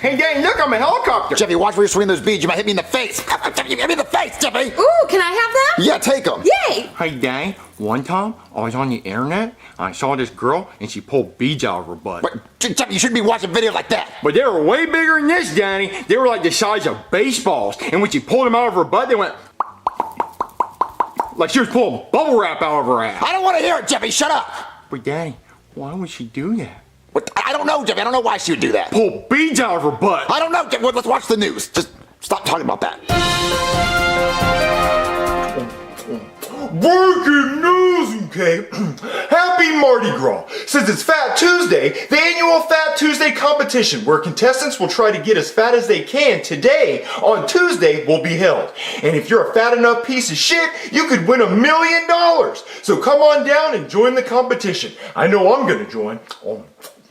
Hey, Danny, look, I'm a helicopter. Jeffy, watch where you swing those beads. You might hit me in the face. Jeffy, hit me in the face, Jeffy. Ooh, can I have that? Yeah, take them. Yay! Hey, Danny, one time I was on the internet, I saw this girl, and she pulled beads out of her butt. But, Jeffy, you shouldn't be watching videos like that. But they were way bigger than this, Danny. They were like the size of baseballs. And when she pulled them out of her butt, they went like she was pulling bubble wrap out of her ass. I don't want to hear it, Jeffy. Shut up. But Danny, why would she do that? What? I don't know, Jeffy. I don't know why she would do that. Pull beads out of her butt. I don't know, Jeffy. Let's watch the news. Just stop talking about that. Breaking news, okay? Happy Mardi Gras! Since it's Fat Tuesday, the annual Fat Tuesday competition where contestants will try to get as fat as they can today on Tuesday will be held. And if you're a fat enough piece of shit, you could win $1 million! So come on down and join the competition. I know I'm gonna join.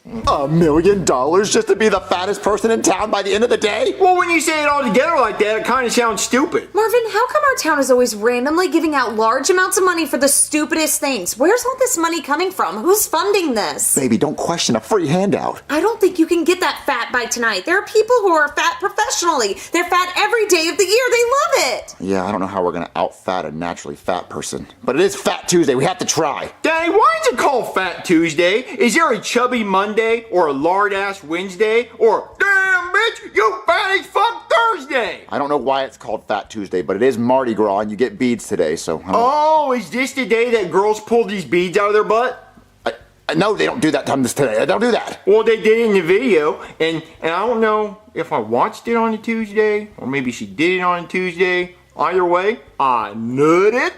$1 million just to be the fattest person in town by the end of the day? Well, when you say it all together like that, it kind of sounds stupid. Marvin, how come our town is always randomly giving out large amounts of money for the stupidest things? Where's all this money coming from? Who's funding this? Baby, don't question a free handout. I don't think you can get that fat by tonight. There are people who are fat professionally. They're fat every day of the year. They love it. Yeah, I don't know how we're gonna out-fat a naturally fat person. But it is Fat Tuesday. We have to try. Danny, why is it called Fat Tuesday? Is there a chubby Monday or a lard-ass Wednesday or damn bitch, you fat as fuck Thursday? I don't know why it's called Fat Tuesday, but it is Mardi Gras and you get beads today, so I don't know. Oh, is this the day that girls pull these beads out of their butt? No, they don't do that today. They don't do that. Well, they did in the video, and I don't know if I watched it on a Tuesday, or maybe she did it on a Tuesday. Either way, I nutted.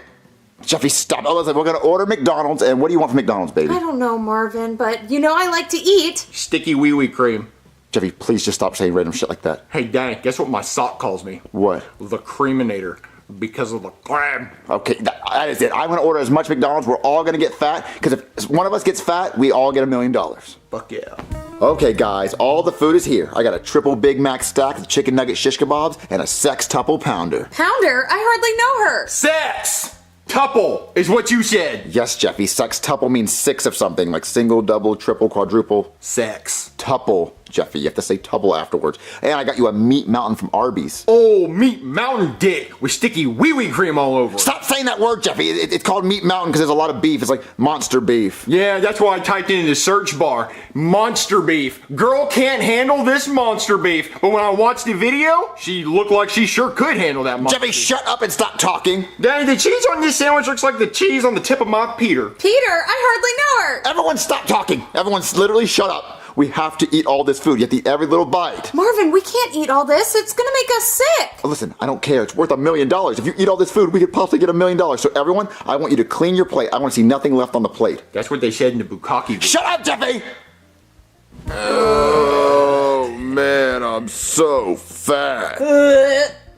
Jeffy, stop. Oh, listen, we're gonna order McDonald's, and what do you want from McDonald's, baby? I don't know, Marvin, but you know I like to eat. Sticky wee-wee cream. Jeffy, please just stop saying random shit like that. Hey, Danny, guess what my sock calls me? What? The Creaminator. Because of the crab. Okay, that is it. I'm gonna order as much McDonald's. We're all gonna get fat, because if one of us gets fat, we all get $1 million. Fuck yeah. Okay, guys, all the food is here. I got a triple Big Mac stack of chicken nugget shish kebabs and a sextuple pounder. Pounder? I hardly know her. Sex! Tuple is what you said. Yes, Jeffy, sextuple means 6 of something, like single, double, triple, quadruple. Sex. Tuple, Jeffy, you have to say tuple afterwards. And I got you a meat mountain from Arby's. Oh, meat mountain dick with sticky wee-wee cream all over. Stop saying that word, Jeffy. It's called meat mountain because there's a lot of beef. It's like monster beef. Yeah, that's why I typed in the search bar. Monster beef. Girl can't handle this monster beef. But when I watched the video, she looked like she sure could handle that monster Jeffy, beef. shut up and stop talking. Daddy, the cheese on this sandwich looks like the cheese on the tip of my Peter. Peter? I hardly know her. Everyone stop talking. Everyone's literally shut up. We have to eat all this food. You have to eat every little bite. Marvin, we can't eat all this. It's gonna make us sick. Listen, I don't care. It's worth $1 million. If you eat all this food, we could possibly get $1 million. So everyone, I want you to clean your plate. I want to see nothing left on the plate. That's what they said in the Bukkake video. Shut up, Jeffy! Oh, man, I'm so fat.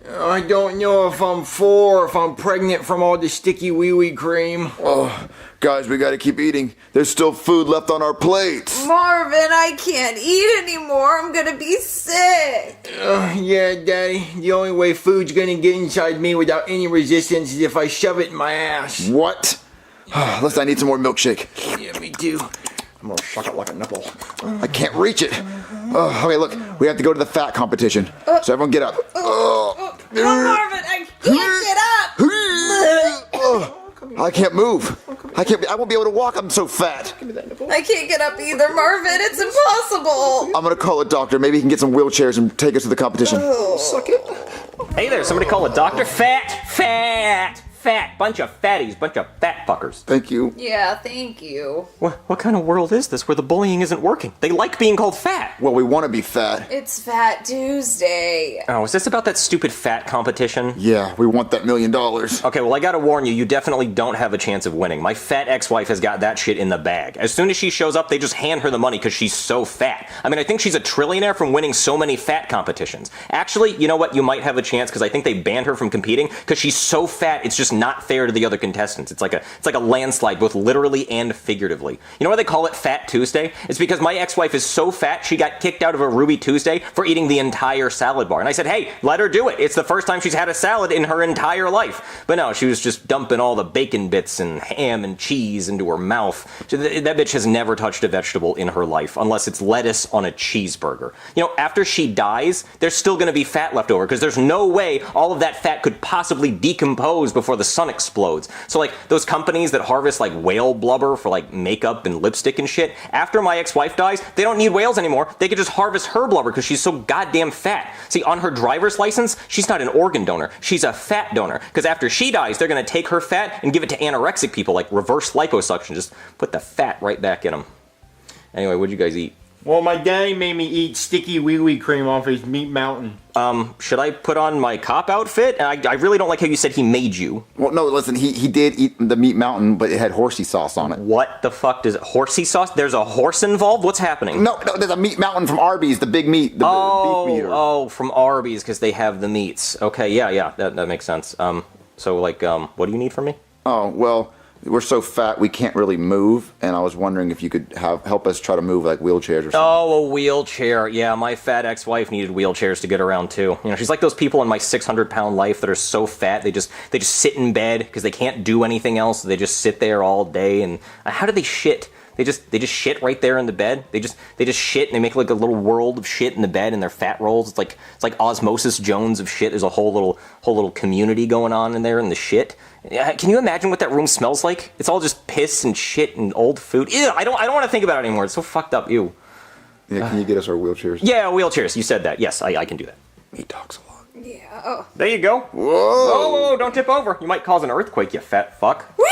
I don't know if I'm 4 or if I'm pregnant from all the sticky wee-wee cream. Oh, guys, we gotta keep eating. There's still food left on our plates. Marvin, I can't eat anymore. I'm gonna be sick. Yeah, Daddy. The only way food's gonna get inside me without any resistance is if I shove it in my ass. What? Listen, I need some more milkshake. Yeah, me too. I'm gonna suck it like a nipple. I can't reach it. Okay, look, we have to go to the fat competition. So everyone get up. Marvin, I can't get up. I can't move. I won't be able to walk. I'm so fat. I can't get up either, Marvin. It's impossible. I'm gonna call a doctor. Maybe he can get some wheelchairs and take us to the competition. Suck it. Hey there, somebody call a doctor. Fat. Bunch of fatties, bunch of fat fuckers. Thank you. Yeah, thank you. What kind of world is this where the bullying isn't working? They like being called fat. Well, we want to be fat. It's Fat Tuesday. Oh, is this about that stupid fat competition? Yeah, we want that $1 million. Okay, well, I gotta warn you, you definitely don't have a chance of winning. My fat ex-wife has got that shit in the bag. As soon as she shows up, they just hand her the money because she's so fat. I mean, I think she's a trillionaire from winning so many fat competitions. Actually, you know what? You might have a chance because I think they banned her from competing because she's so fat, it's just not fair to the other contestants. It's like a landslide, both literally and figuratively. You know why they call it Fat Tuesday? It's because my ex-wife is so fat, she got got kicked out of a Ruby Tuesday for eating the entire salad bar. And I said, hey, let her do it. It's the first time she's had a salad in her entire life. But no, she was just dumping all the bacon bits and ham and cheese into her mouth. So that bitch has never touched a vegetable in her life, unless it's lettuce on a cheeseburger. You know, after she dies, there's still gonna be fat left over, because there's no way all of that fat could possibly decompose before the sun explodes. So like, those companies that harvest like whale blubber for like makeup and lipstick and shit, after my ex-wife dies, they don't need whales anymore. They could just harvest her blubber because she's so goddamn fat. See, on her driver's license, she's not an organ donor, she's a fat donor. Because after she dies, they're gonna take her fat and give it to anorexic people, like reverse liposuction, just put the fat right back in them. Anyway, what'd you guys eat? Well, my daddy made me eat sticky wee-wee cream off his meat mountain. Should I put on my cop outfit? I really don't like how you said he made you. Well, no, listen, he did eat the meat mountain, but it had horsey sauce on it. What the fuck does horsey sauce? There's a horse involved? What's happening? No, there's a meat mountain from Arby's, the big meat, the beef meter. Oh, from Arby's, because they have the meats. Okay, yeah, that makes sense. So, like, what do you need from me? Oh, well, we're so fat we can't really move, and I was wondering if you could help us try to move like wheelchairs or something. Oh, a wheelchair. Yeah, my fat ex-wife needed wheelchairs to get around too. You know, she's like those people in my 600-pound life that are so fat they just sit in bed because they can't do anything else. They just sit there all day. And how do they shit? They just shit right there in the bed. They just shit and they make like a little world of shit in the bed in their fat rolls. It's like Osmosis Jones of shit. There's a whole little community going on in there in the shit. Can you imagine what that room smells like? It's all just piss and shit and old food. Ew, I don't want to think about it anymore. It's so fucked up. Ew. Yeah, can you get us our wheelchairs? Yeah, wheelchairs. You said that. Yes, I can do that. He talks a lot. Yeah. Oh. There you go. Whoa, don't tip over. You might cause an earthquake, you fat fuck. Whee!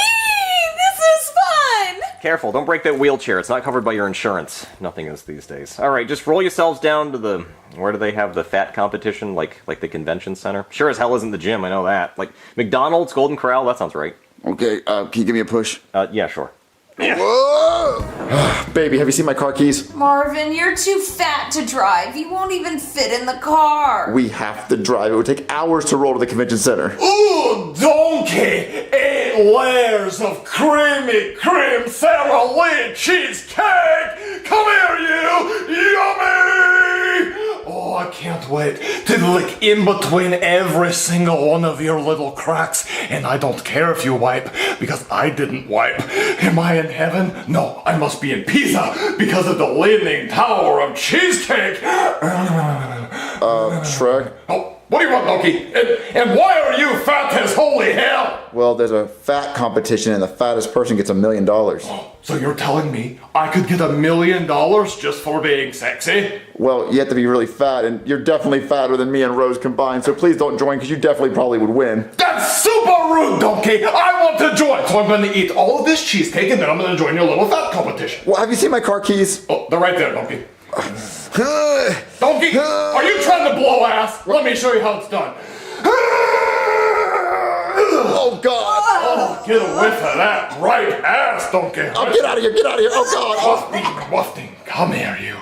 This is fun! Careful, don't break that wheelchair. It's not covered by your insurance. Nothing is these days. All right, just roll yourselves down to the... Where do they have the fat competition? Like the convention center? Sure as hell isn't the gym, I know that. Like McDonald's, Golden Corral, that sounds right. Okay, can you give me a push? Yeah, sure. Whoa! Baby, have you seen my car keys? Marvin, you're too fat to drive. You won't even fit in the car. We have to drive. It would take hours to roll to the convention center. Ooh, donkey! 8 layers of creamy cream Sara Lee cheesecake! Come here, you! Yummy! Oh, I can't wait to lick in between every single one of your little cracks. And I don't care if you wipe, because I didn't wipe. Am I in heaven? No, I must be in Pisa because of the Leaning Tower of Cheesecake. Shrug? Oh, what do you want, donkey? And why are you fat as holy hell? Well, there's a fat competition and the fattest person gets $1 million. So you're telling me I could get $1 million just for being sexy? Well, you have to be really fat, and you're definitely fatter than me and Rose combined, so please don't join because you definitely probably would win. That's super rude, donkey! I want to join, so I'm going to eat all of this cheesecake and then I'm going to join your little fat competition. Well, have you seen my car keys? Oh, they're right there, donkey. Donkey, are you trying to blow ass? Let me show you how it's done. Oh, God. Oh, get a whiff of that right ass, donkey. Oh, get out of here, Oh, God. Wafting, come here, you.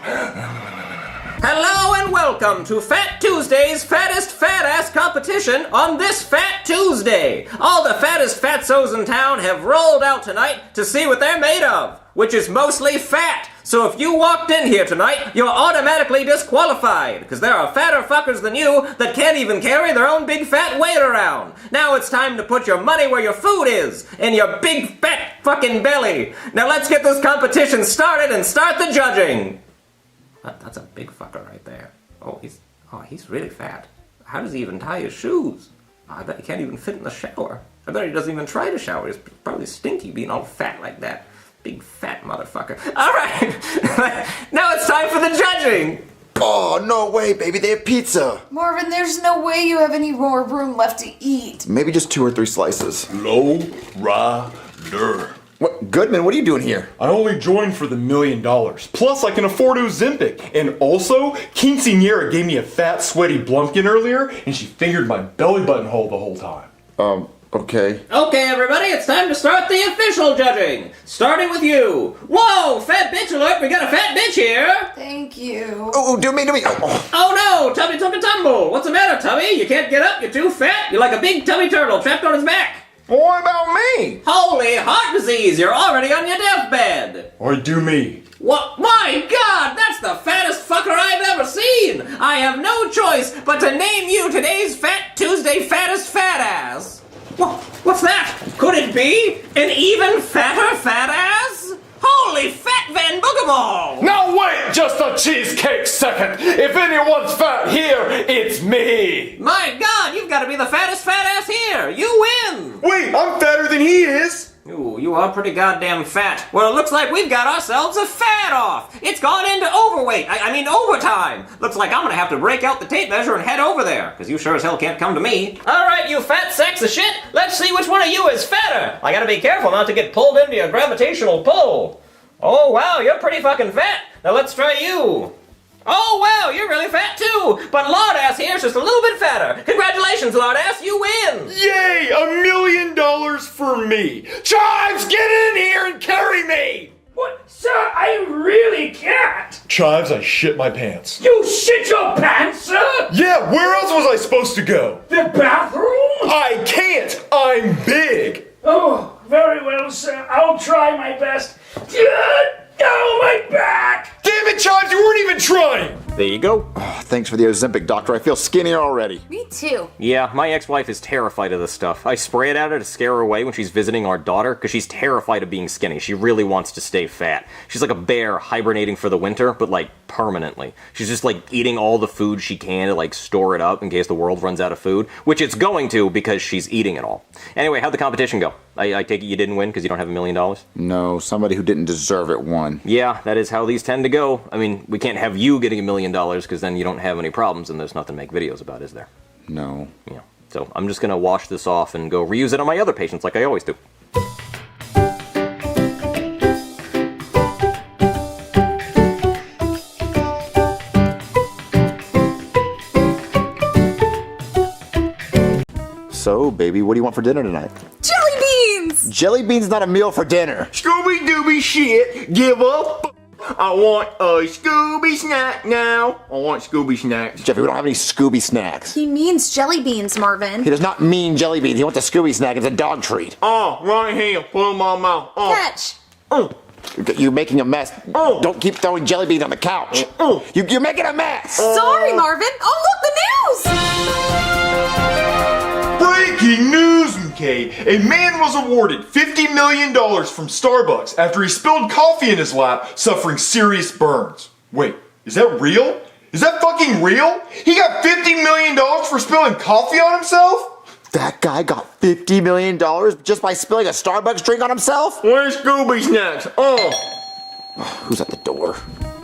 Hello and welcome to Fat Tuesday's fattest fat-ass competition on this Fat Tuesday. All the fattest fatzos in town have rolled out tonight to see what they're made of, which is mostly fat. So if you walked in here tonight, you're automatically disqualified, because there are fatter fuckers than you that can't even carry their own big fat weight around. Now it's time to put your money where your food is, in your big fat fucking belly. Now let's get this competition started and start the judging. That's a big fucker right there. He's really fat. How does he even tie his shoes? I bet he can't even fit in the shower. I bet he doesn't even try to shower. He's probably stinky being all fat like that. Big fat motherfucker. All right, now it's time for the judging. Oh, no way, baby. They have pizza. Marvin, there's no way you have any more room left to eat. Maybe just 2 or 3 slices. Low rider. What, Goodman, what are you doing here? I only joined for the $1 million. Plus, I can afford Ozempic. And also, Quinceañera gave me a fat, sweaty blumpkin earlier, and she fingered my belly button hole the whole time. Okay. Okay, everybody, it's time to start the official judging. Starting with you. Whoa, fat bitch alert, we got a fat bitch here. Thank you. Oh, do me. Oh. Oh no, Tubby took a tumble. What's the matter, Tubby? You can't get up, you're too fat. You're like a big tubby turtle trapped on his back. What about me? Holy heart disease, you're already on your deathbed. Or do me. What? My God, that's the fattest fucker I've ever seen! I have no choice but to name you today's Fat Tuesday fattest fat ass! What's that? Could it be an even fatter fat ass? Holy fat Van Boogamall! Now wait just a cheesecake second. If anyone's fat here, it's me. My God, you've got to be the fattest fat ass here! You win! Wait, I'm fatter than he is. Ooh, you are pretty goddamn fat. Well, it looks like we've got ourselves a fat off. It's gone into overweight. I mean overtime. Looks like I'm gonna have to break out the tape measure and head over there, because you sure as hell can't come to me. All right, you fat sacks of shit. Let's see which one of you is fatter. I gotta be careful not to get pulled into your gravitational pull. Oh, wow, you're pretty fucking fat. Now let's try you. Oh, wow, you're really fat too. But Lardass here's just a little bit fatter. Congratulations, Lardass, you win. Yay, $1 million for me. Chives, get in here and carry me. What? Sir, I really can't! Chives, I shit my pants. You shit your pants, sir? Yeah, where else was I supposed to go? The bathroom? I can't. I'm big. Oh, very well, sir. I'll try my best. Oh, my back! Damn it, Chives, you weren't even trying. There you go. Thanks for the Ozempic, doctor. I feel skinnier already. Me too. Yeah, my ex-wife is terrified of this stuff. I spray it at her to scare her away when she's visiting our daughter, because she's terrified of being skinny. She really wants to stay fat. She's like a bear hibernating for the winter, but like permanently. She's just like eating all the food she can to like store it up in case the world runs out of food, which it's going to because she's eating it all. Anyway, how'd the competition go? I take it you didn't win because you don't have $1 million? No, somebody who didn't deserve it won. Yeah, that is how these tend to go. I mean, we can't have you getting $1 million because then you don't have any problems and there's nothing to make videos about, is there? No. Yeah. So I'm just gonna wash this off and go reuse it on my other patients like I always do. So, baby, what do you want for dinner tonight? Jelly beans! Jelly beans not a meal for dinner. Scooby-Dooby shit, give up. I want a Scooby snack now. I want Scooby snacks. Jeffy, we don't have any Scooby snacks. He means jelly beans, Marvin. He does not mean jelly beans. He wants a Scooby snack. It's a dog treat. Oh, right here, put them on my mouth. Oh. Catch. Oh. You're making a mess. Oh. Don't keep throwing jelly beans on the couch. Oh. You're making a mess. Sorry, Marvin. Oh, look, the news! Breaking news, McKay. A man was awarded $50 million from Starbucks after he spilled coffee in his lap, suffering serious burns. Wait, is that real? Is that fucking real? He got $50 million for spilling coffee on himself? That guy got $50 million just by spilling a Starbucks drink on himself? Where's Scooby snacks? Oh. Who's at the door?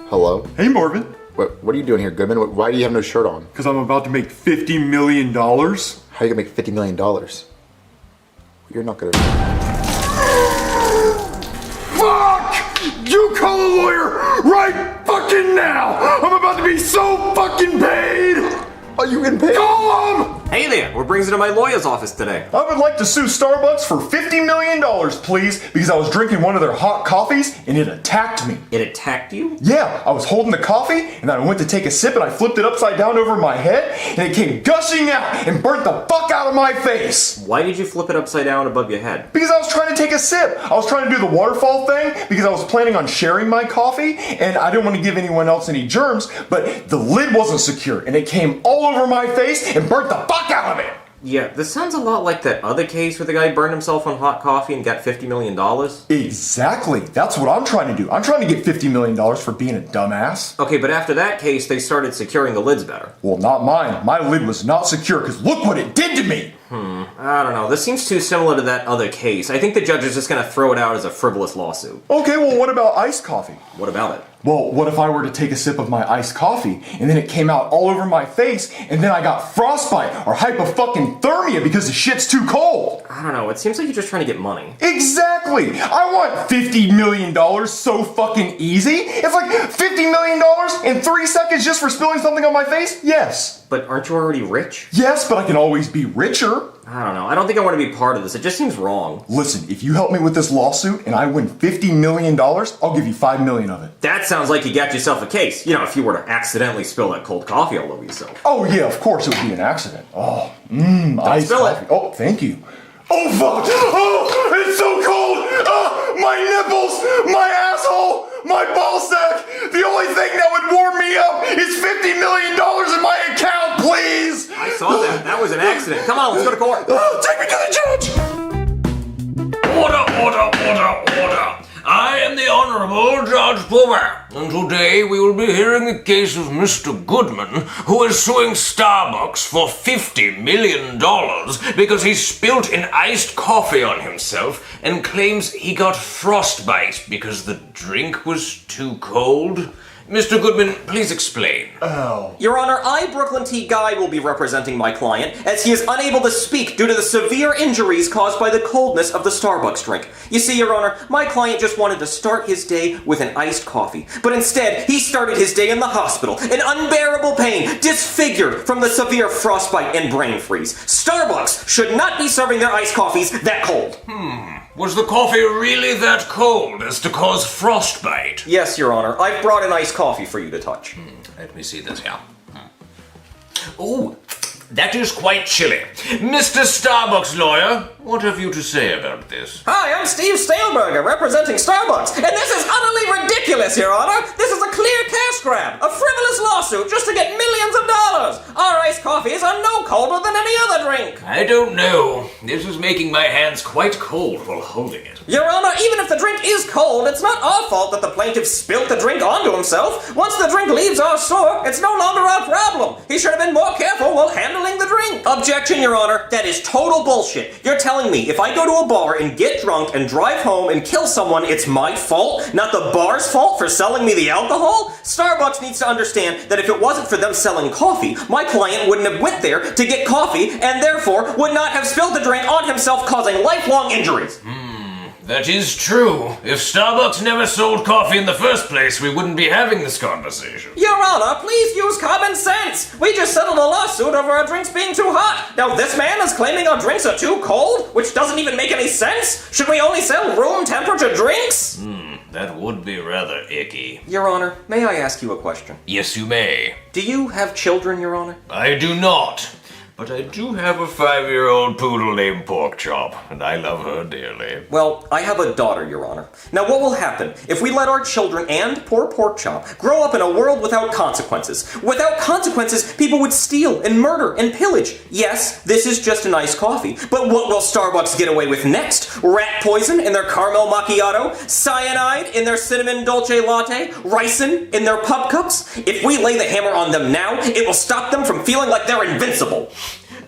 Hello? Hey, Marvin. What are you doing here, Goodman? Why do you have no shirt on? Because I'm about to make $50 million. How are you gonna make $50 million? You're not gonna... Fuck! You call a lawyer right fucking now! I'm about to be so fucking paid! Are you getting paid? Call him! Hey there, what brings you to my lawyer's office today? I would like to sue Starbucks for $50 million, please, because I was drinking one of their hot coffees and it attacked me. It attacked you? Yeah, I was holding the coffee and then I went to take a sip and I flipped it upside down over my head and it came gushing out and burnt the fuck out of my face. Why did you flip it upside down above your head? Because I was trying to take a sip. I was trying to do the waterfall thing because I was planning on sharing my coffee and I didn't want to give anyone else any germs, but the lid wasn't secure and it came all over my face and burnt the fuck out of it. Yeah, this sounds a lot like that other case where the guy burned himself on hot coffee and got $50 million. Exactly. That's what I'm trying to do. I'm trying to get $50 million for being a dumbass. Okay, but after that case, they started securing the lids better. Well, not mine. My lid was not secure because look what it did to me. I don't know, this seems too similar to that other case. I think the judge is just gonna throw it out as a frivolous lawsuit. Okay, well, what about iced coffee? What about it? Well, what if I were to take a sip of my iced coffee and then it came out all over my face and then I got frostbite or hypothermia because the shit's too cold? I don't know, it seems like you're just trying to get money. Exactly! I want $50 million so fucking easy. It's like $50 million in 3 seconds just for spilling something on my face? Yes. But aren't you already rich? Yes, but I can always be richer. I don't know, I don't think I want to be part of this. It just seems wrong. Listen, if you help me with this lawsuit and I win $50 million, I'll give you $5 million of it. That sounds like you got yourself a case. You know, if you were to accidentally spill that cold coffee all over yourself. Oh yeah, of course it would be an accident. Oh, iced spill it. coffee. Oh, thank you. Oh fuck! Oh, it's so cold! Oh, my nipples! My asshole! My ballsack! The only thing that would warm me up is $50 million in my account, please! I saw that. That was an accident. Come on, let's go to court. Take me to the judge! Order, order, order, order. I am the Honorable Judge Plummer, and today we will be hearing the case of Mr. Goodman, who is suing Starbucks for $50 million because he spilt an iced coffee on himself and claims he got frostbite because the drink was too cold. Mr. Goodman, please explain. Your Honor, I, Brooklyn T. Guy, will be representing my client, as he is unable to speak due to the severe injuries caused by the coldness of the Starbucks drink. You see, Your Honor, my client just wanted to start his day with an iced coffee, but instead, he started his day in the hospital, in unbearable pain, disfigured from the severe frostbite and brain freeze. Starbucks should not be serving their iced coffees that cold. Was the coffee really that cold as to cause frostbite? Yes, Your Honor, I've brought an iced coffee for you to touch. Let me see this here. Oh, that is quite chilly. Mr. Starbucks lawyer, what have you to say about this? Hi, I'm Steve Staleberger, representing Starbucks, and this is utterly ridiculous, Your Honor. This is a clear cash grab, a frivolous lawsuit just to get millions of dollars. Our iced coffees are no colder than any other drink. I don't know. This is making my hands quite cold while holding it. Your Honor, even if the drink is cold, it's not our fault that the plaintiff spilt the drink onto himself. Once the drink leaves our store, it's no longer our problem. He should have been more careful while handling the drink. Objection, Your Honor. That is total bullshit. You're telling me if I go to a bar and get drunk and drive home and kill someone, it's my fault, not the bar's fault for selling me the alcohol? Starbucks needs to understand that if it wasn't for them selling coffee, my client wouldn't have went there to get coffee and therefore would not have spilled the drink on himself, causing lifelong injuries. That is true. If Starbucks never sold coffee in the first place, we wouldn't be having this conversation. Your Honor, please use common sense. We just settled a lawsuit over our drinks being too hot. Now this man is claiming our drinks are too cold, which doesn't even make any sense. Should we only sell room temperature drinks? That would be rather icky. Your Honor, may I ask you a question? Yes, you may. Do you have children, Your Honor? I do not. But I do have a 5-year-old poodle named Pork Chop, and I love her dearly. Well, I have a daughter, Your Honor. Now what will happen if we let our children and poor Pork Chop grow up in a world without consequences? Without consequences, people would steal and murder and pillage. Yes, this is just an iced coffee, but what will Starbucks get away with next? Rat poison in their caramel macchiato? Cyanide in their cinnamon dolce latte? Ricin in their pup cups? If we lay the hammer on them now, it will stop them from feeling like they're invincible.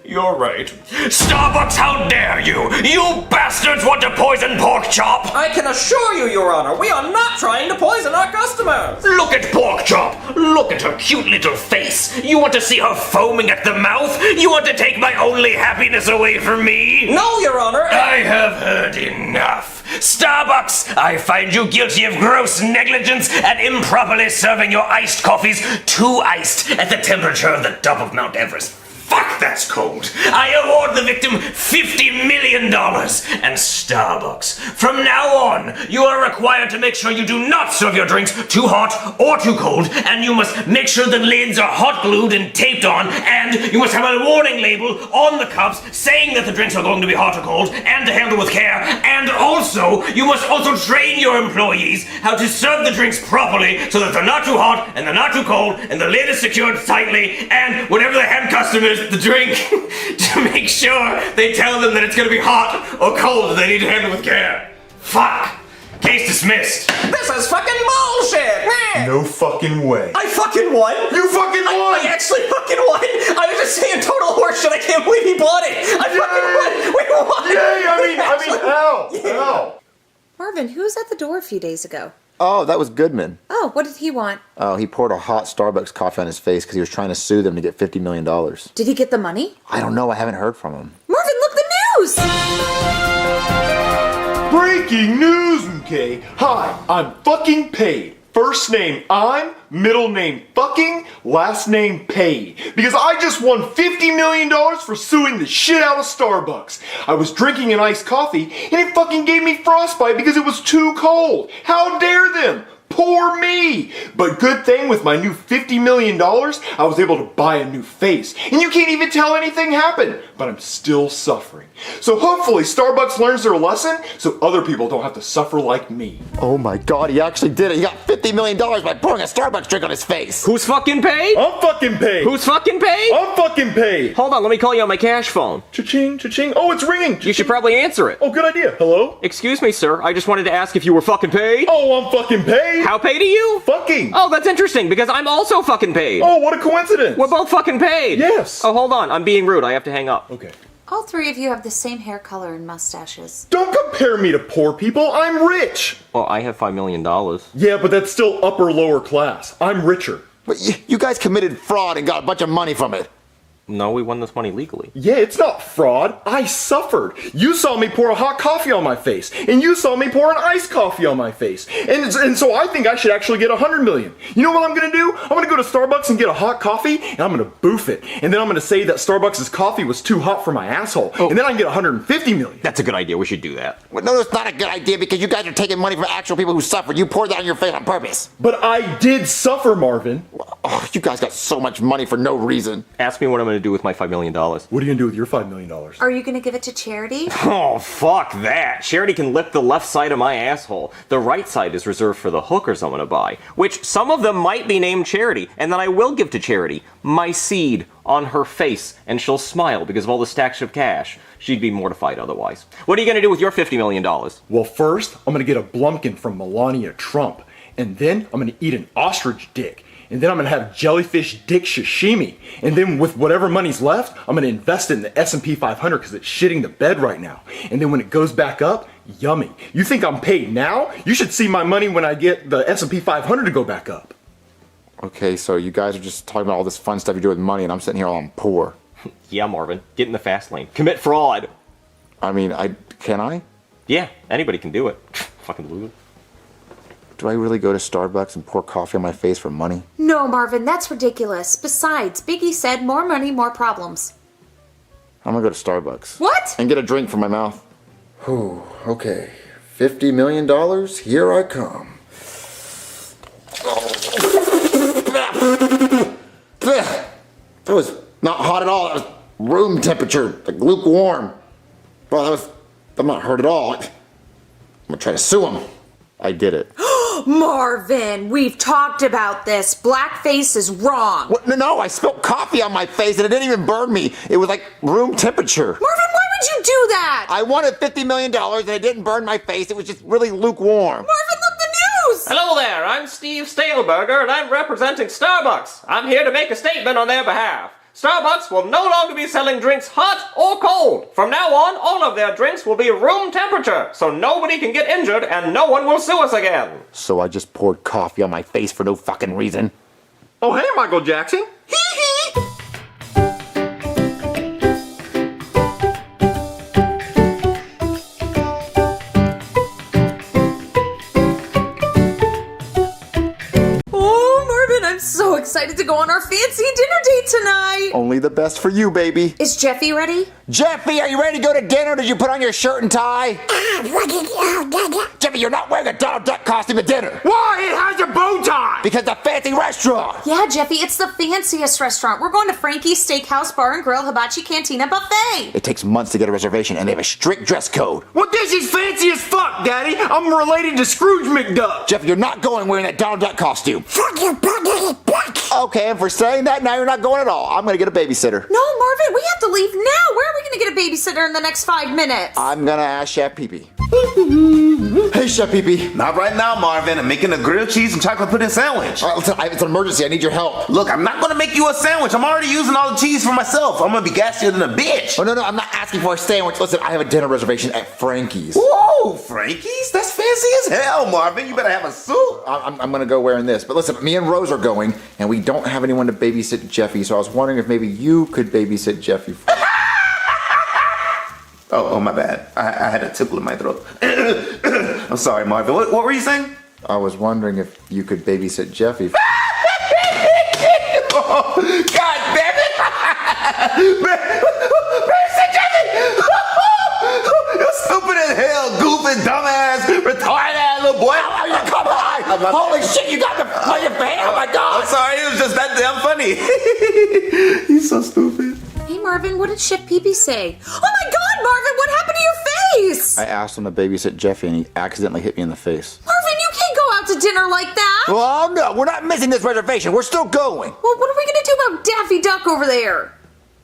You're right. Starbucks, how dare you! You bastards want to poison Pork Chop! I can assure you, Your Honor, we are not trying to poison our customers! Look at Pork Chop! Look at her cute little face! You want to see her foaming at the mouth? You want to take my only happiness away from me? No, Your Honor! I have heard enough! Starbucks, I find you guilty of gross negligence and improperly serving your iced coffees too iced at the temperature of the top of Mount Everest. Fuck, that's cold. I award the victim $50 million. And Starbucks, from now on, you are required to make sure you do not serve your drinks too hot or too cold, and you must make sure the lids are hot glued and taped on, and you must have a warning label on the cups saying that the drinks are going to be hot or cold, and to handle with care, and also, you must also train your employees how to serve the drinks properly so that they're not too hot, and they're not too cold, and the lid is secured tightly, and whatever the hand custom is, the drink, to make sure they tell them that it's gonna be hot or cold and they need to handle with care. Fuck! Case dismissed. This is fucking bullshit! No fucking way. I fucking won! You fucking won! I actually fucking won! I was just saying total horseshit, I can't believe he bought it! I fucking won! We won! Yay! Ow! Marvin, who was at the door a few days ago? Oh, that was Goodman. Oh, what did he want? Oh, he poured a hot Starbucks coffee on his face because he was trying to sue them to get $50 million. Did he get the money? I don't know. I haven't heard from him. Marvin, look, the news! Breaking news, okay? Hi, I'm fucking paid. First name I'm, middle name fucking, last name paid. Because I just won $50 million for suing the shit out of Starbucks. I was drinking an iced coffee and it fucking gave me frostbite because it was too cold. How dare them? Poor me! But good thing with my new $50 million, I was able to buy a new face. And you can't even tell anything happened, but I'm still suffering. So hopefully Starbucks learns their lesson so other people don't have to suffer like me. Oh my God, he actually did it. He got $50 million by pouring a Starbucks drink on his face. Who's fucking paid? I'm fucking paid! Who's fucking paid? I'm fucking paid! Hold on, let me call you on my cash phone. Cha-ching, cha-ching. Oh, it's ringing! You should probably answer it. Oh, good idea. Hello? Excuse me, sir. I just wanted to ask if you were fucking paid. Oh, I'm fucking paid! How paid are you? Fucking! Oh, that's interesting because I'm also fucking paid. Oh, what a coincidence! We're both fucking paid. Yes. Oh, hold on. I'm being rude. I have to hang up. Okay. All three of you have the same hair color and mustaches. Don't compare me to poor people. I'm rich. Well, I have $5 million. Yeah, but that's still upper lower class. I'm richer. But you guys committed fraud and got a bunch of money from it. No, we won this money legally. Yeah, it's not fraud. I suffered. You saw me pour a hot coffee on my face, and you saw me pour an iced coffee on my face. And so I think I should actually get 100 million. You know what I'm gonna do? I'm gonna go to Starbucks and get a hot coffee, and I'm gonna boof it. And then I'm gonna say that Starbucks' coffee was too hot for my asshole. And then I can get 150 million. That's a good idea. We should do that. Well, no, that's not a good idea because you guys are taking money from actual people who suffered. You poured that on your face on purpose. But I did suffer, Marvin. Oh, you guys got so much money for no reason. Ask me what I'm going to do with my $5 million. What are you gonna do with your $5 million? Are you gonna give it to charity? Oh, fuck that. Charity can lick the left side of my asshole. The right side is reserved for the hookers I'm going to buy, which some of them might be named Charity, and then I will give to Charity my seed on her face, and she'll smile because of all the stacks of cash. She'd be mortified otherwise. What are you going to do with your $50 million? Well, first, I'm gonna get a Blumpkin from Melania Trump. And then I'm gonna eat an ostrich dick. And then I'm gonna have jellyfish dick sashimi. And then with whatever money's left, I'm gonna invest it in the S&P 500 because it's shitting the bed right now. And then when it goes back up, yummy. You think I'm paid now? You should see my money when I get the S&P 500 to go back up. Okay, so you guys are just talking about all this fun stuff you do with money, and I'm sitting here all I'm poor. Yeah, Marvin. Get in the fast lane. Commit fraud. I mean, can I? Yeah, anybody can do it. Fucking loser. Do I really go to Starbucks and pour coffee on my face for money? No, Marvin, that's ridiculous. Besides, Biggie said more money, more problems. I'm gonna go to Starbucks. What? And get a drink from my mouth. Whew, okay. $50 million, here I come. That was not hot at all. That was room temperature, like lukewarm. Well, I'm not hurt at all. I'm gonna try to sue him. I did it. Marvin, we've talked about this. Blackface is wrong. What? No, I spilled coffee on my face and it didn't even burn me. It was like room temperature. Marvin, why would you do that? I wanted $50 million and it didn't burn my face. It was just really lukewarm. Marvin, look the news! Hello there, I'm Steve Staleberger, and I'm representing Starbucks. I'm here to make a statement on their behalf. Starbucks will no longer be selling drinks hot or cold. From now on, all of their drinks will be room temperature, so nobody can get injured and no one will sue us again. So I just poured coffee on my face for no fucking reason. Oh, hey, Michael Jackson. Oh, Marvin, I'm so excited to go on our fancy dinner date tonight. Only the best for you, baby. Is Jeffy ready? Jeffy, are you ready to go to dinner? Did you put on your shirt and tie? Jeffy, you're not wearing a Donald Duck costume at dinner. Why? It has a bow tie. Because it's a fancy restaurant. Yeah, Jeffy, it's the fanciest restaurant. We're going to Frankie's Steakhouse Bar and Grill Hibachi Cantina Buffet. It takes months to get a reservation and they have a strict dress code. Well, this is fancy as fuck, Daddy. I'm related to Scrooge McDuck. Jeffy, you're not going wearing that Donald Duck costume. Fuck you, Okay, and for saying that, now you're not going at all. I'm gonna get a babysitter. No, Marvin, we have to leave now. Where are we going to get a babysitter in the next 5 minutes? I'm gonna ask Chef Pee-Pee. Hey, Chef Pee-Pee. Not right now, Marvin. I'm making a grilled cheese and chocolate pudding sandwich. Listen, it's an emergency. I need your help. Look, I'm not gonna make you a sandwich. I'm already using all the cheese for myself. I'm gonna be gassier than a bitch. Oh, no, I'm not asking for a sandwich. Listen, I have a dinner reservation at Frankie's. Whoa, Frankie's? That's fancy as hell, Marvin. You better have a suit. I'm gonna go wearing this. But listen, me and Rose are going, and we don't have anyone to babysit Jeffy, so I was wondering if maybe you could babysit Jeffy. Oh, my bad. I had a tickle in my throat. I'm sorry, Marvin. What were you saying? I was wondering if you could babysit Jeffy. Oh, God damn it! Babysit Jeffy! You're stupid as hell, goofy, dumbass, retarded ass little boy. Come on! Holy shit, you got the playing fan? Oh my god! I'm sorry, it was just that damn funny. He's so stupid. Hey Marvin, what did Chef Pee Pee say? Oh my god, Marvin, what happened to your face? I asked him to babysit Jeffy and he accidentally hit me in the face. Marvin, you can't go out to dinner like that. Well, no, we're not missing this reservation. We're still going. Well, what are we gonna do about Daffy Duck over there?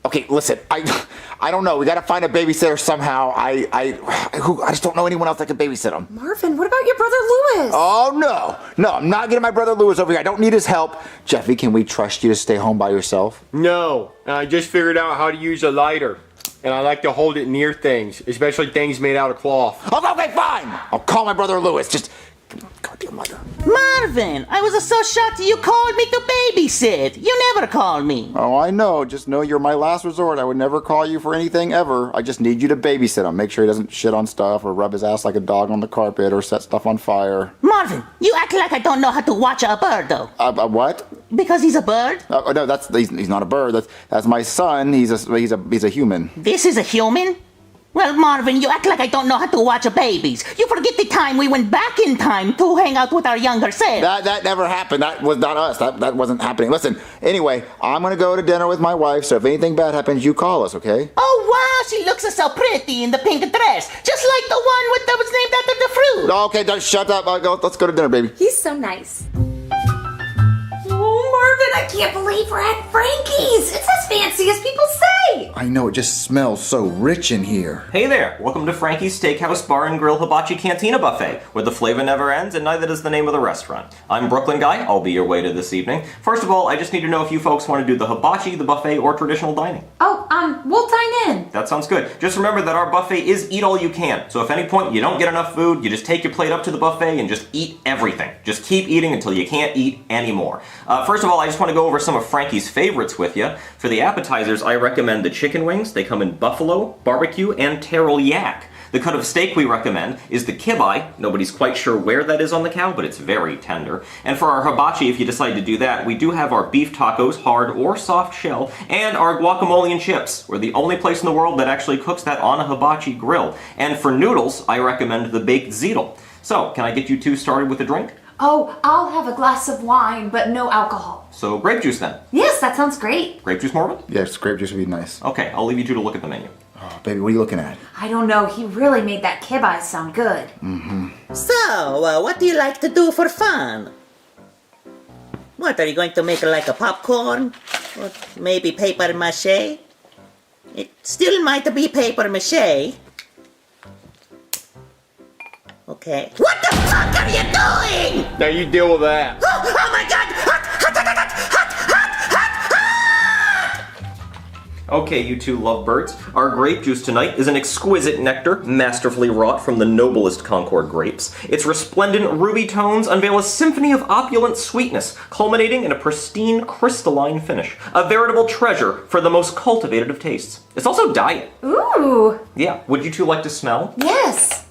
Okay, listen, I don't know. We gotta find a babysitter somehow. I just don't know anyone else that can babysit him. Marvin, what about your brother Louis? Oh, no, I'm not getting my brother Louis over here. I don't need his help. Jeffy, can we trust you to stay home by yourself? No, I just figured out how to use a lighter. And I like to hold it near things, especially things made out of cloth. Oh, okay, fine. I'll call my brother Louis. Just, goddamn lighter. Marvin, I was so shocked you called me to babysit. You never called me. Oh, I know. Just know you're my last resort. I would never call you for anything ever. I just need you to babysit him. Make sure he doesn't shit on stuff or rub his ass like a dog on the carpet or set stuff on fire. Marvin, you act like I don't know how to watch a bird, though. What? Because he's a bird? Oh no, he's not a bird. That's my son. He's a human. This is a human? Well, Marvin, you act like I don't know how to watch babies. You forget the time we went back in time to hang out with our younger self. That never happened. That was not us. That wasn't happening. Listen, anyway, I'm gonna go to dinner with my wife, so if anything bad happens, you call us, okay? Oh, wow, she looks so pretty in the pink dress. Just like the one that was named after the fruit. Okay, just shut up. Let's go to dinner, baby. He's so nice. Oh, Marvin, I can't believe we're at Frankie's. It's as fancy as people say. I know, it just smells so rich in here. Hey there, welcome to Frankie's Steakhouse Bar and Grill Hibachi Cantina Buffet, where the flavor never ends and neither does the name of the restaurant. I'm Brooklyn Guy, I'll be your waiter this evening. First of all, I just need to know if you folks want to do the hibachi, the buffet, or traditional dining. Oh, we'll dine in. That sounds good. Just remember that our buffet is eat all you can, so if at any point you don't get enough food, you just take your plate up to the buffet and just eat everything. Just keep eating until you can't eat anymore. First of all, I just want to go over some of Frankie's favorites with you. For the appetizers, I recommend the chicken wings. They come in buffalo, barbecue, and terrell yak. The cut of steak we recommend is the kibeye. Nobody's quite sure where that is on the cow, but it's very tender. And for our hibachi, if you decide to do that, we do have our beef tacos, hard or soft shell, and our guacamole and chips. We're the only place in the world that actually cooks that on a hibachi grill. And for noodles, I recommend the baked ziti. So, can I get you two started with a drink? Oh, I'll have a glass of wine, but no alcohol. So, grape juice then. Yes, that sounds great. Grape juice, Marvin? Yes, grape juice would be nice. Okay, I'll leave you two to look at the menu. Oh, baby, what are you looking at? I don't know. He really made that kibeye sound good. So, what do you like to do for fun? What, are you going to make like a popcorn? Or maybe paper mache? It still might be paper mache. Okay. What the fuck are you doing? Now you deal with that. Oh my god! Okay, you two lovebirds. Our grape juice tonight is an exquisite nectar, masterfully wrought from the noblest Concord grapes. Its resplendent ruby tones unveil a symphony of opulent sweetness, culminating in a pristine crystalline finish. A veritable treasure for the most cultivated of tastes. It's also diet. Ooh. Yeah, would you two like to smell? Yes.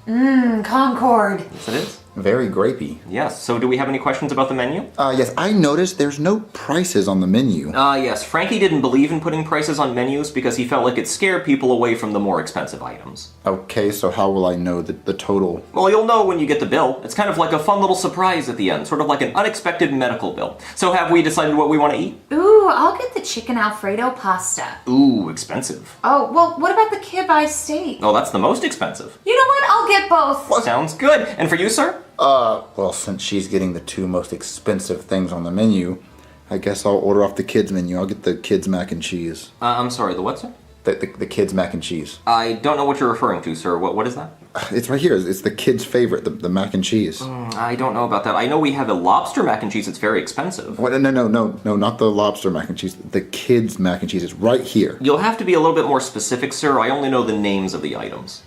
Concord. Yes, it is. Very grapey. Yes, so do we have any questions about the menu? Yes, I noticed there's no prices on the menu. Yes, Frankie didn't believe in putting prices on menus because he felt like it scared people away from the more expensive items. Okay, so how will I know the total? Well, you'll know when you get the bill. It's kind of like a fun little surprise at the end, sort of like an unexpected medical bill. So have we decided what we want to eat? Ooh, I'll get the chicken Alfredo pasta. Ooh, expensive. Oh, well, what about the kibeye steak? Oh, that's the most expensive. You know what? I'll get both. Sounds good. And for you, sir? Well, since she's getting the two most expensive things on the menu, I guess I'll order off the kids' menu. I'll get the kids' mac and cheese. I'm sorry, the what, sir? The kids' mac and cheese. I don't know what you're referring to, sir. What is that? It's right here. It's the kids' favorite, the mac and cheese. I don't know about that. I know we have a lobster mac and cheese. It's very expensive. What? No, not the lobster mac and cheese. The kids' mac and cheese is right here. You'll have to be a little bit more specific, sir. I only know the names of the items.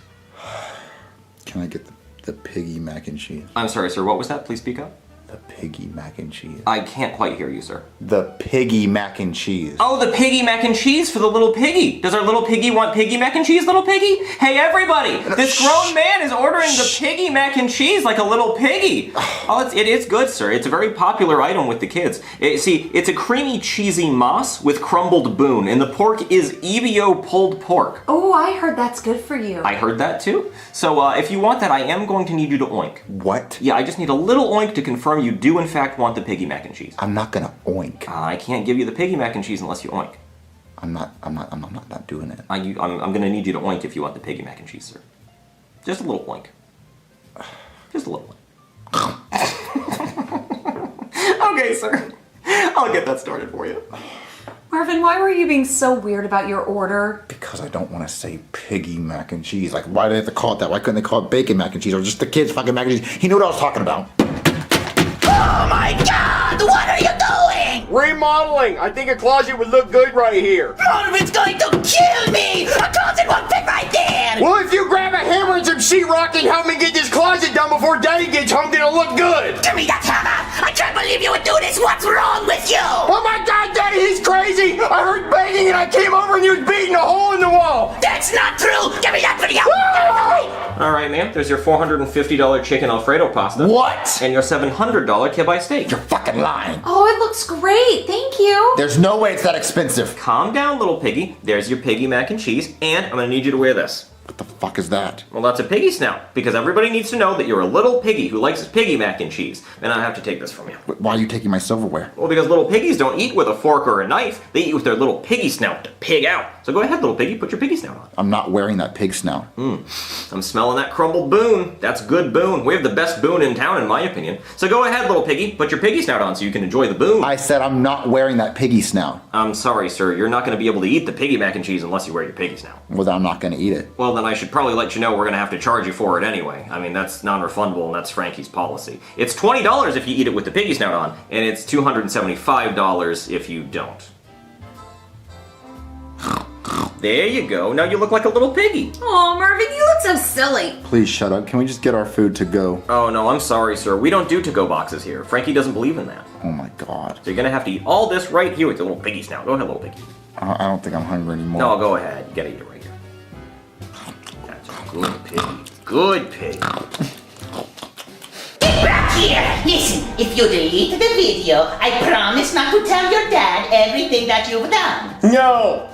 Can I get the piggy mac and cheese? I'm sorry, sir. What was that? Please speak up. The The piggy mac and cheese. I can't quite hear you, sir. The piggy mac and cheese. Oh, the piggy mac and cheese for the little piggy. Does our little piggy want piggy mac and cheese, little piggy? Hey, everybody! This grown man is ordering the piggy mac and cheese like a little piggy. Oh, it is good, sir. It's a very popular item with the kids. See, it's a creamy, cheesy moss with crumbled boon, and the pork is EVO pulled pork. Oh, I heard that's good for you. I heard that too. So if you want that, I am going to need you to oink. What? Yeah, I just need a little oink to confirm you do in fact want the piggy mac and cheese. I'm not gonna oink. I can't give you the piggy mac and cheese unless you oink. I'm not doing it. I'm gonna need you to oink if you want the piggy mac and cheese, sir. Just a little oink. Just a little oink. Okay, sir. I'll get that started for you. Marvin, why were you being so weird about your order? Because I don't want to say piggy mac and cheese. Like, why do they have to call it that? Why couldn't they call it bacon mac and cheese? Or just the kids fucking mac and cheese? He knew what I was talking about. Oh my God! What are you doing? Remodeling. I think a closet would look good right here. Marvin's going to kill me! A closet won't fit right there! Well, if you grab a hammer and some sheetrock and help me get this closet done before Daddy gets home, then it'll look good. Give me that hammer! I can't believe you would do this! What's wrong with you? Oh my God, Daddy, he's crazy! I heard banging and I came over and he was beating a hole in the wall. That's not true! Give me that video! All right, ma'am. There's your $450 chicken Alfredo pasta. What? And your $700 kibbe steak. You're fucking lying. Oh, it looks great. Thank you. There's no way it's that expensive. Calm down, little piggy. There's your piggy mac and cheese, and I'm gonna need you to wear this. What the fuck is that? Well, that's a piggy snout, because everybody needs to know that you're a little piggy who likes his piggy mac and cheese. And I have to take this from you. Why are you taking my silverware? Well, because little piggies don't eat with a fork or a knife. They eat with their little piggy snout to pig out. So go ahead, little piggy, put your piggy snout on. I'm not wearing that pig snout. I'm smelling that crumbled boon. That's good boon. We have the best boon in town, in my opinion. So go ahead, little piggy, put your piggy snout on so you can enjoy the boon. I said I'm not wearing that piggy snout. I'm sorry, sir. You're not going to be able to eat the piggy mac and cheese unless you wear your piggy snout. Well, then I'm not gonna eat it. Well, then I should probably let you know we're going to have to charge you for it anyway. I mean, that's non-refundable, and that's Frankie's policy. It's $20 if you eat it with the piggy snout on, and it's $275 if you don't. There you go. Now you look like a little piggy. Oh, Marvin, you look so silly. Please shut up. Can we just get our food to go? Oh, no, I'm sorry, sir. We don't do to-go boxes here. Frankie doesn't believe in that. Oh my God. So you're going to have to eat all this right here with your little piggy snout. Go ahead, little piggy. I don't think I'm hungry anymore. No, go ahead. You got to eat it right here. That's a good pig. Good pig. Get back here! Listen, if you delete the video, I promise not to tell your dad everything that you've done. No.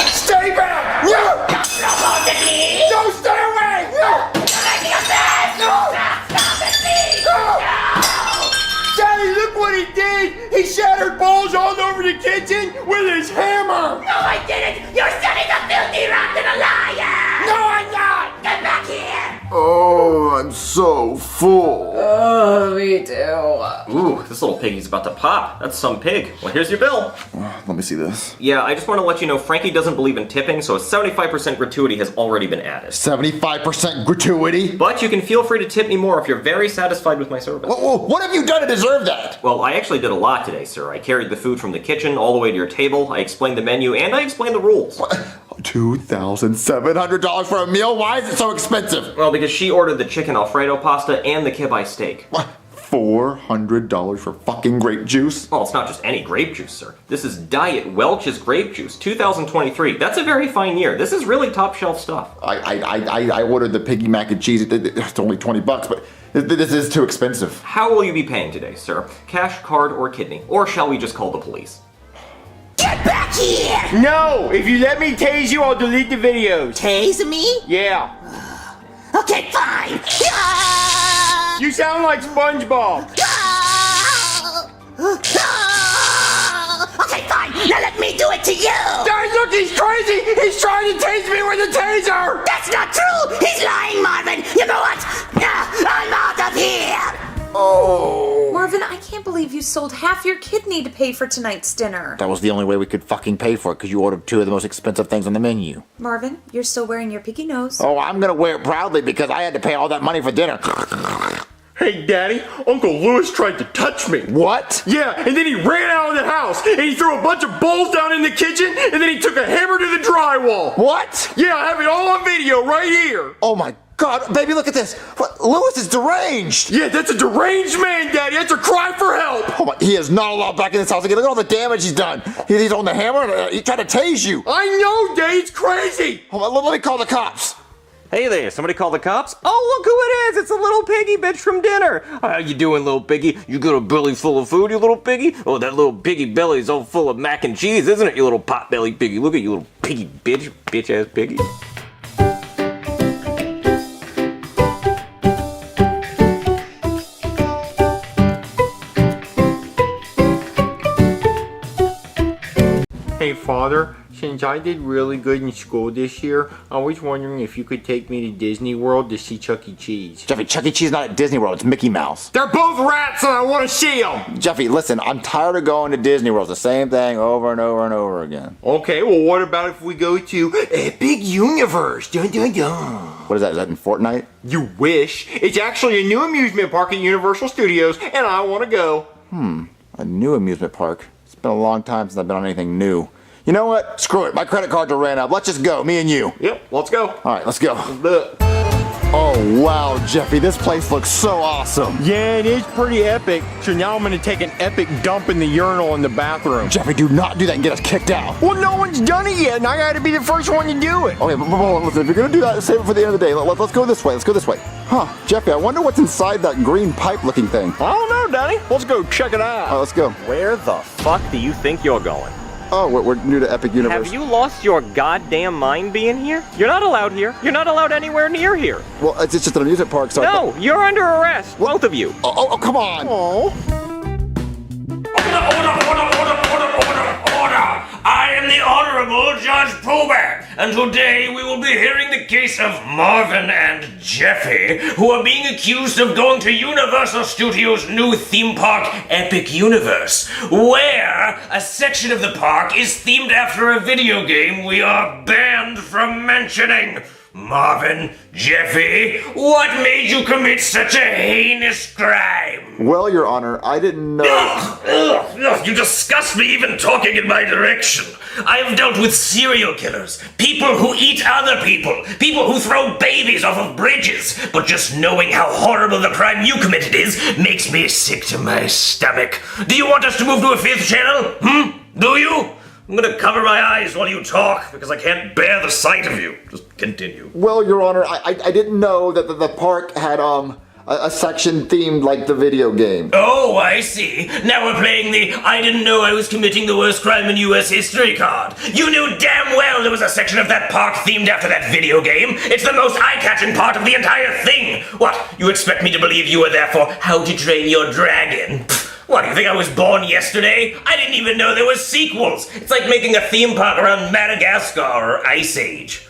Stay back! No! Supposedly! No, stay away! No! Daddy, look what he did! He shattered balls all over the kitchen with his hammer! No, I didn't! Your son is a filthy, rotten liar! No, I'm not! Get back here! Oh, I'm so full. Oh, me too. Ooh, this little piggy's about to pop. That's some pig. Well, here's your bill. Let me see this. Yeah, I just want to let you know Frankie doesn't believe in tipping, so a 75% gratuity has already been added. 75% gratuity? But you can feel free to tip me more if you're very satisfied with my service. What have you done to deserve that? Well, I actually did a lot today, sir. I carried the food from the kitchen all the way to your table, I explained the menu, and I explained the rules. $2,700 for a meal? Why is it so expensive? Well, because she ordered the chicken Alfredo pasta and the kibbe steak. What? $400 for fucking grape juice? Well, it's not just any grape juice, sir. This is Diet Welch's Grape Juice, 2023. That's a very fine year. This is really top shelf stuff. I ordered the piggy mac and cheese. It's only $20, but this is too expensive. How will you be paying today, sir? Cash, card, or kidney? Or shall we just call the police? Get back here! No! If you let me tase you, I'll delete the videos. Tase me? Yeah. Okay, fine! You sound like SpongeBob. Okay, fine! Now let me do it to you! Daddy, look, he's crazy! He's trying to tase me with a taser! That's not true! He's lying, Marvin! You know what? I'm out of here! Oh. Marvin, I can't believe you sold half your kidney to pay for tonight's dinner. That was the only way we could fucking pay for it because you ordered two of the most expensive things on the menu. Marvin, you're still wearing your piggy nose. Oh, I'm gonna wear it proudly because I had to pay all that money for dinner. Hey, Daddy, Uncle Lewis tried to touch me. What? Yeah, and then he ran out of the house, and he threw a bunch of bowls down in the kitchen, and then he took a hammer to the drywall. What? Yeah, I have it all on video right here. Oh my God, baby, look at this. What? Lewis is deranged. Yeah, that's a deranged man, Daddy. That's a cry for help. Oh my, he is not allowed back in this house again. Look at all the damage he's done. He's on the hammer. He tried to tase you. I know, Daddy. It's crazy. Hold on, let me call the cops. Hey there, somebody call the cops? Oh, look who it is! It's a little piggy bitch from dinner! How you doing, little piggy? You got a belly full of food, you little piggy? Oh, that little piggy belly's all full of mac and cheese, isn't it, you little pot-belly piggy? Look at you, little piggy bitch, bitch-ass piggy. Hey, Father, since I did really good in school this year, I was wondering if you could take me to Disney World to see Chuck E. Cheese. Jeffy, Chuck E. Cheese is not at Disney World. It's Mickey Mouse. They're both rats and I want to see them! Jeffy, listen, I'm tired of going to Disney World. It's the same thing over and over and over again. Okay, well, what about if we go to Epic Universe? Dun dun dun. What is that? Is that in Fortnite? You wish. It's actually a new amusement park at Universal Studios, and I want to go. A new amusement park. It's been a long time since I've been on anything new. You know what? Screw it. My credit cards are ran up. Let's just go, me and you. Yep, let's go. All right, let's go. Look. Oh, wow, Jeffy, this place looks so awesome. Yeah, it is pretty epic. So now I'm going to take an epic dump in the urinal in the bathroom. Jeffy, do not do that and get us kicked out. Well, no one's done it yet, and I got to be the first one to do it. Okay, but listen, if you're going to do that, save it for the end of the day. Let's go this way. Let's go this way. Huh, Jeffy, I wonder what's inside that green pipe-looking thing. I don't know, Daddy. Let's go check it out. All right, let's go. Where the fuck do you think you're going? Oh, we're new to Epic Universe. Have you lost your goddamn mind being here? You're not allowed here. You're not allowed anywhere near here. Well, it's just an amusement park, so No, you're under arrest, both of you. Oh, come on. Oh. Order! I am the Honorable Judge Proback, and today we will be hearing the case of Marvin and Jeffy, who are being accused of going to Universal Studios' new theme park, Epic Universe, where a section of the park is themed after a video game we are banned from mentioning. Marvin, Jeffy, what made you commit such a heinous crime? Well, Your Honor, I didn't know... Ugh, you disgust me even talking in my direction. I have dealt with serial killers, people who eat other people, people who throw babies off of bridges, but just knowing how horrible the crime you committed is makes me sick to my stomach. Do you want us to move to a fifth channel? Do you? I'm gonna cover my eyes while you talk, because I can't bear the sight of you. Just continue. Well, Your Honor, I didn't know that the park had, a section themed like the video game. Oh, I see. Now we're playing the I didn't know I was committing the worst crime in U.S. history card. You knew damn well there was a section of that park themed after that video game. It's the most eye-catching part of the entire thing. What, you expect me to believe you were there for How to Train Your Dragon? What, do you think I was born yesterday? I didn't even know there were sequels. It's like making a theme park around Madagascar or Ice Age.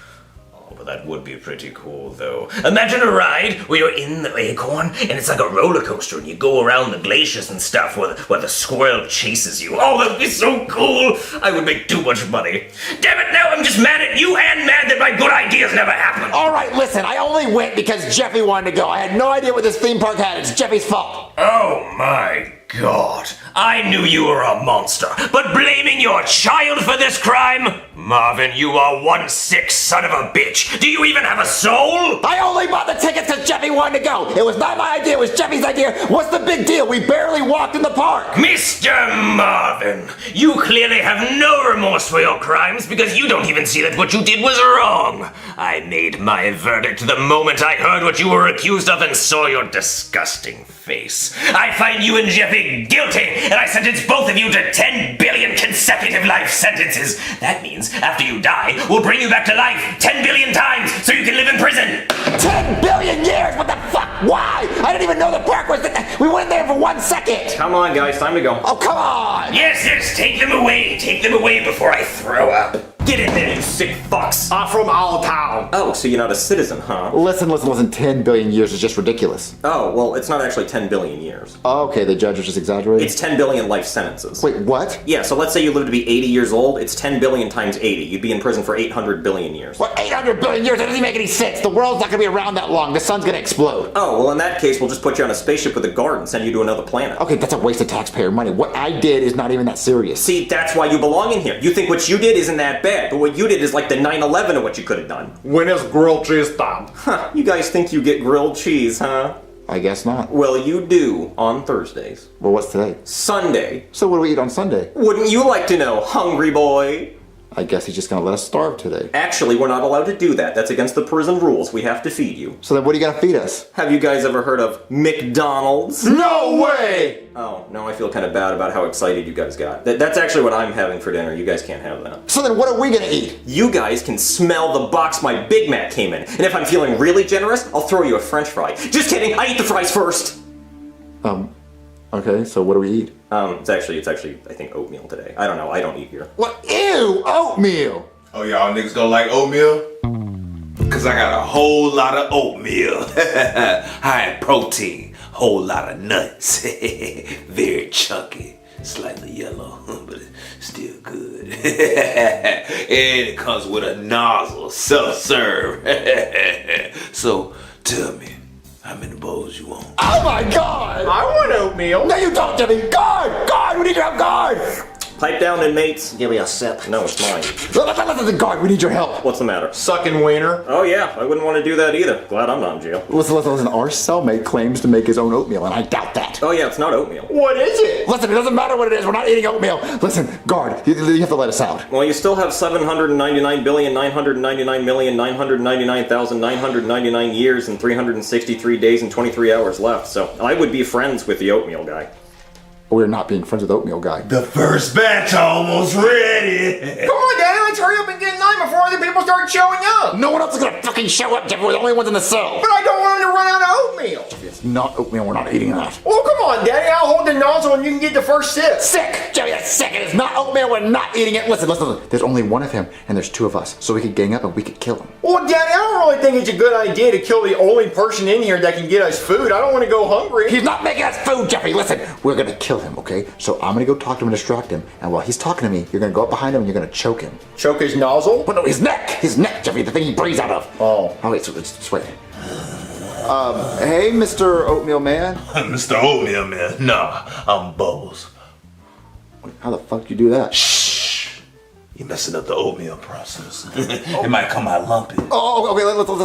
Oh, but that would be pretty cool, though. Imagine a ride where you're in the acorn, and it's like a roller coaster, and you go around the glaciers and stuff where the squirrel chases you. Oh, that would be so cool! I would make too much money. Damn it, now I'm just mad at you and mad that my good ideas never happened. All right, listen, I only went because Jeffy wanted to go. I had no idea what this theme park had. It's Jeffy's fault. Oh my God, I knew you were a monster, but blaming your child for this crime? Marvin, you are one sick son of a bitch. Do you even have a soul? I only bought the tickets because Jeffy wanted to go. It was not my idea, it was Jeffy's idea. What's the big deal? We barely walked in the park. Mr. Marvin, you clearly have no remorse for your crimes because you don't even see that what you did was wrong. I made my verdict the moment I heard what you were accused of and saw your disgusting face. I find you and Jeffy guilty, and I sentence both of you to 10 billion consecutive life sentences. That means after you die, we'll bring you back to life 10 billion times so you can live in prison. 10 billion years? What the fuck? Why? I didn't even know the park was... We went there for 1 second. Come on, guys, time to go. Oh, come on. Yes, take them away. Take them away before I throw up. Get in there, you sick fucks. I'm from Owl Town. Oh, so you're not a citizen, huh? Listen, 10 billion years is just ridiculous. Oh, well, it's not actually 10 billion years. Okay, the judge was just exaggerating? It's 10 billion life sentences. Wait, what? Yeah, so let's say you live to be 80 years old, it's 10 billion times 80. You'd be in prison for 800 billion years. What, 800 billion years? That doesn't make any sense. The world's not gonna be around that long. The sun's gonna explode. Oh, well, in that case, we'll just put you on a spaceship with a guard and send you to another planet. Okay, that's a waste of taxpayer money. What I did is not even that serious. See, that's why you belong in here. You think what you did isn't that bad. bad, but what you did is like the 9/11 of what you could have done. When is grilled cheese time? Huh, you guys think you get grilled cheese, huh? I guess not. Well, you do on Thursdays. Well, what's today? Sunday. So what do we eat on Sunday? Wouldn't you like to know, hungry boy? I guess he's just gonna let us starve today. Actually, we're not allowed to do that. That's against the prison rules. We have to feed you. So then what are you gonna feed us? Have you guys ever heard of McDonald's? No way! Oh, no, I feel kind of bad about how excited you guys got. That's actually what I'm having for dinner. You guys can't have that. So then what are we gonna eat? You guys can smell the box my Big Mac came in. And if I'm feeling really generous, I'll throw you a French fry. Just kidding, I eat the fries first. Okay, so what do we eat? It's actually, I think, oatmeal today. I don't know, I don't eat here. What? Ew, oatmeal! Oh, y'all niggas don't like oatmeal? Cause I got a whole lot of oatmeal. High in protein, whole lot of nuts. Very chunky, slightly yellow, but it's still good. And it comes with a nozzle, self-serve. So tell me, how many bowls you want? Oh my god! I want oatmeal. No, you don't, Jeffy! Guard! Guard! We need your help, guard! Pipe down, inmates. Give me a sip. No, it's mine. Listen, guard, we need your help. What's the matter? Sucking wiener. Oh yeah, I wouldn't want to do that either. Glad I'm not in jail. Listen, our cellmate claims to make his own oatmeal, and I doubt that. Oh yeah, it's not oatmeal. What is it? Listen, it doesn't matter what it is, we're not eating oatmeal. Listen, guard, you have to let us out. Well, you still have 799,999,999,999 years and 363 days and 23 hours left, so I would be friends with the oatmeal guy. We're not being friends with oatmeal guy. The first batch almost ready. Come on, Daddy, let's hurry up and get in line before other people start showing up. No one else is gonna fucking show up, Jeffy. We're the only ones in the cell. But I don't want them to run out of oatmeal. It's not oatmeal, we're not eating that. Well, come on, Daddy, I'll hold the nozzle and you can get the first sip. Sick! Jeffy, that's sick. It is not oatmeal, we're not eating it. Listen. There's only one of him, and there's two of us. So we could gang up and we could kill him. Well, Daddy, I don't really think it's a good idea to kill the only person in here that can get us food. I don't want to go hungry. He's not making us food, Jeffy. Listen, we're gonna kill him, okay? So I'm gonna go talk to him and distract him. And while he's talking to me, you're gonna go up behind him and you're gonna choke him. Choke his nozzle? But no, his neck, Jeffy, the thing he breathes out of. Oh. Oh, wait, so just wait. Hey, Mr. Oatmeal Man. Mr. Oatmeal Man, nah, I'm Bubbles. How the fuck you do that? Shh, you're messing up the oatmeal process. It might come out lumpy. Oh, okay, listen.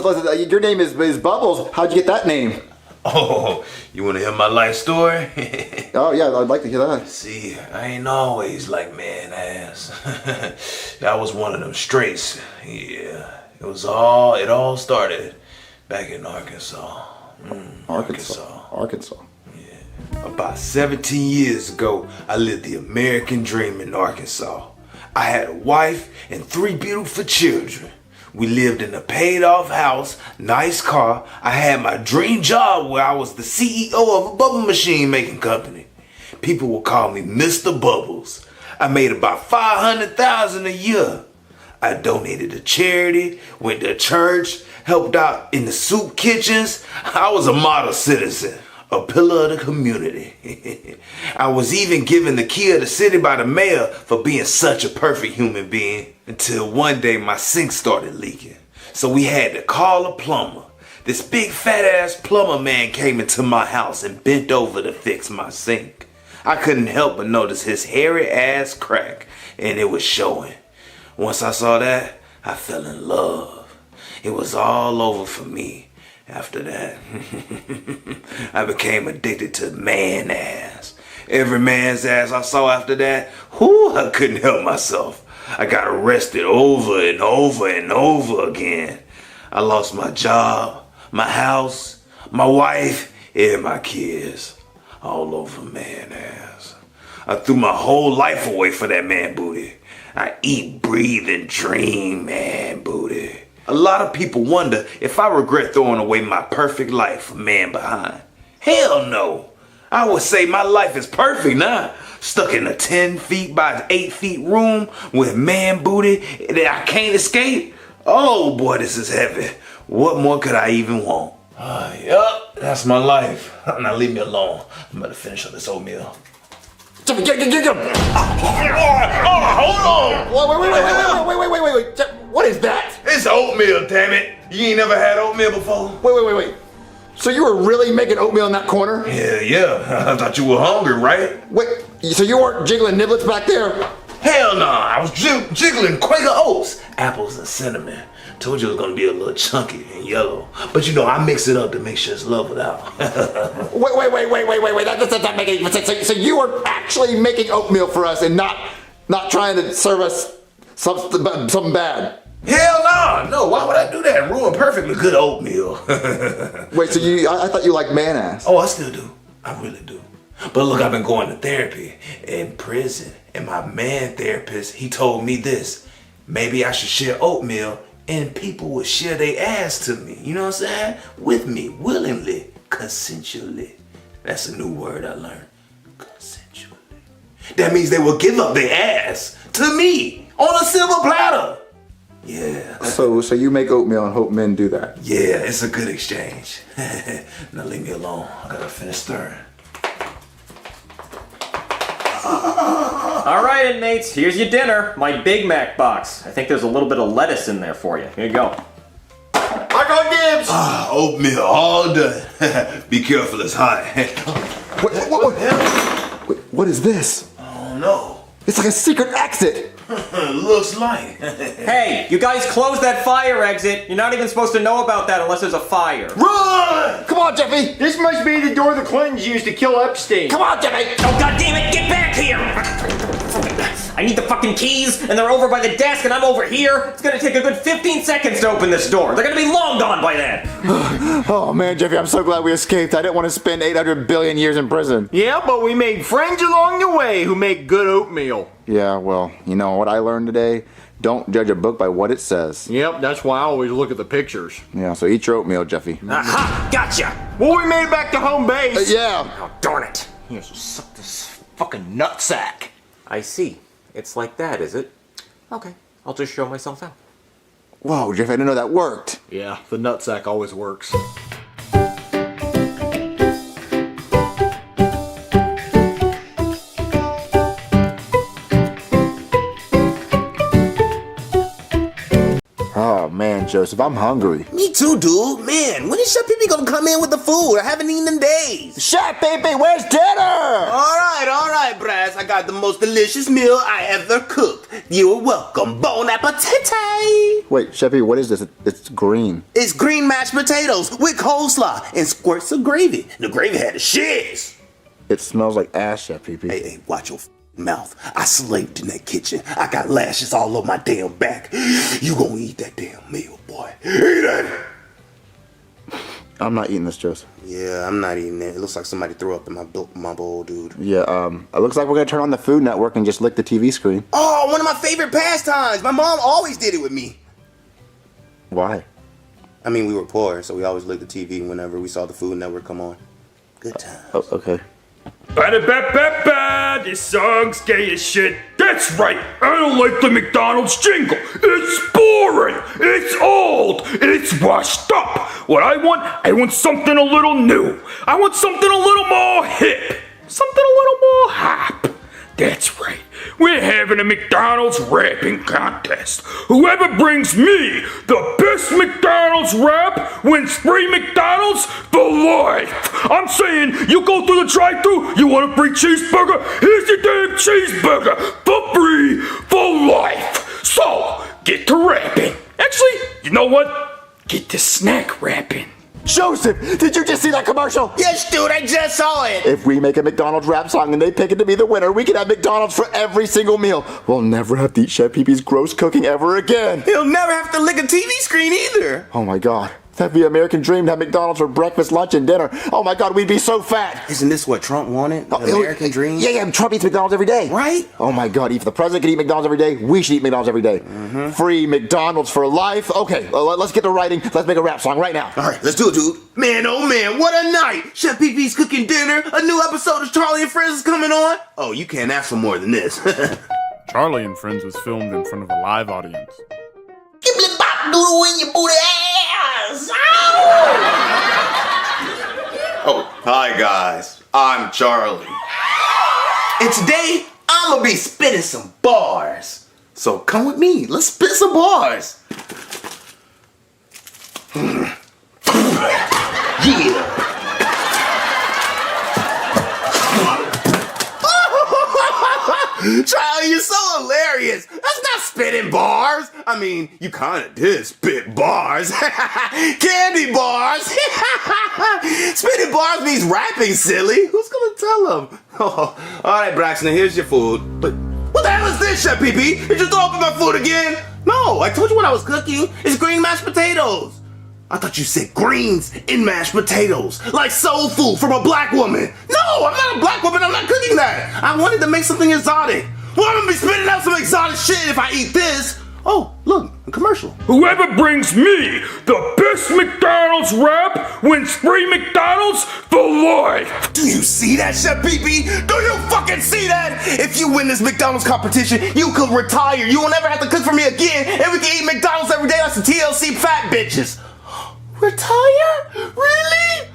Your name is Bubbles. How'd you get that name? Oh, you wanna hear my life story? Oh, yeah, I'd like to hear that. See, I ain't always like man ass. I was one of them straights. Yeah, it all started back in Arkansas. Arkansas. About 17 years ago, I lived the American dream in Arkansas. I had a wife and 3 beautiful children. We lived in a paid-off house, nice car. I had my dream job where I was the CEO of a bubble machine making company. People would call me Mr. Bubbles. I made about $500,000 a year. I donated to charity, went to church, helped out in the soup kitchens. I was a model citizen, a pillar of the community. I was even given the key of the city by the mayor for being such a perfect human being. Until one day my sink started leaking. So we had to call a plumber. This big fat ass plumber man came into my house and bent over to fix my sink. I couldn't help but notice his hairy ass crack, and it was showing. Once I saw that, I fell in love. It was all over for me. After that, I became addicted to man ass. Every man's ass I saw after that, I couldn't help myself. I got arrested over and over and over again. I lost my job, my house, my wife, and my kids. All over man ass. I threw my whole life away for that man booty. I eat, breathe, and dream man booty. A lot of people wonder if I regret throwing away my perfect life for man behind. Hell no. I would say my life is perfect now. Stuck in a 10 feet by 8 feet room with man booty that I can't escape. Oh boy, this is heavy. What more could I even want? Yup, that's my life. Now leave me alone. I'm about to finish up this oatmeal. Get him! Hold on! Wait. What is that? It's oatmeal, damn it. You ain't never had oatmeal before? Wait. So you were really making oatmeal in that corner? Yeah. I thought you were hungry, right? Wait, so you weren't jiggling niblets back there? Hell no, I was jiggling Quaker Oats, apples and cinnamon. Told you it was gonna be a little chunky and yellow. But you know, I mix it up to make sure it's leveled out. Wait. That doesn't make any sense. So you were actually making oatmeal for us and not trying to serve us something bad. Hell no, why would I do that? Ruin perfectly good oatmeal. Wait, so I thought you liked man ass. Oh, I still do. I really do. But look, I've been going to therapy in prison, and my man therapist, he told me this. Maybe I should share oatmeal and people would share their ass to me. You know what I'm saying? With me, willingly, consensually. That's a new word I learned. Consensually. That means they will give up their ass to me on a silver platter. Yeah. So you make oatmeal and hope men do that? Yeah, it's a good exchange. Now leave me alone. I gotta finish stirring. All right, inmates, here's your dinner. My Big Mac box. I think there's a little bit of lettuce in there for you. Here you go. I got dibs. Oatmeal all done. Be careful, it's hot. What is this? Oh no. It's like a secret exit. Looks like. Hey, you guys close that fire exit. You're not even supposed to know about that unless there's a fire. Run! Come on, Jeffy. This must be the door the Clintons used to kill Epstein. Come on, Jeffy. Oh, God damn it, get back here! I need the fucking keys, and they're over by the desk, and I'm over here. It's gonna take a good 15 seconds to open this door. They're gonna be long gone by then. Oh man, Jeffy, I'm so glad we escaped. I didn't want to spend 800 billion years in prison. Yeah, but we made friends along the way who make good oatmeal. Yeah, well, you know what I learned today? Don't judge a book by what it says. Yep, that's why I always look at the pictures. Yeah, so eat your oatmeal, Jeffy. Aha! Gotcha! Well, we made it back to home base. Yeah. Oh, darn it. Yeah, so suck this fucking nutsack. I see. It's like that, is it? Okay, I'll just show myself out. Whoa, Jeffy, I didn't know that worked. Yeah, the nutsack always works. Oh man, Joseph, I'm hungry. Me too, dude. Man, when is Chef Pee gonna come in with the food? I haven't eaten in days. Chef Pee, where's dinner? All right, Brass. I got the most delicious meal I ever cooked. You are welcome. Bon appetit. Wait, Chef Pee, what is this? It's green. It's green mashed potatoes with coleslaw and squirts of gravy. The gravy had the shiz. It smells like ass, Chef Pee. Hey, watch your mouth. I slaved in that kitchen. I got lashes all over my damn back. You gonna eat that damn meal, boy. Eat it! I'm not eating this, Joseph. Yeah, I'm not eating it. It looks like somebody threw up in my bowl, dude. Yeah, it looks like we're gonna turn on the Food Network and just lick the TV screen. Oh, one of my favorite pastimes. My mom always did it with me. Why? I mean, we were poor, so we always licked the TV whenever we saw the Food Network come on. Good time. Oh, okay. Ba-da-ba-ba-ba, this song's gay as shit. That's right, I don't like the McDonald's jingle. It's boring, it's old, it's washed up. What I want something a little new. I want something a little more hip. Something a little more hype. That's right, we're having a McDonald's rapping contest. Whoever brings me the best McDonald's rap wins free McDonald's for life. I'm saying, you go through the drive-thru, you want a free cheeseburger? Here's your damn cheeseburger for free for life. So, get to rapping. Actually, you know what? Get to snack rapping. Joseph, did you just see that commercial? Yes, dude, I just saw it. If we make a McDonald's rap song and they pick it to be the winner, we can have McDonald's for every single meal. We'll never have to eat Chef Pee-Pee's gross cooking ever again. He'll never have to lick a TV screen either. Oh my God. That'd be an American dream to have McDonald's for breakfast, lunch, and dinner. Oh my God, we'd be so fat. Isn't this what Trump wanted? The American dream? Yeah, Trump eats McDonald's every day. Right? Oh my God, if the president could eat McDonald's every day, we should eat McDonald's every day. Free McDonald's for life. Okay, let's get to writing. Let's make a rap song right now. All right, let's do it, dude. Man, oh man, what a night. Chef Pee-Pee's cooking dinner. A new episode of Charlie and Friends is coming on. Oh, you can't ask for more than this. Charlie and Friends was filmed in front of a live audience. Gibbly bop doodle in your booty ass. Oh, hi guys. I'm Charlie. And today, I'm gonna be spitting some bars. So come with me, let's spit some bars. Yeah. Charlie, you're so hilarious. That's not spitting bars. I mean, you kind of did spit bars. Candy bars. Spitting bars means rapping, silly. Who's gonna tell him? Oh, all right, Braxton, here's your food. But what the hell is this, Chef PP? Did you throw up in my food again? No, I told you what I was cooking. It's green mashed potatoes. I thought you said greens in mashed potatoes, like soul food from a black woman. No, I'm not a black woman. I'm not cooking that. I wanted to make something exotic. Well, I'm gonna be spitting out some exotic shit if I eat this. Oh, look, a commercial. Whoever brings me the best McDonald's wrap wins free McDonald's for life. Do you see that, Chef PP? Do you fucking see that? If you win this McDonald's competition, you could retire. You will never have to cook for me again, and we can eat McDonald's every day like some TLC fat bitches. Retire? Really?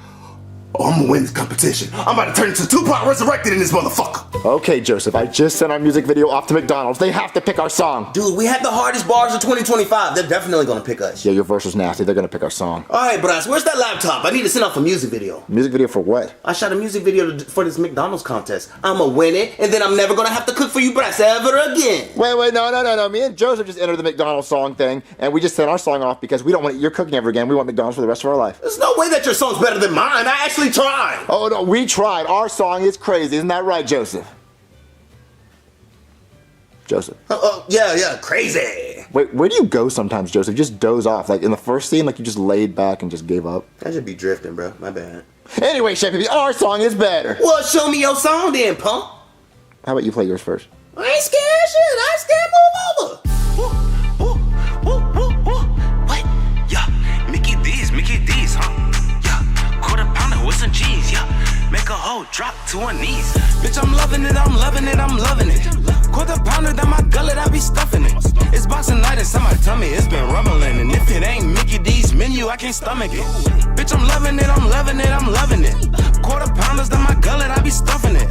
Oh, I'm gonna win this competition. I'm about to turn into Tupac resurrected in this motherfucker. Okay, Joseph, I just sent our music video off to McDonald's. They have to pick our song. Dude, we had the hardest bars of 2025. They're definitely gonna pick us. Yeah, your verse was nasty. They're gonna pick our song. Alright, Bryce, where's that laptop? I need to send off a music video. Music video for what? I shot a music video for this McDonald's contest. I'ma win it, and then I'm never gonna have to cook for you, Bryce, ever again. Wait, no. Me and Joseph just entered the McDonald's song thing, and we just sent our song off because we don't want your cooking ever again. We want McDonald's for the rest of our life. There's no way that your song's better than mine. I actually tried. Oh, no, we tried. Our song is crazy. Isn't that right, Joseph? Joseph. Yeah, crazy. Wait, where do you go sometimes, Joseph? You just doze off. Like in the first scene, like you just laid back and just gave up. I should be drifting, bro. My bad. Anyway, Chef, our song is better. Well, show me your song then, punk. How about you play yours first? I ain't scared shit. I ain't scared. Move over. What? Yeah, Mickey D's, huh? Yeah, quarter pounder with some cheese, yeah. Make a hoe drop to her knees. Bitch, I'm loving it. Quarter pounder down my gullet, I be stuffing it. It's boxing night inside my tummy, it's been rumbling. And if it ain't Mickey D's menu, I can't stomach it. Bitch, I'm loving it. Quarter pounders down my gullet, I be stuffing it.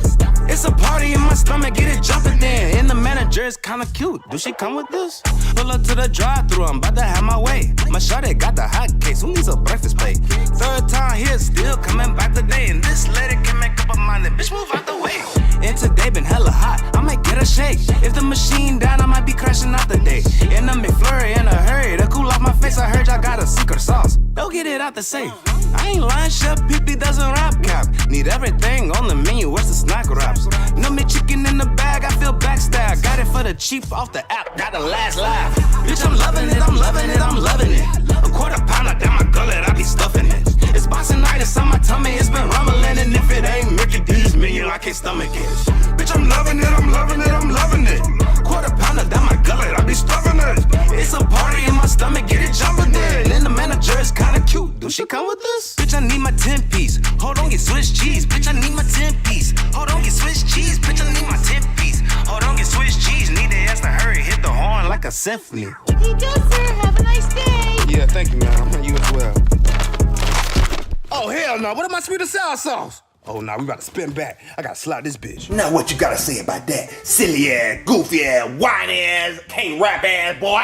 It's a party in my stomach, get it jumping then. And the manager is kinda cute, do she come with this? Pull up to the drive-thru, I'm about to have my way. My shawty got the hot cakes, who needs a breakfast plate? Third time here, still coming back today. And this lady can make up her mind, and bitch move out the way. And today been hella hot, I might get a shake. If the machine down, I might be crashing out the day. In a McFlurry in a hurry, to cool off my face, I heard y'all got a secret sauce. Don't get it out the safe. I ain't lying, Chef PP doesn't rap cap. Need everything on the menu, where's the snack wraps? No me chicken in the bag, I feel backstab. Got it for the cheap off the app, got the last laugh. Bitch, I'm loving it. A quarter pounder down my gullet, I be stuffing it. It's boxing night inside my tummy, it's been rumbling. And if it ain't Mickey D's menu, I can't stomach it. Bitch, I'm loving it. Quarter pounder down my gullet, I be stuffing it. It's a party in my stomach, get it jumping in. And the manager is kinda cute, do she come with this? Bitch, I need my 10-piece, hold on, get Swiss cheese. Bitch, I need my 10-piece, hold on, get Swiss cheese. Bitch, I need my 10-piece, hold on, get Swiss cheese. Need the ass to hurry, hit the horn like a symphony. Hey, Joseph, have a nice day. Yeah, thank you, man. I'm on you as well. Oh, hell no. What am I sweet and sour sauce? Oh, nah, we about to spin back. I gotta slap this bitch. Now what you gotta say about that? Silly ass, goofy ass, whiny ass, can't rap ass boy?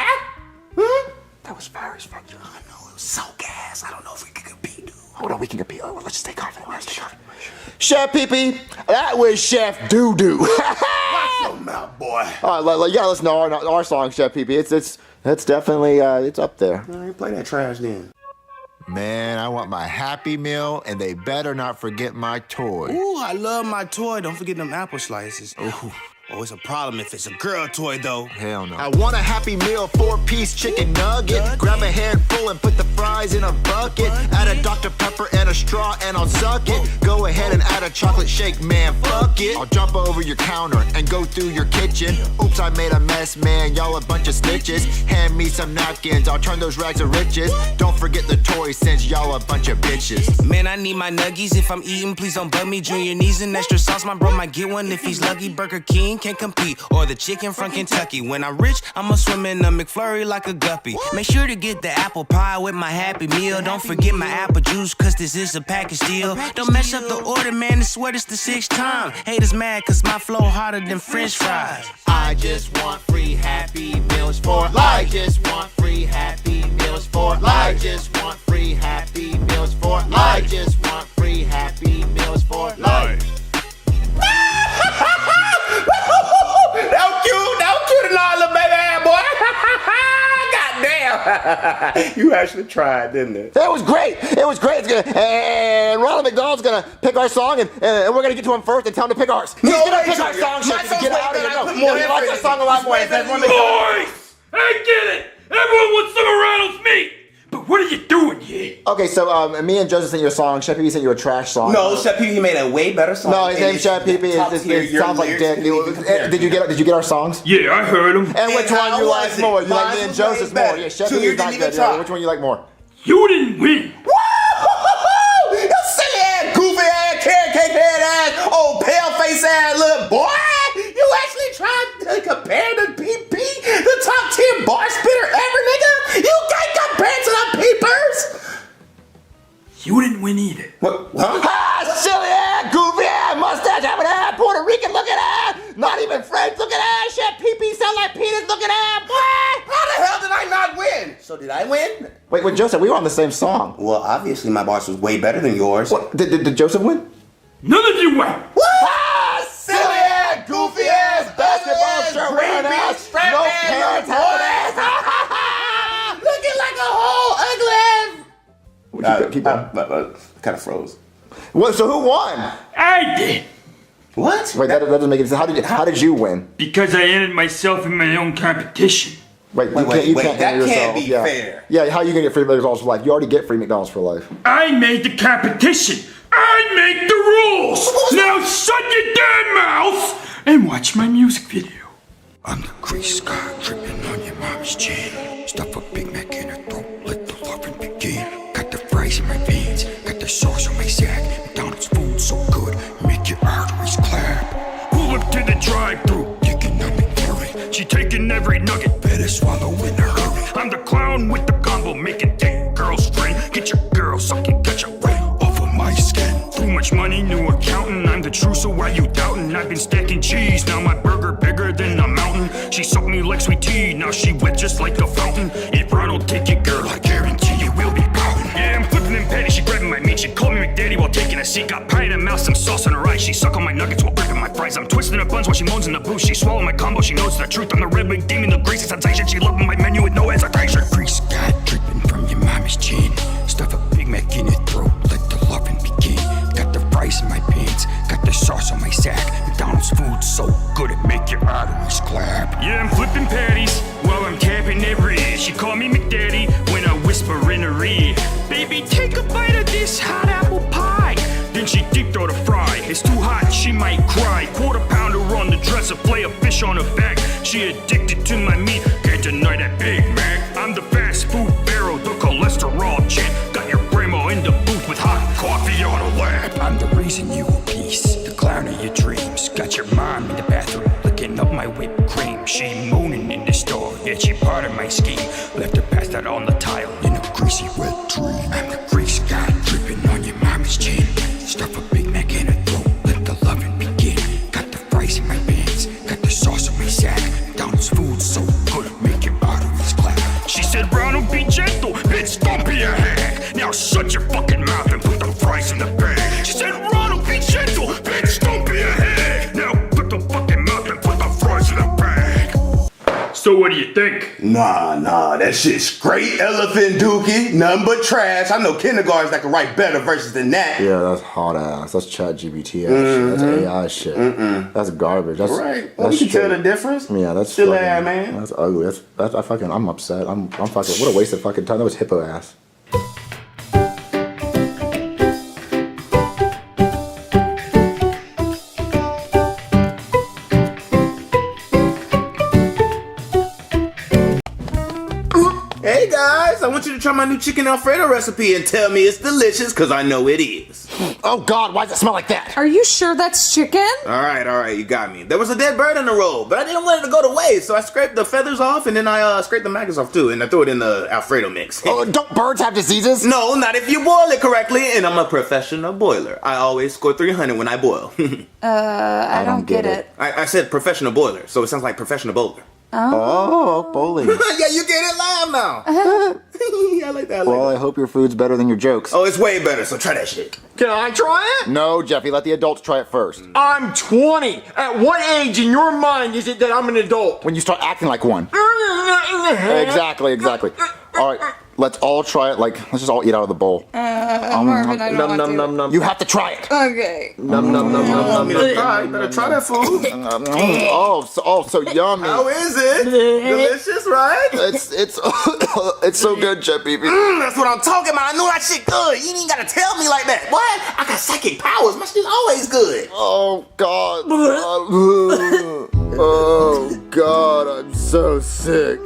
That was fire as fuck. I know, it was so gas. I don't know if we can compete, dude. Hold on, we can compete. Let's just stay confident. Chef PP, that was Chef Doo-Doo. Watch your mouth, boy. All right, you gotta listen to our song, Chef PP. It's definitely it's up there. All right, play that trash then. Man, I want my Happy Meal, and they better not forget my toy. Ooh, I love my toy. Don't forget them apple slices. Ooh. Oh, it's a problem if it's a girl toy, though. Hell no. I want a Happy Meal, 4-piece chicken nugget. Grab a handful and put the fries in a bucket. Add a Dr. Pepper and a straw and I'll suck it. Go ahead and add a chocolate shake, man, fuck it. I'll jump over your counter and go through your kitchen. Oops, I made a mess, man, y'all a bunch of snitches. Hand me some napkins, I'll turn those rags to riches. Don't forget the toys since y'all a bunch of bitches. Man, I need my nuggies. If I'm eating, please don't bug me. Junior needs an extra sauce. My bro might get one if he's lucky. Burger King can't compete, or the chicken from Kentucky. When I'm rich, I'ma swim in a McFlurry like a guppy. Make sure to get the apple pie with my Happy Meal. Don't forget my apple juice, cause this is a package deal. Don't mess up the order, man, I swear it's the 6th time. Haters mad cause my flow hotter than french fries. I just want free Happy Meals for life. I just want free Happy Meals for life. I just want free Happy Meals for life. I just want free Happy Meals for life. You actually tried, didn't it? It was great. It was great. And Ronald McDonald's gonna pick our song, and we're gonna get to him first and tell him to pick ours. He's gonna pick our song. My song's Get way out of better. here. I put No, more he effort likes our in song it. a lot It's more. way better than Boys! I get it! Everyone wants some of Ronald's meat! But what are you doing here? Okay, so me and Joseph sent you a song. Chef Pee Pee sent you a trash song. No, Chef Pee Pee made a way better song. No, his name's Chef Pee Pee. It sounds like dick. Did you get our songs? Yeah, I heard him. And which one you like more? You like me and Joseph's more? Yeah, Chef Pee Pee's not good. Yeah, which one you like more? You didn't win. Woo! You silly ass, goofy ass, carrot cake head ass, old pale face ass little boy! You actually tried to compare the PP, the top tier bar spitter ever, nigga? You can't compare to the peepers! You didn't win either. What? Huh? Ah, silly ass, goofy ass, mustache having ass, Puerto Rican looking ass, not even French looking ass, Chef Pee Pee sound like penis looking ass, boy! How the hell did I not win? So did I win? Wait, Joseph, we were on the same song. Well, obviously my bars was way better than yours. What? Did Joseph win? None of you win. Ah, silly ass, goofy ass, basketball shirt wearing ass, no parents having ass. Looking like a whole ugly ass. Keep going. Kind of froze. What? So who won? I did. What? Wait, that doesn't make any sense. How did you win? Because I entered myself in my own competition. Wait, you can't that enter can't yourself. be Yeah. fair. Yeah, how are you gonna get free McDonald's for life? You already get free McDonald's for life. I made the competition. I make the rules. Now shut your damn mouth and watch my music video. I'm the grease guy dripping on your mom's chin. Stuff a Big Mac in her throat, let the loving begin. Got the fries in my veins, got the sauce on my sack. McDonald's food so good, make your arteries clap. Pull up to the drive-thru, kicking on McFlurry. she taking every nugget. Better swallow in a hurry. I'm the clown with the combo, making thick girls strain. Get your girl sucking, get your right off of my skin. Too much money, new accountant. I'm the truth, so why you doubting? I've been stacking cheese, now my burger bigger than a mountain. She sucked me like sweet tea, now she wet just like a fountain. If Ronald take it, girl, I guarantee you will be pouting. Yeah, I'm flipping them patties, she grabbing my meat. She called me McDaddy while taking a seat. Got pie in her mouth, some sauce on her eyes. She suck on my nuggets while gripping my fries. I'm twisting her buns while she moans in the booth. She swallowed my combo, she knows the truth. I'm the red wing demon, the greasy sensation. She loving my menu with no hesitation. Grease guy dripping from your mama's chin. Stuff a Big Mac in your throat, let the loving begin. Got the fries in my pants, got the sauce on my sack. McDonald's food so good it make your arteries clap. Yeah, I'm flipping patties while I'm tapping every ear. She called me McDaddy when I whisper in her ear. Baby, take a bite of this hot apple pie. Then she deep throw the fry. It's too hot, she might cry. Quarter pounder on the dresser, play a fish on her back. She addicted to my meat, can't deny that Big Mac. I'm the fast food pharaoh, the cholesterol champ. Got your grandma in the booth with hot coffee on her lap. I'm the reason you obese, the clown of your dreams. Got your mom in the bathroom, licking up my whipped cream. She mooning in the store, yeah, she part of my scheme. Left her passed out on the tile in a greasy wet dream. I'm the grease guy dripping on your mama's chin. Stuff a Big Mac in her throat, let the loving begin. Got the fries in my pants, got the sauce on my sack. McDonald's food so good, make your arteries clap. She said, Ronald, be gentle, bitch, don't be a hack. Now shut your fucking mouth and put the fries in the bag. She said, Ronald, be gentle, bitch, don't be a hack. Now put the fucking mouth and put the fries in the bag. So what do you think? Nah, that shit's straight elephant dookie, nothing but trash. I know kindergartens that can write better verses than that. Yeah, that's hot ass. That's chat GBT ass shit. That's AI shit. That's garbage. That's right. Well, you can tell the difference. Yeah, that's still fucking, ass, man. That's ugly. I'm upset. I'm fucking. What a waste of fucking time. That was hippo ass. Hey guys, I want you to try my new chicken Alfredo recipe and tell me it's delicious, cause I know it is. Oh God, why does it smell like that? Are you sure that's chicken? Alright, you got me. There was a dead bird in the roll, but I didn't want it to go to waste, so I scraped the feathers off and then I scraped the maggots off too, and I threw it in the Alfredo mix. Oh, don't birds have diseases? No, not if you boil it correctly, and I'm a professional boiler. I always score 300 when I boil. I don't get it. I said professional boiler, so it sounds like professional bowler. Oh, bowling. Yeah, you get it live now. I like that. Well, I hope your food's better than your jokes. Oh, it's way better, so try that shit. Can I try it? No, Jeffy, let the adults try it first. I'm 20. At what age in your mind is it that I'm an adult? When you start acting like one. Exactly. All right, let's all try it. Like, let's just all eat out of the bowl. Marvin, I don't want to. You have to try it. Okay. Better try that food. So yummy. How is it? Delicious, right? It's so good, Jeffy. That's what I'm talking about. I know that shit good. You ain't gotta tell me like that. What? I got psychic powers. My shit's always good. Oh God. Oh God, I'm so sick.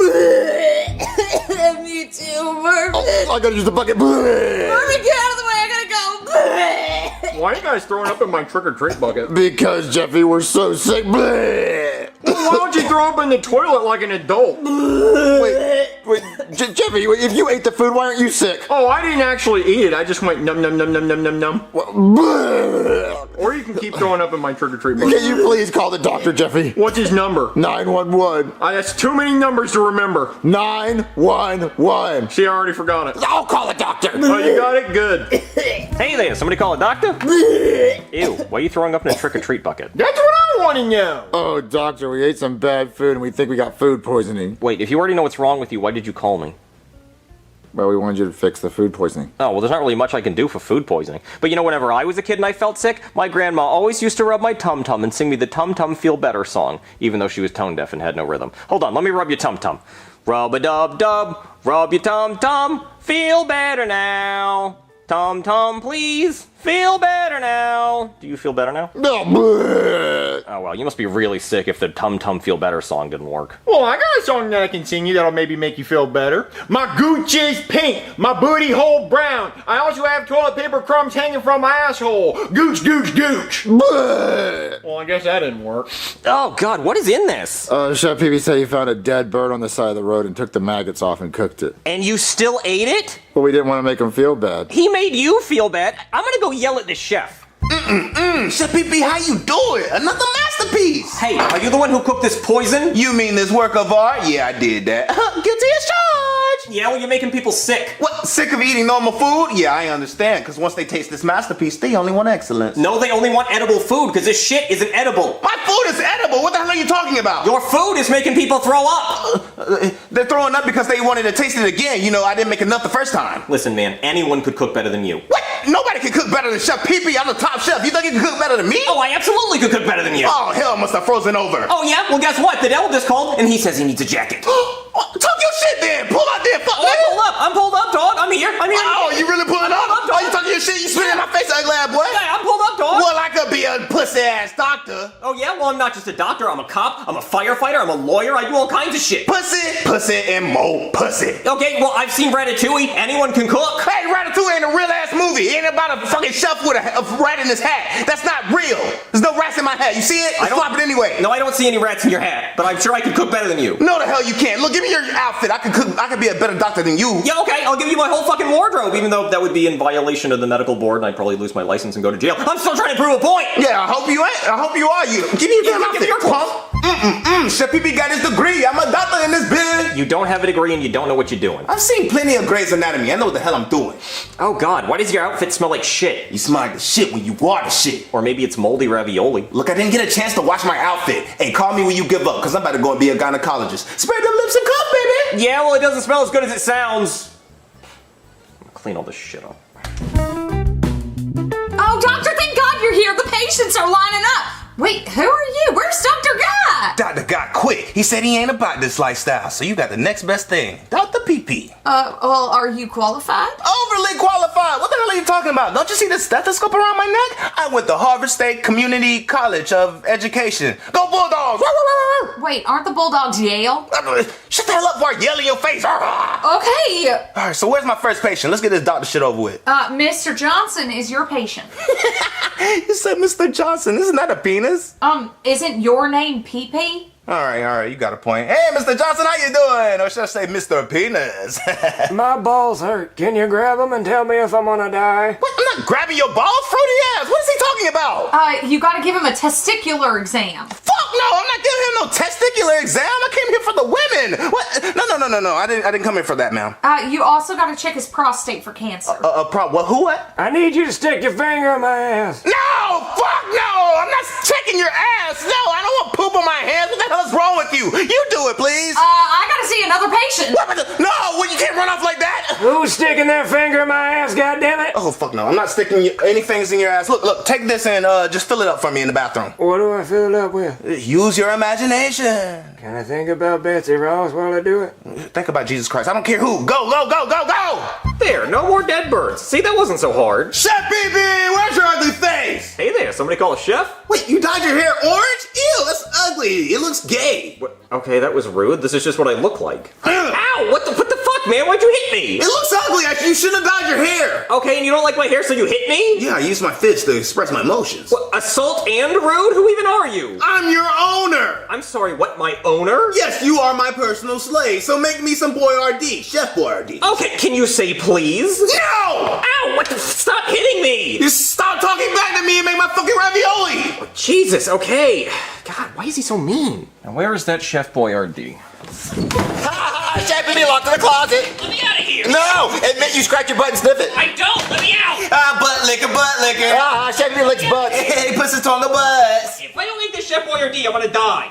Me too, Marvin. I gotta use the bucket. Marvin, get out of the way. I gotta go. Why are you guys throwing up in my trick-or-treat bucket? Because, Jeffy, we're so sick. Why don't you throw up in the toilet like an adult? Wait, Jeffy, if you ate the food, why aren't you sick? Oh, I didn't actually eat it. I just went num num num num num num num. Or you can keep throwing up in my trick-or-treat bucket. Can you please call the doctor, Jeffy? What's his number? 911. That's too many numbers to remember. 911. See, I already forgot it. I'll call a doctor. Oh, you got it? Good. Hey there, somebody call a doctor? Ew, why are you throwing up in a trick-or-treat bucket? That's what I want to know. Oh, doctor, we ate some bad food and we think we got food poisoning. Wait, if you already know what's wrong with you, why did you call me? Well, we wanted you to fix the food poisoning. Oh, well, there's not really much I can do for food poisoning. But you know, whenever I was a kid and I felt sick, my grandma always used to rub my tum-tum and sing me the Tum Tum Feel Better song, even though she was tone-deaf and had no rhythm. Hold on, let me rub your tum-tum. Rub-a-dub-dub, rub your tum-tum, feel better now. Tum-tum, please, feel better now. Do you feel better now? No. Oh, well, you must be really sick if the Tum Tum Feel Better song didn't work. Well, I got a song that I can sing you that'll maybe make you feel better. My gooch is pink, my booty hole brown. I also have toilet paper crumbs hanging from my asshole. Gooch, gooch, gooch. Well, I guess that didn't work. Oh, God, what is in this? Chef Pee-Pee said he found a dead bird on the side of the road and took the maggots off and cooked it. And you still ate it? But we didn't want to make him feel bad. He made you feel bad. I'm gonna go yell at the chef. Chef Pee-Pee, how you doing? Another masterpiece. Hey, are you the one who cooked this poison? You mean this work of art? Yeah, I did that. Guilty as charged. Yeah, well, you're making people sick. What? Sick of eating normal food? Yeah, I understand. Because once they taste this masterpiece, they only want excellence. No, they only want edible food because this shit isn't edible. My food is edible. What the hell are you talking about? Your food is making people throw up. They're throwing up because they wanted to taste it again. You know, I didn't make enough the first time. Listen, man, anyone could cook better than you. What? Nobody can cook better than Chef Pee-Pee. I'm the top chef. You think you can cook better than me? Oh, I absolutely could cook better than you. Oh, hell must have frozen over. Oh, yeah? Well, guess what? The devil just called, and he says he needs a jacket. Talk your shit then. Pull out there. Fuck, I'm pulled up, dog. I'm here. Oh, you really pulling up? Oh, you talking your shit? You spitting in my face, ugly ass boy? Yeah, I'm pulled up, dog. Well, I could be a pussy ass doctor. Oh, yeah? Well, I'm not just a doctor. I'm a cop. I'm a firefighter. I'm a lawyer. I do all kinds of shit. Pussy, and more pussy. Okay, well, I've seen Ratatouille. Anyone can cook. Hey, Ratatouille ain't a real ass movie. It ain't about a fucking chef with a rat in his hat. That's not real. There's no rats in my hat. You see it? It's flopping anyway. No, I don't see any rats in your hat, but I'm sure I can cook better than you. No, the hell you can't. Look, give me your outfit. I could be a better doctor than you. Yeah, okay, I'll give you my whole fucking wardrobe, even though that would be in violation of the medical board and I'd probably lose my license and go to jail. I'm still trying to prove a point! Yeah, I hope you ain't. I hope you are. You give me your damn outfit. Your clothes. Chef Pee-Pee got his degree. I'm a doctor in this bitch. You don't have a degree and you don't know what you're doing. I've seen plenty of Grey's Anatomy. I know what the hell I'm doing. Oh God, why does your outfit smell like shit? You smell like the shit when you are the shit. Or maybe it's moldy ravioli. Look, I didn't get a chance to wash my outfit. Hey, call me when you give up, because I'm about to go and be a gynecologist. Spread them lips and cup, baby. Yeah, well, it doesn't smell as good as it sounds. I'm gonna clean all this shit up. Oh, doctor, thank God you're here. The patients are lining up. Wait, who are you? Where's Dr. Guy? Dr. Guy quit. He said he ain't about this lifestyle, so you got the next best thing. Dr. Pee-Pee. Well, are you qualified? Overly qualified? What the hell are you talking about? Don't you see the stethoscope around my neck? I went to Harvard State Community College of Education. Go Bulldogs! Wait, aren't the Bulldogs Yale? Shut the hell up before I yell in your face. Okay. Alright, so where's my first patient? Let's get this doctor shit over with. Mr. Johnson is your patient. You said Mr. Johnson. Isn't that a penis? Isn't your name Pee-Pee? Alright, you got a point. Hey, Mr. Johnson, how you doing? Or should I say Mr. Penis? My balls hurt. Can you grab them and tell me if I'm gonna die? What? I'm not grabbing your balls, fruity ass. What is he talking about? You gotta give him a testicular exam. Fuck no, I'm not giving him no testicular exam. I came here for the women. What? No. I didn't come here for that, ma'am. You also gotta check his prostate for cancer. What? I need you to stick your finger in my ass. No! Fuck no! I'm not checking your ass. No, I don't want poop on my hands. What the hell is wrong with you? You do it, please. I gotta see another patient. What? No, well, you can't run off like Who's sticking their finger in my ass, goddammit? Oh, fuck no. I'm not sticking any fingers in your ass. Look, take this and just fill it up for me in the bathroom. What do I fill it up with? Use your imagination. Can I think about Betsy Ross while I do it? Think about Jesus Christ. I don't care who. Go, go, go, go, go! There, no more dead birds. See, that wasn't so hard. Chef BB, where's your ugly face? Hey there, somebody call a chef? Wait, you dyed your hair orange? Ew, that's ugly. It looks gay. What? Okay, that was rude. This is just what I look like. Ow! What the fuck, man? Why'd you hit me? It looks ugly. You shouldn't have dyed your hair. Okay, and you don't like my hair, so you hit me? Yeah, I used my fist to express my emotions. What, assault and rude? Who even are you? I'm your owner. I'm sorry, what, my owner? Yes, you are my personal slave, so make me some Boyardee, Chef Boyardee. Okay, can you say please? No! Ow! What the? Stop hitting me! You stop talking back to me and make my fucking ravioli! Oh, Jesus, okay. God, why is he so mean? Now, where is that Chef Boyardee? Chef BB, locked in the closet. Let me out of here. No! Admit you scratch your butt and sniff it. I don't. Let me out. Butt liquor, butt liquor. Chef BB licks butts. Hey, puts his tongue on the butts. If I don't eat this Chef Boyardee, I'm gonna die.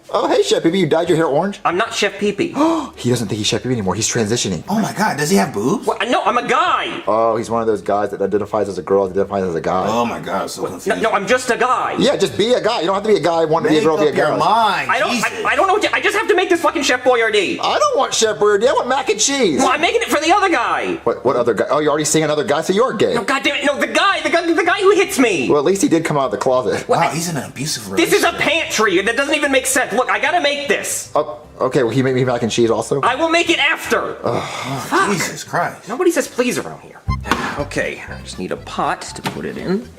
Oh, hey, Chef BB, you dyed your hair orange? I'm not Chef Pee-Pee. He doesn't think he's Chef BB anymore. He's transitioning. Oh my God, does he have boobs? What? No, I'm a guy. Oh, he's one of those guys that identifies as a girl, identifies as a guy. Oh my God, I'm so confused. No, I'm just a guy. Yeah, just be a guy. You don't have to be a guy, want to be a girl, be a girl. Mind. I don't know what I just have to make this fucking Chef Boyardee. I don't want Chef Boyardee. I want mac and cheese. Well, I'm making it for the other guy. What other guy? Oh, you're already seeing another guy, so you're gay. No, goddamn it, no, the guy who hits me. Well, at least he did come out of the closet. Wow, he's in an abusive relationship. This is a pantry. That doesn't even make sense. Look, I gotta make this. Oh, okay, will he make me mac and cheese also? I will make it after. Oh, Jesus Christ. Nobody says please around here. Okay, I just need a pot to put it in.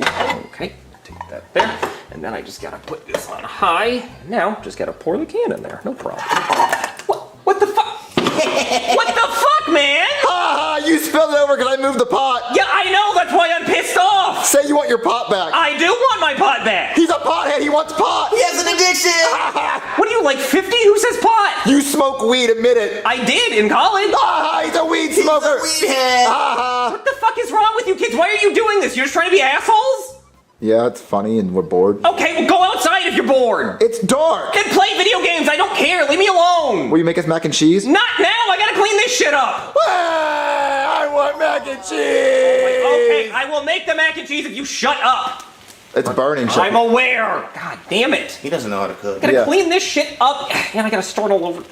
Okay, take that there. And then I just gotta put this on high. Now, just gotta pour the can in there. No problem. What the fuck? What the fuck, man? You spilled it over because I moved the pot. Yeah, I know. That's why I'm pissed off. Say you want your pot back. I do want my pot back. He's a pothead. He wants pot. He has an addiction. What are you, like 50? Who says pot? You smoke weed. Admit it. I did in college. He's a weed smoker. He's a weed head. What the fuck is wrong with you kids? Why are you doing this? You're just trying to be assholes? Yeah, it's funny and we're bored. Okay, well go outside if you're bored. It's dark. Then play video games. I don't care. Leave me alone. Will you make us mac and cheese? Not now. I gotta clean this shit up. I want mac and cheese. Okay, I will make the mac and cheese if you shut up. It's burning. I'm aware. God damn it. He doesn't know how to cook. I gotta clean this shit up. And I gotta start all over.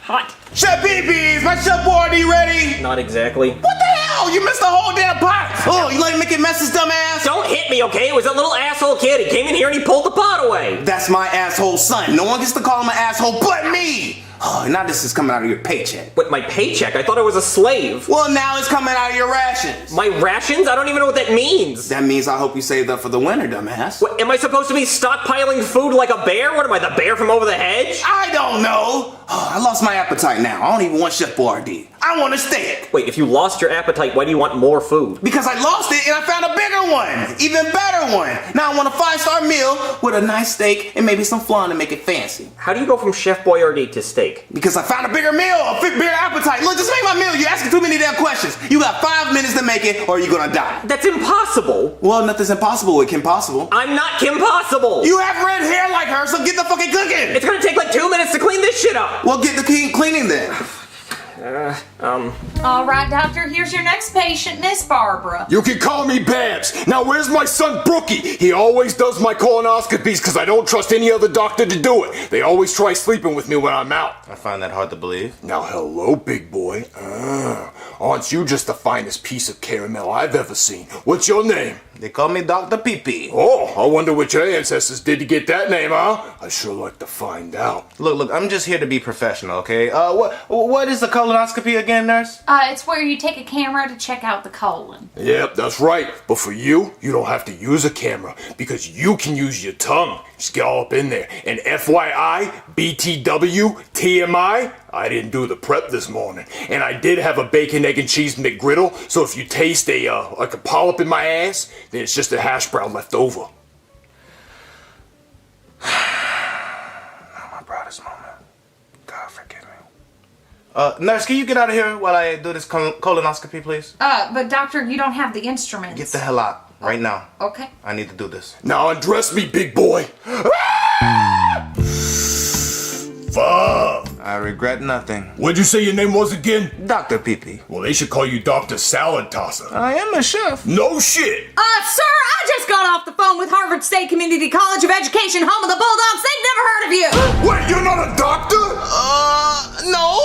Hot. Chef BB, is my Chef Boyardee ready? Not exactly. What the hell? You missed the whole damn pot. Oh, you let me make it messes, dumbass? Don't hit me, okay? It was a little asshole kid. He came in here and he pulled the pot away. That's my asshole son. No one gets to call him an asshole but me. Oh, now this is coming out of your paycheck. What, my paycheck? I thought I was a slave. Well, now it's coming out of your rations. My rations? I don't even know what that means. That means I hope you saved up for the winter, dumbass. What, am I supposed to be stockpiling food like a bear? What am I, the bear from over the hedge? I don't know. Oh, I lost my appetite now. I don't even want Chef Boyardee. I want a steak. Wait, if you lost your appetite, why do you want more food? Because I lost it and I found a bigger one. Even better one. Now I want a 5-star meal with a nice steak and maybe some flan to make it fancy. How do you go from Chef Boyardee to steak? Because I found a bigger meal, bigger appetite. Look, just make my meal. You're asking too many damn questions. You got 5 minutes to make it or you're gonna die. That's impossible. Well, nothing's impossible with Kim Possible. I'm not Kim Possible. You have red hair like her, so get the fucking cooking. It's gonna take like 2 minutes to clean this shit up. Well, get the cleaning then. All right, doctor, here's your next patient, Miss Barbara. You can call me Babs. Now where's my son Brookie? He always does my colonoscopies because I don't trust any other doctor to do it. They always try sleeping with me when I'm out. I find that hard to believe. Now hello, big boy. Aren't you just the finest piece of caramel I've ever seen? What's your name? They call me Dr. Pee-Pee. Oh, I wonder what your ancestors did to get that name, huh? I sure like to find out. Look, I'm just here to be professional, okay? What is the colonoscopy again, nurse? It's where you take a camera to check out the colon. Yep, that's right. But for you, you don't have to use a camera because you can use your tongue. Just get all up in there. And FYI, BTW, TMI, I didn't do the prep this morning. And I did have a bacon, egg, and cheese McGriddle, so if you taste like a polyp in my ass, then it's just a hash brown left over. Not my proudest moment. God forgive me. Nurse, can you get out of here while I do this colonoscopy, please? But doctor, you don't have the instruments. Get the hell out. Right now. Okay. I need to do this. Now undress me, big boy. Fuck. I regret nothing. What'd you say your name was again? Dr. Pee-Pee. Well, they should call you Dr. Salad Tosser. I am a chef. No shit! Sir, I just got off the phone with Harvard State Community College of Education, home of the Bulldogs. They've never heard of you. Wait, you're not a doctor? No.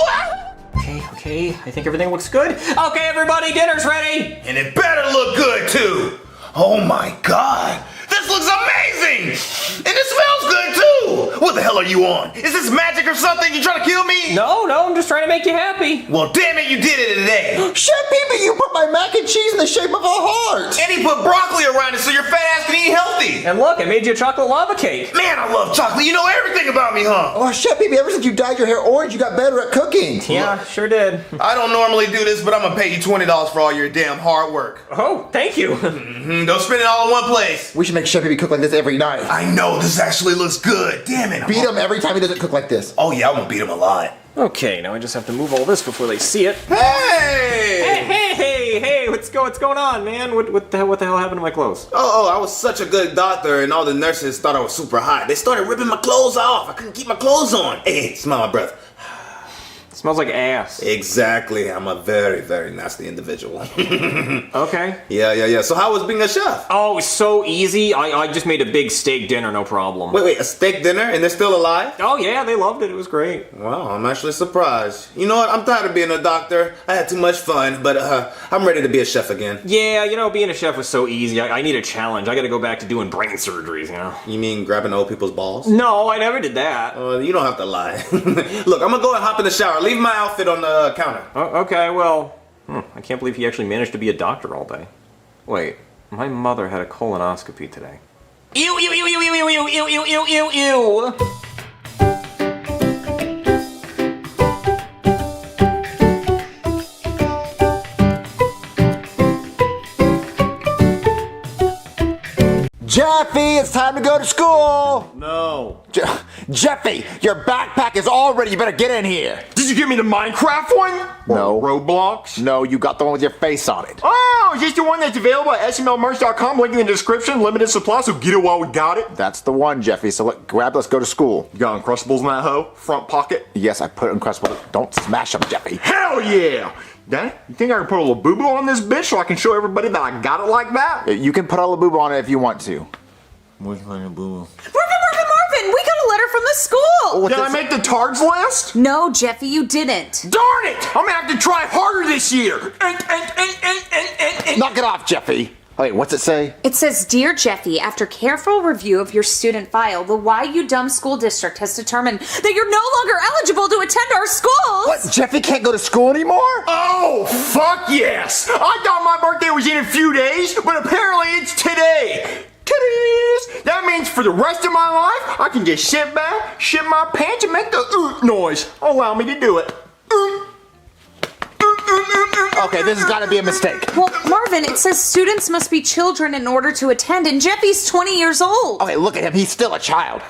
Okay, I think everything looks good. Okay, everybody, dinner's ready. And it better look good, too. Oh my God. This looks amazing! And it smells good, too! What the hell are you on? Is this magic or something? You trying to kill me? No, I'm just trying to make you happy. Well, damn it, you did it today! Chef Pee-Pee, you put my mac and cheese in the shape of a heart! And he put broccoli around it so your fat ass can eat healthy! And look, I made you a chocolate lava cake. Man, I love chocolate. You know everything about me, huh? Oh, Chef Pee-Pee, ever since you dyed your hair orange, you got better at cooking. Yeah, sure did. I don't normally do this, but I'm gonna pay you $20 for all your damn hard work. Oh, thank you. Don't spend it all in one place. We should make Chef Pee-Pee cook like this every night. I know, this actually looks good. Damn it. Beat him every time he doesn't cook like this. Oh yeah, I'm gonna beat him a lot. Okay, now I just have to move all this before they see it. Hey, what's going on, man? What the hell happened to my clothes? Oh, I was such a good doctor, and all the nurses thought I was super hot. They started ripping my clothes off. I couldn't keep my clothes on. Hey, smell my breath. Smells like ass. Exactly. I'm a very, very nasty individual. Okay. Yeah. So how was being a chef? Oh, it's so easy. I just made a big steak dinner, no problem. Wait, a steak dinner and they're still alive? Oh, yeah, they loved it. It was great. Wow, I'm actually surprised. You know what? I'm tired of being a doctor. I had too much fun, but I'm ready to be a chef again. Yeah, being a chef was so easy. I need a challenge. I gotta go back to doing brain surgeries, You mean grabbing old people's balls? No, I never did that. You don't have to lie. Look, I'm gonna go and hop in the shower. Leave my outfit on the counter. Oh, okay, well, I can't believe he actually managed to be a doctor all day. Wait, my mother had a colonoscopy today. Ew. Jeffy, it's time to go to school! No. Jeffy, your backpack is all ready. You better get in here. Did you give me the Minecraft one? No. Roblox? No, you got the one with your face on it. Oh, is this the one that's available at smlmerch.com? Link in the description. Limited supply, so get it while we got it. That's the one, Jeffy. So let's go to school. You got Uncrustables in that hoe? Front pocket? Yes, I put Uncrustables. Don't smash them, Jeffy. Hell yeah! Daddy, you think I can put a little boo-boo on this bitch so I can show everybody that I got it like that? You can put a little boo-boo on it if you want to. Marvin, we got a letter from the school! Did I make the TARDS list? No, Jeffy, you didn't. Darn it! I'm gonna have to try harder this year! Knock it off, Jeffy. Wait, what's it say? It says, Dear Jeffy, after careful review of your student file, the YU Dumb School District has determined that you're no longer eligible to attend our schools! What, Jeffy can't go to school anymore? Oh, fuck yes! I thought my birthday was in a few days, but apparently it's today! Titties! That means for the rest of my life, I can just sit back, shit my pants, and make the noise. Allow me to do it. Okay, this has got to be a mistake. Well, Marvin, it says students must be children in order to attend, and Jeffy's 20 years old. Okay, look at him. He's still a child.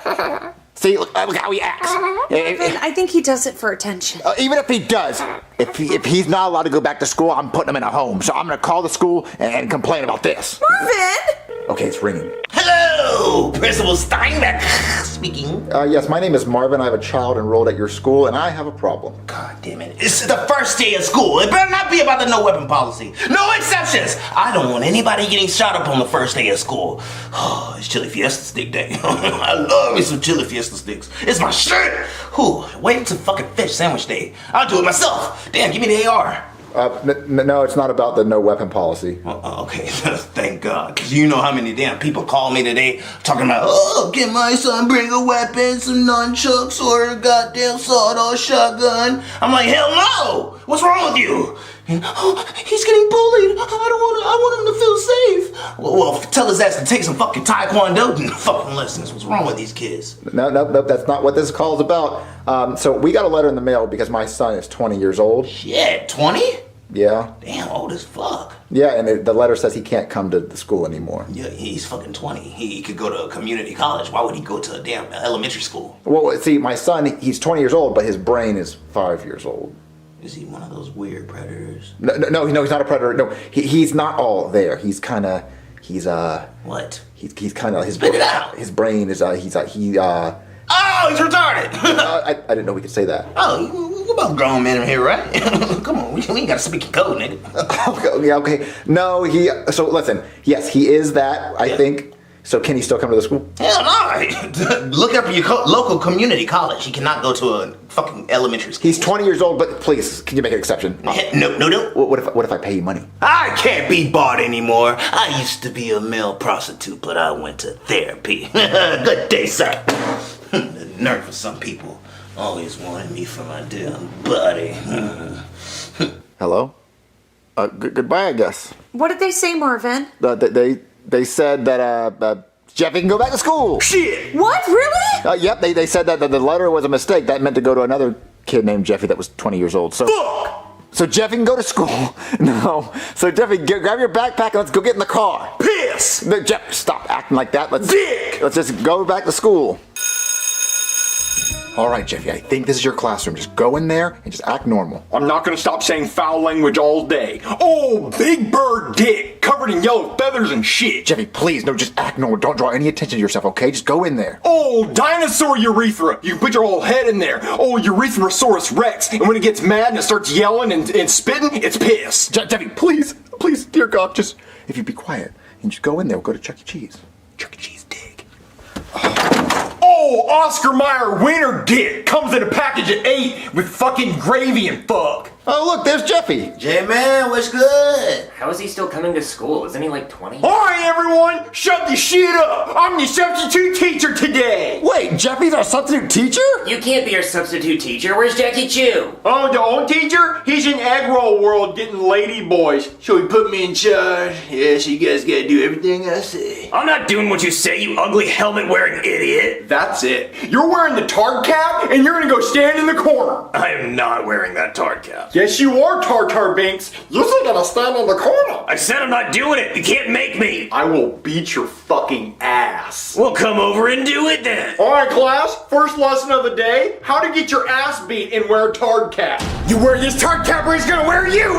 See, look how he acts. Marvin, I think he does it for attention. Even if he does, if he's not allowed to go back to school, I'm putting him in a home. So I'm going to call the school and complain about this. Marvin! Okay, it's ringing. Hello, Principal Steinbeck speaking. Yes, my name is Marvin. I have a child enrolled at your school, and I have a problem. God damn it. It's the first day of school. It better not be about the no weapon policy. No exceptions. I don't want anybody getting shot up on the first day of school. Oh, it's Chili Fiesta Stick Day. I love me some Chili Fiesta Sticks. It's my shirt. Whew, wait till fucking Fish Sandwich Day. I'll do it myself. Damn, give me the AR. No, it's not about the no weapon policy. Okay, thank God. Because you know how many damn people call me today talking about, oh, can my son bring a weapon, some nunchucks, or a goddamn sawed-off shotgun? I'm like, hell no! What's wrong with you? And, oh, he's getting bullied. I want him to feel safe. Well, tell his ass to take some fucking taekwondo and fucking lessons. What's wrong with these kids? No, that's not what this call is about. So we got a letter in the mail because my son is 20 years old. Shit, 20? Yeah. Damn, old as fuck. Yeah, and the letter says he can't come to the school anymore. Yeah, he's fucking 20. He could go to a community college. Why would he go to a damn elementary school? Well, see, my son, he's 20 years old, but his brain is 5 years old. Is he one of those weird predators? No, he's not a predator. No, he's not all there. He's kind of, What? He's kind of, Spit it out. His brain is, Oh, he's retarded. I didn't know we could say that. Oh, we're both grown men in here, right? Come on, we ain't gotta speak in code, nigga. Okay, yeah, okay. No, so listen, yes, he is that, I think. So can he still come to the school? Hell no. Look up your local community college. He cannot go to a fucking elementary school. He's 20 years old, but please, can you make an exception? No. What if I pay you money? I can't be bought anymore. I used to be a male prostitute, but I went to therapy. Good day, sir. The nerve of some people always wanted me for my damn body. Hello? Goodbye, I guess. What did they say, Marvin? They said that Jeffy can go back to school. Shit! What? Really? Yep, they said that the letter was a mistake. That meant to go to another kid named Jeffy that was 20 years old. So, fuck! So Jeffy can go to school. No. So Jeffy, grab your backpack and let's go get in the car. Piss! No, Jeff, stop acting like that. Dick! Let's just go back to school. All right, Jeffy, I think this is your classroom. Just go in there and just act normal. I'm not gonna stop saying foul language all day. Oh, big bird dick, covered in yellow feathers and shit. Jeffy, please, no, just act normal. Don't draw any attention to yourself, okay? Just go in there. Oh, dinosaur urethra. You can put your whole head in there. Oh, Urethrosaurus rex. And when it gets mad and it starts yelling and spitting, it's piss. Jeffy, please, dear God, just, if you be quiet and just go in there, we'll go to Chuck E. Cheese. Chuck E. Cheese dick. Oh, Oscar Mayer wiener dick comes in a package of 8 with fucking gravy and fuck. Oh, look, there's Jeffy. J-Man, what's good? How is he still coming to school? Isn't he like 20? Alright, everyone, shut the shit up. I'm the substitute teacher today. Wait, Jeffy's our substitute teacher? You can't be our substitute teacher. Where's Jackie Chu? Oh, the old teacher? He's in egg roll world getting lady boys. So he put me in charge. Yeah, so you guys gotta do everything I say. I'm not doing what you say, you ugly helmet-wearing idiot. That's it. You're wearing the tard cap and you're gonna go stand in the corner. I am not wearing that tard cap. Yes, you are, Tartar Binks. You're still gonna stand in the corner. I said I'm not doing it. You can't make me. I will beat your fucking ass. Well, come over and do it then. All right, class. First lesson of the day: how to get your ass beat and wear a tard cap. You wear this tard cap, or he's gonna wear you.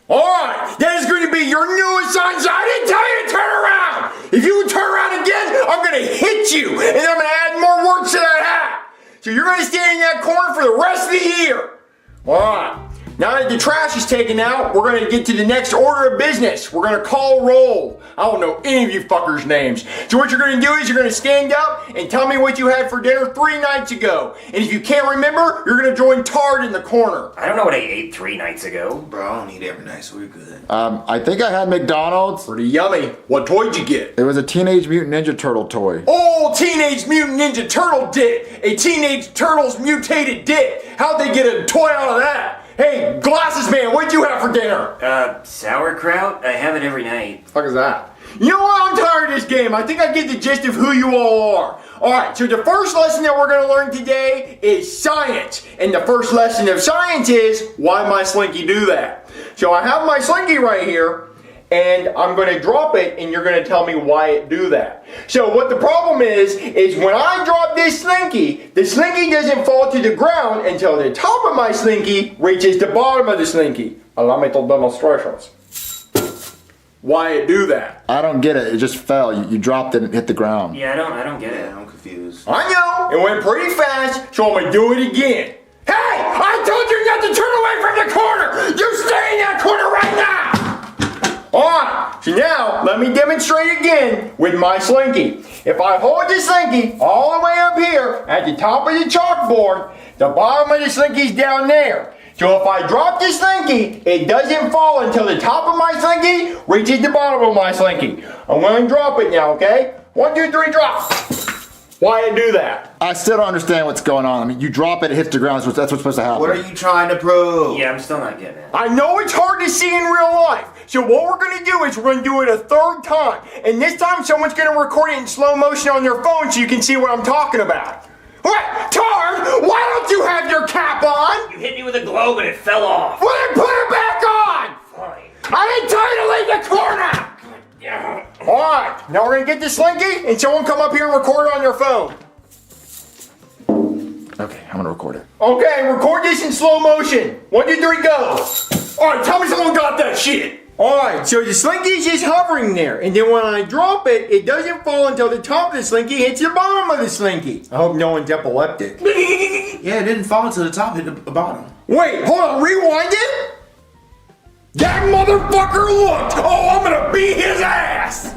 All right, that is going to be your new assignment. I didn't tell you to turn around. If you turn around again, I'm gonna hit you, and I'm gonna add more words to that hat. So you're gonna stand in that corner for the rest of the year. All right. Now that the trash is taken out, we're gonna get to the next order of business. We're gonna call roll. I don't know any of you fuckers' names. So what you're gonna do is you're gonna stand up and tell me what you had for dinner 3 nights ago. And if you can't remember, you're gonna join Tard in the corner. I don't know what I ate 3 nights ago. Bro, I don't eat every night, so we're good. I think I had McDonald's. Pretty yummy. What toy did you get? It was a Teenage Mutant Ninja Turtle toy. Oh, Teenage Mutant Ninja Turtle dick. A Teenage Turtles mutated dick. How'd they get a toy out of that? Hey, Glasses Man, what'd you have for dinner? Sauerkraut? I have it every night. What the fuck is that? You know what? I'm tired of this game. I think I get the gist of who you all are. Alright, so the first lesson that we're going to learn today is science. And the first lesson of science is, why my slinky do that? So I have my slinky right here, and I'm going to drop it, and you're going to tell me why it do that. So what the problem is when I drop this slinky, the slinky doesn't fall to the ground until the top of my slinky reaches the bottom of the slinky. Allow me to demonstrations. Why it do that? I don't get it. It just fell. You dropped it and it hit the ground. Yeah, I don't get it. I'm confused. I know. It went pretty fast, so I'm going to do it again. Hey! I told you not to turn away from the corner! You stay in that corner right now! Alright, so now let me demonstrate again with my slinky. If I hold the slinky all the way up here at the top of the chalkboard, the bottom of the slinky's down there. So if I drop the slinky, it doesn't fall until the top of my slinky reaches the bottom of my slinky. I'm going to drop it now, okay? 1, 2, 3, drop. Why I do that? I still don't understand what's going on. I mean, you drop it, it hits the ground, that's what's supposed to happen. What are you trying to prove? Yeah, I'm still not getting it. I know it's hard to see in real life. So what we're going to do is we're going to do it a 3rd time. And this time someone's going to record it in slow motion on their phone so you can see what I'm talking about. What? Tard, why don't you have your cap on? You hit me with a globe and it fell off. Well, then put it back on! Fine. I didn't tell you to leave the corner! Yeah. Alright, now we're going to get the slinky and someone come up here and record it on their phone. Okay, I'm gonna record it. Okay, record this in slow motion. 1, 2, 3, go. Alright, tell me someone got that shit. Alright, so the slinky's just hovering there, and then when I drop it, it doesn't fall until the top of the slinky hits the bottom of the slinky. I hope no one's epileptic. Yeah, it didn't fall until the top hit the bottom. Wait, hold on, rewind it? That motherfucker looked! Oh, I'm gonna beat his ass!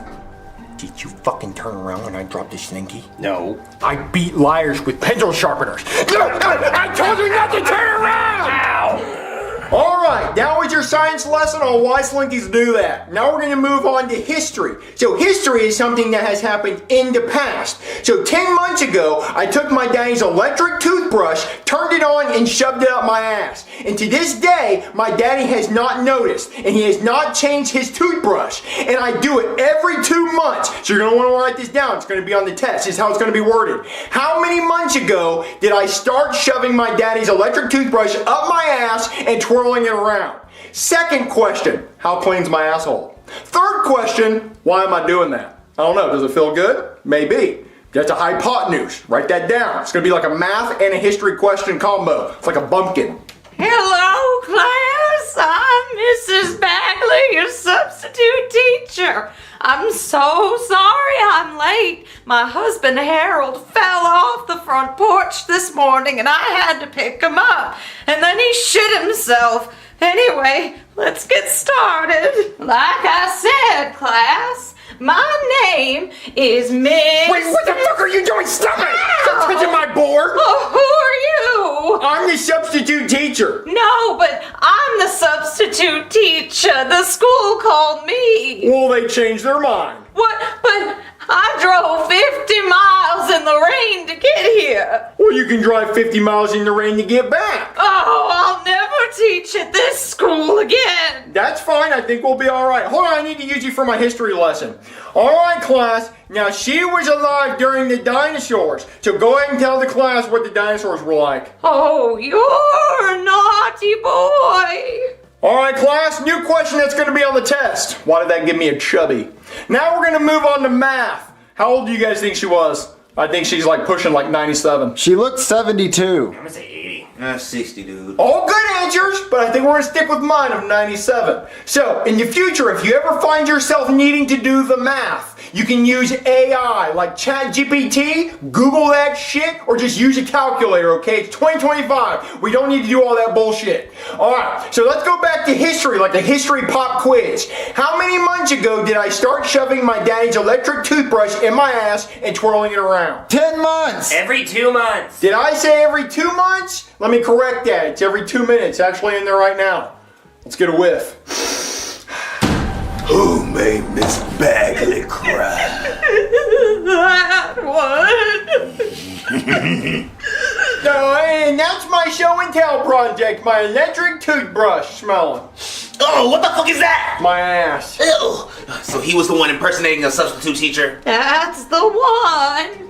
Did you fucking turn around when I dropped the slinky? No. I beat liars with pencil sharpeners. I told you not to turn around! Ow! Alright, that was your science lesson on why slinkies do that. Now we're going to move on to history. So history is something that has happened in the past. So 10 months ago, I took my daddy's electric toothbrush, turned it on, and shoved it up my ass. And to this day, my daddy has not noticed, and he has not changed his toothbrush. And I do it every 2 months. So you're going to want to write this down. It's going to be on the test. This is how it's going to be worded. How many months ago did I start shoving my daddy's electric toothbrush up my ass and twirling it around? Second question, how clean's my asshole? Third question, why am I doing that? I don't know, does it feel good? Maybe. That's a hypotenuse. Write that down. It's going to be like a math and a history question combo. It's like a bumpkin. Hello, class. I'm Mrs. Bagley, your substitute teacher. I'm so sorry I'm late. My husband Harold fell off the front porch this morning and I had to pick him up. And then he shit himself. Anyway, let's get started. Like I said, class, my name is Miss... Wait, what the fuck are you doing? Stop it! Stop touching my board! Oh, who are you? I'm the substitute teacher. No, but I'm the substitute teacher. The school called me. Well, they changed their mind. What? But I drove 50 miles in the rain to get here. Well, you can drive 50 miles in the rain to get back. Oh, I'll never teach at this school again. That's fine. I think we'll be all right. Hold on, I need to use you for my history lesson. All right, class. Now, she was alive during the dinosaurs. So go ahead and tell the class what the dinosaurs were like. Oh, you're a naughty boy. All right, class, new question that's going to be on the test. Why did that give me a chubby? Now we're going to move on to math. How old do you guys think she was? I think she's like pushing like 97. She looked 72. I'm gonna say 80. 60, dude. All good answers, but I think we're going to stick with mine of 97. So, in the future, if you ever find yourself needing to do the math, you can use AI like ChatGPT, Google that shit, or just use a calculator, okay? It's 2025. We don't need to do all that bullshit. Alright, so let's go back to history, like a history pop quiz. How many months ago did I start shoving my daddy's electric toothbrush in my ass and twirling it around? 10 months! Every 2 months. Did I say every 2 months? Let me correct that. It's every 2 minutes. Actually in there right now. Let's get a whiff. Who made Miss Bagley cry? That one. No, and that's my show and tell project. My electric toothbrush smelling. Oh, what the fuck is that? My ass. Ew. So he was the one impersonating a substitute teacher? That's the one.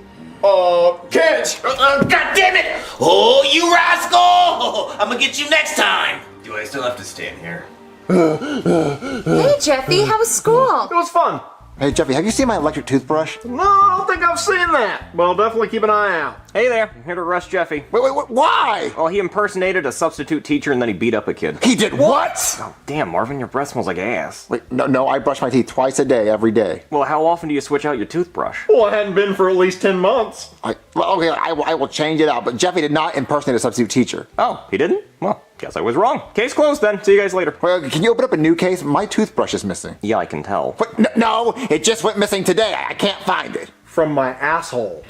Kids. God damn it! Oh, you rascal! I'm gonna get you next time. Do I still have to stand here? Hey, Jeffy, how was school? It was fun. Hey, Jeffy, have you seen my electric toothbrush? No, I don't think I've seen that. Well, definitely keep an eye out. Hey there, I'm here to arrest Jeffy. Wait, why? Well, he impersonated a substitute teacher and then he beat up a kid. He did what? Oh, damn, Marvin, your breath smells like ass. Wait, no, I brush my teeth twice a day, every day. Well, how often do you switch out your toothbrush? Well, it hadn't been for at least 10 months. I will change it out, but Jeffy did not impersonate a substitute teacher. Oh, he didn't? Well, guess I was wrong. Case closed then. See you guys later. Well, can you open up a new case? My toothbrush is missing. Yeah, I can tell. What? No, it just went missing today. I can't find it. From my asshole.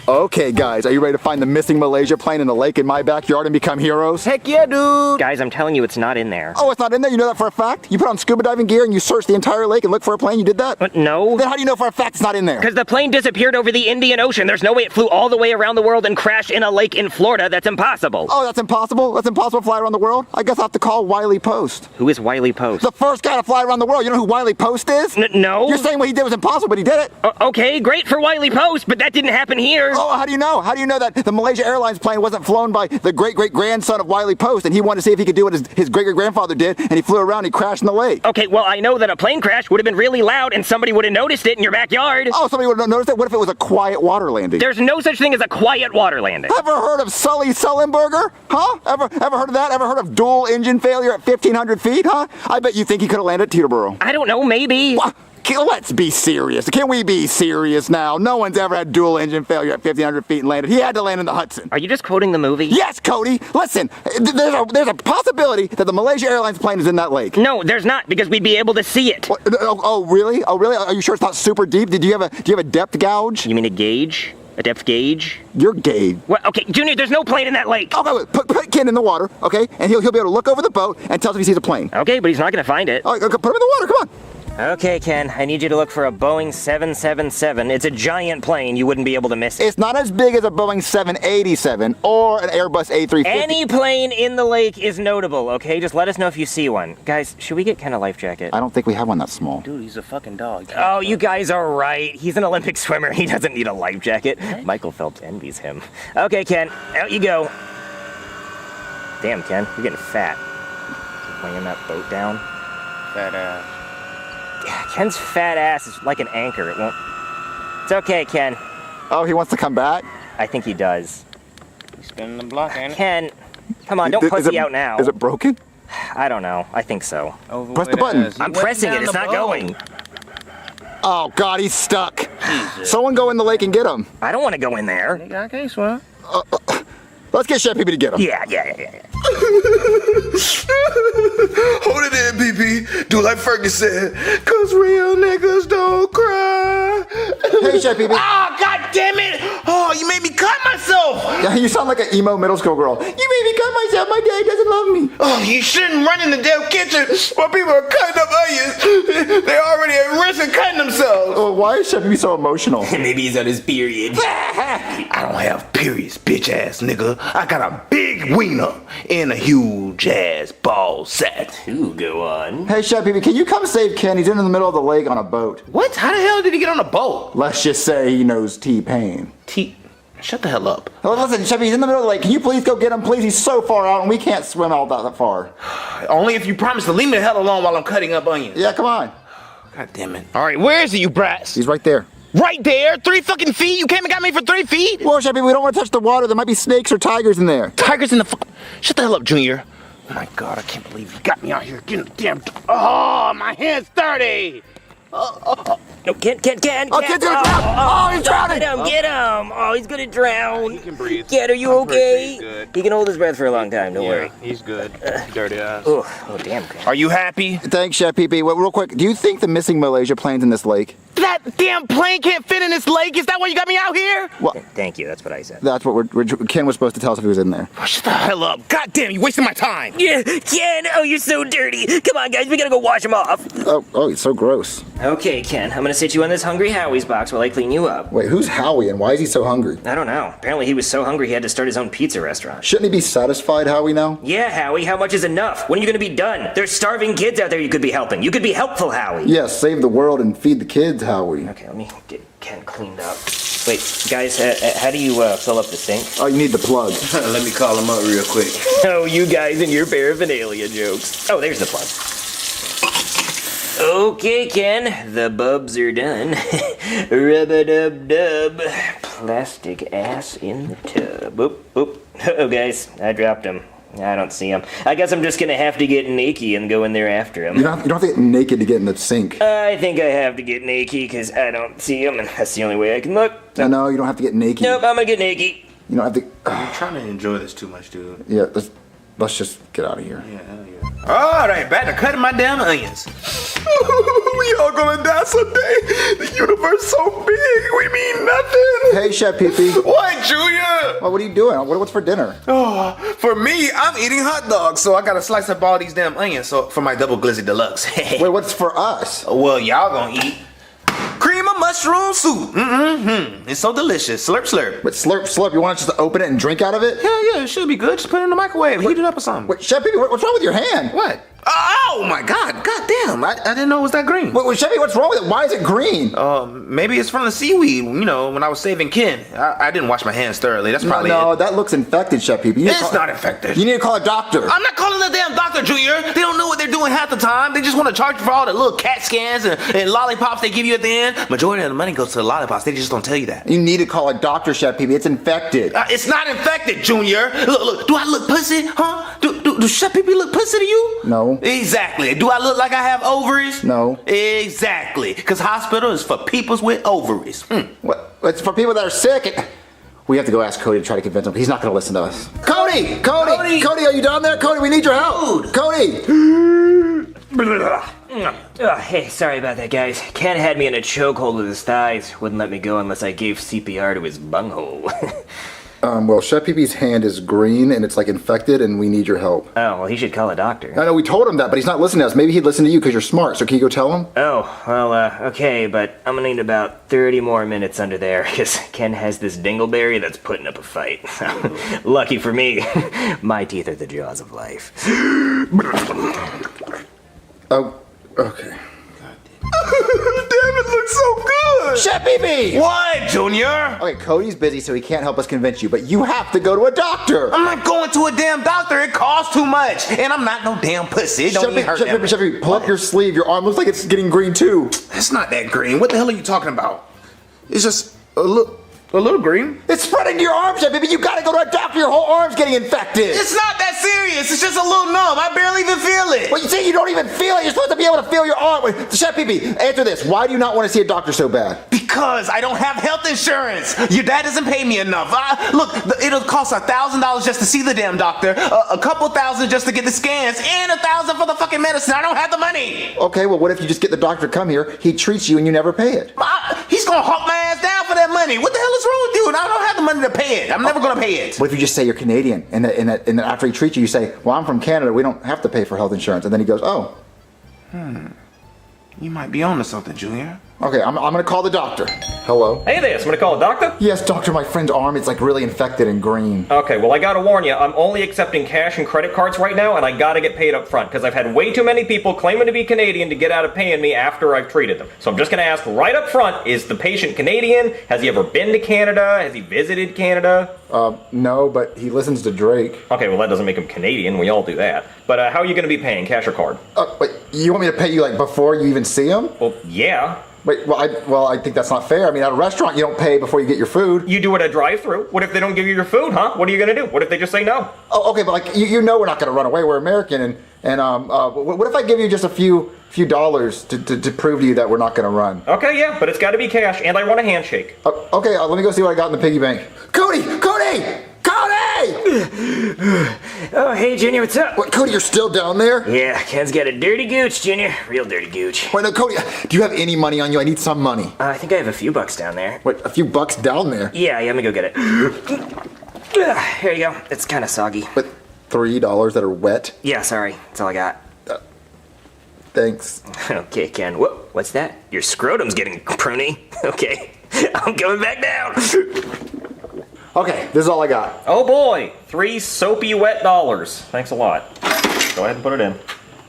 Okay, guys, are you ready to find the missing Malaysia plane in the lake in my backyard and become heroes? Heck yeah, dude! Guys, I'm telling you, it's not in there. Oh, it's not in there? You know that for a fact? You put on scuba diving gear and you searched the entire lake and looked for a plane? You did that? No. Then how do you know for a fact it's not in there? Because the plane disappeared over the Indian Ocean. There's no way it flew all the way around the world and crashed in a lake in Florida. That's impossible. Oh, that's impossible? That's impossible to fly around the world? I guess I'll have to call Wiley Post. Who is Wiley Post? The first guy to fly around the world. You know who Wiley Post is? No. You're saying what he did was impossible, but he did it. Okay, great for Wiley Post, but that didn't happen here. Oh, how do do you know? How do you know that the Malaysia Airlines plane wasn't flown by the great-great-grandson of Wiley Post, and he wanted to see if he could do what his great-great-grandfather did, and he flew around and he crashed in the lake? Okay, well, I know that a plane crash would have been really loud and somebody would have noticed it in your backyard. Oh, somebody would have noticed it? What if it was a quiet water landing? There's no such thing as a quiet water landing. Ever heard of Sully Sullenberger? Huh? Ever heard of that? Ever heard of dual engine failure at 1,500 feet? Huh? I bet you think he could have landed at Teterboro. I don't know, maybe. Let's be serious. Can we be serious now? No one's ever had dual engine failure at 1,500 feet and landed. He had to land in the Hudson. Are you just quoting the movie? Yes, Cody. Listen, there's a possibility that the Malaysia Airlines plane is in that lake. No, there's not, because we'd be able to see it. Oh, really? Oh, really? Are you sure it's not super deep? Do you have a depth gauge? You mean a gauge? A depth gauge? Your gauge. What? Okay, Junior, there's no plane in that lake. Okay, put Ken in the water, okay? And he'll be able to look over the boat and tell us if he sees a plane. Okay, but he's not going to find it. Oh, okay, put him in the water, come on. Okay, Ken, I need you to look for a Boeing 777. It's a giant plane. You wouldn't be able to miss it. It's not as big as a Boeing 787 or an Airbus A350. Any plane in the lake is notable, okay? Just let us know if you see one. Guys, should we get Ken a life jacket? I don't think we have one that small. Dude, he's a fucking dog. Oh, you guys are right. He's an Olympic swimmer. He doesn't need a life jacket. Michael Phelps envies him. Okay, Ken, out you go. Damn, Ken, you're getting fat. Keep laying that boat down. Fat ass. Yeah, Ken's fat ass is like an anchor. It won't... It's okay, Ken. Oh, he wants to come back? I think he does. He's spinning the block, ain't it? Ken, come on, don't pussy out now. Is it broken? I don't know. I think so. Press the button. I'm pressing it. It's not going. Oh, God, he's stuck. Someone go in the lake and get him. I don't want to go in there. Nigga, I can't swim. Let's get Chef PP to get him. Yeah. Hold it in, PP. Do like Fergie said, cause real niggas don't cry. Hey, Chef PP. Oh, God damn it! Oh, you made me cut myself! Yeah, you sound like an emo middle school girl. You made me cut myself. My dad doesn't love me. Oh, you shouldn't run in the damn kitchen while people are cutting up onions. They already at risk of cutting themselves. Oh, why is Chef PP so emotional? Maybe he's on his period. I don't have periods, bitch ass nigga. I got a big wiener and a huge ass ball sack. Ooh, go on. Hey, Chef PP, can you come save Ken? He's in the middle of the lake on a boat. What? How the hell did he get on a boat? Let's just say he knows T-Pain. Shut the hell up. Oh, listen, Chef, he's in the middle of the lake. Can you please go get him, please? He's so far out and we can't swim all that far. Only if you promise to leave me the hell alone while I'm cutting up onions. Yeah, come on. God damn it. All right, where is he, you brats? He's right there. Right there? 3 fucking feet? You came and got me for 3 feet? Well, Chef, we don't want to touch the water. There might be snakes or tigers in there. Tigers in the Shut the hell up, Junior. Oh my God, I can't believe you got me out here getting the damn... Oh, my hand's dirty! No, Ken. Oh, Ken's gonna drown! Oh, he's drowning! Get him! Oh, he's gonna drown. He can breathe. Ken, are you okay? Good. He can hold his breath for a long time, don't worry. He's good. Dirty ass. Oh, damn, Ken. Are you happy? Thanks, Chef PP. Well, real quick, do you think the missing Malaysia plane's in this lake? That damn plane can't fit in this lake? Is that why you got me out here? Well, thank you, that's what I said. That's what Ken was supposed to tell us if he was in there. Oh, shut the hell up. God damn, you wasting my time. Yeah, Ken, oh, you're so dirty. Come on, guys, we gotta go wash him off. Oh, he's so gross. Okay, Ken, I'm gonna sit you on this Hungry Howie's box while I clean you up. Wait, who's Howie and why is he so hungry? I don't know. Apparently he was so hungry he had to start his own pizza restaurant. Shouldn't he be satisfied, Howie, now? Yeah, Howie, how much is enough? When are you gonna be done? There's starving kids out there you could be helping. You could be helpful, Howie. Yes, save the world and feed the kids, Howie. Okay, let me get Ken cleaned up. Wait, guys, how do you fill up the sink? Oh, you need the plug. Let me call him up real quick. Oh, you guys and your paraphernalia jokes. Oh, there's the plug. Okay, Ken, the bubs are done. Rub-a-dub-dub. Plastic ass in the tub. Oop. Oh, guys, I dropped him. I don't see him. I guess I'm just gonna have to get naked and go in there after him. You don't have to get naked to get in the sink. I think I have to get naked because I don't see him, and that's the only way I can look. No, you don't have to get naked. Nope, I'm gonna get naked. You don't have to... You're trying to enjoy this too much, dude. Yeah, let's just get out of here. Yeah, hell yeah. All right, back to cutting my damn onions. We all gonna die someday. The universe so big, we mean nothing. Hey, Chef PP. What, Junior? Well, what are you doing? What's for dinner? Oh, for me, I'm eating hot dogs, so I gotta slice up all these damn onions for my double glizzy deluxe. Wait, what's for us? Well, y'all gonna eat cream of mushroom soup. It's so delicious. Slurp, slurp. But slurp, you want us just to open it and drink out of it? Yeah, it should be good. Just put it in the microwave, heat it up or something. Wait, Chef Pee Pee, what's wrong with your hand? What? Oh my God! God damn! I didn't know it was that green. Wait, Chef Pee Pee, what's wrong with it? Why is it green? Maybe it's from the seaweed. You know, when I was saving Ken, I didn't wash my hands thoroughly. That's probably No, it. that looks infected, Chef Pee Pee. It's not infected. You need to call a doctor. I'm not calling the damn doctor, Junior. They don't know what they're doing half the time. They just want to charge you for all the little CAT scans and lollipops they give you at the end. Majority of the money goes to the lollipops. They just don't tell you that. You need to call a doctor, Chef Pee Pee. It's infected. It's not infected, Junior. Look. Do I look pussy? Huh? Do Chef Pee Pee look pussy to you? No. Exactly. Do I look like I have ovaries? No. Exactly. Because hospital is for peoples with ovaries. What? It's for people that are sick. We have to go ask Cody to try to convince him. He's not going to listen to us. Cody, are you down there? Cody, we need your help. Cody. Hey, sorry about that, guys. Ken had me in a chokehold with his thighs. Wouldn't let me go unless I gave CPR to his bunghole. Well, Chef Pee Pee's hand is green and it's like infected and we need your help. Oh, well, he should call a doctor. I know, we told him that, but he's not listening to us. Maybe he'd listen to you because you're smart. So can you go tell him? Oh, well, okay, but I'm gonna need about 30 more minutes under there because Ken has this dingleberry that's putting up a fight. Lucky for me, my teeth are the jaws of life. Oh, okay. Damn, it looks so good! Chef Pee Pee! What, Junior? Okay, Cody's busy, so he can't help us convince you, but you have to go to a doctor! I'm not going to a damn doctor. It costs too much. And I'm not no damn pussy. It don't even hurt that much. Chef Pee Pee, pull up your sleeve. Your arm looks like it's getting green, too. It's not that green. What the hell are you talking about? It's just a little green. It's spreading to your arm, Chef Pee Pee. You gotta go to a doctor. Your whole arm's getting infected. It's not that serious. It's just a little numb. I barely even feel it. Well, you see, you don't even feel it. You're supposed to be able to feel your arm. Wait, Chef Pee Pee, answer this. Why do you not want to see a doctor so bad? Because I don't have health insurance. Your dad doesn't pay me enough. Look, it'll cost $1,000 just to see the damn doctor, a couple thousand just to get the scans, and $1,000 for the fucking medicine. I don't have the money. Okay, well, what if you just get the doctor to come here, he treats you, and you never pay it? He's gonna hawk my ass down for that money. What the hell is wrong with you? And I don't have the money to pay it. I'm never gonna pay it. What if you just say you're Canadian, and then after he treats you, you say, well, I'm from Canada, we don't have to pay for health insurance. And then he goes, oh. You might be on to something, Junior. Okay, I'm gonna call the doctor. Hello? Hey there, somebody call a doctor? Yes, doctor, my friend's arm is like really infected and green. Okay, well I gotta warn you, I'm only accepting cash and credit cards right now, and I gotta get paid up front, because I've had way too many people claiming to be Canadian to get out of paying me after I've treated them. So I'm just gonna ask right up front, is the patient Canadian? Has he ever been to Canada? Has he visited Canada? No, but he listens to Drake. Okay, well that doesn't make him Canadian, we all do that. But how are you gonna be paying, cash or card? Wait, you want me to pay you like before you even see him? Well, yeah. Wait, I think that's not fair. I mean, at a restaurant, you don't pay before you get your food. You do it at a drive-thru. What if they don't give you your food, huh? What are you gonna do? What if they just say no? Oh, okay, but like, you know we're not gonna run away. We're American, and what if I give you just a few dollars to prove to you that we're not gonna run? Okay, yeah, but it's gotta be cash, and I want a handshake. Okay, let me go see what I got in the piggy bank. Cody! Oh, hey, Junior, what's up? What, Cody, you're still down there? Yeah, Ken's got a dirty gooch, Junior. Real dirty gooch. Wait, no, Cody, do you have any money on you? I need some money. I think I have a few bucks down there. Wait, a few bucks down there? Yeah, let me go get it. Here you go. It's kind of soggy. But $3 that are wet? Yeah, sorry. That's all I got. Thanks. Okay, Ken. What's that? Your scrotum's getting pruny. Okay, I'm coming back down. Okay, this is all I got. Oh boy, 3 soapy wet dollars. Thanks a lot. Go ahead and put it in.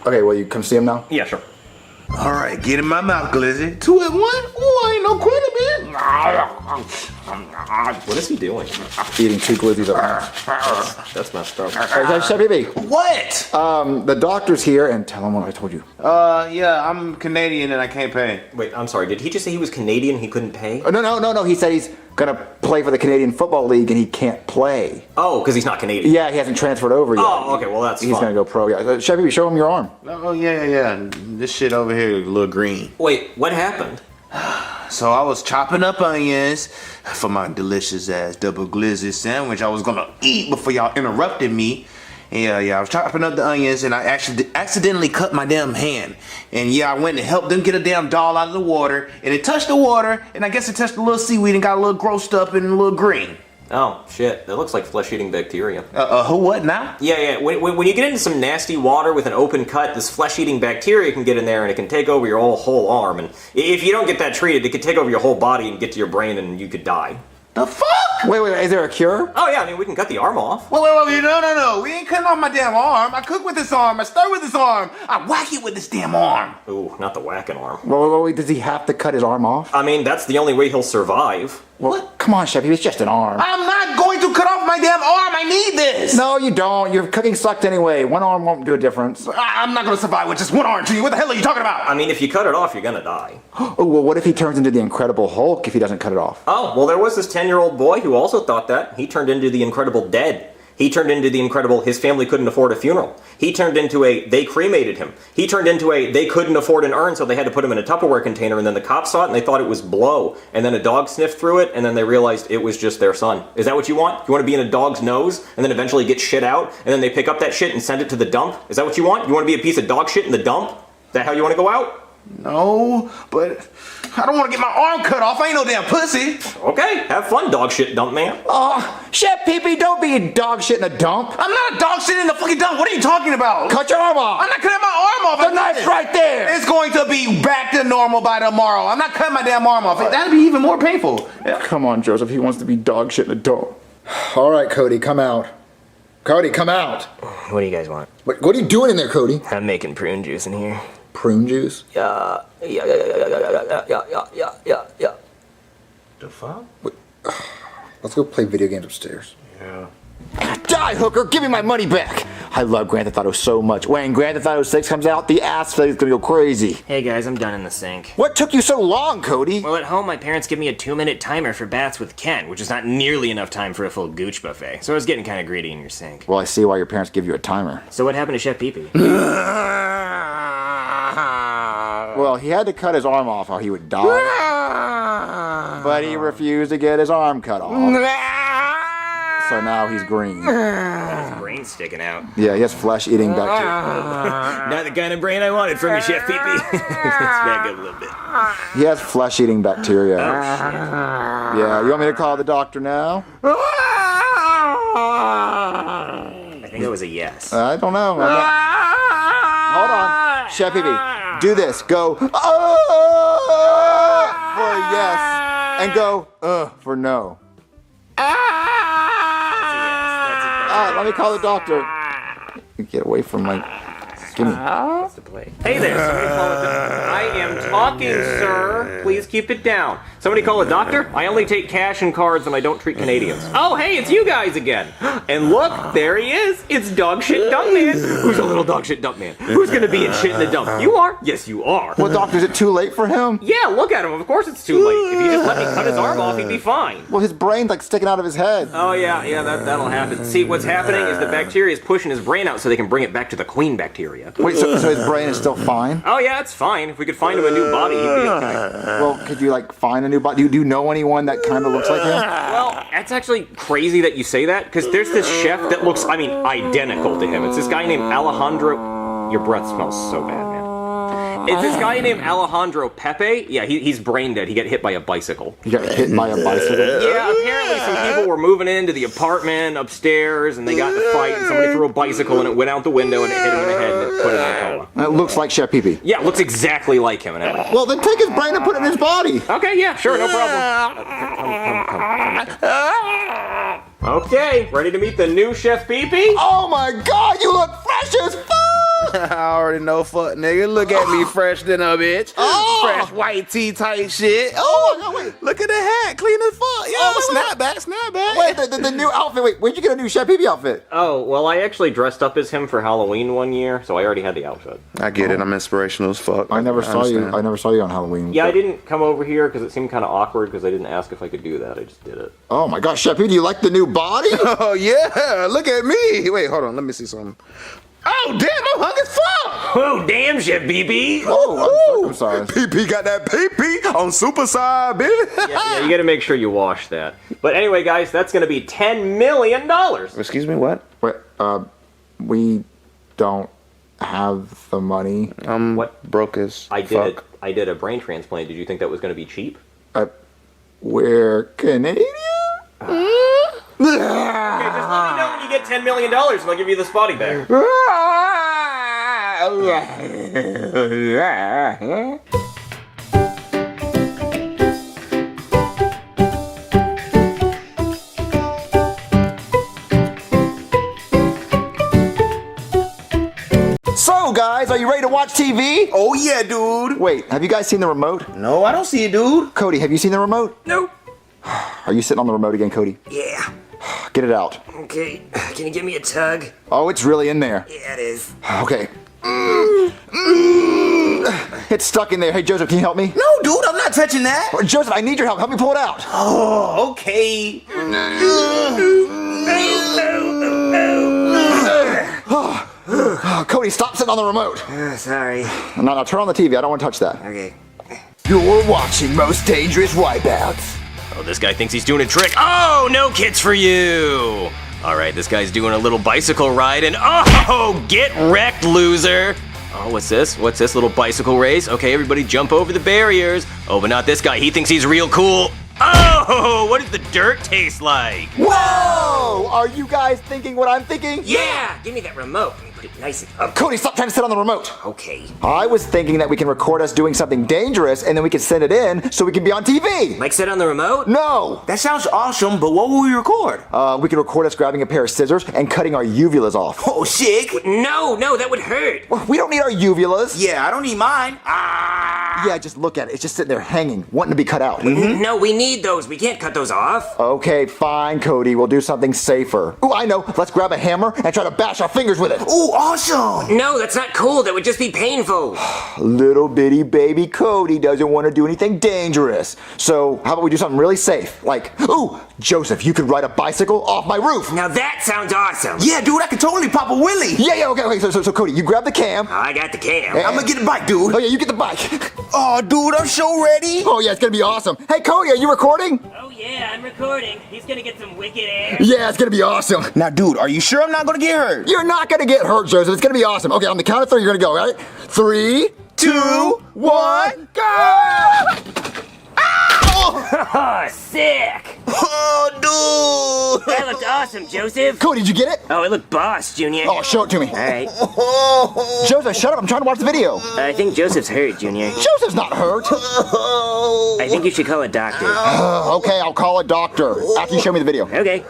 Okay, well, you come see him now? Yeah, sure. All right, get in my mouth, Glizzy. 2 at 1? Ooh, I ain't no quitter, man. What is he doing? Eating 2 glizzies That's messed up. Chef Pee Pee. What? The doctor's here, and tell him what I told you. Yeah, I'm Canadian and I can't pay. Wait, I'm sorry, did he just say he was Canadian, he couldn't pay? Oh, no, he said he's gonna play for the Canadian Football League and he can't play. Oh, because he's not Canadian. Yeah, he hasn't transferred over yet. Oh, okay, well that's He's fine. gonna go pro, yeah. Chef Pee Pee, show him your arm. Oh, yeah. This shit over here is a little green. Wait, what happened? So I was chopping up onions for my delicious ass double glizzy sandwich I was gonna eat before y'all interrupted me. Yeah, I was chopping up the onions and I actually accidentally cut my damn hand. And yeah, I went and helped them get a damn doll out of the water. And it touched the water, and I guess it touched a little seaweed and got a little grossed up and a little green. Oh, shit. That looks like flesh-eating bacteria. Who what now? Yeah. When you get into some nasty water with an open cut, this flesh-eating bacteria can get in there and it can take over your whole arm. And if you don't get that treated, it could take over your whole body and get to your brain and you could die. The fuck? Wait, is there a cure? Oh, yeah, I mean, we can cut the arm off. Wait, no. We ain't cutting off my damn arm. I cook with this arm. I stir with this arm. I whack it with this damn arm. Ooh, not the whacking arm. Wait, does he have to cut his arm off? I mean, that's the only way he'll survive. Well, come on, Chef, it's just an arm. I'm not going to cut off my damn arm. I need this. No, you don't. Your cooking sucked anyway. One arm won't do a difference. I'm not going to survive with just one arm, G. What the hell are you talking about? I mean, if you cut it off, you're gonna die. Oh, well, what if he turns into the Incredible Hulk if he doesn't cut it off? Oh, well, there was this 10-year-old boy who also thought that. He turned into the Incredible Dead. He turned into the Incredible his family couldn't afford a funeral. He turned into a they cremated him. He turned into a they couldn't afford an urn, so they had to put him in a Tupperware container, and then the cops saw it and they thought it was blow. And then a dog sniffed through it, and then they realized it was just their son. Is that what you want? You want to be in a dog's nose and then eventually get shit out, and then they pick up that shit and send it to the dump? Is that what you want? You want to be a piece of dog shit in the dump? Is that how you want to go out? No, but I don't want to get my arm cut off. I ain't no damn pussy. Okay, have fun, dog shit dump man. Oh, Chef Pee-Pee, don't be a dog shit in a dump. I'm not a dog shit in the fucking dump. What are you talking about? Cut your arm off. I'm not cutting my arm off. The knife's right there. It's going to be back to normal by tomorrow. I'm not cutting my damn arm off. That'd be even more painful. Come on, Joseph. He wants to be dog shit in a dump. All right, Cody, come out. Cody, come out. What do you guys want? What are you doing in there, Cody? I'm making prune juice in here. Prune juice? Yeah. The fuck? Wait. Let's go play video games upstairs. Yeah. Die, hooker! Give me my money back! I love Grand Theft Auto so much. When Grand Theft Auto 6 comes out, the ass is gonna go crazy. Hey guys, I'm done in the sink. What took you so long, Cody? Well, at home, my parents give me a 2-minute timer for baths with Ken, which is not nearly enough time for a full gooch buffet. So I was getting kind of greedy in your sink. Well, I see why your parents give you a timer. So what happened to Chef Pee-Pee? Well, he had to cut his arm off or he would die. But he refused to get his arm cut off. So now he's green. His brain's sticking out. Yeah, he has flesh-eating bacteria. Not the kind of brain I wanted from you, Chef Pee-Pee. Let's back up a little bit. He has flesh-eating bacteria. Oh, Yeah, you want me to call the doctor now? I think it was a yes. I don't know. Hold on. Chef Pee-Pee, do this. Go, for a yes. And go, for no. Alright, let me call the doctor. Get away from my... Give me... That's the play. Hey there, somebody call a doctor. I am talking, sir. Please keep it down. Somebody call a doctor? I only take cash and cards and I don't treat Canadians. Oh, hey, it's you guys again. And look, there he is. It's Dog Shit Dump Man. Who's a little Dog Shit Dump Man? Who's gonna be in shit in the dump? You are? Yes, you are. Well, doctor, is it too late for him? Yeah, look at him. Of course it's too late. If he just let me cut his arm off, he'd be fine. Well, his brain's like sticking out of his head. Oh, yeah, that'll happen. See, what's happening is the bacteria is pushing his brain out so they can bring it back to the queen bacteria. Wait, so his brain is still fine? Oh, yeah, it's fine. If we could find him a new body, he'd be okay. Well, could you, like, find a new body? Do you know anyone that kind of looks like him? Well, that's actually crazy that you say that, because there's this chef that looks, identical to him. It's this guy named Alejandro... Your breath smells so bad, man. It's this guy named Alejandro Pepe. Yeah, he's brain dead. He got hit by a bicycle. He got hit by a bicycle? Yeah, apparently some people were moving into the apartment upstairs, and they got in a fight, and somebody threw a bicycle, and it went out the window, and it hit him in the head, and it put him in a coma. It looks like Chef Pee-Pee. Yeah, it looks exactly like him and everything. Well, then take his brain and put it in his body. Okay, yeah, sure, no problem. Okay, ready to meet the new Chef Pee-Pee? Oh my God, you look fresh as fuck! I already know, fuck nigga. Look at me, fresh than a bitch. Fresh white tee type shit. Oh, no, wait. Look at the hat, clean as fuck. Yo, snap back. Wait, the new outfit. Wait, where'd you get a new Chef Pee-Pee outfit? Oh, well, I actually dressed up as him for Halloween one year, so I already had the outfit. I get it. I'm inspirational as fuck. I never saw you on Halloween. Yeah, I didn't come over here because it seemed kind of awkward because I didn't ask if I could do that. I just did it. Oh my gosh, Chef Pee-Pee, do you like the new body? Oh yeah, look at me. Wait, hold on. Let me see something. Oh damn, I'm hung as fuck. Oh damn, Chef Pee-Pee. Oh, I'm sorry. Pee-Pee got that pee-pee on super side, bitch. Yeah, you got to make sure you wash that. But anyway, guys, that's going to be $10 million. Excuse me, what? Wait, we don't have the money. What? Broke as I did a brain transplant. Did you think that was going to be cheap? We're Canadian? Okay, just let me know when you get $10 million and I'll give you this body back. So, guys, are you ready to watch TV? Oh, yeah, dude. Wait, have you guys seen the remote? No, I don't see it, dude. Cody, have you seen the remote? Nope. Are you sitting on the remote again, Cody? Yeah. Get it out. Okay. Can you give me a tug? Oh, it's really in there. Yeah, it is. Okay. It's stuck in there. Hey, Joseph, can you help me? No, dude, I'm not touching that. Joseph, I need your help. Help me pull it out. Oh, okay. Cody, stop sitting on the remote. Sorry. No, turn on the TV. I don't want to touch that. Okay. You're watching Most Dangerous Wipeouts. Oh, this guy thinks he's doing a trick. Oh, no kids for you. All right, this guy's doing a little bicycle ride and oh, get wrecked, loser. Oh, what's this? What's this little bicycle race? Okay, everybody jump over the barriers. Oh, but not this guy. He thinks he's real cool. Oh, what does the dirt taste like? Whoa! Are you guys thinking what I'm thinking? Yeah! Give me that remote. Let me put it nice and up. Cody, stop trying to sit on the remote. Okay. I was thinking that we can record us doing something dangerous and then we can send it in so we can be on TV. Like sit on the remote? No! That sounds awesome, but what will we record? We can record us grabbing a pair of scissors and cutting our uvulas off. Oh, sick. No, that would hurt. We don't need our uvulas. Yeah, I don't need mine. Yeah, just look at it. It's just sitting there hanging, wanting to be cut out. No, we need those. We can't cut those off. Okay, fine, Cody. We'll do something safer. Ooh, I know. Let's grab a hammer and try to bash our fingers with it. Ooh, awesome. No, that's not cool. That would just be painful. Little bitty baby Cody doesn't want to do anything dangerous. So how about we do something really safe? Like, ooh, Joseph, you could ride a bicycle off my roof. Now that sounds awesome. Yeah, dude, I could totally pop a wheelie. Yeah, okay. So Cody, you grab the cam. I got the cam. I'm gonna get the bike, dude. Oh yeah, you get the bike. Oh, dude, I'm so ready. Oh yeah, it's gonna be awesome. Hey Cody, are you recording? Oh yeah, I'm recording. He's gonna get some wicked air. Yeah, it's gonna be awesome. Now, dude, are you sure I'm not gonna get hurt? You're not gonna get hurt, Joseph. It's gonna be awesome. Okay, on the count of 3, you're gonna go, right? 3, 2, 1, go! Oh, sick! Oh, dude! That looked awesome, Joseph. Cody, did you get it? Oh, it looked boss, Junior. Oh, show it to me. All right. Joseph, shut up. I'm trying to watch the video. I think Joseph's hurt, Junior. Joseph's not hurt. I think you should call a doctor. Okay, I'll call a doctor after you show me the video. Okay.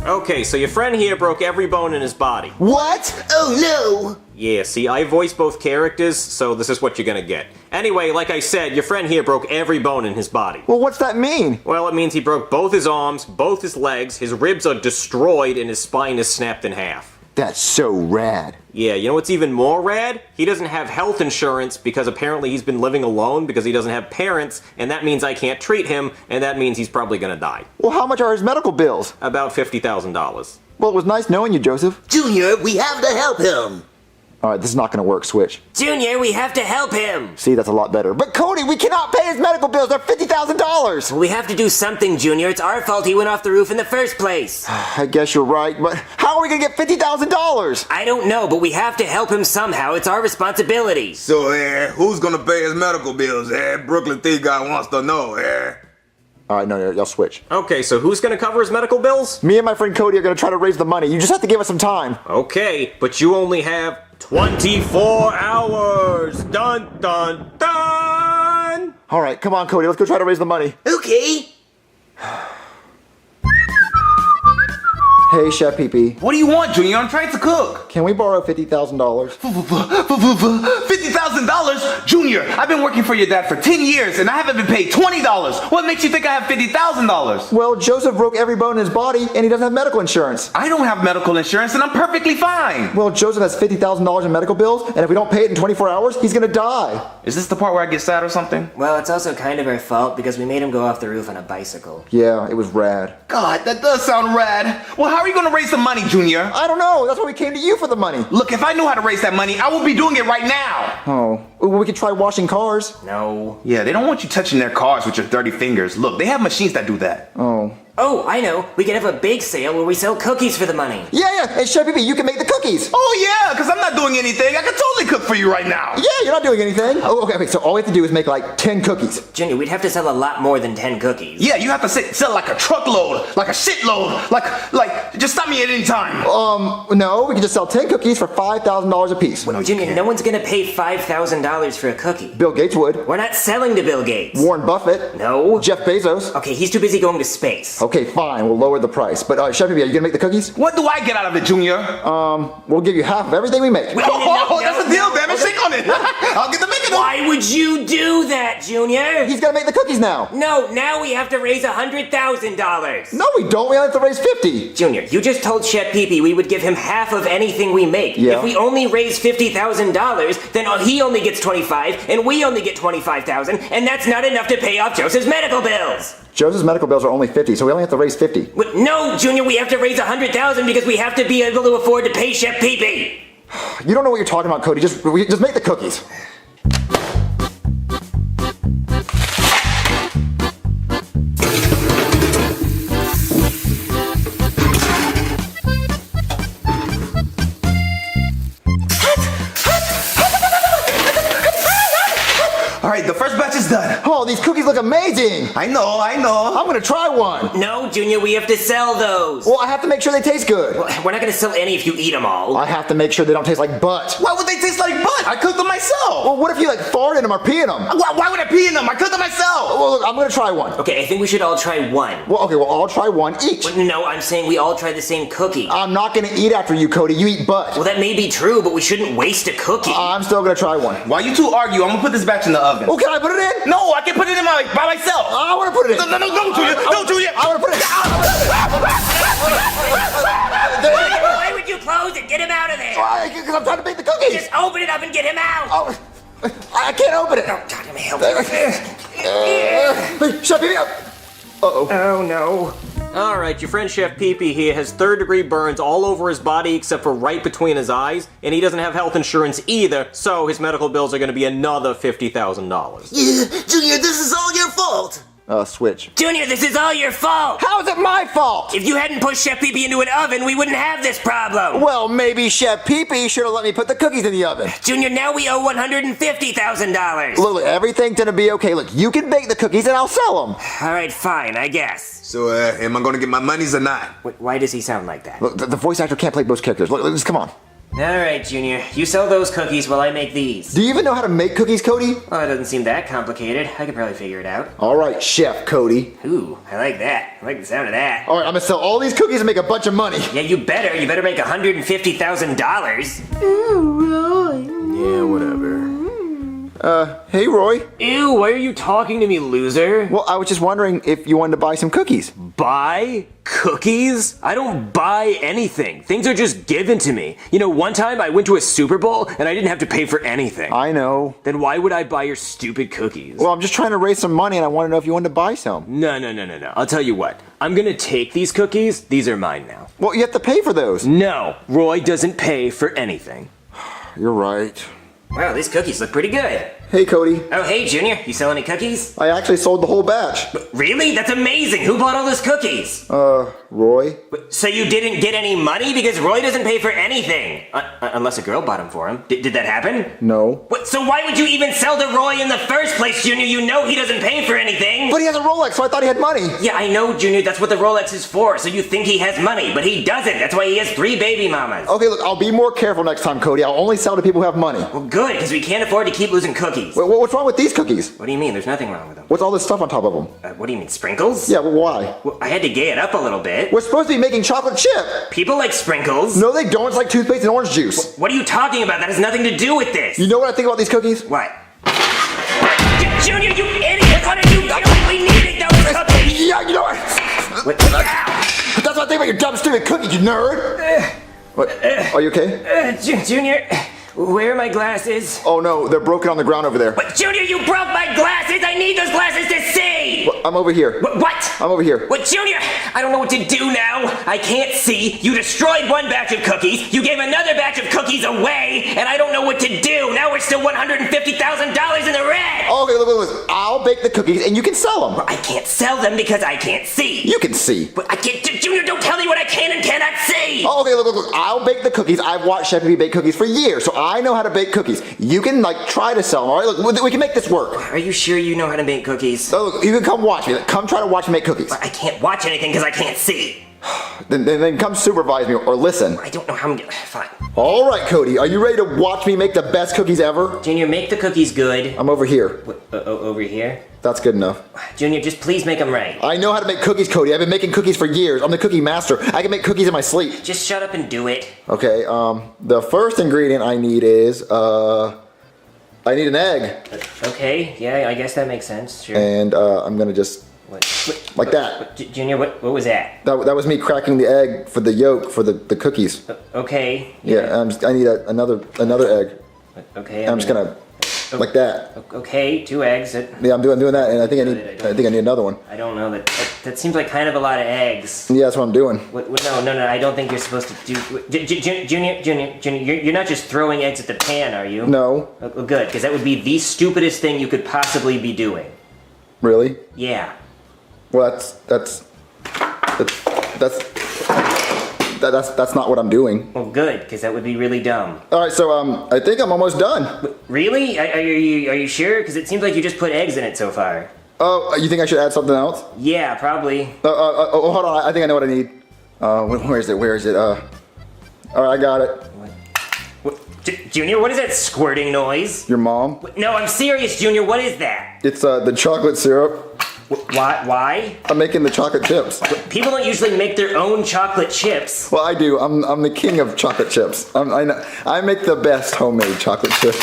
Okay, so your friend here broke every bone in his body. What? Oh, no. Yeah, see, I voice both characters, so this is what you're gonna get. Anyway, like I said, your friend here broke every bone in his body. Well, what's that mean? Well, it means he broke both his arms, both his legs, his ribs are destroyed, and his spine is snapped in half. That's so rad. Yeah, you know what's even more rad? He doesn't have health insurance because apparently he's been living alone because he doesn't have parents, and that means I can't treat him, and that means he's probably gonna die. Well, how much are his medical bills? About $50,000. Well, it was nice knowing you, Joseph. Junior, we have to help him. All right, this is not going to work. Switch. Junior, we have to help him. See, that's a lot better. But Cody, we cannot pay his medical bills. They're $50,000. We have to do something, Junior. It's our fault he went off the roof in the first place. I guess you're right, but how are we going to get $50,000? I don't know, but we have to help him somehow. It's our responsibility. So, who's gonna pay his medical bills? Brooklyn Thief guy wants to know. All right, no, y'all switch. Okay, so who's gonna cover his medical bills? Me and my friend Cody are going to try to raise the money. You just have to give us some time. Okay, but you only have 24 hours. Dun, dun, dun. All right, come on, Cody. Let's go try to raise the money. Okay. Hey, Chef Pee-Pee. What do you want, Junior? I'm trying to cook. Can we borrow $50,000? $50,000? Junior, I've been working for your dad for 10 years and I haven't been paid $20. What makes you think I have $50,000? Well, Joseph broke every bone in his body and he doesn't have medical insurance. I don't have medical insurance and I'm perfectly fine. Well, Joseph has $50,000 in medical bills, and if we don't pay it in 24 hours, he's gonna die. Is this the part where I get sad or something? Well, it's also kind of our fault because we made him go off the roof on a bicycle. Yeah, it was rad. God, that does sound rad. Well, how are you gonna raise the money, Junior? I don't know. That's why we came to you for the money. Look, if I knew how to raise that money, I would be doing it right now. Oh, well, we could try washing cars. No. Yeah, they don't want you touching their cars with your dirty fingers. Look, they have machines that do that. Oh. Oh, I know. We can have a big sale where we sell cookies for the money. Yeah. Hey, Chef Pee-Pee, you can make the cookies. Oh, yeah, because I'm not doing doing anything. I can totally cook for you right now. Yeah, you're not doing anything. Oh, okay, so all we have to do is make like 10 cookies. Junior, we'd have to sell a lot more than 10 cookies. Yeah, you have to sell like a truckload, like a shitload, like, just stop me at any time. No, we can just sell 10 cookies for $5,000 a piece. Well, no, Junior, no one's gonna pay $5,000 for a cookie. Bill Gates would. We're not selling to Bill Gates. Warren Buffett. No. Jeff Bezos. Okay, he's too busy going to space. Okay, fine, we'll lower the price. But Chef, are you gonna make the cookies? What do I get out of it, Junior? We'll give you half of everything we make. That's a deal, damn it. Shake on it. I'll get the bacon. Why would you do that, Junior? He's gonna make the cookies now. No, now we have to raise $100,000. No, we don't. We only have to raise 50. Junior, you just told Chef Pee-Pee we would give him half of anything we make. Yeah. If we only raise $50,000, then he only gets 25, and we only get 25,000, and that's not enough to pay off Joseph's medical bills. Joseph's medical bills are only 50, so we only have to raise 50. No, Junior, we have to raise 100,000 because we have to be able to afford to pay Chef Pee-Pee. You don't know what you're talking about, Cody. Just make the cookies. All right, the first batch is done. Oh, these cookies look amazing. I know. I'm gonna try one. No, Junior, we have to sell those. Well, I have to make sure they taste good. Well, we're not gonna sell any if you eat them all. I have to make sure they don't taste like butt. Why would they taste like butt? I cooked them myself. Well, what if you like fart in them or pee in them? Why would I pee in them? I cooked them myself. Well, look, I'm gonna try one. Okay, I think we should all try one. Well, okay, well, I'll try one each. Well, no, I'm saying we all try the same cookie. I'm not gonna eat after you, Cody. You eat butt. Well, that may be true, but we shouldn't waste a cookie. I'm still gonna try one. While you two argue, I'm gonna put this batch in the oven. Well, can I put it in? No, I can put it in by myself. I wanna put it in. No, don't do it. Don't do it. I wanna put it in. Why would you close it? Get him out of there. Because I'm trying to make the cookies. Just open it up and get him out. Oh, I can't open it. Oh, God, let me help you. Shut me up. Uh-oh. Oh, no. Alright, your friend Chef Pee-Pee here has third-degree burns all over his body except for right between his eyes, and he doesn't have health insurance either, so his medical bills are going to be another $50,000. Junior, this is all your fault. Switch. Junior, this is all your fault. How is it my fault? If you hadn't pushed Chef Pee-Pee into an oven, we wouldn't have this problem. Well, maybe Chef Pee-Pee should have let me put the cookies in the oven. Junior, now we owe $150,000. Look, everything's gonna be okay. Look, you can bake the cookies and I'll sell them. All right, fine, I guess. So, am I gonna get my monies or not? Why does he sound like that? Look, the voice actor can't play both characters. Look, just come on. All right, Junior, you sell those cookies while I make these. Do you even know how to make cookies, Cody? Well, it doesn't seem that complicated. I could probably figure it out. All right, Chef Cody. Ooh, I like that. I like the sound of that. All right, I'm gonna sell all these cookies and make a bunch of money. Yeah, you better. You better make $150,000. Yeah, whatever. Hey, Roy. Ew, why are you talking to me, loser? Well, I was just wondering if you wanted to buy some cookies. Buy cookies? I don't buy anything. Things are just given to me. You know, one time I went to a Super Bowl and I didn't have to pay for anything. I know. Then why would I buy your stupid cookies? Well, I'm just trying to raise some money and I want to know if you wanted to buy some. No. I'll tell you what. I'm gonna take these cookies. These are mine now. Well, you have to pay for those. No, Roy doesn't pay for anything. You're right. Wow, these cookies look pretty good. Hey, Cody. Oh, hey, Junior. You sell any cookies? I actually sold the whole batch. Really? That's amazing. Who bought all those cookies? Roy. So you didn't get any money? Because Roy doesn't pay for anything. Unless a girl bought them for him. Did that happen? No. So why would you even sell to Roy in the first place, Junior? You know he doesn't pay for anything. But he has a Rolex, so I thought he had money. Yeah, I know, Junior. That's what the Rolex is for. So you think he has money, but he doesn't. That's why he has 3 baby mamas. Okay, look, I'll be more careful next time, Cody. I'll only sell to people who have money. Well, good, because we can't afford to keep losing cookies. Wait, what's wrong with these cookies? What do you mean? There's nothing wrong with them. What's all this stuff on top of them? What do you mean, sprinkles? Yeah, well, why? Well, I had to gay it up a little bit. We're supposed to be making chocolate chip. People like sprinkles. No, they don't. It's like toothpaste and orange juice. What are you talking about? That has nothing to do with this. You know what I think about these cookies? What? Junior, you idiot! What did you do? We needed those cookies! Yeah, you know what? That's what I think about your dumb, stupid cookies, you nerd. What? Are you okay? Junior, where are my glasses? Oh no, they're broken on the ground over there. But Junior, you broke my glasses! I need those glasses to see! made! I'm over here. What? I'm over here. What, Junior? I don't know what to do now. I can't see. You destroyed one batch of cookies. You gave another batch of cookies away, and I don't know what to do. Now we're still $150,000 in the red. Okay, look. I'll bake the cookies, and you can sell them. Well, I can't sell them because I can't see. You can see. But I can't. Junior, don't tell me what I can and cannot see. Okay, look. I'll bake the cookies. I've watched Chef bake cookies for years, so I know how to bake cookies. You can try to sell them. All right, look, we can make this work. Are you sure you know how to make cookies? Oh, look, you can come watch me. Come try to watch me make cookies. I can't watch anything because I can't see. Then come supervise me or listen. I don't know how I'm gonna. Fine. All right, Cody. Are you ready to watch me make the best cookies ever? Junior, make the cookies good. I'm over here. Over here? That's good enough. Junior, just please make them right. I know how to make cookies, Cody. I've been making cookies for years. I'm the cookie master. I can make cookies in my sleep. Just shut up and do it. Okay, the first ingredient I need is, I need an egg. Okay, yeah, I guess that makes sense. Sure. And, I'm gonna just, like that. Junior, what was that? That was me cracking the egg for the yolk for the cookies. Okay. Yeah, I need another egg. Okay. I'm just gonna, like that. Okay, 2 eggs. Yeah, I'm doing that, and I think I need another one. I don't know, that seems like kind of a lot of eggs. Yeah, that's what I'm doing. No, I don't think you're supposed to do... Junior, you're not just throwing eggs at the pan, are you? No. Well, good, because that would be the stupidest thing you could possibly be doing. Really? Yeah. Well, that's not what I'm doing. Well, good, because that would be really dumb. All right, so I think I'm almost done. Really? Are you sure? Because it seems like you just put eggs in it so far. Oh, you think I should add something else? Yeah, probably. Hold on. I think I know what I need. Where is it? All right, I got it. Junior, what is that squirting noise? Your mom? No, I'm serious, Junior. What is that? It's the chocolate syrup. Why? I'm making the chocolate chips. People don't usually make their own chocolate chips. Well, I do. I'm the king of chocolate chips. I make the best homemade chocolate chips.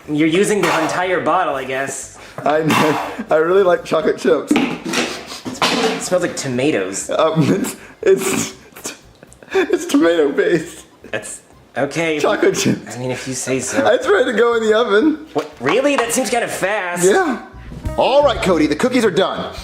You're using the entire bottle, I guess. I really like chocolate chips. It smells like tomatoes. It's tomato based. That's okay. Chocolate chips. I mean, if you say so. It's ready to go in the oven. What? Really? That seems kind of fast. Yeah. All right, Cody. The cookies are done.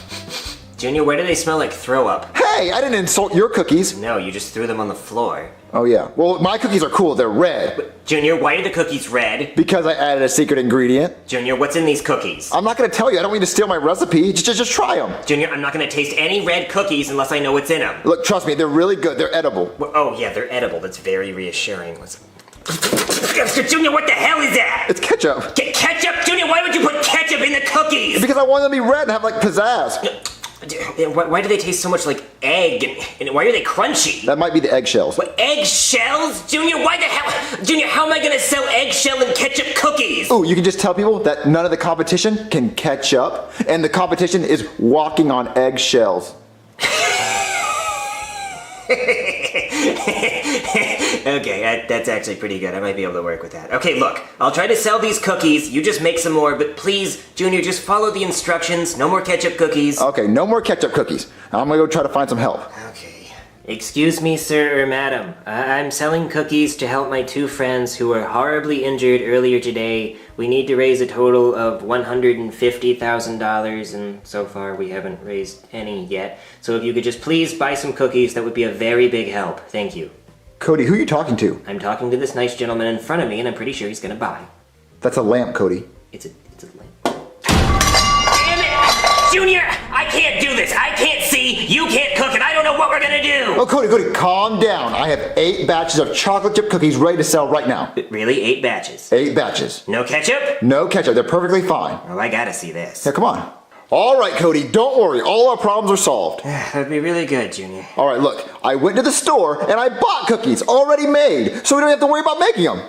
Junior, where do they smell like throw up? Hey, I didn't insult your cookies. No, you just threw them on the floor. Oh yeah. Well, my cookies are cool. They're red. Junior, why are the cookies red? Because I added a secret ingredient. Junior, what's in these cookies? I'm not gonna tell you. I don't want you to steal my recipe. Just try them. Junior, I'm not gonna taste any red cookies unless I know what's in them. Look, trust me. They're really good. They're edible. Oh yeah, they're edible. That's very reassuring. Junior, what the hell is that? It's ketchup. Ketchup? Junior, why would you put ketchup in the cookies? Because I want them to be red and have like pizzazz. Why do they taste so much like egg? And why are they crunchy? That might be the eggshells. What, eggshells? Junior, why the hell? Junior, how am I gonna sell eggshell and ketchup cookies? Ooh, you can just tell people that none of the competition can catch up, and the competition is walking on eggshells. Okay, that's actually pretty good. I might be able to work with that. Okay, look, I'll try to sell these cookies. You just make some more, but please, Junior, just follow the instructions. No more ketchup cookies. Okay, no more ketchup cookies. I'm gonna go try to find some help. Okay. Excuse me, sir or madam. I'm selling cookies to help my 2 friends who were horribly injured earlier today. We need to raise a total of $150,000, and so far we haven't raised any yet. So if you could just please buy some cookies, that would be a very big help. Thank you. Cody, who are you talking to? I'm talking to this nice gentleman in front of me, and I'm pretty sure he's gonna buy. That's a lamp, Cody. It's a lamp. Damn it! Junior! I can't do this! I can't see! You can't cook, and I don't know what we're gonna do! Oh, Cody, calm down. I have 8 batches of chocolate chip cookies ready to sell right now. Really? 8 batches? 8 batches. No ketchup? No ketchup. They're perfectly fine. Well, I gotta see this. Yeah, come on. All right, Cody, don't worry. All our problems are solved. That'd be really good, Junior. All right, look. I went to the store and I bought cookies already made, so we don't have to worry about making them.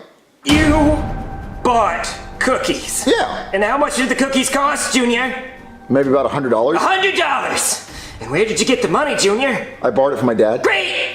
You bought cookies? Yeah. And how much did the cookies cost, Junior? Maybe about $100. $100! And where did you get the money, Junior? I borrowed it from my dad. Great!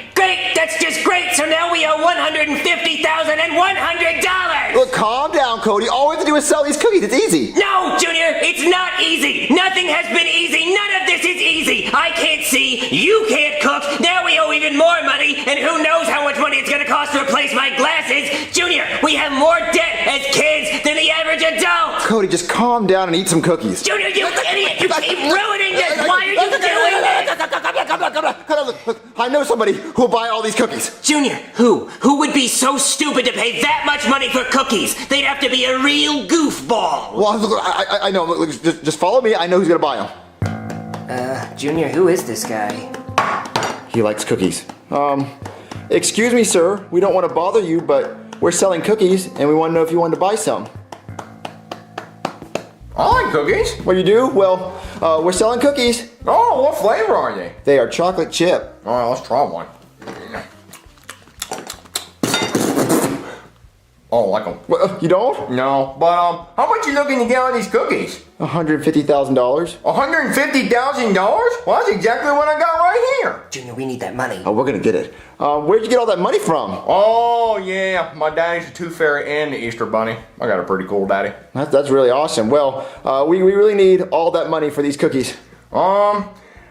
That's just great! So now we owe $150,100! Look, calm down, Cody. All we have to do is sell these cookies. It's easy. No, Junior! It's not easy! Nothing has been easy! None of this is easy! I can't see, you can't cook, now we owe even more money, and who knows how much money it's gonna cost to replace my glasses! Junior, we have more debt as kids than the average adult! Cody, just calm down and eat some cookies. Junior, you idiot! You keep ruining this! Why are you doing this? Come on, look, I know somebody who'll buy all these cookies. Junior, who? Who would be so stupid to pay that much money for cookies? They'd have to be a real goofball. Well, look, I know. Look, just follow me. I know who's gonna buy them. Junior, who is this guy? He likes cookies. Excuse me, sir. We don't want to bother you, but we're selling cookies, and we want to know if you want to buy some. I like cookies. What you do? Well, we're selling cookies. Oh, what flavor are they? They are chocolate chip. All right, let's try one. Oh, I like them. What, you don't? No, but how much you looking to get on these cookies? $150,000. $150,000? Well, that's exactly what I got right here. Junior, we need that money. Oh, we're gonna get it. Where'd you get all that money from? Oh, yeah, my daddy's a tooth fairy and the Easter bunny. I got a pretty cool daddy. That's really awesome. Well, we really need all that money for these cookies.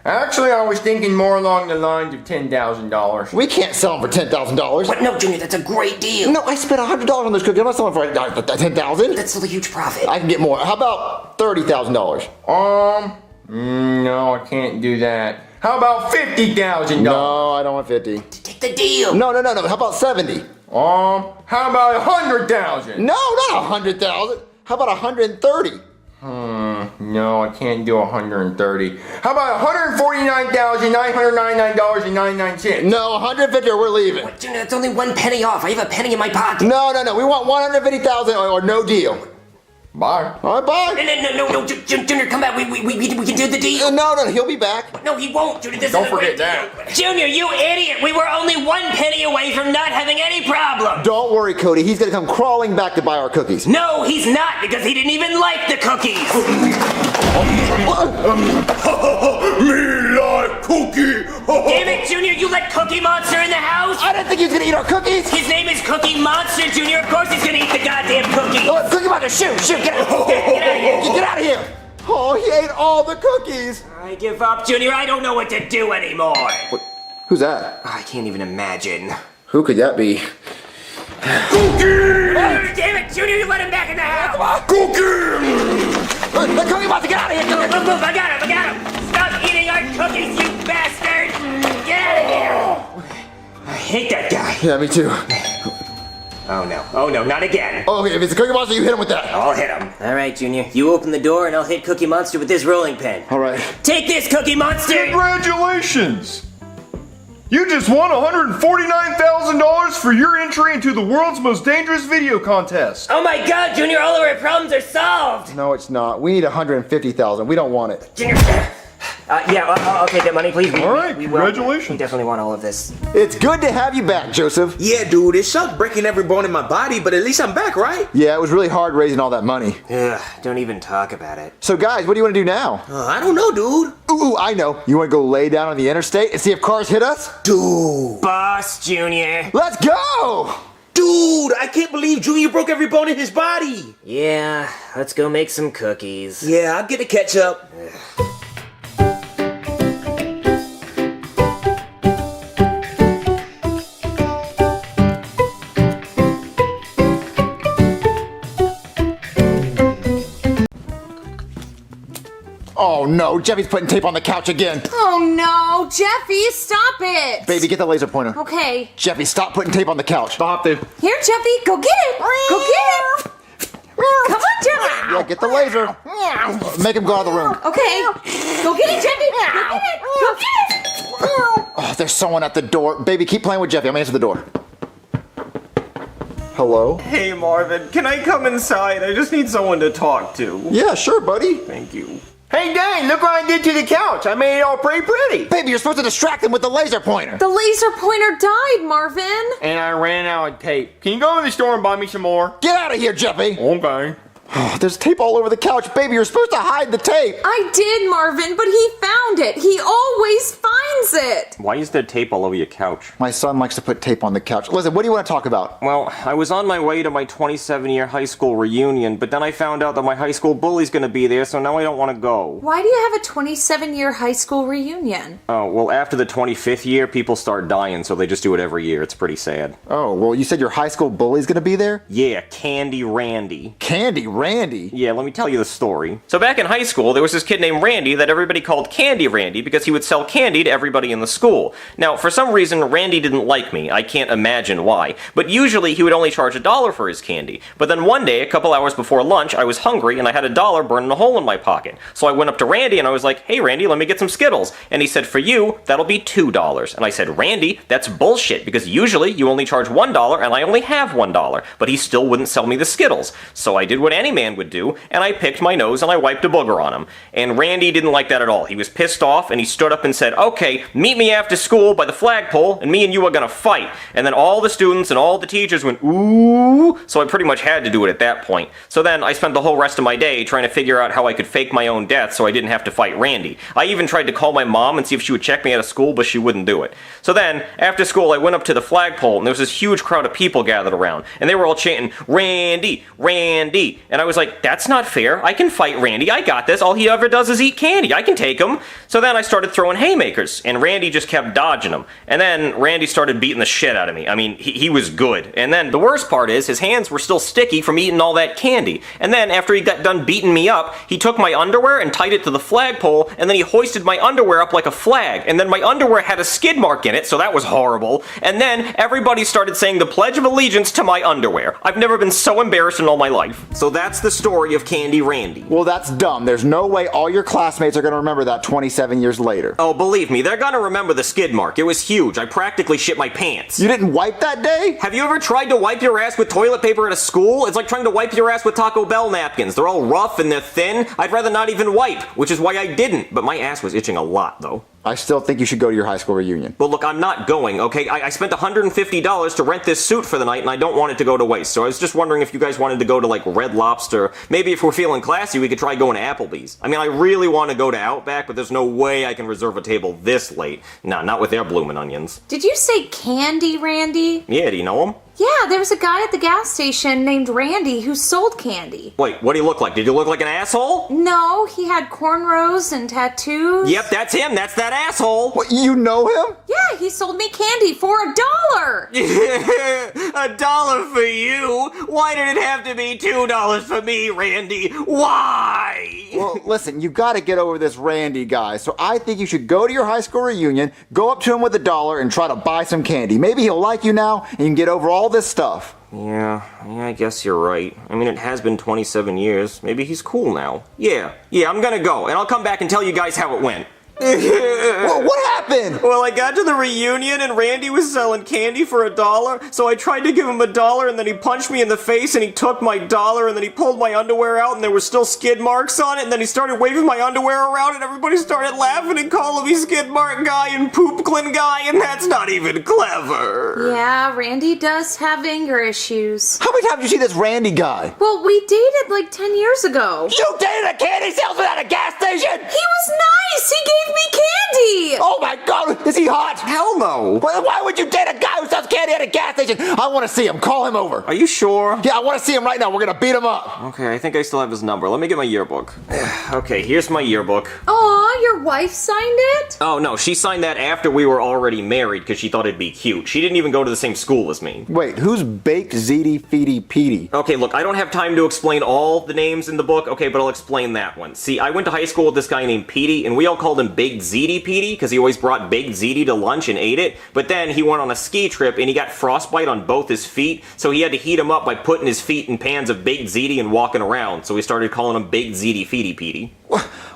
Actually, I was thinking more along the lines of $10,000. We can't sell them for $10,000. But no, Junior, that's a great deal. No, I spent $100 on those cookies. I'm not selling for $10,000. That's still a huge profit. I can get more. How about $30,000? No, I can't do that. How about $50,000? No, I don't want 50. Take the deal. No. How about 70? How about 100,000? No, not 100,000. How about 130? No, I can't do 130. How about $149,999.99? No, 150 or we're leaving. What, Junior, that's only 1 penny off. I have a penny in my pocket. No. We want 150,000 or no deal. Bye. All right, bye. No, Junior, come back. We can do the deal. No, he'll be back. No, he won't, Junior. This Don't is a forget great that. deal. Junior, you idiot! We were only 1 penny away from not having any problem. Don't worry, Cody. He's gonna come crawling back to buy our cookies. No, he's not, because he didn't even like the cookies. Me like cookie. Damn it, Junior, you let Cookie Monster in the house? I didn't think he was gonna eat our cookies. His name is Cookie Monster, Junior. Of course he's gonna eat the goddamn cookie. Oh, Cookie Monster, shoot, get out of here. Get out of here. Oh, he ate all the cookies. I give up, Junior. I don't know what to do anymore. What? Who's that? I can't even imagine. Who could that be? Cookie! Oh, damn it, Junior, you let him back in the house. Cookie! Cookie Monster, get out of here. Move, I got him. Stop eating our cookies, you bastard. Get out of here. I hate that guy. Yeah, me too. Oh no, not again. Oh, okay, if it's a Cookie Monster, you hit him with that. I'll hit him. All right, Junior. You open the door and I'll hit Cookie Monster with this rolling pin. All right. Take this, Cookie Monster. Congratulations! You just won $149,000 for your entry into the world's most dangerous video contest. Oh my God, Junior, all of our problems are solved. No, it's not. We need 150,000. We don't want it. Junior. I'll take that money, please. All right, congratulations. We definitely want all of this. It's good to have you back, Joseph. Yeah, dude, it sucked breaking every bone in my body, but at least I'm back, right? Yeah, it was really hard raising all that money. Ugh, don't even talk about it. So, guys, what do you want to do now? I don't know, dude. Ooh, I know. You want to go lay down on the interstate and see if cars hit us? Dude. Boss, Junior. Let's go! Dude, I can't believe Junior broke every bone in his body. Yeah, let's go make some cookies. Yeah, I'll get the ketchup. Oh no, Jeffy's putting tape on the couch again. Oh no, Jeffy, stop it! Baby, get the laser pointer. Okay. Jeffy, stop putting tape on the couch. Stop it. Here, Jeffy, go get it! Go get it! Come on, Jeffy! Yeah, get the laser. Make him go out of the room. Okay. Go get it, Jeffy! Go get it! Go get it! Oh, there's someone at the door. Baby, keep playing with Jeffy. I'm gonna answer the door. Hello? Hey, Marvin, can I come inside? I just need someone to talk to. Yeah, sure, buddy. Thank you. Hey, Dane, look what I did to the couch. I made it all pretty. Baby, you're supposed to distract him with the laser pointer. The laser pointer died, Marvin. And I ran out of tape. Can you go to the store and buy me some more? Get out of here, Jeffy. Okay. Oh, there's tape all over the couch. Baby, you're supposed to hide the tape. I did, Marvin, but he found it. He always finds finds it. Why is there tape all over your couch? My son likes to put tape on the couch. Listen, what do you want to talk about? Well, I was on my way to my 27-year high school reunion, but then I found out that my high school bully's gonna be there, so now I don't want to go. Why do you have a 27-year high school reunion? Oh, well, after the 25th year, people start dying, so they just do it every year. It's pretty sad. Oh, well, you said your high school bully's gonna be there? Yeah, Candy Randy. Candy Randy? Yeah, let me tell you the story. So back in high school, there was this kid named Randy that everybody called Candy Randy because he would sell candy to everybody in the school. Now, for some reason, Randy didn't like me. I can't imagine why. But usually, he would only charge $1 for his candy. But then one day, a couple hours before lunch, I was hungry and I had $1 burning a hole in my pocket. So I went up to Randy and I was like, "Hey Randy, let me get some Skittles." And he said, "For you, that'll be $2. And I said, "Randy, that's bullshit, because usually you only charge $1 and I only have $1. But he still wouldn't sell me the Skittles. So I did what any man would do, and I picked my nose and I wiped a booger on him. And Randy didn't like that at all. He was pissed off and he stood up and said, "Okay, meet me after school by the flagpole and me and you are gonna fight." And then all the students and all the teachers went, "Ooh." So I pretty much had to do it at that point. So then I spent the whole rest of my day trying to figure out how I could fake my own death so I didn't have to fight Randy. I even tried to call my mom and see if she would check me out of school, but she wouldn't do it. So then, after school, I went up to the flagpole and there was this huge crowd of people gathered around. And they were all chanting, "Randy, Randy." And I was like, "That's not fair. I can fight Randy. I got this. All he ever does is eat candy. I can take him." So then I started throwing haymakers, and Randy just kept dodging them. And then Randy started beating the shit out of me. I mean, he was good. And then the worst part is, his hands were still sticky from eating all that candy. And then, after he got done beating me up, he took my underwear and tied it to the flagpole, and then he hoisted my underwear up like a flag. And then my underwear had a skid mark in it, so that was horrible. And then everybody started saying the Pledge of Allegiance to my underwear. I've never been so embarrassed in all my life. So that's the story of Candy Randy. Well, that's dumb. There's no way all your classmates are gonna remember that 27 years later. Oh, believe me, they're gonna remember the skid mark. It was huge. I practically shit my pants. You didn't wipe that day? Have you ever tried to wipe your ass with toilet paper at a school? It's like trying to wipe your ass with Taco Bell napkins. They're all rough and they're thin. I'd rather not even wipe, which is why I didn't. But my ass was itching a lot, though. I still think you should go to your high school reunion. But look, I'm not going, okay? I spent $150 to rent this suit for the night, and I don't want it to go to waste. So I was just wondering if you guys wanted to go to, like, Red Lobster. Maybe if we're feeling classy, we could try going to Applebee's. I mean, I really want to go to Outback, but there's no way I can reserve a table this late. Nah, not with their bloomin' onions. Did you say Candy Randy? Yeah, do you know him? Yeah, there was a guy at the gas station named Randy who sold candy. Wait, what do you look like? Did you look like an asshole? No, he had cornrows and tattoos. Yep, that's him. That's that asshole. What, you know him? Yeah, he sold me candy for $1. $1 for you? Why did it have to be $2 for me, Randy? Why? Well, listen, you gotta get over this Randy guy, so I think you should go to your high school reunion, go up to him with $1 and try to buy some candy. Maybe he'll like you now and you can get over all this stuff. Yeah, I guess you're right. I mean, it has been 27 years. Maybe he's cool now. Yeah, I'm gonna go, and I'll come back and tell you guys how it went. Well, what happened? Well, I got to the reunion and Randy was selling candy for $1, so I tried to give him $1 and then he punched me in the face and he took my $1 and then he pulled my underwear out and there were still skid marks on it and then he started waving my underwear around and everybody started laughing and calling me skid mark guy and poopklin guy, and that's not even clever. Yeah, Randy does have anger issues. How many times did you see this Randy guy? Well, we dated like 10 years ago. You dated a candy salesman at a gas station? He was nice! He gave me candy! Oh my god, is he hot? Hell no. Why would you date a guy who sells candy at a gas station? I want to see him. Call him over. Are you sure? Yeah, I want to see him right now. We're gonna beat him up. Okay, I think I still have his number. Let me get my yearbook. Okay, here's my yearbook. Aw, your wife signed it? Oh no, she signed that after we were already married because she thought it'd be cute. She didn't even go to the same school as me. Wait, who's Baked Ziti Feety Petey? Okay, look, I don't have time to explain all the names in the book, okay, but I'll explain that one. See, I went to high school with this guy named Petey, and we all called him Baked Ziti Petey because he always brought baked ziti to lunch and ate it. But then he went on a ski trip and he got frostbite on both his feet, so he had to heat him up by putting his feet in pans of baked ziti and walking around. So we started calling him Baked Ziti Feety Petey.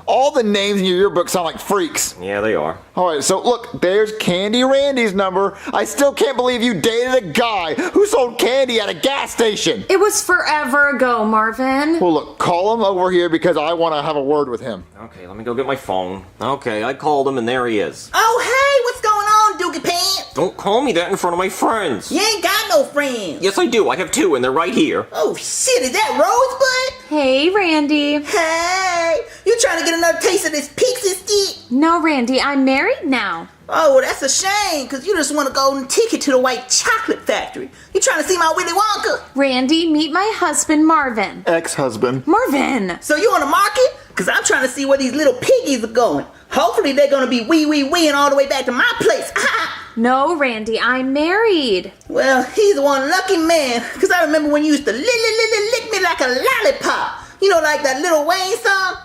All the names in your yearbook sound like freaks. Yeah, they are. Alright, so look, there's Candy Randy's number. I still can't believe you dated a guy who sold candy at a gas station. It was forever ago, Marvin. Well, look, call him over here because I want to have a word with him. Okay, let me go get my phone. Okay, I called him and there he is. Oh, hey, what's going on, Dookie Pants? Don't call me that in front of my friends. You ain't got no no friends. Yes, I do. I have 2, and they're right here. Oh shit, is that Rosebud? Hey, Randy. Hey, you trying to get another taste of this pixie stick? No, Randy, I'm married now. Oh, well, that's a shame, because you just want a golden ticket to the white chocolate factory. You trying to see my Willy Wonka? Randy, meet my husband, Marvin. Ex-husband. Marvin! So you on the market? Because I'm trying to see where these little piggies are going. Hopefully they're going to be wee-wee-weeing all the way back to my place. No, Randy, I'm married. Well, he's one lucky man, because I remember when you used to lick me like a lollipop. You know, like that Lil Wayne song?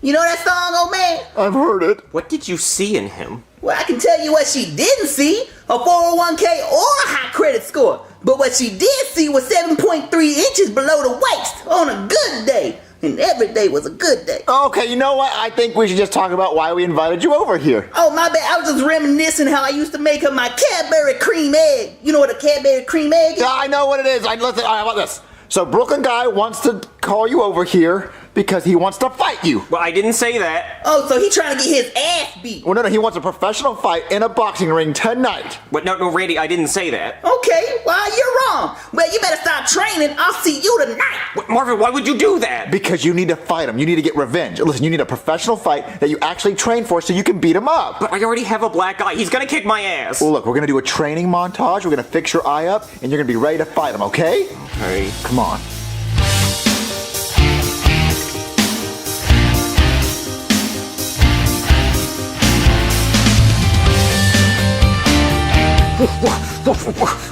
You know that song, old man? I've heard it. What did you see in him? Well, I can tell you what she didn't see, a 401k or a high credit score. But what she did see was 7.3 inches below the waist on a good day. And every day was a good day. Okay, you know what? I think we should just talk about why we invited you over here. Oh, my bad. I was just reminiscing how I used to make her my Cadbury cream egg. You know what a Cadbury cream egg is? Yeah, I know what it is. Listen, how about this? So Brooklyn guy wants to call you over here because he wants to fight you. Well, I didn't say that. Oh, so he trying to get his ass beat. Well, no, he wants a professional fight in a boxing ring tonight. But no, Randy, I didn't say that. Okay, well, you're wrong. Well, you better start training. I'll see you tonight. Marvin, why would you do that? Because you need to fight him. You need to get revenge. Listen, you need a professional fight that you actually train for so you can beat him up. But I already have a black eye. He's gonna kick my ass. Well, look, we're gonna do a training montage. We're gonna fix your eye up, and you're gonna be ready to fight him, okay? Okay. Come on.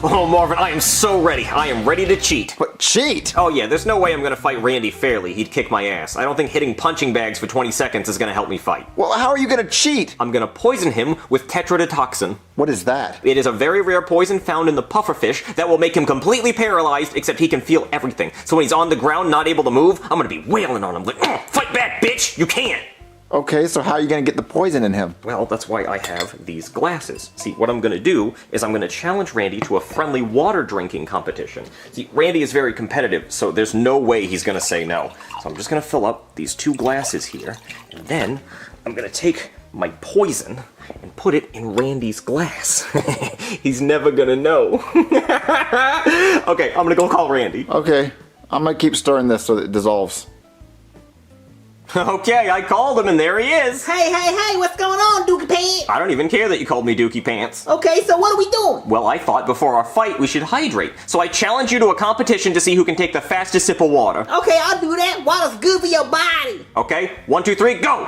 Oh, Marvin, I am so ready. I am ready to cheat. But cheat? Oh, yeah, there's no way I'm gonna fight Randy fairly. He'd kick my ass. I don't think hitting punching bags for 20 seconds is gonna help me fight. Well, how are you gonna cheat? I'm gonna poison him with tetrodotoxin. What is that? It is a very rare poison found in the pufferfish that will make him completely paralyzed, except he can feel everything. So when he's on the ground, not able to move, I'm gonna be wailing on him like, fight back, bitch! You can't! Okay, so how are you gonna get the poison in him? Well, that's why I have these glasses. See, what I'm gonna do is I'm gonna challenge Randy to a friendly water drinking competition. See, Randy is very competitive, so there's no way he's gonna say no. So I'm just gonna fill up these 2 glasses here, and then I'm gonna take my poison and put it in Randy's glass. He's never gonna know. Okay, I'm gonna go call Randy. Okay, I'm gonna keep stirring this so that it dissolves. Okay, I called him and there he is. Hey, what's going on, Dookie Pants? I don't even care that you called me Dookie Pants. Okay, so what are we doing? Well, I thought before our fight we should hydrate. So I challenge you to a competition to see who can take the fastest sip of water. Okay, I'll do that. Water's good for your body. Okay, 1, 2, 3, go!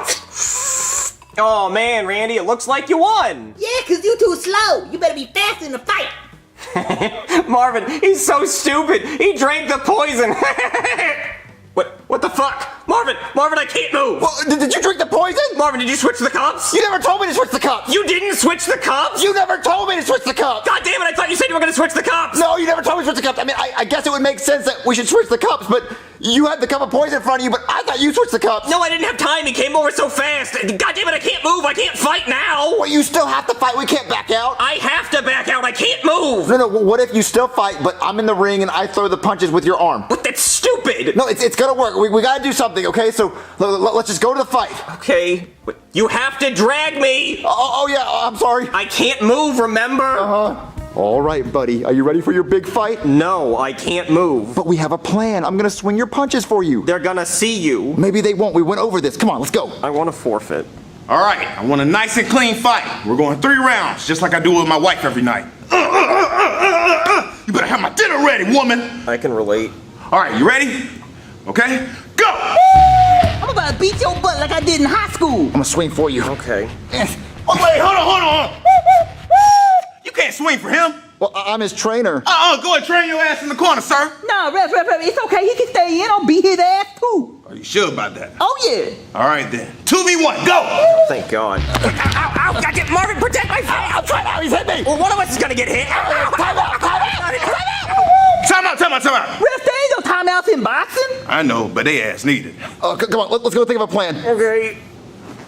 Oh man, Randy, it looks like you won! Yeah, cause you too slow. You better be fast in the fight. Marvin, he's so stupid. He drank the poison. What the fuck? Marvin, I can't move. Well, did you drink the poison? Marvin, did you switch the cups? You never told me to switch the cups. You didn't switch the cups? You never told me to switch the cups. God damn it, I thought you said you were gonna switch the cups. No, you never told me to switch the cups. I mean, I guess it would make sense that we should switch the cups, but you had the cup of poison in front of you, but I thought you switched the cups. No, I didn't have time. He came over so fast. God damn it, I can't move. I can't fight now. Well, you still have to fight. We can't back out. I have to back out. I can't move. No, what if you still fight, but I'm in the ring and I throw the punches with your arm? But that's stupid. No, it's gonna work. We gotta do something, okay? So let's just go to the fight. Okay, but you have to drag me. Oh yeah, I'm sorry. I can't move, remember? Uh-huh. All right, buddy. Are you ready for your big fight? No, I can't move. But we have a plan. I'm gonna swing your punches for you. They're gonna see you. Maybe they won't. We went over this. Come on, let's go. I want to forfeit. All right, I want a nice and clean fight. We're going 3 rounds, just like I do with my wife every night. You better have my dinner ready, woman. I can relate. All right, you ready? Okay, go! I'm about to beat your butt like I did in high school. I'm gonna swing for you. Okay. Oh, wait, hold on. You can't swing for him. Well, I'm his trainer. Go and train your ass in the corner, sir. No, ref, it's okay. He can stay in. I'll beat his ass too. Are you sure about that? Oh yeah. All right then. 2v1, go! Thank God. Ow, goddamn, Marvin, protect my face! I'm trying out. He's hit me. Well, one of us is gonna get hit. Time out. Time out. Ref, there ain't no timeouts in boxing. I know, but they ass needed. Come on, let's go think of a plan. Okay.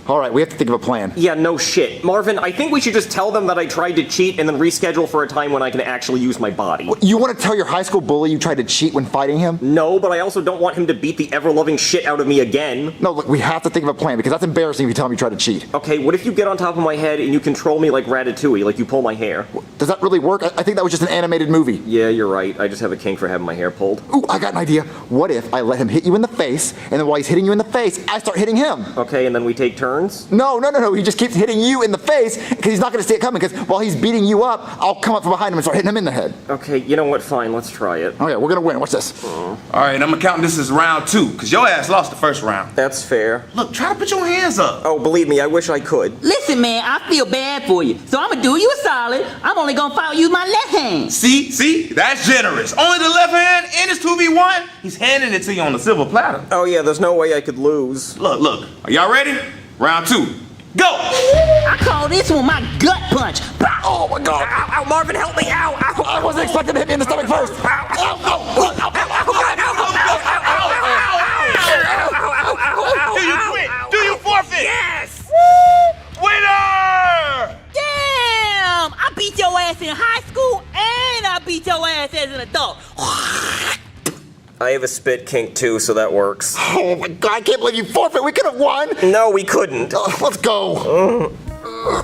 All right, we have to think of a plan. Yeah, no shit. Marvin, I think we should just tell them that I tried to cheat and then reschedule for a time when I can actually use my body. You want to tell your high school bully you tried to cheat when fighting him? No, but I also don't want him to beat the ever-loving shit out of me again. No, look, we have to think of a plan because that's embarrassing if you tell him you tried to cheat. Okay, what if you get on top of my head and you control me like Ratatouille, like you pull my hair? Does that really work? I think that was just an animated movie. Yeah, you're right. I just have a kink for having my hair pulled. Ooh, I got an idea. What if I let him hit you in the face, and then while he's hitting you in the face, I start hitting him? Okay, and then we take turns? No. He just keeps hitting you in the face because he's not going to see it coming because while he's beating you up, I'll come up from behind him and start hitting him in the head. Okay, you know what? Fine, let's try it. Okay, we're going to win. Watch this. All right, I'm counting this as round 2 because your ass lost the first round. That's fair. Look, try to put your hands up. Oh, believe me, I wish I could. Listen, man, I feel bad for you, so I'm gonna do you a solid. I'm only gonna fight you with my left hand. See? That's generous. Only the left hand in his 2v1. He's handing it to you on the silver platter. Oh yeah, there's no way I could lose. Look. Are y'all ready? Round 2. Go! I call this one my gut punch. Oh my God! Ow, Marvin, help me! Ow! I wasn't expecting to hit me in the stomach first. Do you quit? Do you forfeit? Yes! Winner! Damn! I beat your ass in high school and I beat your ass as an adult. I have a spit kink too, so that works. Oh my God, I can't believe you forfeit. We could have won. No, we couldn't. Let's go.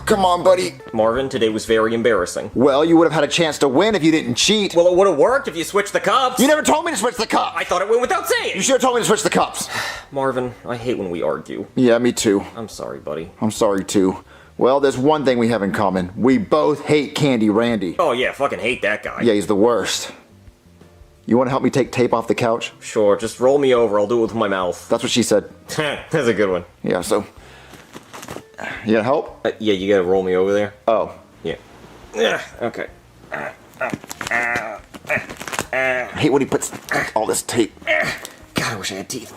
Come on, buddy. Marvin, today was very embarrassing. Well, you would have had a chance to win if you didn't cheat. Well, it would have worked if you switched the cups. You never told me to switch the cups. I thought it went without saying. You should have told me to switch the cups. Marvin, I hate when we argue. Yeah, me too. I'm sorry, buddy. I'm sorry too. Well, there's one thing we have in common. We both hate Candy Randy. Oh yeah, fucking hate that guy. Yeah, he's the worst. You want to help me take tape off the couch? Sure, just roll me over. I'll do it with my mouth. That's what she said. That's a good one. Yeah, so... You gonna help? Yeah, you gotta roll me over there. Oh. Yeah. Okay. I hate when he puts all this tape. God, I wish I had teeth.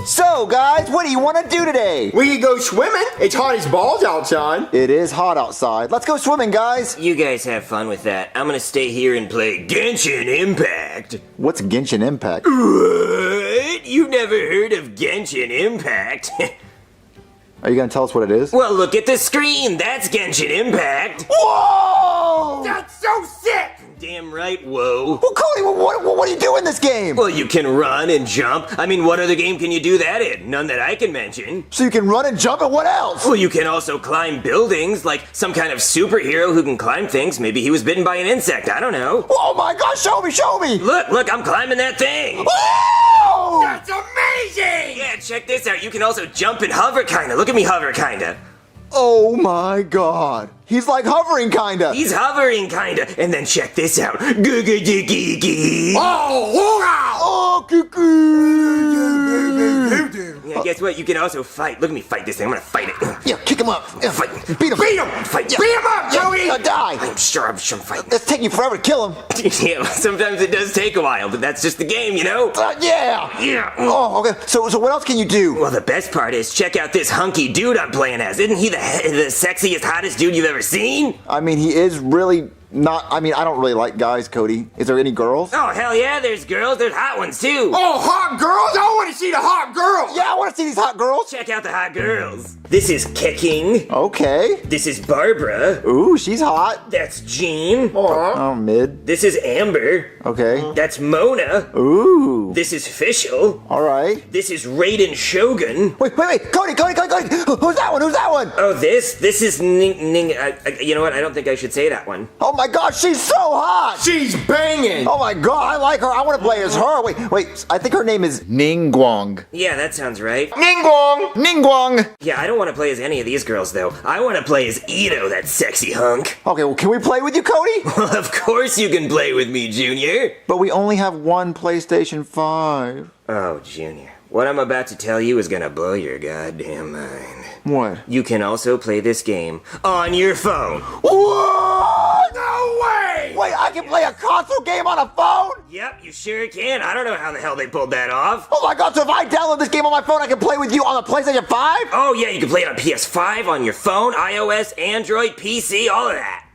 So, guys, what do you want to do today? We could go swimming. It's hot as balls outside. It is hot outside. Let's go swimming, guys. You guys have fun with that. I'm gonna stay here and play Genshin Impact. What's Genshin Impact? What? You've never heard of Genshin Impact? Are you gonna tell us what it is? Well, look at the screen. That's Genshin Impact. Whoa! That's so sick! Damn right, whoa. Well, Cody, what do you do in this game? Well, you can run and jump. I mean, what other game can you do that in? None that I can mention. So you can run and jump, and what else? Well, you can also climb buildings, like some kind of superhero who can climb things. Maybe he was bitten by an insect, I don't know. Oh my gosh, show me! Look, I'm climbing that thing. Whoa! That's amazing! Yeah, check this out. You can also jump and hover, kinda. Look at me hover, kinda. Oh my God. He's like hovering, kinda. He's hovering, kinda. And then check this out. Goo-goo-goo-goo-goo. Oh, Yeah, guess what? You can also fight. Look at me fight this thing. I'm gonna fight it. Yeah, kick him up. Yeah, Fight. beat him. Fight. Yeah. Beat him up, Joey! Die. I'm sure I'm fighting. It's taking you forever to kill him. Yeah, sometimes it does take a while, but that's just the game, you know? Yeah. Oh, okay. So what else can you do? Well, the best part is check out this hunky dude I'm playing as. Isn't he the sexiest, hottest dude you've ever seen? I mean, he is really not. I mean, I don't really like guys, Cody. Is there any girls? Oh, hell yeah, there's girls. There's hot ones, too. Oh, hot girls? I want to see the hot girls! Yeah, I want to see these hot girls. Check out the hot girls. This is Kicking. Okay. This is Barbara. Ooh, she's hot. That's Jean. Oh, mid. This is Amber. Okay. That's Mona. Ooh. This is Fischl. All right. This is Raiden Shogun. Wait. Cody. Who's that one? Oh, this is Ning. You know what? I don't think I should say that one. Oh my gosh, she's so hot. She's banging! Oh my god, I like her. I want to play as her. Wait. I think her name is Ningguang. Yeah, that sounds right. Ningguang. Yeah, I don't want to play as any of these girls, though. I want to play as Ito, that sexy hunk. Okay, well, can we play with you, Cody? Well, of course you can play with me, Junior. But we only have one PlayStation 5. Oh, Junior. What I'm about to tell you is gonna blow your goddamn mind. What? You can also play this game on your phone. What? No way! I can play a console game on a phone? Yep, you sure can. I don't know how the hell they pulled that off. Oh my god, so if I download this game on my phone, I can play with you on the PlayStation 5? Oh yeah, you can play it on PS5, on your phone, iOS, Android, PC, all of that.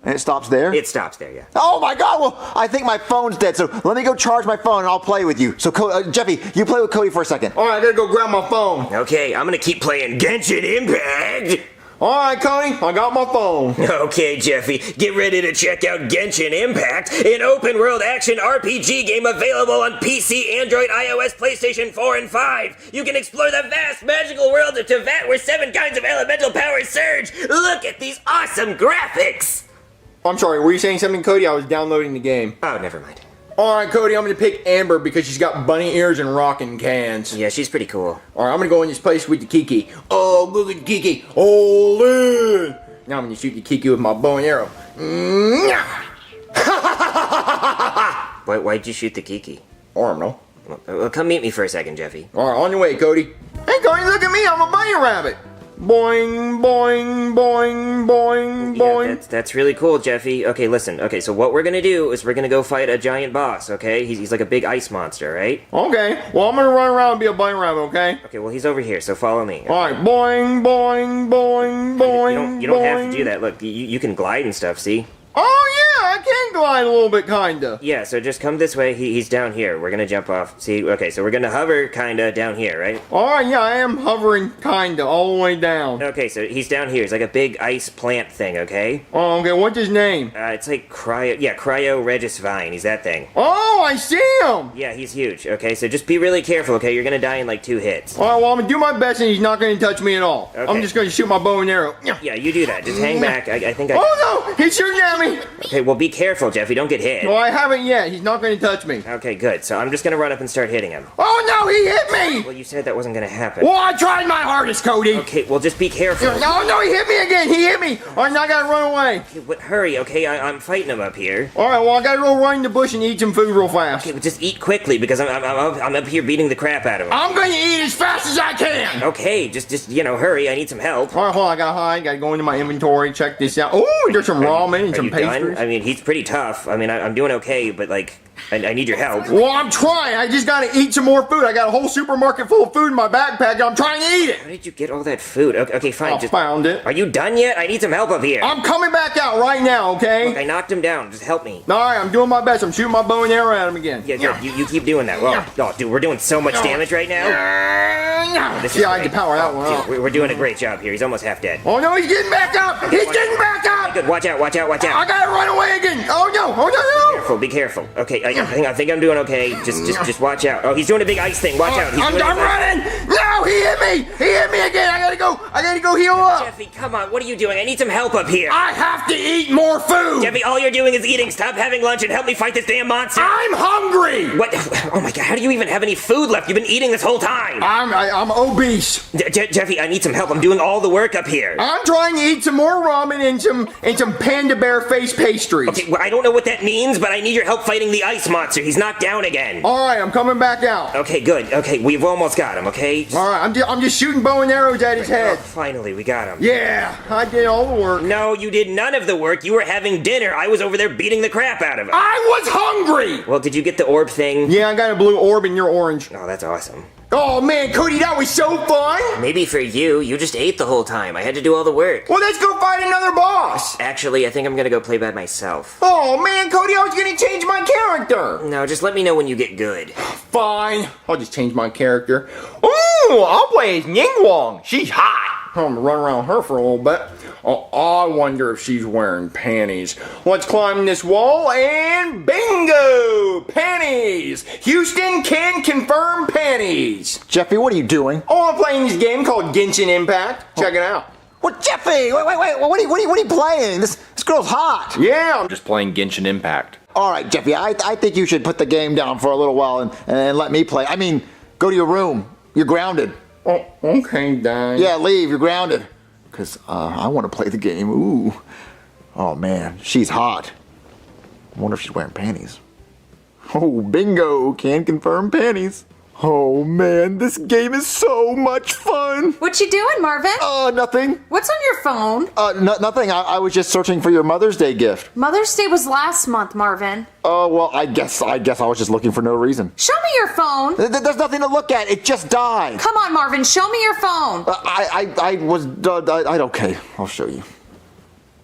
And it stops there? It stops there, yeah. Oh my god, well, I think my phone's dead, so let me go charge my phone and I'll play with you. So, Jeffy, you play with Cody for a second. Alright, I gotta go grab my phone. Okay, I'm gonna keep playing Genshin Impact. Alright, Cody, I got my phone. Okay, Jeffy, get ready to check out Genshin Impact, an open-world action RPG game available on PC, Android, iOS, PlayStation 4, and 5. You can explore the vast magical world of Teyvat where 7 kinds of elemental powers surge. Look at these awesome graphics! I'm sorry, were you saying something, Cody? I was downloading the game. Oh, never mind. Alright, Cody, I'm gonna pick Amber because she's got bunny ears and rockin' cans. Yeah, she's pretty cool. Alright, I'm gonna go in this place with the Kiki. Oh, look at the Kiki. All in! Now I'm gonna shoot the Kiki with my bow and arrow. Why'd you shoot the Kiki? I don't know. Well, come meet me for a second, Jeffy. Alright, on your way, Cody. Hey, Cody, look at me, I'm a bunny rabbit. Boing, boing, boing, boing, boing. Yeah, that's really cool, Jeffy. Okay, listen. Okay, so what we're gonna do is we're gonna go fight a giant boss, okay? He's like a big ice monster, right? Okay, well, I'm gonna run around and be a bunny rabbit, okay? Okay, well, he's over here, so follow me. Alright, boing, boing, boing, boing, You don't have to do that. Look, you can glide and stuff, see? Oh, yeah, I can glide a little bit, kinda. Yeah, so just come this way. He's down here. We're gonna jump off. See? Okay, so we're gonna hover kinda down here, right? Alright, yeah, I am hovering kinda all the way down. Okay, so he's down here. He's like a big ice plant thing, okay? Oh, okay, what's his name? It's like Cryo Regis Vine. He's that thing. Oh, I see him! Yeah, he's huge. Okay, so just be really careful, okay? You're gonna die in like 2 hits. Alright, well, I'm gonna do my best and he's not gonna touch me at all. Okay. I'm just gonna shoot my bow and arrow. Yeah, you do that. Just hang back. I think I... Oh, no! He's shooting at me! Okay, well, be careful, Jeffy. Don't get hit. Well, I haven't yet. He's not gonna touch me. Okay, good. So I'm just gonna run up and start hitting him. Oh, no! He hit me! Well, you said that wasn't gonna happen. Well, I tried my hardest, Cody! Okay, well, just be careful. No, no, he hit me again! He hit me! Alright, now I gotta run away. Okay, hurry, okay? I'm fighting him up here. Alright, well, I gotta go run in the bush and eat some food real fast. Okay, but just eat quickly because I'm up here beating the crap out of him. I'm gonna eat as fast as I can! Okay, just hurry. I need some help. Alright, hold on, I gotta hide. Gotta go into my inventory, check this out. Oh, there's some ramen and some pastries. Done? I mean, he's pretty tough. I mean, I'm doing okay, but like, I need your help. Well, I'm trying. I just gotta eat some more food. I got a whole supermarket full of food in my backpack, and I'm trying to eat it. How did you get all that food? Okay, fine. I found it. Are you done yet? I need some help up here. I'm coming back out right now, okay? Look, I knocked him down. Just help me. Alright, I'm doing my best. I'm shooting my bow and arrow at him again. Yeah, good. You keep doing that. Well, oh, dude, we're doing so much damage right now. Yeah, I can power that one up. We're doing a great job here. He's almost half dead. Oh no, he's getting back up! He's getting back up! Good. Watch out! Watch out! Watch out! I gotta run away again! Oh no! Oh no! No! Be careful. Okay, I think I'm doing okay. Just watch out. Oh, he's doing a big ice thing. Watch out. I'm running! No, he hit me! He hit me again! I gotta go heal up! Jeffy, come on. What are you doing? I need some help up here. I have to eat more food! Jeffy, all you're doing is eating. Stop having lunch and help me fight this damn monster. I'm hungry! What? Oh my god, how do you even have any food left? You've been eating this whole time. I'm obese. Jeffy, I need some help. I'm doing all the work up here. I'm trying to eat some more ramen and some panda bear face pastries. Okay, well, I don't know what that means, but I need your help fighting the ice monster. He's knocked down again. Alright, I'm coming back out. Okay, good. Okay, we've almost got him, okay? Alright, I'm just shooting bow and arrows at his head. Oh, finally, we got him. Yeah, I did all the work. No, you did none of the work. You were having dinner. I was over there beating the crap out of him. I was hungry! Well, did you get the orb thing? Yeah, I got a blue orb and you're orange. Oh, that's awesome. Oh man, Cody, that was so fun! Maybe for you, you just ate the whole time. I had to do all the work. Well, let's go fight another boss! Actually, I think I'm gonna go play by myself. Oh man, Cody, I was gonna change my character! No, just let me know when you get good. Fine, I'll just change my character. Ooh, I'll play as Ningguang. She's hot. I'm gonna run around her for a little bit. Oh, I wonder if she's wearing panties. Let's climb this wall and bingo! Panties! Houston can confirm panties! Jeffy, what are you doing? Oh, I'm playing this game called Genshin Impact. Check it out. Well, Jeffy, wait, what are you playing? This girl's hot. Yeah, I'm just playing Genshin Impact. All right, Jeffy, I think you should put the game down for a little while and let me play. I mean, go to your room. You're grounded. Oh, okay, Dad. Yeah, leave. You're grounded. Because I want to play the game. Ooh. Oh, man. She's hot. I wonder if she's wearing panties. Oh, bingo. Can confirm panties. Oh man, this game is so much fun. What you doing, Marvin? Nothing. What's on your phone? Nothing. I was just searching for your Mother's Day gift. Mother's Day was last month, Marvin. Oh, well, I guess I was just looking for no reason. Show me your phone. There's nothing to look at. It just died. Come on, Marvin, show me your phone. Okay, I'll show you.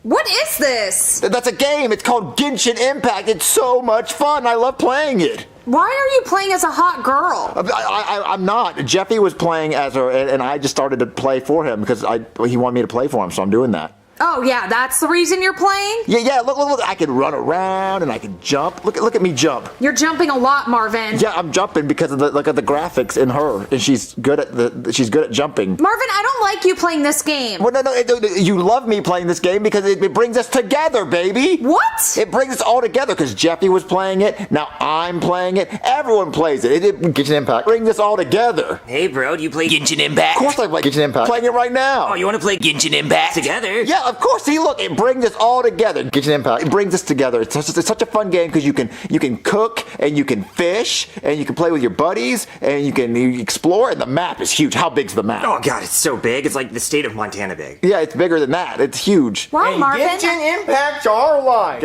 What is this? That's a game. It's called Genshin Impact. It's so much fun. I love playing it. Why are you playing as a hot girl? I'm not. Jeffy was playing as her, and I just started to play for him because he wanted me to play for him, so I'm doing that. Oh yeah, that's the reason you're playing? Yeah, look, I can run around and I can jump. Look at me jump. You're jumping a lot, Marvin. Yeah, I'm jumping because of the graphics in her, and she's good at jumping. Marvin, I don't like you playing this game. Well, no, you love me playing this game because it brings us together, baby. What? It brings us all together because Jeffy was playing it, now I'm playing it, everyone plays it. Genshin Impact brings us all together. Hey, bro, do you play Genshin Impact? Of course I play Genshin Impact. Playing it right now. Oh, you want to play Genshin Impact together? Yeah, of course. See, look, it brings us all together. Genshin Impact, it brings us together. It's such a fun game because you can cook and you can fish and you can play with your buddies and you explore, and the map is huge. How big's the map? Oh god, it's so big. It's like the state of Montana big. Yeah, it's bigger than that. It's huge. Wow, Marvin. Genshin Impact's our life.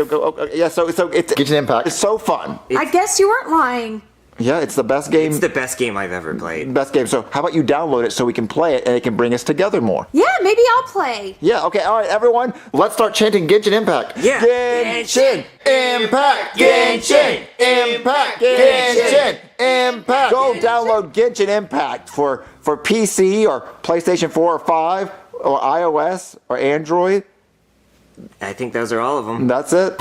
Yeah, so it's Genshin Impact. It's so fun. I guess you weren't lying. Yeah, it's the best game. It's the best game I've ever played. Best game. So how about you download it so we can play it and it can bring us together more? Yeah, maybe I'll play. Yeah, okay, all right, everyone. Let's start chanting Genshin Impact. Yeah. Genshin Impact. Genshin Impact. Genshin Impact. Go download Genshin Impact for PC or PlayStation 4 or 5 or iOS or Android. I think those are all of them. That's it.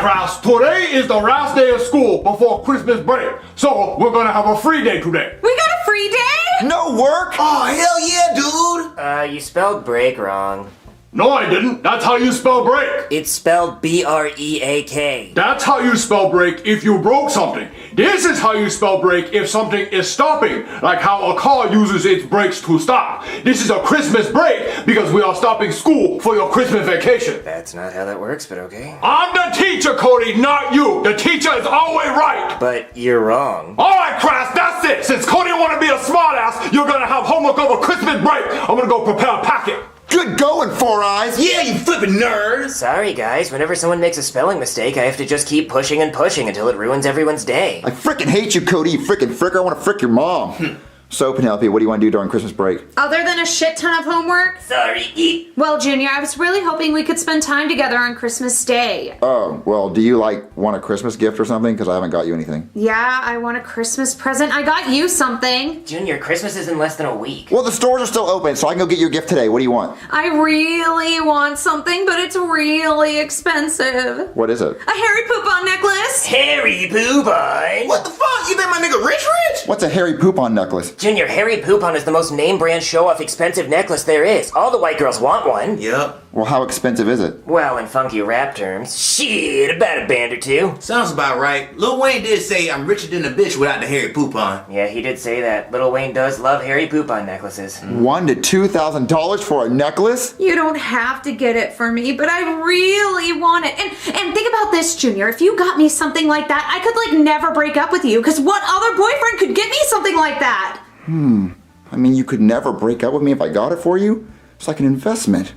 Kraus, today is the last day of school before Christmas break, so we're gonna have a free day today. We got a free day? No work? Oh, hell yeah, dude. You spelled break wrong. No, I didn't. That's how you spell break. It's spelled B-R-E-A-K. That's how you spell break if you broke something. This is how you spell break if something is stopping, like how a car uses its brakes to stop. This is a Christmas break because we are stopping school for your Christmas vacation. That's not how that works, but okay. I'm the teacher, Cody, not you. The teacher is always right. But you're wrong. All right, Crass, that's it. Since Cody want to be a smartass, you're gonna have homework over Christmas break. I'm gonna go prepare a packet. Good going, Four Eyes. Yeah, you flippin' nerd. Sorry, guys. Whenever someone makes a spelling mistake, I have to just keep pushing and pushing until it ruins everyone's day. I frickin' hate you, Cody, you frickin' fricker. I want to frick your mom. So, Penelope, what do you want to do during Christmas break? Other than a shit ton of homework? Sorry. Well, Junior, I was really hoping we could spend time together on Christmas Day. Oh, well, do you, want a Christmas gift or something? Because I haven't got you anything. Yeah, I want a Christmas present. I got you something. Junior, Christmas is in less than a week. Well, the stores are still open, so I can go get your gift today. What do you want? I really want something, but it's really expensive. What is it? A Harry Poupon necklace. Harry Poupon? What the fuck? You think my nigga rich? What's a Harry Poupon necklace? Junior, Harry Poupon is the most name brand show-off expensive necklace there is. All the white girls want one. Yep. Well, how expensive is it? Well, in funky rap terms, shit, about a band or two. Sounds about right. Lil Wayne did say I'm richer than a bitch without the Harry Poupon. Yeah, he did say that. Lil Wayne does love Harry Poupon necklaces. $1,000 to $2,000 for a necklace? You don't have to get it for me, but I really want it. And think about this, Junior. If you got me something like that, I could never break up with you, because what other boyfriend could get me something like that? I mean, you could never break up with me if I got it for you? It's like an investment.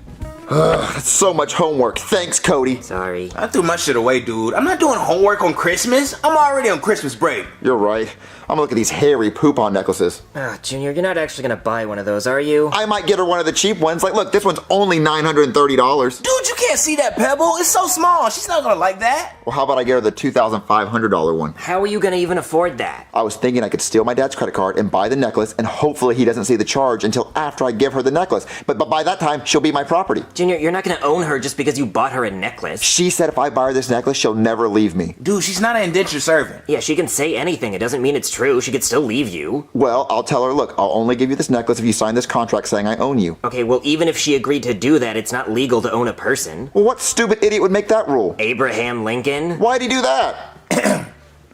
Ugh, that's so much homework. Thanks, Cody. Sorry. I threw my shit away, dude. I'm not doing homework on Christmas. I'm already on Christmas break. You're right. I'm gonna look at these Harry Poupon necklaces. Junior, you're not actually gonna buy one of those, are you? I might get her one of the cheap ones. Like, look, this one's only $930. Dude, you can't see that pebble. It's so small. She's not gonna like that. Well, how about I get her the $2,500 one? How are you gonna even afford that? I was thinking I could steal my dad's credit card and buy the necklace, and hopefully he doesn't see the charge until after I give her the necklace. But by that time, she'll be my property. Junior, you're not gonna own her just because you bought her a necklace. She said if I buy her this necklace, she'll never leave me. Dude, she's not an indentured servant. Yeah, she can say anything. It doesn't mean it's true. She could still leave you. Well, I'll tell her, look, I'll only give you this necklace if you sign this contract saying I own you. Okay, well, even if she agreed to do that, it's not legal to own a person. Well, what stupid idiot would make that rule? Abraham Lincoln? Why'd he do that?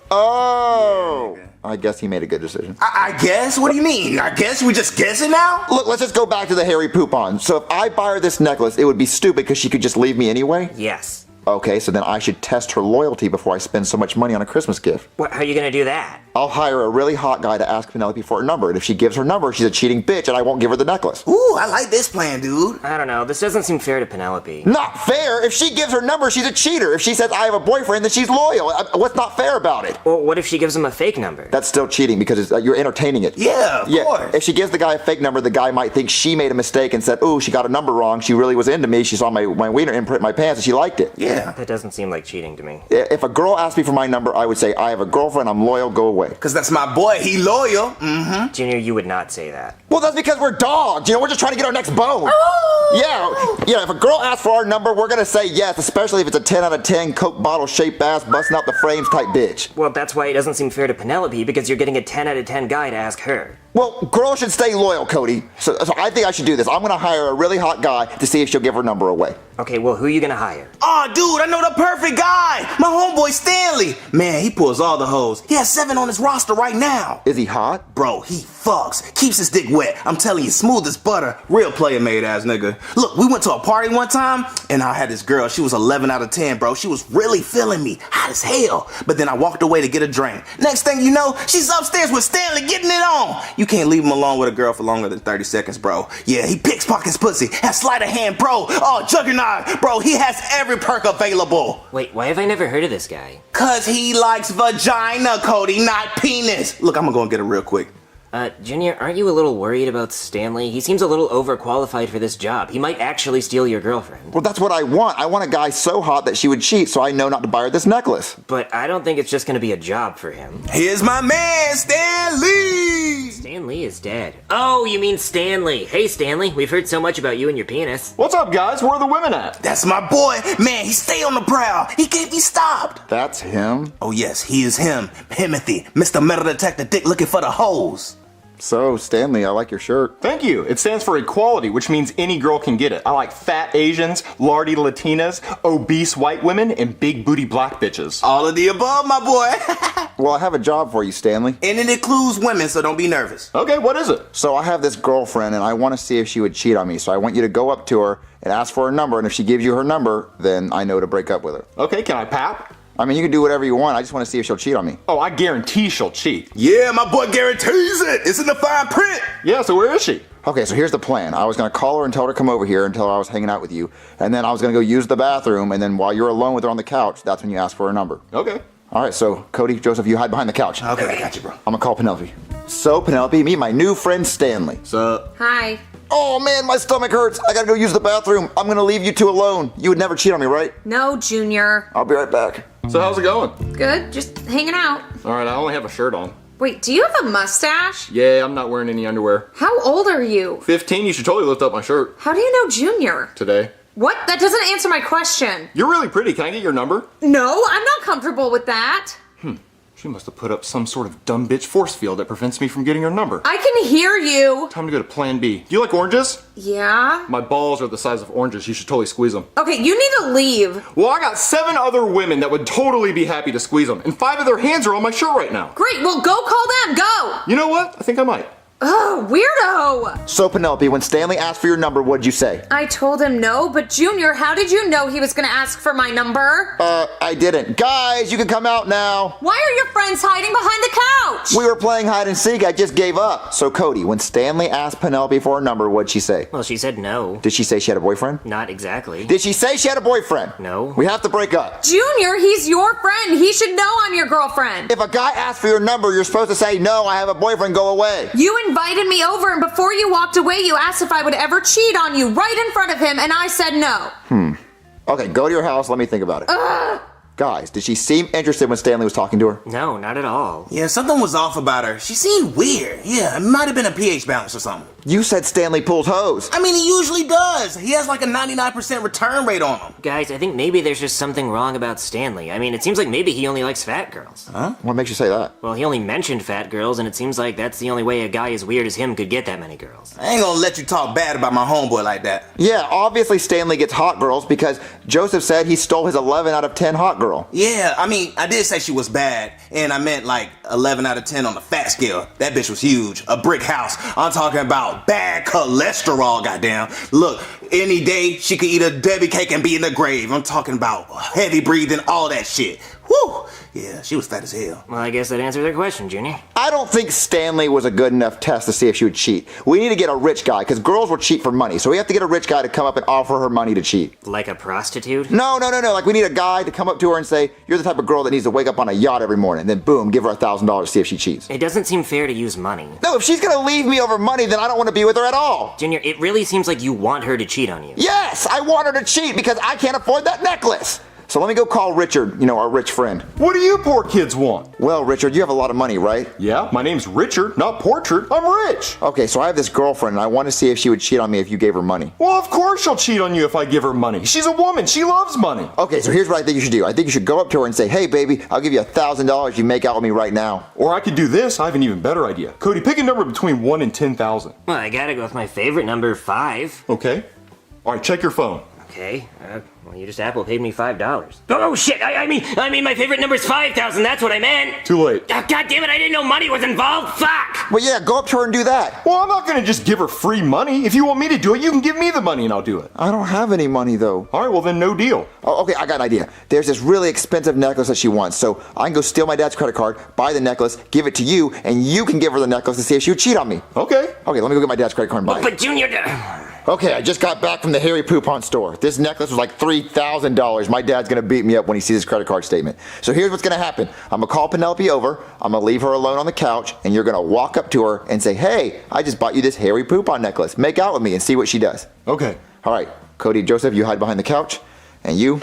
Oh! I guess he made a good decision. I guess? What do you mean? I guess we just guessing now? Look, let's just go back to the hairy poupon. So if I buy her this necklace, it would be stupid because she could just leave me anyway? Yes. Okay, so then I should test her loyalty before I spend so much money on a Christmas gift. What, how are you gonna do that? I'll hire a really hot guy to ask Penelope for her number, and if she gives her number, she's a cheating bitch and I won't give her the necklace. Ooh, I like this plan, dude. I don't know, this doesn't seem fair to Penelope. Not fair? If she gives her number, she's a cheater. If she says I have a boyfriend, then she's loyal. What's not fair about it? Well, what if she gives him a fake number? That's still cheating because you're entertaining it. Yeah, of course. If she gives the guy a fake number, the guy might think she made a mistake and said, ooh, she got a number wrong. She really was into me. She saw my wiener imprint in my pants and she liked it. Yeah. That doesn't seem like cheating to me. If a girl asked me for my number, I would say, I have a girlfriend, I'm loyal, go away. Because that's my boy, he loyal. Mm-hmm. Junior, you would not say that. Well, that's because we're dogs. We're just trying to get our next bone. Yeah, if a girl asks for our number, we're going to say yes, especially if it's a 10 out of 10 Coke bottle shaped ass busting out the frames type bitch. Well, that's why it doesn't seem fair to Penelope, because you're getting a 10 out of 10 guy to ask her. Well, girls should stay loyal, Cody. So I think I should do this. I'm going to hire a really hot guy to see if she'll give her number away. Okay, well, who are you going to hire? Oh, dude, I know the perfect guy. My homeboy Stanley. Man, he pulls all the hoes. He has 7 on his roster right now. Is he hot? Bro, he fucks. Keeps his dick wet. I'm telling you, smooth as butter. Real player made ass nigga. Look, we went to a party one time, and I had this girl. She was 11 out of 10, bro. She was really feeling me. Hot as hell. But then I walked away to get a drink. Next thing you know, she's upstairs with Stanley getting it on. You can't leave him alone with a girl for longer than 30 seconds, bro. Yeah, he pickpockets pussy. Has sleight of hand, bro. Oh, juggernaut. Bro, he has every perk available. Wait, why have I never heard of this guy? Cause he likes vagina, Cody, not penis. Look, I'm gonna go and get it real quick. Junior, aren't you a little worried about Stanley? He seems a little overqualified for this job. He might actually steal your girlfriend. Well, that's what I want. I want a guy so hot that she would cheat, so I know not to buy her this necklace. But I don't think it's just gonna be a job for him. Here's my man, Stan Lee! Stan Lee is dead. Oh, you mean Stanley. Hey, Stanley, we've heard so mumuch about you and your penis. What's up, guys? Where are the women at? That's my boy. Man, he stay on the prowl. He can't be stopped. That's him? Oh, yes, he is him. Himothy, Mr. Metal Detector Dick looking for the hoes. So, Stanley, I like your shirt. Thank you. It stands for equality, which means any girl can get it. I like fat Asians, lardy Latinas, obese white women, and big booty black bitches. All of the above, my boy. Well, I have a job for you, Stanley. And it includes women, so don't be nervous. Okay, what is it? So I have this girlfriend, and I want to see if she would cheat on me. So I want you to go up to her and ask for her number, and if she gives you her number, then I know to break up with her. Okay, can I pap? I mean, you can do whatever you want. I just want to see if she'll cheat on me. Oh, I guarantee she'll cheat. Yeah, my boy guarantees it. It's in the fine print. Yeah, so where is she? Okay, so here's the plan. I was going to call her and tell her to come over here until I was hanging out with you. And then I was going to go use the bathroom. And then while you're alone with her on the couch, that's when you ask for her number. Okay. All right, so Cody, Joseph, you hide behind the couch. Okay, I got you, bro. I'm going to call Penelope. So, Penelope, meet my new friend Stanley. Sup? Hi. Oh, man, my stomach hurts. I got to go use the bathroom. I'm going to leave you two alone. You would never cheat on me, right? No, Junior. I'll be right back. So how's it going? Good, just hanging out. All right, I only have a shirt on. Wait, do you have a mustache? Yeah, I'm not wearing any underwear. How old are you? 15, you should totally lift up my shirt. How do you know Junior? Today. What? That doesn't answer my question. You're really pretty. Can I get your number? No, I'm not comfortable with that. She must have put up some sort of dumb bitch force field that prevents me from getting her number. I can hear you. Time to go to plan B. Do you like oranges? Yeah? My balls are the size of oranges. You should totally squeeze them. Okay, you need to leave. Well, I got 7 other women that would totally be happy to squeeze them, and 5 of their hands are on my shirt right now. Great, well go call them, go! You know what? I think I might. Ugh, weirdo! So, Penelope, when Stanley asked for your number, what'd you say? I told him no, but Junior, how did you know he was gonna ask for my number? I didn't. Guys, you can come out now. Why are your friends hiding behind the couch? We were playing hide and seek. I just gave up. So, Cody, when Stanley asked Penelope for her number, what'd she say? Well, she said no. Did she say she had a boyfriend? Not exactly. Did she say she had a boyfriend? No. We have to break up. Junior, he's your friend. He should know I'm your girlfriend. If a guy asks for your number, you're supposed to say, no, I have a boyfriend, go away. You invited me over, and before you walked away, you asked if I would ever cheat on you right in front of him, and I said no. Okay, go to your house. Let me think about it. Ugh. Guys, did she seem interested when Stanley was talking to her? No, not at all. Yeah, something was off about her. She seemed weird. Yeah, it might have been a pH balance or something. You said Stanley pulls hose. I mean, he usually does. He has like a 99% return rate on him. Guys, I think maybe there's just something wrong about Stanley. I mean, it seems like maybe he only likes fat girls. Huh? What makes you say that? Well, he only mentioned fat girls, and it seems like that's the only way a guy as weird as him could get that many girls. I ain't gonna let you talk bad about my homeboy like that. Yeah, obviously Stanley gets hot girls because Joseph said he stole his 11 out of 10 hot girls. girl. Yeah, I mean, I did say she was bad, and I meant like 11 out of 10 on the fat scale. That bitch was huge. A brick house. I'm talking about bad cholesterol, goddamn. Look, any day she could eat a Debbie cake and be in the grave. I'm talking about heavy breathing, all that shit. Whew. Yeah, she was fat as hell. Well, I guess that answers their question, Junior. I don't think Stanley was a good enough test to see if she would cheat. We need to get a rich guy, because girls will cheat for money. So we have to get a rich guy to come up and offer her money to cheat. Like a prostitute? No. Like we need a guy to come up to her and say, you're the type of girl that needs to wake up on a yacht every morning. And then boom, give her $1,000 to see if she cheats. It doesn't seem fair to use money. No, if she's gonna leave me over money, then I don't want to be with her at all. Junior, it really seems like you want her to cheat on you. Yes, I want her to cheat because I can't afford that necklace. So let me go call Richard, our rich friend. What do you poor kids want? Well, Richard, you have a lot of money, right? Yeah, my name's Richard, not Portrait. I'm rich. Okay, so I have this girlfriend and I want to see if she would cheat on me if you gave her money. Well, of course she'll cheat on you if I give her money. She's a woman. She loves money. Okay, so here's what I think you should do. I think you should go up to her and say, hey, baby, I'll give you $1,000 if you make out with me right now. Or I could do this. I have an even better idea. Cody, pick a number between 1 and 10,000. Well, I gotta go with my favorite number, 5. Okay. All right, check your phone. Okay. Well, you just Apple paid me $5. Oh shit! I mean, my favorite number's 5,000. That's what I meant. Too late. Oh, God damn it! I didn't know money was involved. Fuck! Well, yeah, go up to her and do that. Well, I'm not gonna just give her free money. If you want me to do it, you can give me the money and I'll do it. I don't have any money though. All right, well then, no deal. Oh, okay, I got an idea. There's this really expensive necklace that she wants, so I can go steal my dad's credit card, buy the necklace, give it to you, and you can give her the necklace to see if she would cheat on me. Okay. Okay, let me go get my dad's credit card and buy it. But Junior. Okay, I just got back from the Harry Poupon store. This necklace was like $3,000. My dad's gonna beat me up when he sees his credit card statement. So here's what's gonna happen. I'm gonna call Penelope over, I'm gonna leave her alone on the couch, and you're gonna walk up to her and say, hey, I just bought you this Harry Poupon necklace. Make out with me and see what she does. Okay. All right, Cody, Joseph, you hide behind the couch, and you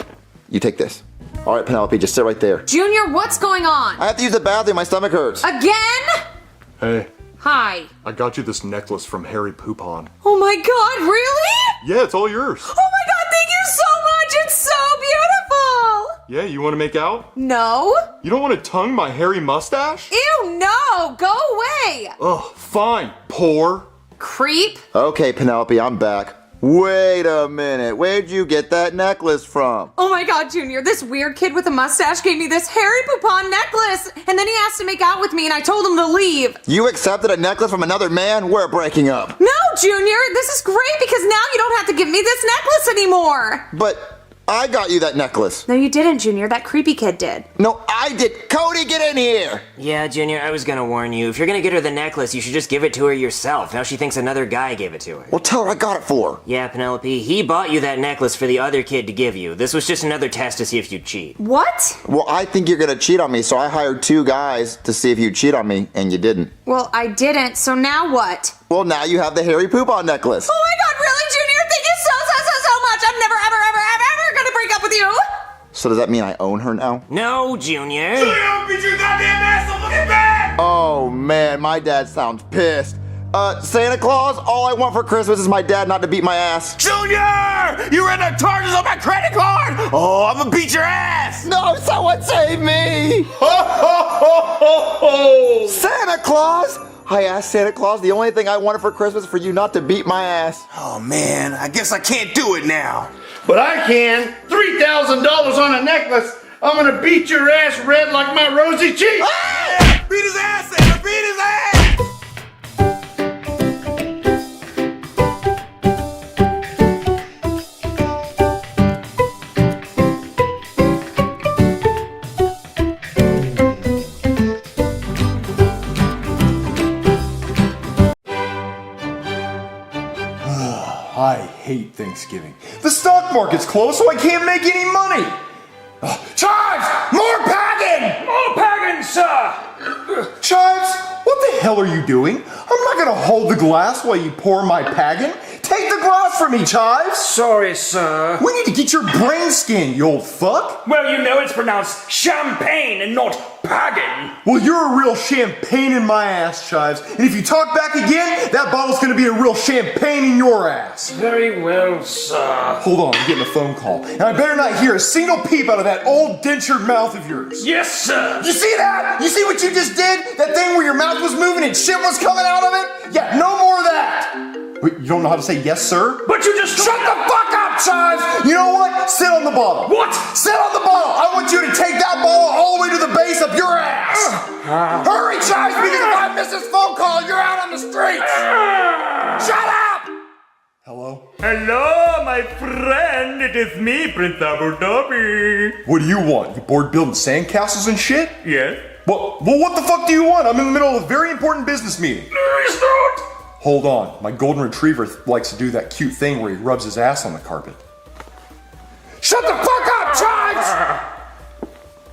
take this. All right, Penelope, just sit right there. Junior, what's going on? I have to use the bathroom, my stomach hurts. Again? Hey. Hi. I got you this necklace from Harry Poupon. Oh my god, really? Yeah, it's all yours. Oh my god, thank you so much! It's so beautiful! Yeah, you want to make out? No. You don't want to tongue my hairy mustache? Ew, no! Go away! Ugh, fine, poor. Creep. Okay, Penelope, I'm back. Wait a minute, where'd you get that necklace from? Oh my god, Junior, this weird kid with a mustache gave me this Harry Poupon necklace, and then he asked to make out with me and I told him to leave. You accepted a necklace from another man? We're breaking up. No, Junior, this is great because now you don't have to give me this necklace anymore. But I got you that necklace. No, you didn't, Junior. That creepy kid did. No, I did. Cody, get in here. Yeah, Junior, I was gonna warn you. If you're gonna get her the necklace, you should just give it to her yourself. Now she thinks another guy gave it to her. Well, tell her I got it for her. Yeah, Penelope, he bought you that necklace for the other kid to give you. This was just another test to see if you'd cheat. What? Well, I think you're gonna cheat on me, so I hired 2 guys to see if you'd cheat on me, and you didn't. Well, I didn't, so now what? Well, now you have the Harry Poupon necklace. Oh my god, really, Junior? Thank you so much. I'm never, ever gonna break up with you. So does that mean I own her now? No, Junior. Junior, beat your goddamn ass, I'm looking back! Oh, man, my dad sounds pissed. Santa Claus, all I want for Christmas is my dad not to beat my ass. Junior! You ran the charges on my credit card! Oh, I'm gonna beat your ass! No, someone save me! Ho, ho, ho, ho, ho! Santa Claus! I asked Santa Claus, the only thing I wanted for Christmas is for you not to beat my ass. Oh, man, I guess I can't do it now. But I can. $3,000 on a necklace. I'm gonna beat your ass red like my rosy cheek. Ah! Beat his ass, Santa! Beat his ass! I hate Thanksgiving. The stock market's closed, so I can't make any money. Chives! More pagging! More pagging, sir! Chives, what the hell are you doing? I'm not gonna hold the glass while you pour my pagging. Take the glass from me, Chives! Sorry, sir. We need to get your brain skinned, you old fuck! Well, you know it's pronounced champagne and not pagging. Well, you're a real champagne in my ass, Chives. And if you talk back again, that bottle's gonna be a real champagne in your ass. Very well, sir. Hold on, I'm getting a phone call. And I better not hear a single peep out of that old dentured mouth of yours. Yes, sir. You see that? You see what you just did? That thing where your mouth was moving and shit was coming out of it? Yeah, no more of that! Wait, you don't know how to say yes, sir? But you just... Shut the fuck up! up, Chives! You know what? Sit on the bottle. What? Sit on the bottle! I want you to take that bottle all the way to the base of your ass! Hurry, Chives, because if I miss this phone call, you're out on the streets! Shut up! Hello? Hello, my friend. It is me, Prince Abu Dhabi. What do you want? You bored building sandcastles and shit? Yes? Well, what the fuck do you want? I'm in the middle of a very important business meeting. No, it's not. Hold on. My golden retriever likes to do that cute thing where he rubs his ass on the carpet. Shut the fuck up, Chives!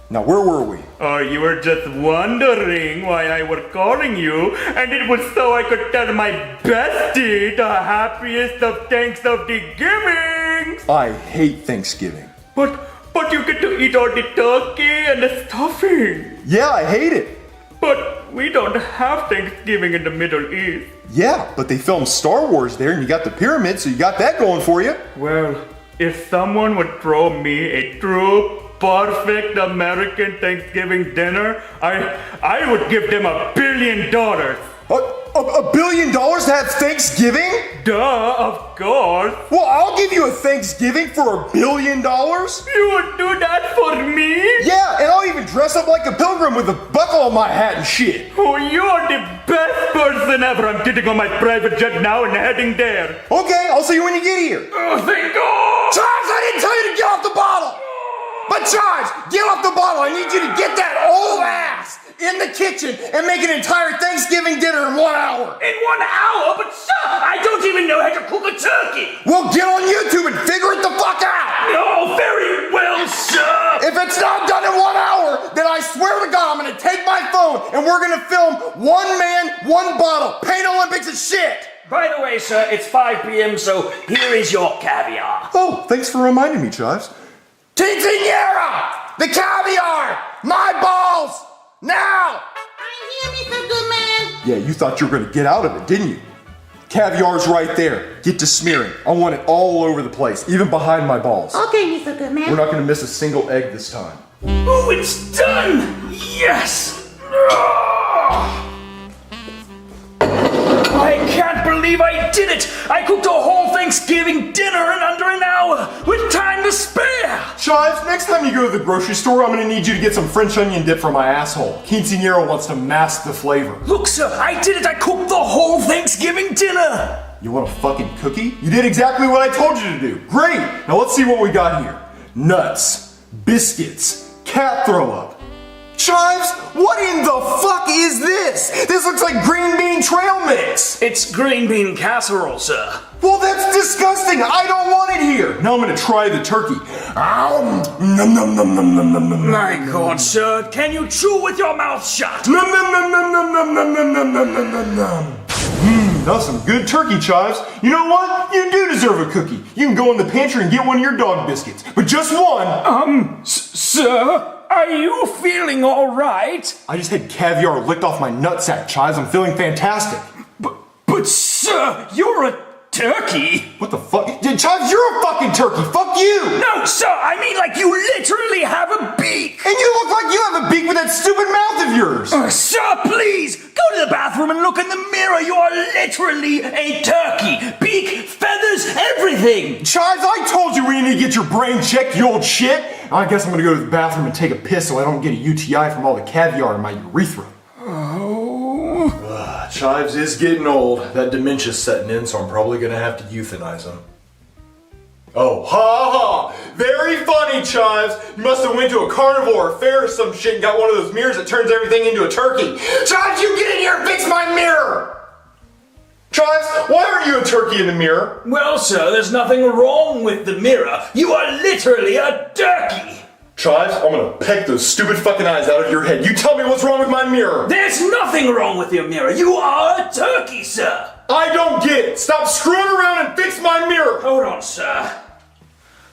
Now, where were we? Oh, you were just wondering why I was calling you, and it was so I could tell my bestie the happiest of Thanksgivings. I hate Thanksgiving. But you get to eat all the turkey and the stuffing. Yeah, I hate it. But we don't have Thanksgiving in the Middle East. Yeah, but they filmed Star Wars there, and you got the pyramid, so you got that going for you. Well, if someone would throw me a true perfect American Thanksgiving dinner, I would give them $1 billion. $1 billion to have Thanksgiving? Duh, of course. Well, I'll give you a Thanksgiving for $1 billion. You would do that for me? Yeah, and I'll even dress up like a pilgrim with a buckle on my hat and shit. Oh, you're the best person ever. I'm getting on my private jet now and heading there. Okay, I'll see you when you get here. Oh, thank God! Chives, I didn't tell you to get off the bottle. But Chives, get off the bottle. I need you to get that old ass in the kitchen and make an entire Thanksgiving dinner in 1 hour. In 1 hour? But sir, I don't even know how to cook a turkey. Well, get on YouTube and figure it the fuck out. No, very well, sir. If it's not done in 1 hour, then I swear to God, I'm gonna take my phone and we're gonna film one man, one bottle. Paint Olympics and shit. By the way, sir, it's 5 p.m., so here is your caviar. Oh, thanks for reminding me, Chives. Quinceañera! The caviar! My balls! Now! I'm here, Mr. Goodman. Yeah, you thought you were gonna get out of it, didn't you? Caviar's right there. Get to smearing. I want it all over the place, even behind my balls. Okay, Mr. Goodman. We're not gonna miss a single egg this time. Oh, it's done! Yes! I can't believe I did it! I cooked a whole Thanksgiving dinner in under an hour, with time to spare! Chives, next time you go to the grocery store, I'm gonna need you to get some French onion dip for my asshole. Quinceañera wants to mask the flavor. Look, sir, I did it! I cooked the whole Thanksgiving dinner! You want a fucking cookie? You did exactly what I told you to do. Great! Now let's see what we got here. Nuts, biscuits, cat throw up. Chives, what in the fuck is this? This looks like green bean trail mix. It's green bean casserole, sir. Well, that's disgusting. I don't want it here. Now I'm gonna try the turkey. Nom nom nom nom nom nom nom. My God, sir, can you chew with your mouth shut? Nom nom nom nom nom nom nom nom nom nom nom nom nom. That's some good turkey, Chives. You know what? You do deserve a cookie. You can go in the pantry and get one of your dog biscuits, but just one. Sir? Are you feeling all right? I just had caviar licked off my nutsack, Chives. I'm feeling fantastic. But sir, you're a turkey. What the fuck? Chives, you're a fucking turkey. Fuck you. No, sir, I mean like you literally have a beak. And you look like you have a beak with that stupid mouth of yours. Sir, please, go to the bathroom and look in the mirror. You are literally a turkey. Beak, feathers, everything. Chives, I told you we need to get your brain checked, you old shit. I guess I'm gonna go to the bathroom and take a piss so I don't get a UTI from all the caviar in my urethra. Chives is getting old. That dementia's setting in, so I'm probably gonna have to euthanize him. Oh, ha ha! Very funny, Chives. You must have went to a carnival or a fair or some shit and got one of those mirrors that turns everything into a turkey. Chives, you get in here and fix my mirror! Chives, why aren't you a turkey in the mirror? Well, sir, there's nothing wrong with the mirror. You are literally a turkey. Chives, I'm gonna peck those stupid fucking eyes out of your head. You tell me what's wrong with my mirror. There's nothing wrong with your mirror. You are a turkey, sir. I don't get it. Stop screwing around and fix my mirror. Hold on, sir.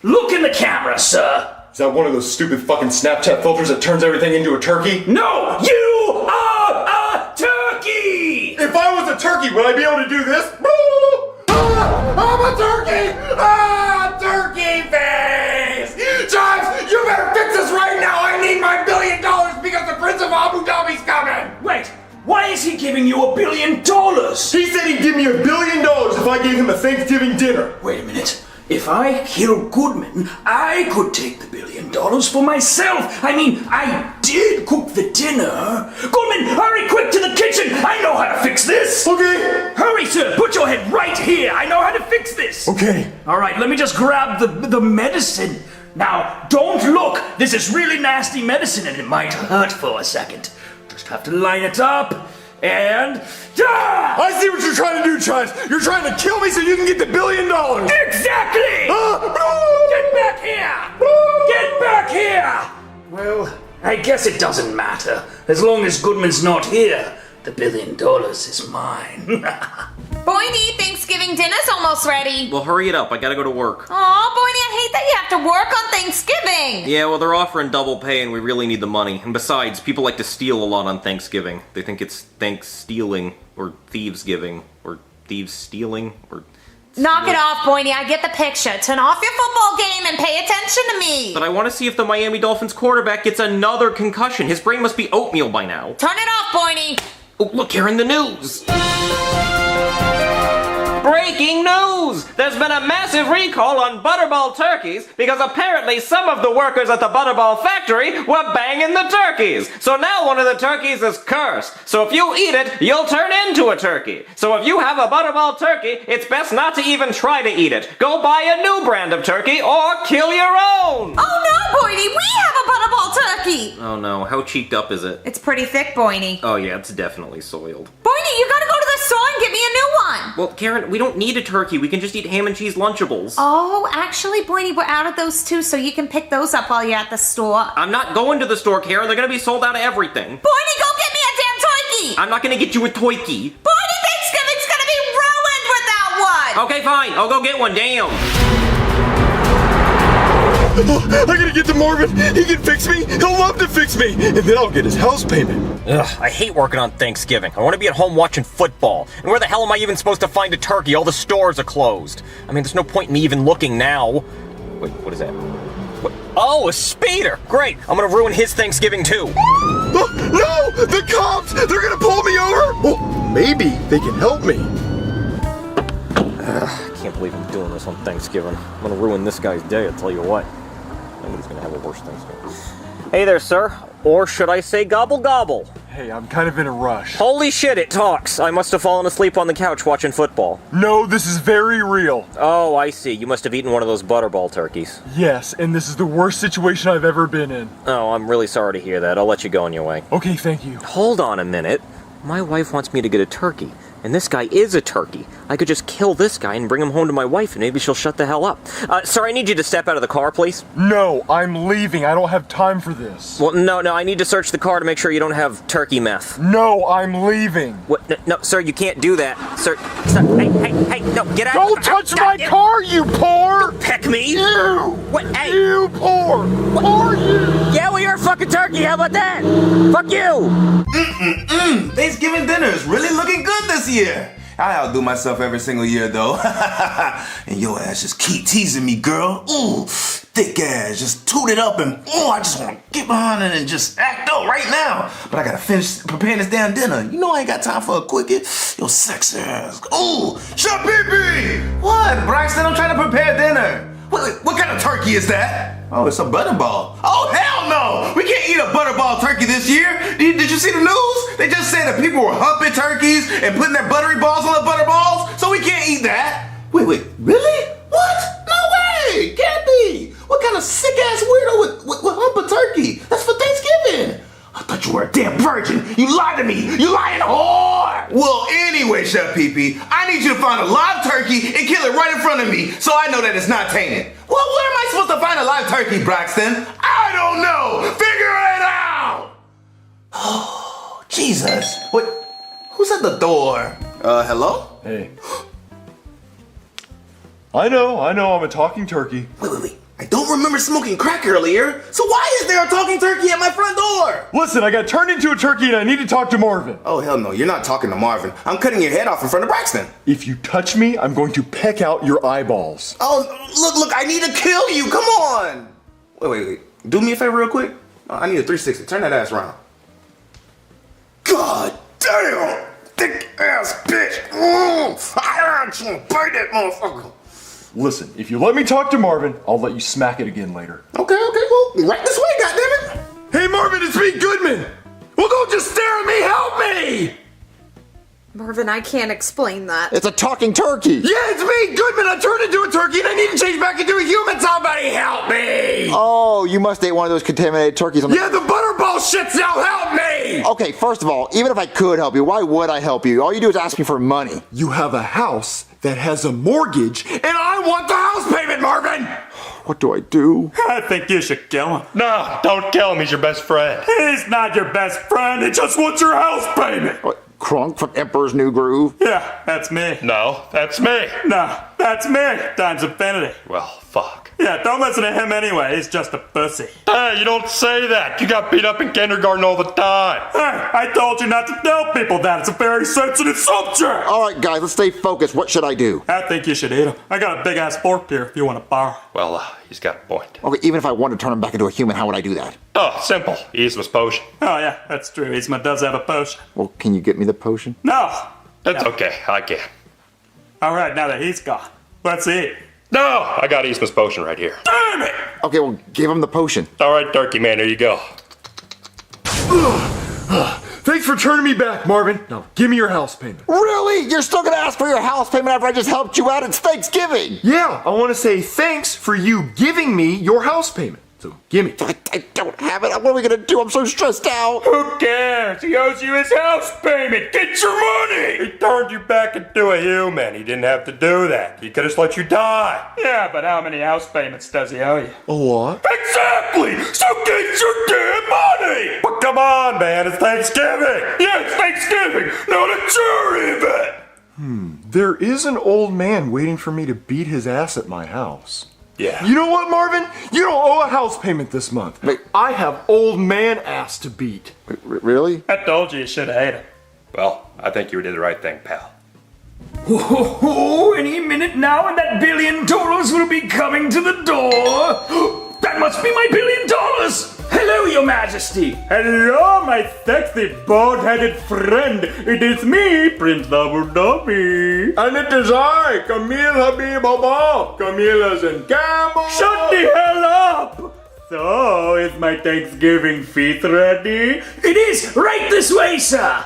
Look in the camera, sir. Is that one of those stupid fucking Snapchat filters that turns everything into a turkey? No, you are a turkey. If I was a turkey, would I be able to do this? I'm a turkey! Turkey face! Chives, you better fix this right now! I need my $1 billion because the Prince of Abu Dhabi's coming! Wait, why is he giving you $1 billion? He said he'd give me $1 billion if I gave him a Thanksgiving dinner. Wait a minute. If I kill Goodman, I could take the $1 billion for myself. I mean, I did cook the dinner. Goodman, hurry quick to the kitchen. I know how to fix this. Okay. Hurry, sir. Put your head right here. I know how to fix this. Okay. All right, let me just grab the medicine. Now, don't look. This is really nasty medicine and it might hurt for a second. Just have to line it up. And I see what you're trying to do, Chance. You're trying to kill me so you can get the $1 billion. Exactly! Get back here! Get back here! Well, I guess it doesn't matter. As long as Goodman's not here, the $1 billion is mine. Boydie, Thanksgiving dinner's almost ready. Well, hurry it up. I gotta go to work. Aw, Boydie, I hate that you have to work on Thanksgiving. Yeah, well, they're offering double pay and we really need the money. And besides, people like to steal a lot on Thanksgiving. They think it's thanks-stealing, or thieves-giving, or thieves-stealing, or... Knock it off, Boydie. I get the picture. Turn off your football game and pay attention to me. But I want to see if the Miami Dolphins quarterback gets another concussion. His brain must be oatmeal by now. Turn it off, Boydie. Oh, look, here in the news. Breaking news! There's been a massive recall on Butterball turkeys because apparently some of the workers at the Butterball factory were banging the turkeys. So now one of the turkeys is cursed. So if you eat it, you'll turn into a turkey. So if you have a Butterball turkey, it's best not to even try to eat it. Go buy a new brand of turkey or kill your own! Oh no, Boydie, we have a Butterball turkey! Oh no, how cheeked up is it? It's pretty thick, Boydie. Oh yeah, it's definitely soiled. Boydie, you gotta go to the store and get me a new one! Well, Karen, we don't need a turkey. We can just eat ham and cheese Lunchables. Oh, actually, Boydie, we're out of those too, so you can pick those up while you're at the store. I'm not going to the store, Karen. They're gonna be sold out of everything. Boydie, go get me a damn turkey! I'm not gonna get you a toiki. Boydie, Thanksgiving's gonna be ruined without one! Okay, fine. I'll go get one. Damn. I gotta get to Marvin. He can fix me. He'll love to fix me. And then I'll get his house payment. Ugh, I hate working on Thanksgiving. I want to be at home watching football. And where the hell am I even supposed to find a turkey? All the stores are closed. I mean, there's no point in me even looking now. Wait, what is that? What? Oh, a speeder! Great! I'm gonna ruin his Thanksgiving too. Oh, no! The cops! They're gonna pull me over! Well, maybe they can help me. I can't believe I'm doing this on Thanksgiving. I'm gonna ruin this guy's day, I'll tell you what. Nobody's gonna have a worse Thanksgiving. Hey there, sir. Or should I say gobble gobble? Hey, I'm kind of in a rush. Holy shit, it talks. I must have fallen asleep on the couch watching football. No, this is very real. Oh, I see. You must have eaten one of those Butterball turkeys. Yes, and this is the worst situation I've ever been in. Oh, I'm really sorry to hear that. I'll let you go on your way. Okay, thank you. Hold on a minute. My wife wants me to get a turkey. And this guy is a turkey. I could just kill this guy and bring him home to my wife and maybe she'll shut the hell up. Sir, I need you to step out of the car, please. No, I'm leaving. I don't have time for this. Well, no, I need to search the car to make sure you don't have turkey meth. No, I'm leaving. What? No, sir, you can't do that. Sir, hey, no, get out. Don't touch my car, you poor! Peck me. You! What? Hey! You poor! What are you? Yeah, well, you're a fucking turkey. How about that? Fuck you! Thanksgiving dinner is really looking good this year. I outdo myself every single year, though. And your ass just keep teasing me, girl. Ooh, thick ass, just toot it up and I just want to get behind it and just act up right now. But I gotta finish preparing this damn dinner. You know I ain't got time for a quickie. Yo, sexy ass. Ooh, shut pee-pee! What, Braxton? I'm trying to prepare dinner. What kind of turkey is that? Oh, it's a butterball. Oh, hell no! We can't eat a butterball turkey this year. Did you see the news? They just said that people were humping turkeys and putting their buttery balls on the butterballs, so we can't eat that. Wait, really? What? No way! Can't be! What kind of sick-ass weirdo would hump a turkey? That's for Thanksgiving. I thought you were a damn virgin. You lied to me. You lying whore. Well, anyway, Chef Pee-Pee, I need you to find a live turkey and kill it right in front of me so I know that it's not tainted. Well, where am I supposed to find a live turkey, Braxton? I don't know. Figure it out. Oh, Jesus. What? Who's at the door? Hello? Hey. I know, I'm a talking turkey. Wait. I don't remember smoking crack earlier, so why is there a talking turkey at my front door? Listen, I got turned into a turkey and I need to talk to Marvin. Oh, hell no, you're not talking to Marvin. I'm cutting your head off in front of Braxton. If you touch me, I'm going to peck out your eyeballs. Oh, look, I need to kill you, come on. Wait. Do me a favor real quick. I need a 360, turn that ass around. God damn, thick ass bitch. I just want to bite that motherfucker. Listen, if you let me talk to Marvin, I'll let you smack it again later. Okay, well, right this way, goddammit. Hey Marvin, it's me, Goodman! Well, don't just stare at me, help me! Marvin, I can't explain that. It's a talking turkey. Yeah, it's me, Goodman! I turned into a turkey and I need to change back into a human! Somebody help me! Oh, you must ate one of those contaminated turkeys on the... Yeah, the butterball shits now, help me! Okay, first of all, even if I could help you, why would I help you? All you do is ask me for money. You have a house that has a mortgage, and I want the house payment, Marvin! What do I do? I think you should kill him. No, don't kill him. He's your best friend. He's not your best friend. He just wants your house payment. What, Crunk from Emperor's New Groove? Yeah, that's me. No, that's me. No, that's me. Times infinity. Well, fuck. Yeah, don't listen to him anyway. He's just a pussy. Hey, you don't say that. You got beat up in kindergarten all the time. Hey, I told you not to tell people that. It's a very sensitive subject. All right, guys, let's stay focused. What should I do? I think you should eat him. I got a big-ass fork here if you want to borrow. Well, he's got a point. Okay, even if I wanted to turn him back into a human, how would I do that? Oh, simple. Yzma's potion. Oh, yeah, that's true. Yzma does have a potion. Well, can you get me the potion? No. That's okay. I can. All right, now that he's gone, let's eat. No! I got Yzma's potion right here. Damn it! Okay, well, give him the potion. All right, Turkey Man, here you go. Thanks for turning me back, Marvin. Now, give me your house payment. Really? You're still gonna ask for your house payment after I just helped you out? It's Thanksgiving! Yeah, I want to say thanks for you giving me your house payment. So, gimme. I don't have it. What are we gonna do? I'm so stressed out. Who cares? He owes you his house payment. Get your money! He turned you back into a human. He didn't have to do that. He could have let you die. Yeah, but how many house payments does he owe you? A lot. Exactly! So get your damn money! But come on, man, it's Thanksgiving! Yeah, it's Thanksgiving, not a jury event! There is an old man waiting for me to beat his ass at my house. Yeah. You know what, Marvin? You don't owe a house payment this month. Wait. I have old man ass to beat. Really? I told you should have ate him. Well, I think you did the right thing, pal. Oh, any minute now and that $1 billion will be coming to the door. That must be my $1 billion. Hello, Your Majesty. Hello, my sexy bald-headed friend. It is me, Prince Abu Dhabi. And it is I, Camille Habib Abba. Camilla's in Camel. Shut the hell up! So, is my Thanksgiving feast ready? It is right this way, sir.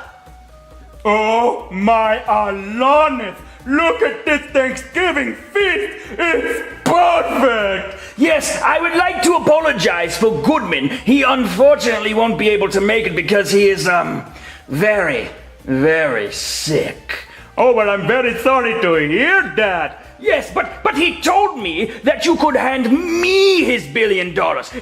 Oh my Alanis! Look at this Thanksgiving feast! It's perfect! Yes, I would like to apologize for Goodman. He unfortunately won't be able to make it because he is, very, very sick. Oh, well, I'm very sorry to hear that. Yes, but he told me that you could hand me his $1 billion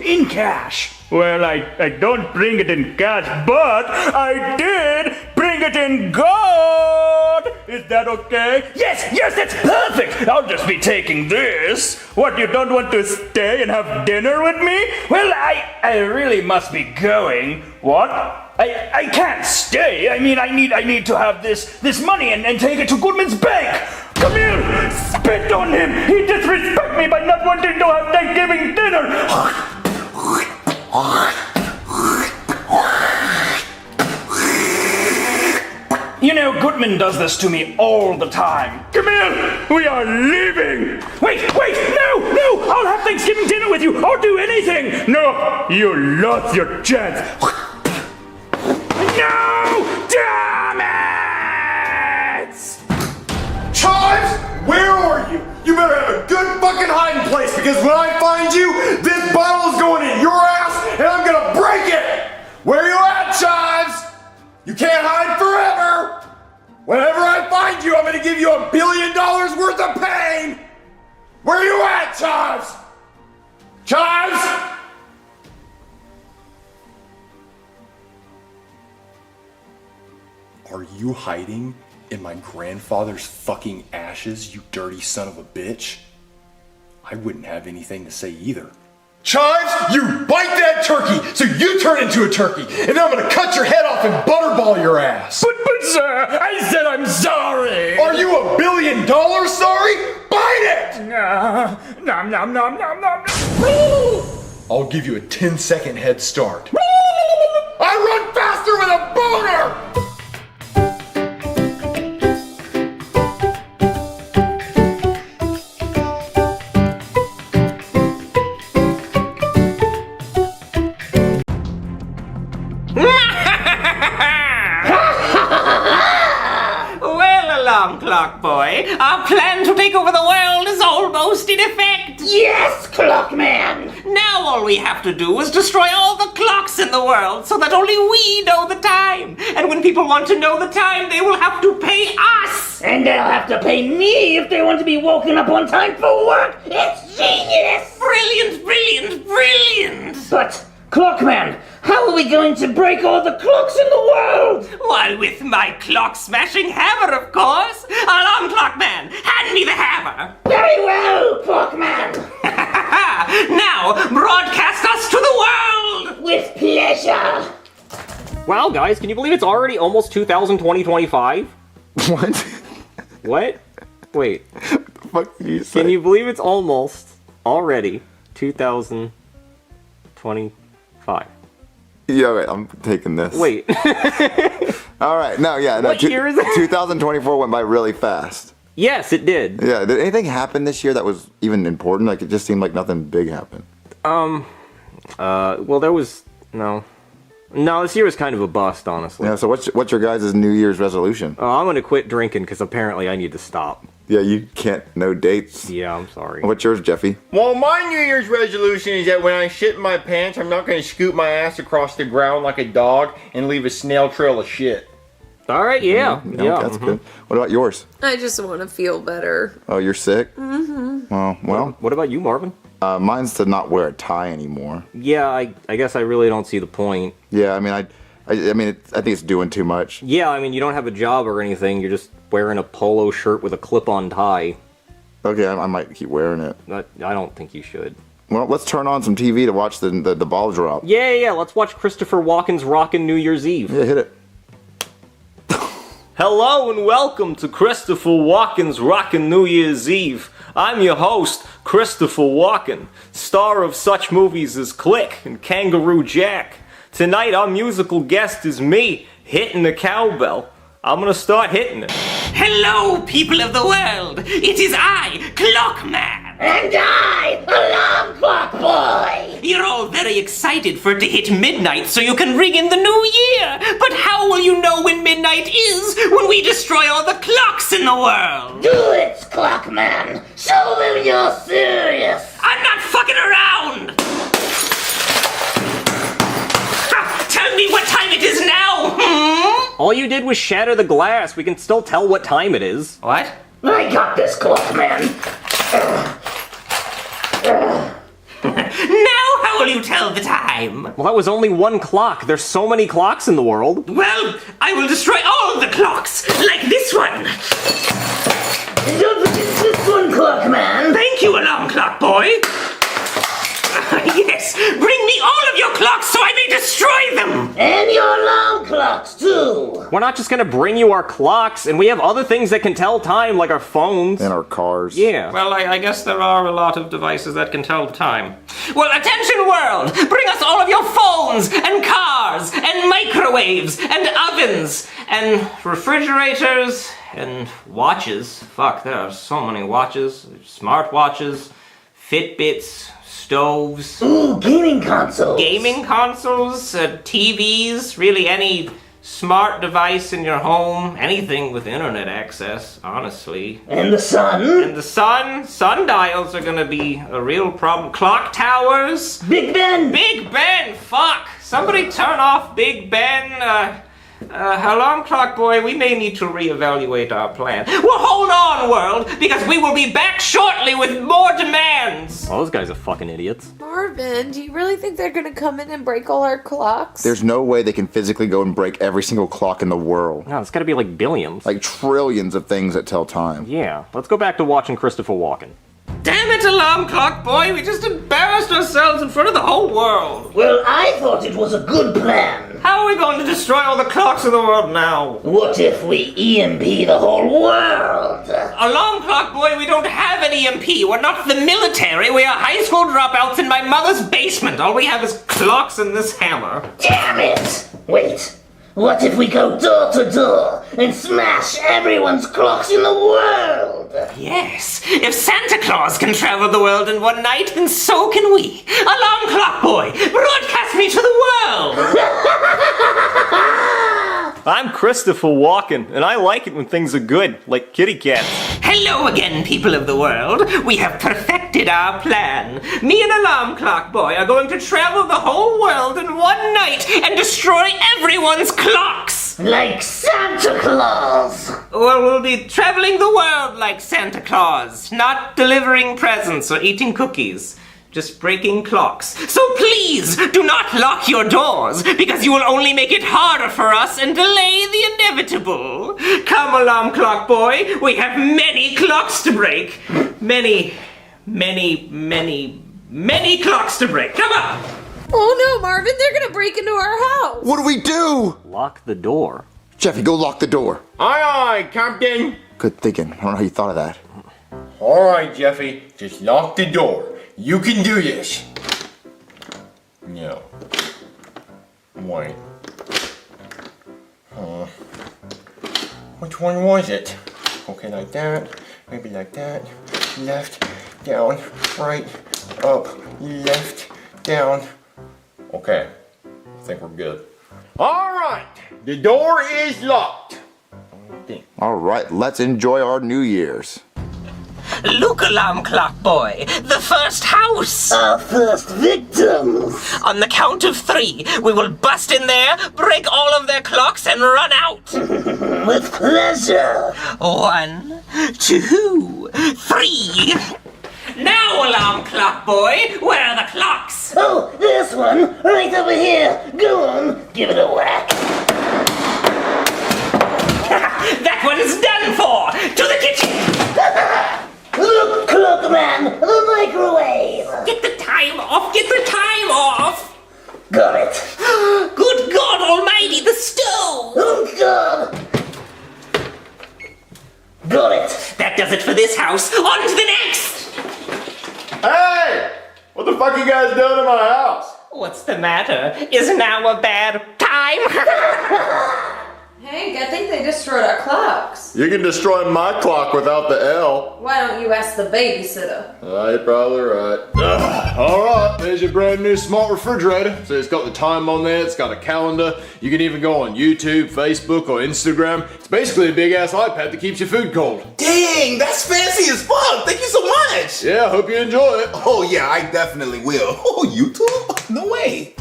in cash. Well, I don't bring it in cash, but I did bring it in gold! Is that okay? Yes, that's perfect! I'll just be taking this. What, you don't want to stay and have dinner with me? Well, I really must be going. What? I can't stay. I mean, I need to have this money and take it to Goodman's bank. Come here! Spit on him! He disrespected me by not wanting to have Thanksgiving dinner! You know, Goodman does this to me all the time. Come here! We are leaving! Wait! No! I'll have Thanksgiving dinner with you! I'll do anything! No! You lost your chance! No! Damn it! Chives, where are you? You better have a good fucking hiding place because when I find you, this bottle is going in your ass and I'm gonna break it! Where you at, Chives? You can't hide forever! Whenever I find you, I'm gonna give you $1 billion worth of pain! Where you at, Chives? Chives? Are you hiding in my grandfather's fucking ashes, you dirty son of a bitch? I wouldn't have anything to say either. Chives, you bite that turkey so you turn into a turkey, and then I'm gonna cut your head off and butterball your ass. But sir, I said I'm sorry. Are you $1 billion sorry? Bite it! Nom. I'll give you a 10-second head start. I run faster with a boner! Clock Boy. Our plan to take over the world is almost in effect. Yes, Clockman! Now all we have to do is destroy all the clocks in the world so that only we know the time. And when people want to know the time, they will have to pay us. And they'll have to pay me if they want to be woken up on time for work. It's genius! Brilliant, brilliant, brilliant! But, Clockman, how are we going to break all the clocks in the world? Why, with my clock-smashing hammer, of course. Alarm clock man, hand me the hammer. Very well, Clockman. Now, broadcast us to the world. With pleasure. Wow, guys, can you believe it's already almost 2025? What? What? Wait. What did you say? Can you believe it's almost already 2025? Yeah, wait, I'm taking this. Wait. All right, no, yeah. No, What year is it? 2024 went by really fast. Yes, it did. Yeah, did anything happen this year that was even important? Like, it just seemed like nothing big happened. Well, there was, no, this year was kind of a bust, honestly. Yeah, so what's your guys' New Year's resolution? Oh, I'm gonna quit drinking because apparently I need to stop. Yeah, you can't, no dates. Yeah, I'm sorry. What's yours, Jeffy? Well, my New Year's resolution is that when I shit in my pants, I'm not going to scoop my ass across the ground like a dog and leave a snail trail of shit. All right, yeah. That's good. What about yours? I just want to feel better. Oh, you're sick? Mm-hmm. Oh, well. What about you, Marvin? Mine's to not wear a tie anymore. Yeah, I guess I really don't see the point. Yeah, I mean, I think it's doing too much. Yeah, I mean, you don't have a job or anything. You're just wearing a polo shirt with a clip-on tie. Okay, I might keep wearing it. I don't think you should. Well, let's turn on some TV to watch the ball drop. Yeah, let's watch Christopher Walken's Rockin' New Year's Eve. Yeah, hit it. Hello and welcome to Christopher Walken's Rockin' New Year's Eve. I'm your host, Christopher Walken, star of such movies as Click and Kangaroo Jack. Tonight our musical guest is me, hitting the cowbell. I'm gonna start hitting it. Hello, people of the world. It is I, Clockman. And I, Alarm Clock Boy. You're all very excited for it to hit midnight so you can ring in the new year. But how will you know when midnight is when we destroy all the clocks in the world? Do it, Clockman. Show them you're serious. I'm not fucking around. Tell me what time it is now. All you did was shatter the glass. We can still tell what time it is. What? I got this, Clockman. Now how will you tell the time? Well, that was only one clock. There's so many clocks in the world. Well, I will destroy all the clocks, like this one. Don't forget this one, Clockman. Thank you, Alarm Clock Boy. Yes, bring me all of your clocks so I may destroy them! And your alarm clocks, too! We're not just gonna bring you our clocks, and we have other things that can tell time, like our phones. And our cars. Yeah. Well, I guess there are a lot of devices that can tell time. Well, attention world! Bring us all of your phones, and cars, and microwaves, and ovens, and refrigerators, and watches. Fuck, there are so many watches. Smartwatches, Fitbits, stoves. Ooh, gaming consoles. Gaming consoles, TVs, really any smart device in your home, anything with internet access, honestly. And the sun. And the sun. Sundials are gonna be a real problem. Clock towers. Big Ben. Big Ben, fuck. Somebody turn off Big Ben. Alarm Clock Boy, we may need to reevaluate our plan. Well, hold on, world, because we will be back shortly with more demands. Well, those guys are fucking idiots. Marvin, do you really think they're gonna come in and break all our clocks? There's no way they can physically go and break every single clock in the world. No, it's gotta be like billions. Like trillions of things that tell time. Yeah, let's go back to watching Christopher Walken. Damn it, Alarm Clock Boy, we just embarrassed ourselves in front of the whole world. Well, I thought it was a good plan. How are we going to destroy all the clocks in the world now? What if we EMP the whole world? Alarm Clock Boy, we don't have an EMP. We're not the military. We are high school dropouts in my mother's basement. All we have is clocks and this hammer. Damn it! Wait. What if we go door to door and smash everyone's clocks in the world? Yes, if Santa Claus can travel the world in one night, then so can we. Alarm Clock Boy, broadcast me to the world! I'm Christopher Walken, and I like it when things are good, like kitty cats. Hello again, people of the world. We have perfected our plan. Me and Alarm Clock Boy are going to travel the whole world in one night and destroy everyone's clocks. Like Santa Claus. Well, we'll be traveling the world like Santa Claus, not delivering presents or eating cookies. Just breaking clocks. So please, do not lock your doors, because you will only make it harder for us and delay the inevitable. Come, Alarm Clock Boy, we have many clocks to break. Many clocks to break. Come on! Oh no, Marvin, they're gonna break into our house. What do we do? Lock the door. Jeffy, go lock the door. Aye, aye, Captain. Good thinking. I don't know how you thought of that. All right, Jeffy, just lock the door. You can do this. No. Wait. Which one was it? Okay, like that. Maybe like that. Left, down, right, up, left, down. Okay. I think we're good. All right. The door is locked. All right, let's enjoy our New Year's. Look, Alarm Clock Boy, the first house! Our first victims! On the count of 3, we will bust in there, break all of their clocks, and run out! With pleasure! 1, 2, 3! Now, Alarm Clock Boy, where are the clocks? Oh, this one, right over here! Go on, give it a whack! That one is done for! To the kitchen! Look, Clockman, the microwave! Get the time off! Get the time off! Got it. Good God Almighty, the stove! Oh, God! Got it. That does it for this house. On to the next! Hey! What the fuck you guys doing in my house? What's the matter? Is now a bad time? Hank, I think they destroyed our clocks. You can destroy my clock without the L. Why don't you ask the babysitter? You're probably right. Alright, there's your brand new smart refrigerator. So it's got the time on there, it's got a calendar. You can even go on YouTube, Facebook, or Instagram. It's basically a big ass iPad that keeps your food cold. Dang, that's fancy as fuck. Thank you so much. Yeah, hope you enjoy it. Oh yeah, I definitely will. Oh, YouTube? No way.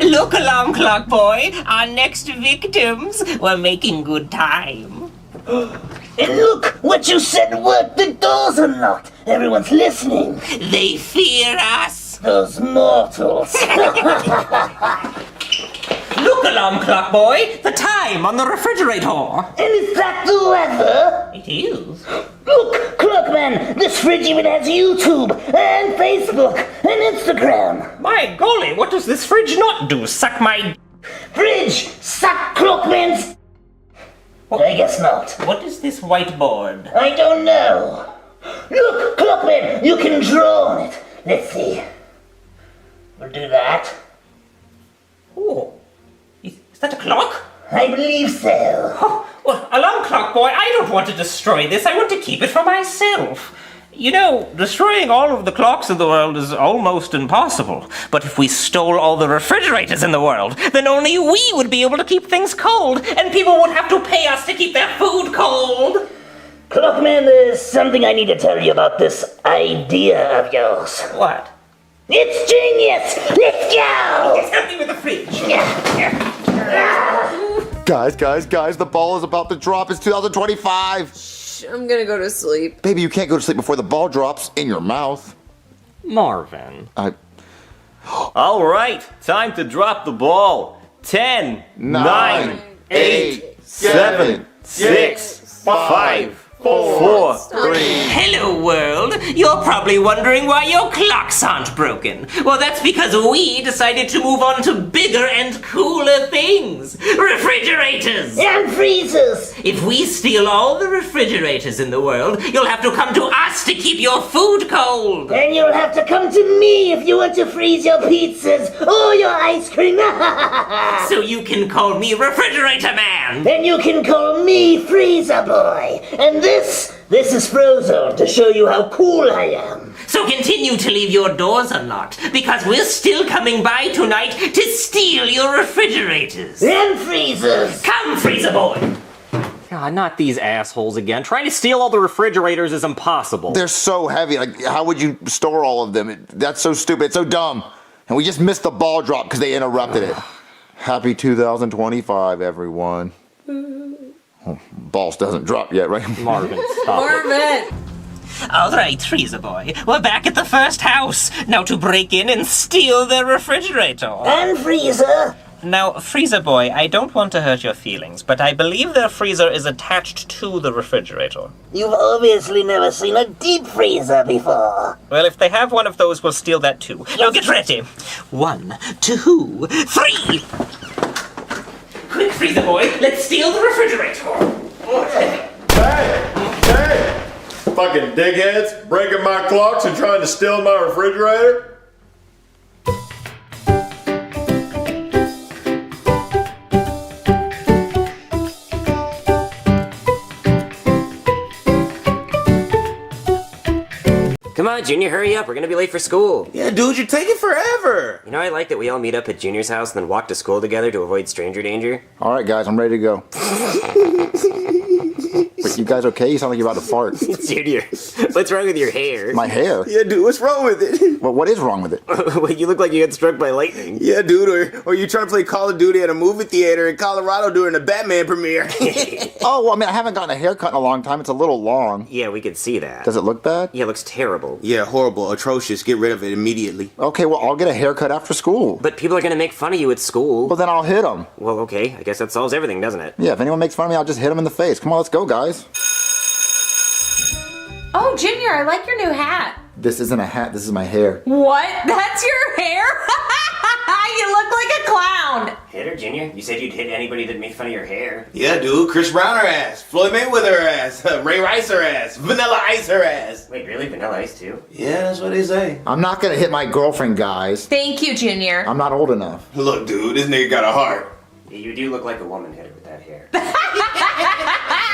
Look, Alarm Clock Boy, our next victims. We're making good time. And look, what you said worked. The door's unlocked. Everyone's listening. They fear us. Those mortals. Look, Alarm Clock Boy, the time on the refrigerator. And is that the weather? It is. Look, Clockman, this fridge even has YouTube and Facebook and Instagram. My golly, what does this fridge not do? Suck my... Fridge, suck Clockman's... I guess not. What is this whiteboard? I don't know. Look, Clockman, you can draw on it. Let's see. We'll do that. Oh, is that a clock? I believe so. Oh, well, Alarm Clock Boy, I don't want to destroy this. I want to keep it for myself. You know, destroying all of the clocks in the world is almost impossible. But if we stole all the refrigerators in the world, then only we would be able to keep things cold, and people would have to pay us to keep their food cold. Clockman, there's something I need to tell you about this idea of yours. What? It's genius! Let's go! It's something with the fridge. Guys, the ball is about to drop. It's 2025. Shh, I'm gonna go to sleep. Baby, you can't go to sleep before the ball drops in your mouth. Marvin. All right, time to drop the ball. 10, 9, 8, 7, 6, 5, 4, 3. Hello, world. You're probably wondering why your clocks aren't broken. Well, that's because we decided to move on to bigger and cooler things. Refrigerators! And freezers! If we steal all the refrigerators in the world, you'll have to come to us to keep your food cold. And you'll have to come to me if you want to freeze your pizzas or your ice cream. So you can call me Refrigerator Man. And you can call me Freezer Boy. And this is Frozone to show you how cool I am. So continue to leave your doors unlocked, because we're still coming by tonight to steal your refrigerators. And freezers. Come, freezer boy. God, not these assholes again. Trying to steal all the refrigerators is impossible. They're so heavy. Like, how would you store all of them? That's so stupid. It's so dumb. And we just missed the ball drop because they interrupted it. Happy 2025, everyone. Oh, balls doesn't drop yet, right? Marvin, stop it. All right, freezer boy. We're back at the first house. Now to break in and steal their refrigerator. And freezer. Now, freezer boy, I don't want to hurt your feelings, but I believe their freezer is attached to the refrigerator. You've obviously never seen a deep freezer before. Well, if they have one of those, we'll steal that too. Now get ready. 1, 2, 3. Quick, freezer boy, let's steal the refrigerator. Hey! Fucking dickheads, breaking my clocks and trying to steal my refrigerator. Come on, Junior, hurry up. We're gonna be late for school. Yeah, dude, you're taking forever. You know, I like that we all meet up at Junior's house and then walk to school together to avoid stranger danger. All right, guys, I'm ready to go. Wait, you guys okay? You sound like you're about to fart. Junior, what's wrong with your hair? My hair? Yeah, dude, what's wrong with it? Well, what is wrong with it? Well, you look like you got struck by lightning. Yeah, dude, or you trying to play Call of Duty at a movie theater in Colorado during the Batman premiere. Oh, well, I mean, I haven't gotten a haircut in a long time. It's a little long. Yeah, we could see that. Does it look bad? Yeah, it looks terrible. Yeah, horrible, atrocious. Get rid of it immediately. Okay, well, I'll get a haircut after school. But people are gonna make fun of you at school. Well, then I'll hit them. Well, okay, I guess that solves everything, doesn't it? Yeah, if anyone makes fun of me, I'll just hit them in the face. Come on, let's go, guys. Oh, Junior, I like your new hat. This isn't a hat, this is my hair. What? That's your hair? You look like a clown. Hit her, Junior. You said you'd hit anybody that made fun of your hair. Yeah, dude, Chris Brown her ass, Floyd Mayweather her ass, Ray Rice her ass, Vanilla Ice her ass. Wait, really? Vanilla Ice too? Yeah, that's what they say. I'm not gonna hit my girlfriend, guys. Thank you, Junior. I'm not old enough. Look, dude, this nigga got a heart. Yeah, you do look like a woman hitter with that hair.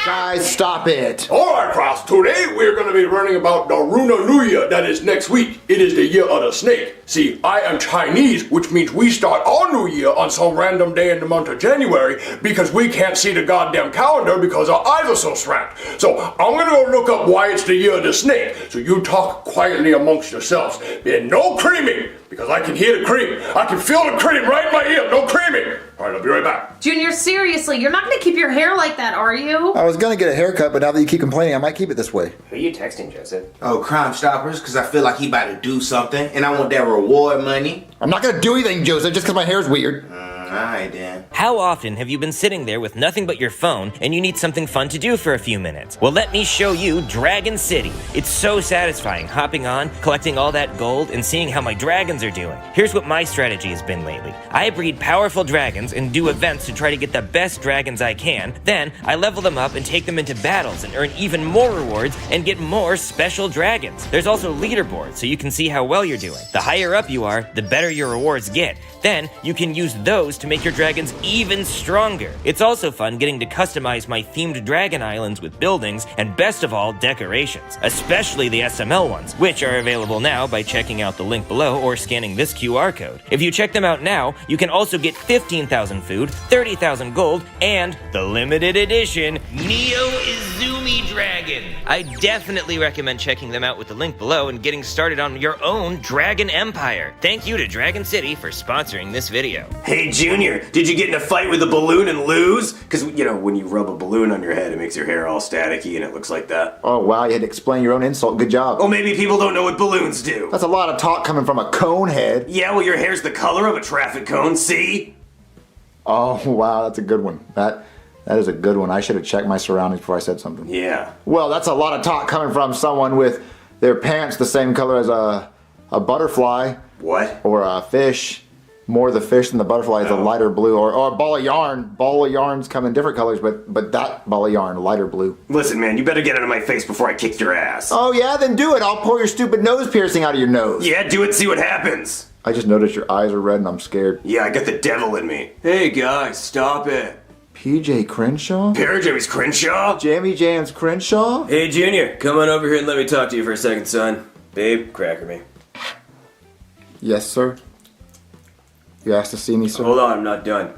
Guys, stop it. Alright, class, today we're gonna be learning about the Lunar New Year that is next week. It is the year of the snake. See, I am Chinese, which means we start our new year on some random day in the month of January because we can't see the goddamn calendar because our eyes are so strapped. So I'm gonna go look up why it's the year of the snake. So you talk quietly amongst yourselves. And no creaming, because I can hear the cream. I can feel the cream right in my ear. No creaming. Alright, I'll be right back. Junior, seriously, you're not gonna keep your hair like that, are you? I was gonna get a haircut, but now that you keep complaining, I might keep it this way. Who are you texting, Joseph? Oh, Crime Stoppers, because I feel like he about to do something, and I want that reward money. I'm not gonna do anything, Joseph, just because my hair's weird. Alright then. How often have you been sitting there with nothing but your phone and you need something fun to do for a few minutes? Well, let me show you Dragon City. It's so satisfying hopping on, collecting all that gold, and seeing how my dragons are doing. Here's what my strategy has been lately. I breed powerful dragons and do events to try to get the best dragons I can. Then I level them up and take them into battles and earn even more rewards and get more special dragons. There's also leaderboards so you can see how well you're doing. The higher up you are, the better your rewards get. Then you can use those to make your dragons even stronger. It's also fun getting to customize my themed dragon islands with buildings and, best of all, decorations, especially the SML ones, which are available now by checking out the link below or scanning this QR code. If you check them out now, you can also get 15,000 food, 30,000 gold, and the limited edition Neo Izumi Dragon. I definitely recommend checking them out with the link below and getting started on your own dragon empire. Thank you to Dragon City for sponsoring this video. Hey, Junior, did you get in a fight with a balloon and lose? Because, you know, when you rub a balloon on your head, it makes your hair all staticky and it looks like that. Oh, wow, you had to explain your own insult. Good job. Oh, maybe people don't know what balloons do. That's a lot of talk coming from a cone head. Yeah, well, your hair's the color of a traffic cone, see? Oh, wow, that's a good one. That is a good one. I should have checked my surroundings before I said something. Yeah. Well, that's a lot of talk coming from someone with their pants the same color as a butterfly. What? Or a fish. More the fish than the butterfly is a lighter blue. Or a ball of yarn. Ball of yarns come in different colors, but that ball of yarn, lighter blue. Listen, man, you better get out of my face before I kick your ass. Oh, yeah? Then do it. I'll pull your stupid nose piercing out of your nose. Yeah, do it, see what happens. I just noticed your eyes are red and I'm scared. Yeah, I got the devil in me. Hey, guys, stop it. PJ Crenshaw? James Crenshaw? Jammy James Crenshaw? Hey, Junior, come on over here and let me talk to you for a second, son. Babe, cracker me. Yes, sir. You asked to see me, sir? Hold on, I'm not done.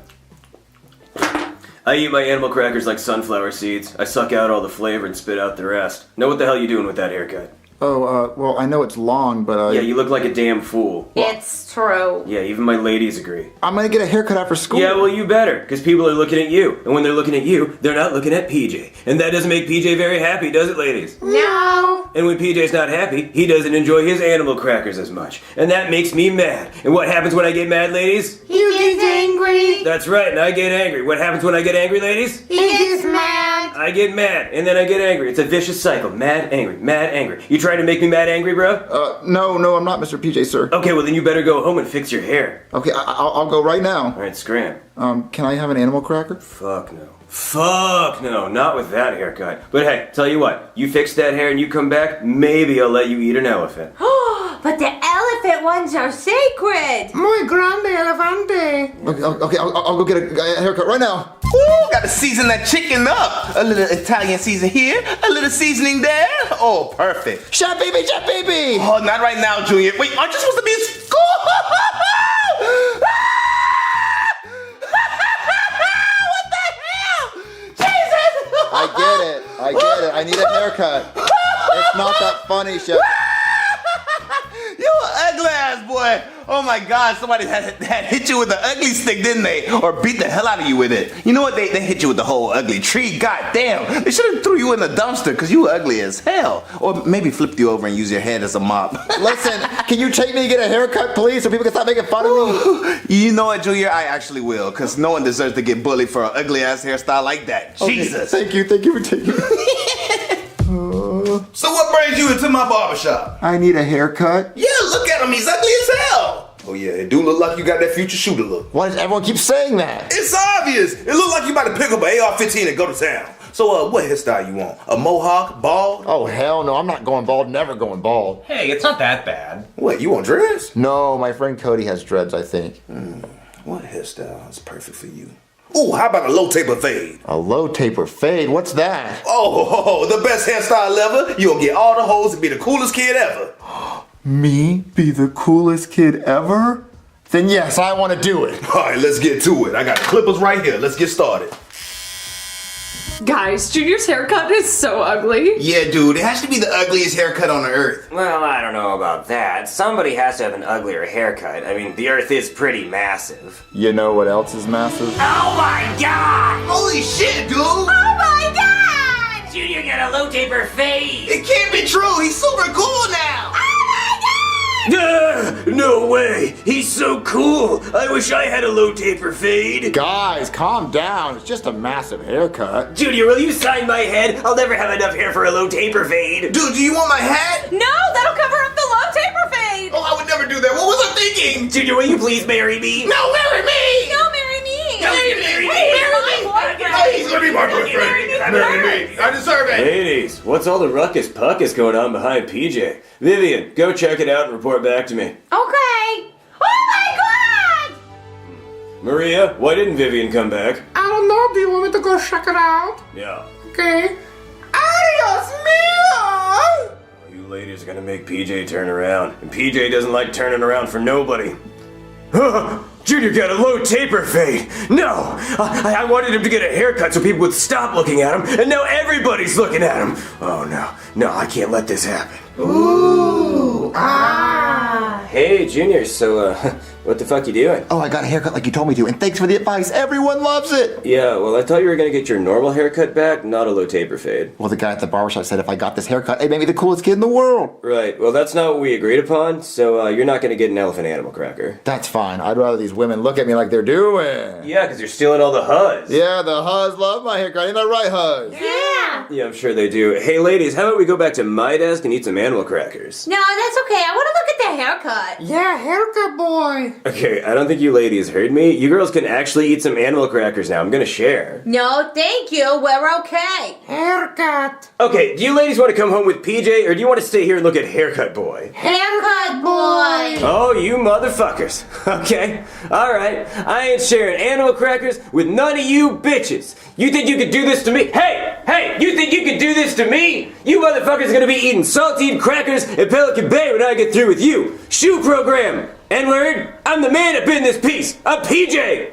I eat my animal crackers like sunflower seeds. I suck out all the flavor and spit out the rest. Know what the hell you doing with that haircut? Oh, well, I know it's long, but Yeah, you look like a damn fool. It's true. Yeah, even my ladies agree. I'm gonna get a haircut after school. Yeah, well, you better, because people are looking at you. And when they're looking at you, they're not looking at PJ. And that doesn't make PJ very happy, does it, ladies? No. And when PJ's not happy, he doesn't enjoy his animal crackers as much. And that makes me mad. And what happens when I get mad, ladies? He gets angry. That's right, and I get angry. What happens when I get angry, ladies? He gets mad. I get mad, and then I get angry. It's a vicious cycle. Mad, angry, mad, angry. You trying to make me mad, angry, bro? No, I'm not Mr. PJ, sir. Okay, well then you better go home and fix your hair. Okay, I'll go right now. Alright, scram. Can I have an animal cracker? Fuck no. Fuck no, not with that haircut. But hey, tell you what, you fix that hair and you come back, maybe I'll let you eat an elephant. But the elephant ones are sacred. Muy grande elefante. Okay, I'll go get a haircut right now. Ooh, gotta season that chicken up. A little Italian season here, a little seasoning there. Oh, perfect. Chef baby, chef baby. Oh, not right now, Junior. Wait, aren't you supposed to be in school? I get it. I need a haircut. It's not that funny, Chef. You an ugly ass boy. Oh my God, somebody had hit you with the ugly stick, didn't they? Or beat the hell out of you with it. You know what? They hit you with the whole ugly tree. God damn. They should have threw you in the dumpster because you were ugly as hell. Or maybe flipped you over and used your head as a mop. Listen, can you take me to get a haircut, please, so people can stop making fun of me? You know what, Junior? I actually will, because no one deserves to get bullied for an ugly ass hairstyle like that. Okay, Jesus. Thank you for taking it. So what brings you into my barbershop? I need a haircut. Yeah, look at him. He's ugly as hell. Oh yeah, it do look like you got that future shooter look. Why does everyone keep saying that? It's obvious. It look like you about to pick up an AR-15 and go to town. So what hairstyle you want? A mohawk? Bald? Oh hell no, I'm not going bald, never going bald. Hey, it's not that bad. What, you want dreads? No, my friend Cody has dreads, I think. What hairstyle is perfect for you? Ooh, how about a low taper fade? A low taper fade? What's that? Oh, the best hairstyle ever. You'll get all the hoes and be the coolest kid ever. Me be the coolest kid ever? Then yes, I want to do it. All right, let's get to it. I got the clippers right here. Let's get started. Guys, Junior's haircut is so ugly. Yeah, dude, it has to be the ugliest haircut on the earth. Well, I don't know about that. Somebody has to have an uglier haircut. I mean, the earth is pretty massive. You know what else is massive? Oh my god! Holy shit, dude! Oh my God! Junior got a low taper fade! It can't be true. He's super cool now. No way! He's so cool! I wish I had a low taper fade! Guys, calm down. It's just a massive haircut. Junior, will you sign my head? I'll never have enough hair for a low taper fade! Dude, do you want my hat? No, that'll cover up the low taper fade. Oh, I would never do that. What was I thinking? Junior, will you please marry me? No, marry me! No, marry me. No, you marry me! Marry my boyfriend. Oh, he's gonna be my boyfriend. Marry me. I deserve it. Ladies, what's all the ruckus puckus going on behind PJ? Vivian, go check it out and report back to me. Okay. Oh my God! Maria, why didn't Vivian come back? I don't know. Do you want me to go check it out? Yeah. Okay. Adios, mio! You ladies are gonna make PJ turn around, and PJ doesn't like turning around for nobody. Junior got a low taper fade. No, I wanted him to get a haircut so people would stop looking at him, and now everybody's looking at him. Oh no, I can't let this happen. Ooh, ah. Hey, Junior, so, what the fuck you doing? Oh, I got a haircut like you told me to, and thanks for the advice. Everyone loves it. Yeah, well, I thought you were gonna get your normal haircut back, not a low taper fade. Well, the guy at the barbershop said if I got this haircut, it made me the coolest kid in the world. Right, well, that's not what we agreed upon, so, you're not gonna get an elephant animal cracker. That's fine. I'd rather these women look at me like they're doing. Yeah, because you're stealing all the huzz. Yeah, the huzz love my haircut. Ain't that right, huzz? Yeah. Yeah, I'm sure they do. Hey, ladies, how about we go back to my desk and eat some animal crackers? No, that's okay. I want to look at the haircut. Yeah, haircut boy. Okay, I don't think you ladies heard me. You girls can actually eat some animal crackers now. I'm gonna share. No, thank you. We're okay. Haircut. Okay, do you ladies want to come home with PJ, or do you want to stay here and look at Haircut Boy? Haircut boy. Oh, you motherfuckers. Okay, alright. I ain't sharing animal crackers with none of you bitches. You think you could do this to me? Hey! Hey, you think you can do this to me? You motherfuckers gonna be eating saltine crackers at Pelican Bay when I get through with you. Shoe program. N-word, I'm the man up in this piece. I'm PJ.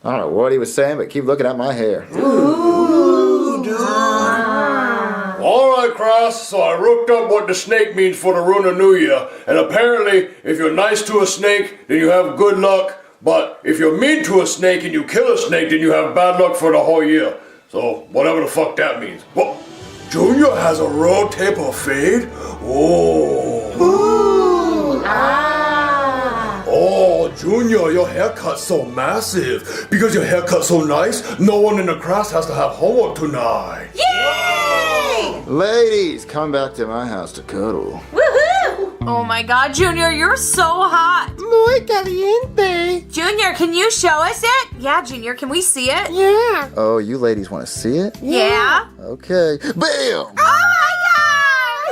I don't know what he was saying, but keep looking at my hair. Alright, Cross, so I looked up what the snake means for the Lunar New Year, and apparently, if you're nice to a snake, then you have good luck, but if you're mean to a snake and you kill a snake, then you have bad luck for the whole year. So, whatever the fuck that means. Well, Junior has a real taper fade? Oh. Ooh. Oh, Junior, your haircut's so massive. Because your haircut's so nice, no one in the class has to have homework tonight. Yay! Ladies, come back to my house to cuddle. Woohoo! Oh my god, Junior, you're so hot. Muy caliente. Junior, can you show us it? Yeah, Junior, can we see it? Yeah. Oh, you ladies want to see it? Yeah. Okay. Bam! Oh my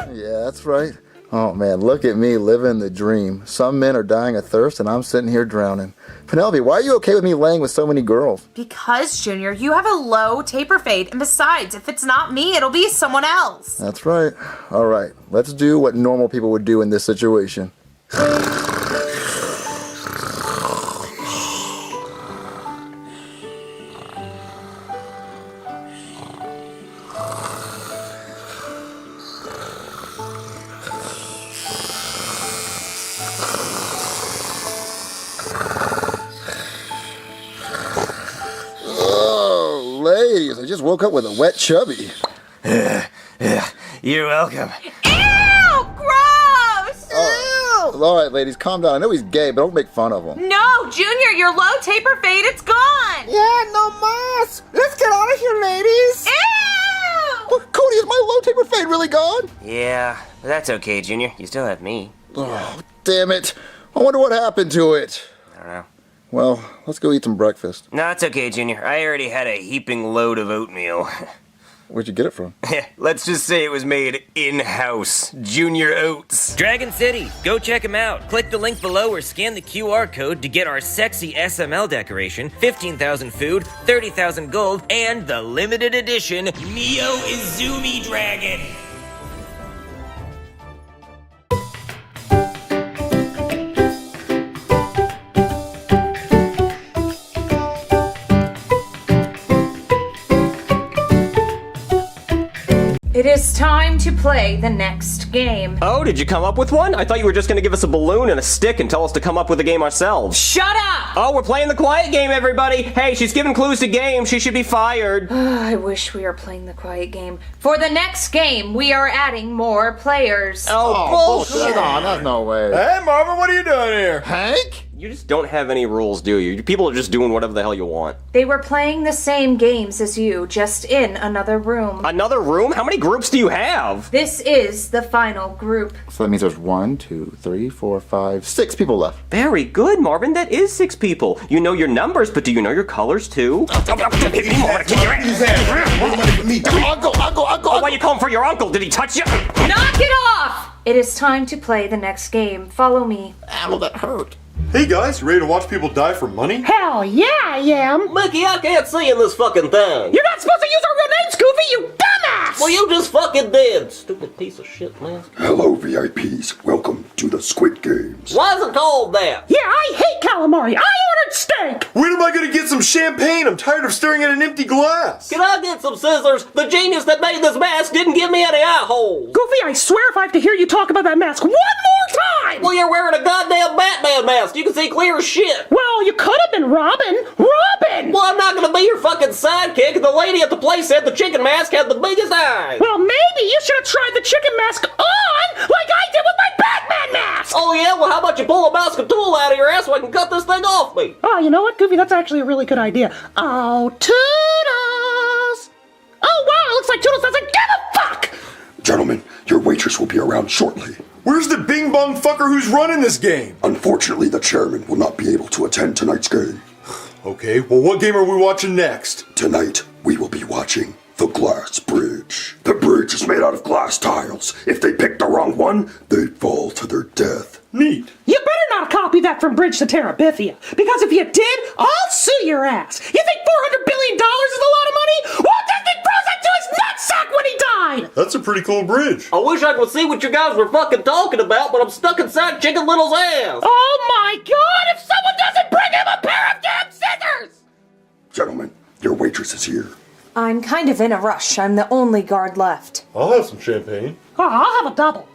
god! Yeah, that's right. Oh man, look at me living the dream. Some men are dying of thirst and I'm sitting here drowning. Penelope, why are you okay with me laying with so many girls? Because, Junior, you have a low taper fade, and besides, if it's not me, it'll be someone else. That's right. All right, let's do what normal people would do in this situation. Ladies, I just woke up with a wet chubby. You're welcome. Ew! Gross! All right, ladies, calm down. I know he's gay, but don't make fun of him. No, Junior, your low taper fade, it's gone! Yeah, no mas. Let's get out of here, ladies. Ew! Cody, is my low taper fade really gone? Yeah, but that's okay, Junior. You still have me. Oh, damn it. I wonder what happened to it. I don't know. Well, let's go eat some breakfast. No, it's okay, Junior. I already had a heaping load of oatmeal. Where'd you get it from? Let's just say it was made in-house. Junior Oats. Dragon City, go check them out. Click the link below or scan the QR code to get our sexy SML decoration, 15,000 food, 30,000 gold, and the limited edition Neo Izumi Dragon. It is time to play the next game. Oh, did you come up with one? I thought you were just gonna give us a balloon and a stick and tell us to come up with a game ourselves. Shut up! Oh, we're playing the quiet game, everybody! Hey, she's giving clues to games. She should be fired. I wish we were playing the quiet game. For the next game, we are adding more players. Oh, bullshit. On, that's no way. Hey, Marvin, what are you doing here? Hank? You just don't have any rules, do you? People are just doing whatever the hell you want. They were playing the same games as you, just in another room. Another room? How many groups do you have? This is the final group. So that means there's 1, 2, 3, 4, 5, 6 people left. Very good, Marvin. That is 6 people. You know your numbers, but do you know your colors too? Uncle! Oh, why you calling for your uncle? Did he touch you? Knock it off! It is time to play the next game. Follow me. Ow, that hurt. Hey guys, ready to watch people die for money? Hell yeah, I am. Mickey, I can't see in this fucking thing. You're not supposed to use our real names, Goofy, you dumbass! Well, you just fucking did, stupid piece of shit, man. Hello, VIPs. Welcome to the Squid Games. Why is it called that? Yeah, I hate calamari. I ordered steak. When am I gonna get some champagne? I'm tired of staring at an empty glass. Can I get some scissors? The genius that made this mask didn't give me any eye holes. Goofy, I swear if I have to hear you talk about that mask one more time! Well, you're wearing a goddamn Batman mask. You can see clear as shit. Well, you could have been Robin. Robin! Well, I'm not gonna be your fucking sidekick. The lady at the place said the chicken mask had the biggest eyes. Well, maybe you should have tried the chicken mask on like I did with my Batman mask! Oh, yeah? Well, how about you pull a mouse and tool out of your ass so I can cut this thing off me? Oh, you know what, Goofy? That's actually a really good idea. Oh, Toodles! Oh, wow, it looks like Toodles doesn't give a fuck! Gentlemen, your waitress will be around shortly. Where's the bing bong fucker who's running this game? Unfortunately, the chairman will not be able to attend tonight's game. Okay, well, what game are we watching next? Tonight, we will be watching The Glass Bridge. The bridge is made out of glass tiles. If they pick the wrong one, they fall to their death. Neat. You better not copy that from Bridge to Terabithia, because if you did, I'll sue your ass. You think $400 billion is a lot of money? Walt Disney Frozen 2 is stuck when he died! That's a pretty cool bridge. I wish I could see what you guys were fucking talking about, but I'm stuck inside Chicken Little's ass. Oh my god, if someone doesn't bring him a pair of damn scissors! Gentlemen, your waitress is here. I'm kind of in a rush. I'm the only guard left. I'll have some champagne. Oh, I'll have a double.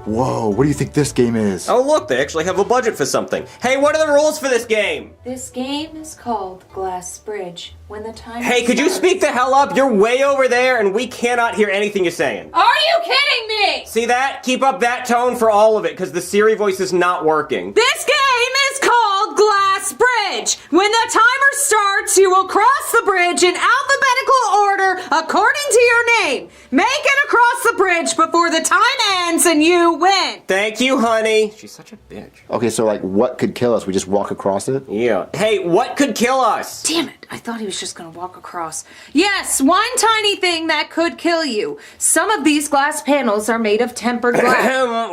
Whoa, what do you think this game is? Oh look, they actually have a budget for something. Hey, what are the rules for this game? This game is called Glass Bridge. When the time Hey, could you speak the hell up? You're way over there and we cannot hear anything you're saying. Are you kidding me? See that? Keep up that tone for all of it, because the Siri voice is not working. This game is called Glass Bridge. When the timer starts, you will cross the bridge in alphabetical order according to your name. Make it across the bridge before the time ends and you win. Thank you, honey. She's such a bitch. Okay, so like, what could kill us? We just walk across it? Yeah. Hey, what could kill us? Damn it, I thought he was just gonna walk across. Yes, one tiny thing that could kill you. Some of these glass panels are made of tempered glass.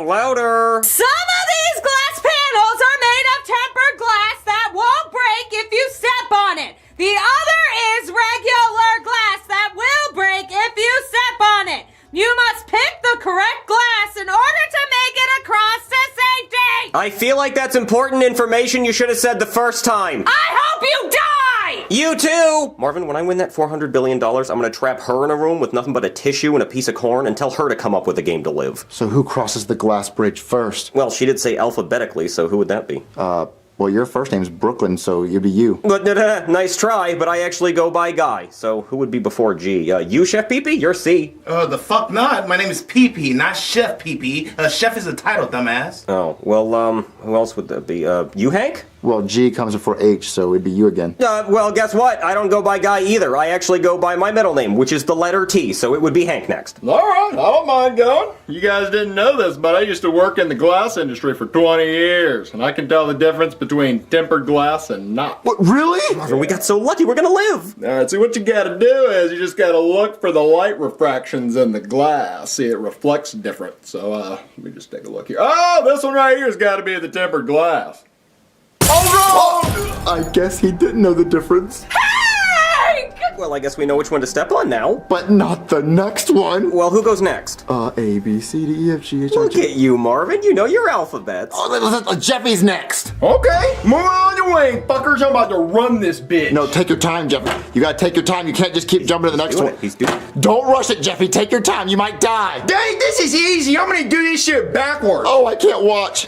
Louder. Some of these glass panels are made of tempered glass that won't break if you step on it. The other is regular glass that will break if you step on it. You must pick the correct glass in order to make it across to safety. I feel like that's important information you should have said the first time. I hope you die! You too! Marvin, when I win that $400 billion, I'm gonna trap her in a room with nothing but a tissue and a piece of corn and tell her to come up with a game to live. So who crosses the glass bridge first? Well, she did say alphabetically, so who would that be? Well, your first name's Brooklyn, so it'd be you. But nice try, but I actually go by Guy, so who would be before G? You, Chef Pee-Pee? You're C. The fuck not. My name is Pee-Pee, not Chef Pee-Pee. Chef is a title, dumbass. Oh, well, who else would that be? You, Hank? Well, G comes before H, so it'd be you again. Well, guess what? I don't go by Guy either. I actually go by my middle name, which is the letter T, so it would be Hank next. Alright, I don't mind going. You guys didn't know this, but I used to work in the glass industry for 20 years, and I can tell the difference between tempered glass and not. What, really? Marvin, we got so lucky, we're gonna live! Alright, so what you gotta do is you just gotta look for the light refractions in the glass. See, it reflects different. So, let me just take a look here. Oh, this one right here has gotta be the tempered glass. Oh no! I guess he didn't know the difference. Well, I guess we know which one to step on now. But not the next one. Well, who goes next? A, B, C, D, E, F, G, H, I, J. Look at you, Marvin. You know your alphabets. Oh, Jeffy's next. Okay, move on your way, fuckers. I'm about to run this bitch. No, take your time, Jeffy. You gotta take your time. You can't just keep jumping to the next one. He's doing it. Don't rush it, Jeffy. Take your time. You might die. Dang, this is easy. I'm gonna do this shit backwards. Oh, I can't watch.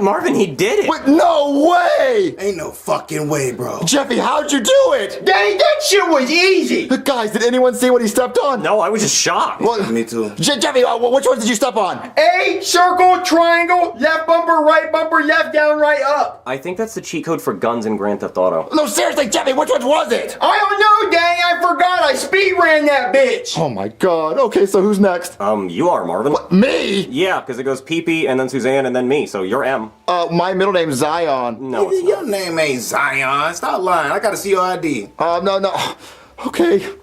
Marvin, he did it. Wait, no way! Ain't no fucking way, bro. Jeffy, how'd you do it? Dang, that shit was easy. Guys, did anyone see what he stepped on? No, I was just shocked. Well, me too. Jeffy, which ones did you step on? A, circle, triangle, left bumper, left down, right up. I think that's the cheat code for guns in Grand Theft Auto. No, seriously, Jeffy, which ones was it? I don't know, dang, I forgot. I speed ran that bitch. Oh my god. Okay, so who's next? You are, Marvin. What, me? Yeah, because it goes Pee-Pee and then Suzanne and then me, so you're M. My middle name's Zion. No, it's Your name ain't Zion. Stop lying. I gotta see your ID. No. Okay.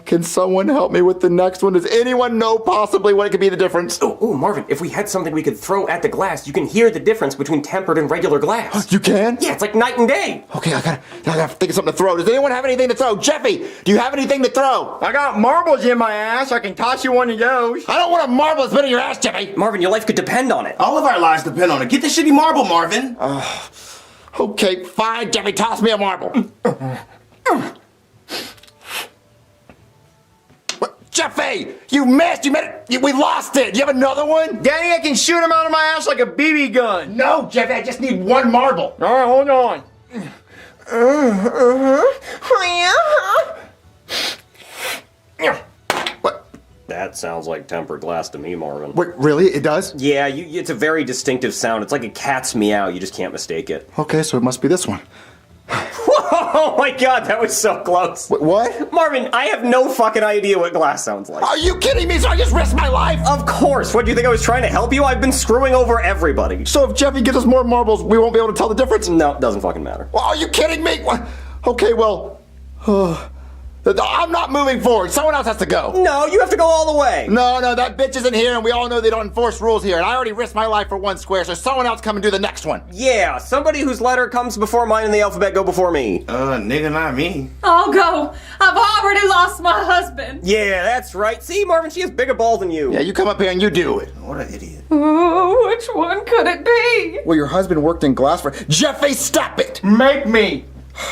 Can someone help me with the next one? Does anyone know possibly what it could be the difference? Oh, Marvin, if we had something we could throw at the glass, you can hear the difference between tempered and regular glass. You can? Yeah, it's like night and day. Okay, I gotta think of something to throw. Does anyone have anything to throw? Jeffy, do you have anything to throw? I got marbles in my ass. I can toss you one of those. I don't want a marble that's been in your ass, Jeffy. Marvin, your life could depend on it. All of our lives depend on it. Get the shitty marble, Marvin. Okay, fine, Jeffy, toss me a marble. Jeffy, you missed. We lost it. You have another one? Danny, I can shoot him out of my ass like a BB gun. No, Jeffy, I just need one marble. All right, hold on. What? That sounds like tempered glass to me, Marvin. Wait, really? It does? Yeah, it's a very distinctive sound. It's like a cat's meow. You just can't mistake it. Okay, so it must be this one. Oh my god, that was so close. What? Marvin, I have no fucking idea what glass sounds like. Are you kidding me? So I just risked my life? Of course. What, do you think I was trying to help you? I've been screwing over everybody. So if Jeffy gives us more marbles, we won't be able to tell the difference? No, it doesn't fucking matter. Well, are you kidding me? Okay, well... I'm not moving forward. Someone else has to go. No, you have to go all the way. No, that bitch isn't here, and we all know they don't enforce rules here. And I already risked my life for one square, so someone else come and do the next one. Yeah, somebody whose letter comes before mine in the alphabet go before me. Nigga, not me. I'll go. I've already lost my husband. Yeah, that's right. See, Marvin, she has bigger balls than you. Yeah, you come up here and you do it. What an idiot. Ooh, which one could it be? Well, your husband worked in glass for... Jeffy, stop it! Make me.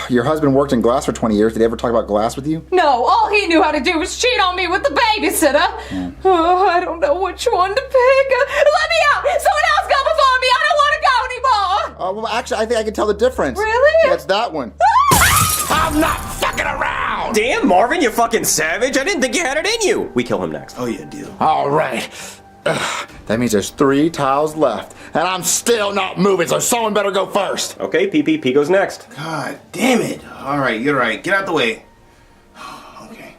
Your husband worked in glass for 20 years. Did he ever talk about glass with you? No, all he knew how to do was cheat on me with the babysitter. Oh, I don't know which one to pick. Let me out! Someone else go before me! I don't want to go anymore! Well, actually, I think I can tell the difference. Really? That's that one. I'm not fucking around! Damn, Marvin, you fucking savage. I didn't think you had it in you. We kill him next. Oh, yeah, deal. All right. That means there's 3 tiles left, and I'm still not moving, so someone better go first. Okay, P goes next. God damn it. All right, you're right. Get out the way. Okay.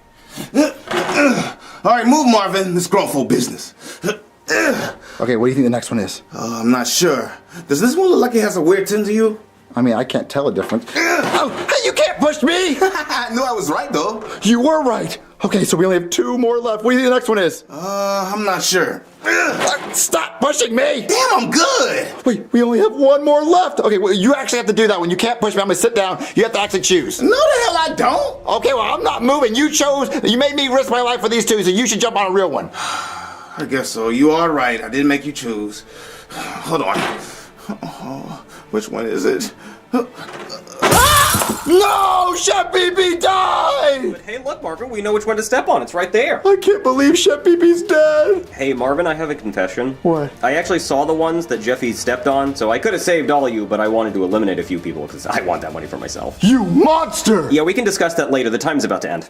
All right, move, Marvin. This grown folk business. Okay, what do you think the next one is? I'm not sure. Does this one look like it has a weird tint to you? I mean, I can't tell a difference. Oh, hey, you can't push me! No, I was right, though. You were right. Okay, so we only have 2 more left. What do you think the next one is? I'm not sure. Stop pushing me! Damn, I'm good! Wait, we only have 1 more left. Okay, well, you actually have to do that one. You can't push me. I'm gonna sit down. You have to actually choose. No, the hell I don't. Okay, well, I'm not moving. You made me risk my life for these 2, so you should jump on a real one. I guess so. You are right. I didn't make you choose. Hold on. Which one is it? No! Chef BB died! But hey, look, Marvin, we know which one to step on. It's right there. I can't believe Chef BB's dead. Hey, Marvin, I have a confession. What? I actually saw the ones that Jeffy stepped on, so I could have saved all of you, but I wanted to eliminate a few people because I want that money for myself. You monster! Yeah, we can discuss that later. The time's about to end.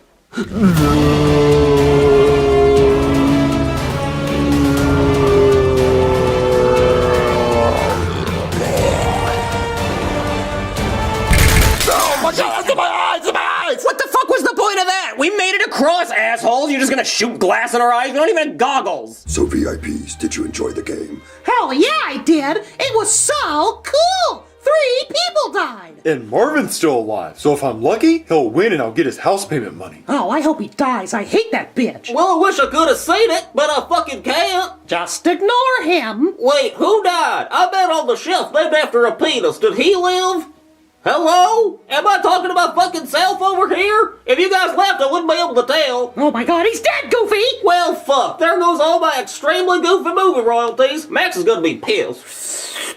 What the fuck was the point of that? We made it across, assholes. You're just gonna shoot glass in our eyes? We don't even have goggles. So VIPs, did you enjoy the game? Hell yeah, I did. It was so cool. 3 people died. And Marvin's still alive, so if I'm lucky, he'll win and I'll get his house payment money. Oh, I hope he dies. I hate that bitch. Well, I wish I could have seen it, but I fucking can't. Just ignore him. Wait, who died? I bet on the chef named after a penis. Did he live? Hello? Am I talking about fucking Self over here? If you guys left, I wouldn't be able to tell. Oh my god, he's dead, Goofy! Well, fuck. There goes all my extremely goofy movie royalties. Max is gonna be pissed.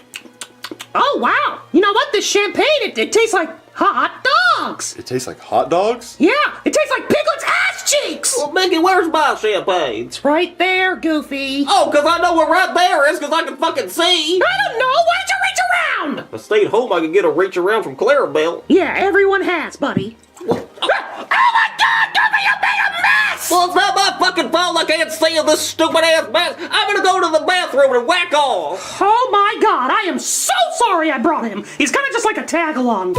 Oh wow! You know what? This champagne, it tastes like hot dogs! It tastes like hot dogs? Yeah, it tastes like Piglet's ass cheeks! Well, Mickey, where's my champagne? It's right there, Goofy. Oh, cause I know where right there is, cause I can fucking see. I don't know! Why don't you reach around? If I stayed home, I could get a reach around from Clarabelle. Yeah, everyone has, buddy. Oh my god, Goofy, you made a mess! Well, it's not my fucking fault I can't see in this stupid ass mess. I'm gonna go to the bathroom and whack off. Oh my god, I am so sorry I brought him. He's kind of just like a tag-along.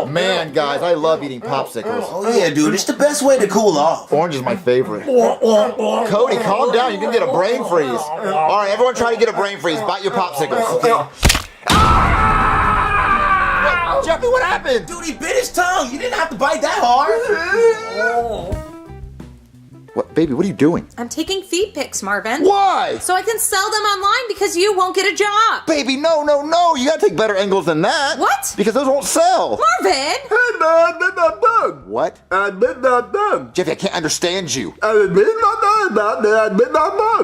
Man, guys, I love eating popsicles. Oh, yeah, dude. It's the best way to cool off. Orange is my favorite. Cody, calm down. You can get a brain freeze. All right, everyone try to get a brain freeze. Bite your popsicles. Wait, Jeffy, what happened? Dude, he bit his tongue. You didn't have to bite that hard. What, baby, what are you doing? I'm taking feed pics, Marvin. Why? So I can sell them online because you won't get a job. Baby, no. You gotta take better angles than that. What? Because those won't sell. Marvin! What? Jeffy, I can't understand you.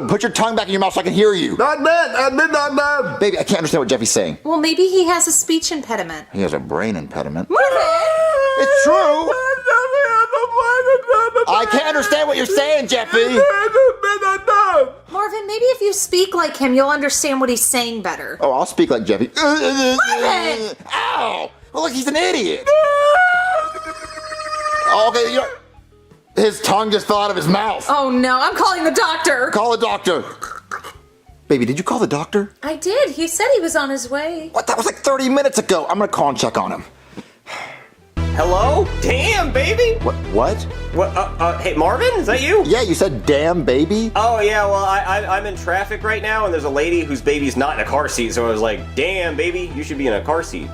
Put your tongue back in your mouth so I can hear you. Baby, I can't understand what Jeffy's saying. Well, maybe he has a speech impediment. He has a brain impediment. Marvin! It's true. I can't understand what you're saying, Jeffy. Marvin, maybe if you speak like him, you'll understand what he's saying better. Oh, I'll speak like Jeffy. Marvin! Ow! Well, look, he's an idiot. Okay, his tongue just fell out of his mouth. Oh no, I'm calling the doctor. Call the doctor. Baby, did you call the doctor? I did. He said he was on his way. What? That was like 30 minutes ago. I'm gonna call and check on him. Hello? Damn, baby! What? What? Hey, Marvin, is that you? Yeah, you said damn baby? Oh, yeah, well, I'm in traffic right now, and there's a lady whose baby's not in a car seat, so I was like, damn, baby, you should be in a car seat.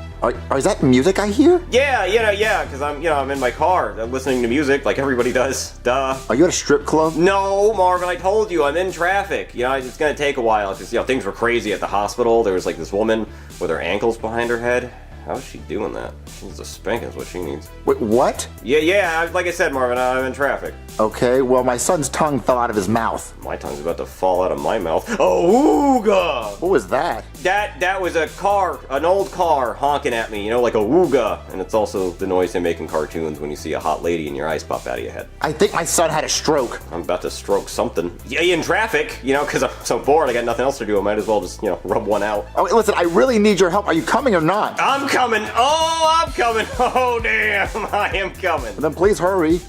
Is that music I hear? Yeah, because I'm in my car, listening to music like everybody does. Duh. Are you at a strip club? No, Marvin, I told you, I'm in traffic. It's gonna take a while, because, things were crazy at the hospital. There was, like, this woman with her ankles behind her head. How's she doing that? She needs a spanking is what she needs. Wait, what? Yeah, like I said, Marvin, I'm in traffic. Okay, well, my son's tongue fell out of his mouth. My tongue's about to fall out of my mouth. Oh, ooga! What was that? That was a car, an old car honking at me, like a wooga. And it's also the noise they make in cartoons when you see a hot lady and your eyes pop out of your head. I think my son had a stroke. I'm about to stroke something. Yeah, in traffic, because I'm so bored, I got nothing else to do. I might as well just, rub one out. Oh, listen, I really need your help. Are you coming or not? I'm coming. Oh, I'm coming. Oh, damn, I am coming. Then please hurry.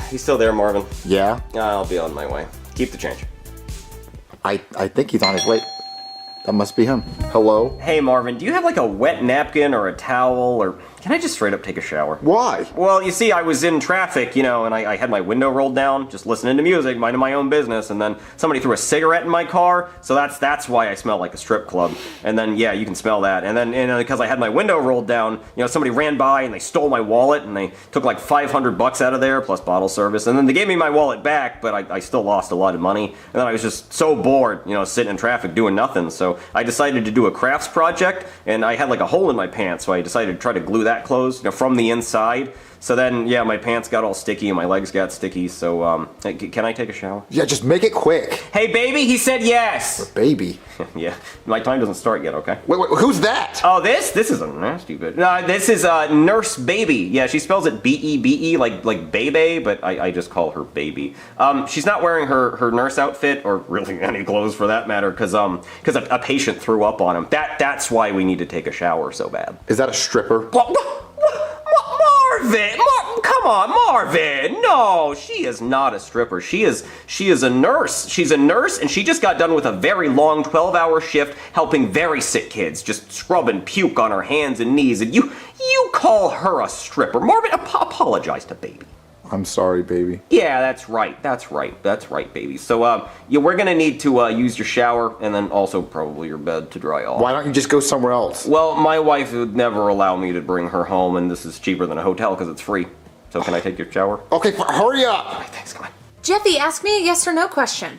He's still there, Marvin. Yeah? I'll be on my way. Keep the change. I think he's on his way. That must be him. Hello? Hey, Marvin, do you have like a wet napkin or a towel, or can I just straight up take a shower? Why? Well, you see, I was in traffic, and I had my window rolled down, just listening to music, minding my own business, and then somebody threw a cigarette in my car, so that's why I smell like a strip club. And then, yeah, you can smell that. And then, because I had my window rolled down, somebody ran by and they stole my wallet, and they took like $500 out of there, plus bottle service, and then they gave me my wallet back, but I still lost a lot of money. And then I was just so bored, sitting in traffic doing nothing, so I decided to do a crafts project, and I had like a hole in my pants, so I decided to try to glue that closed, from the inside. So then, yeah, my pants got all sticky and my legs got sticky, so, can I take a shower? Yeah, just make it quick. Hey, baby, he said yes! Baby? Yeah, my time doesn't start yet, okay? Wait, who's that? Oh, this is a nasty bit. This is, Nurse Baby. Yeah, she spells it B-E-B-E, like Bebe, but I just call her Baby. She's not wearing her nurse outfit, or really any clothes for that matter, because a patient threw up on him. That's why we need to take a shower so bad. Is that a stripper? Marvin! Come on, Marvin! No, she is not a stripper. She is a nurse. She's a nurse, and she just got done with a very long 12-hour shift helping very sick kids, just scrubbing puke on her hands and knees, and you call her a stripper. Marvin, apologize to Baby. I'm sorry, baby. Yeah, that's right, baby. So, we're gonna need to use your shower and then also probably your bed to dry off. Why don't you just go somewhere else? Well, my wife would never allow me to bring her home, and this is cheaper than a hotel because it's free. So can I take your shower? Okay, hurry up! All right, thanks, come on. Jeffy, ask me a yes or no question.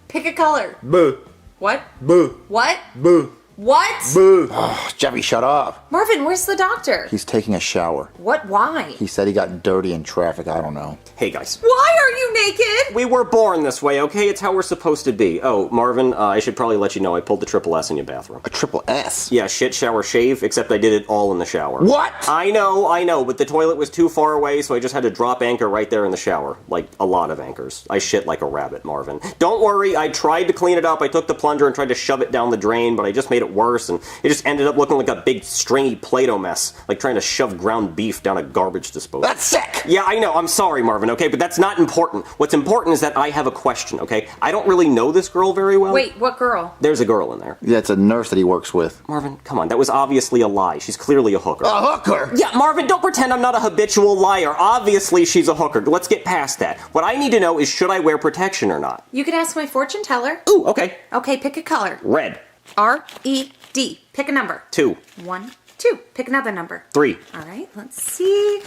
Pick a color. Boo. What? Boo. What? Boo. What? Boo. Oh, Jeffy, shut up. Marvin, where's the doctor? He's taking a shower. What? Why? He said he got dirty in traffic. I don't know. Hey, guys. Why are you naked? We were born this way, okay? It's how we're supposed to be. Oh, Marvin, I should probably let you know I pulled the triple S in your bathroom. A triple S? Yeah, shit, shower, shave, except I did it all in the shower. What? I know, but the toilet was too far away, so I just had to drop anchor right there in the shower. Like, a lot of anchors. I shit like a rabbit, Marvin. Don't worry, I tried to clean it up. I took the plunger and tried to shove it down the drain, but I just made it worse, and it just ended up looking like a big stringy Play-Doh mess, like trying to shove ground beef down a garbage disposal. That's sick! Yeah, I know, I'm sorry, Marvin, okay, but that's not important. What's important is that I have a question, okay? I don't really know this girl very well. Wait, what girl? There's a girl in there. Yeah, it's a nurse that he works with. Marvin, come on, that was obviously a lie. She's clearly a hooker. A hooker? Yeah, Marvin, don't pretend I'm not a habitual liar. Obviously, she's a hooker. Let's get past that. What I need to know is, should I wear protection or not? You can ask my fortune teller. Ooh, okay. Okay, pick a color. Red. R-E-D. Pick a number. 2. 1, 2. Pick another number. 3. All right, let's see.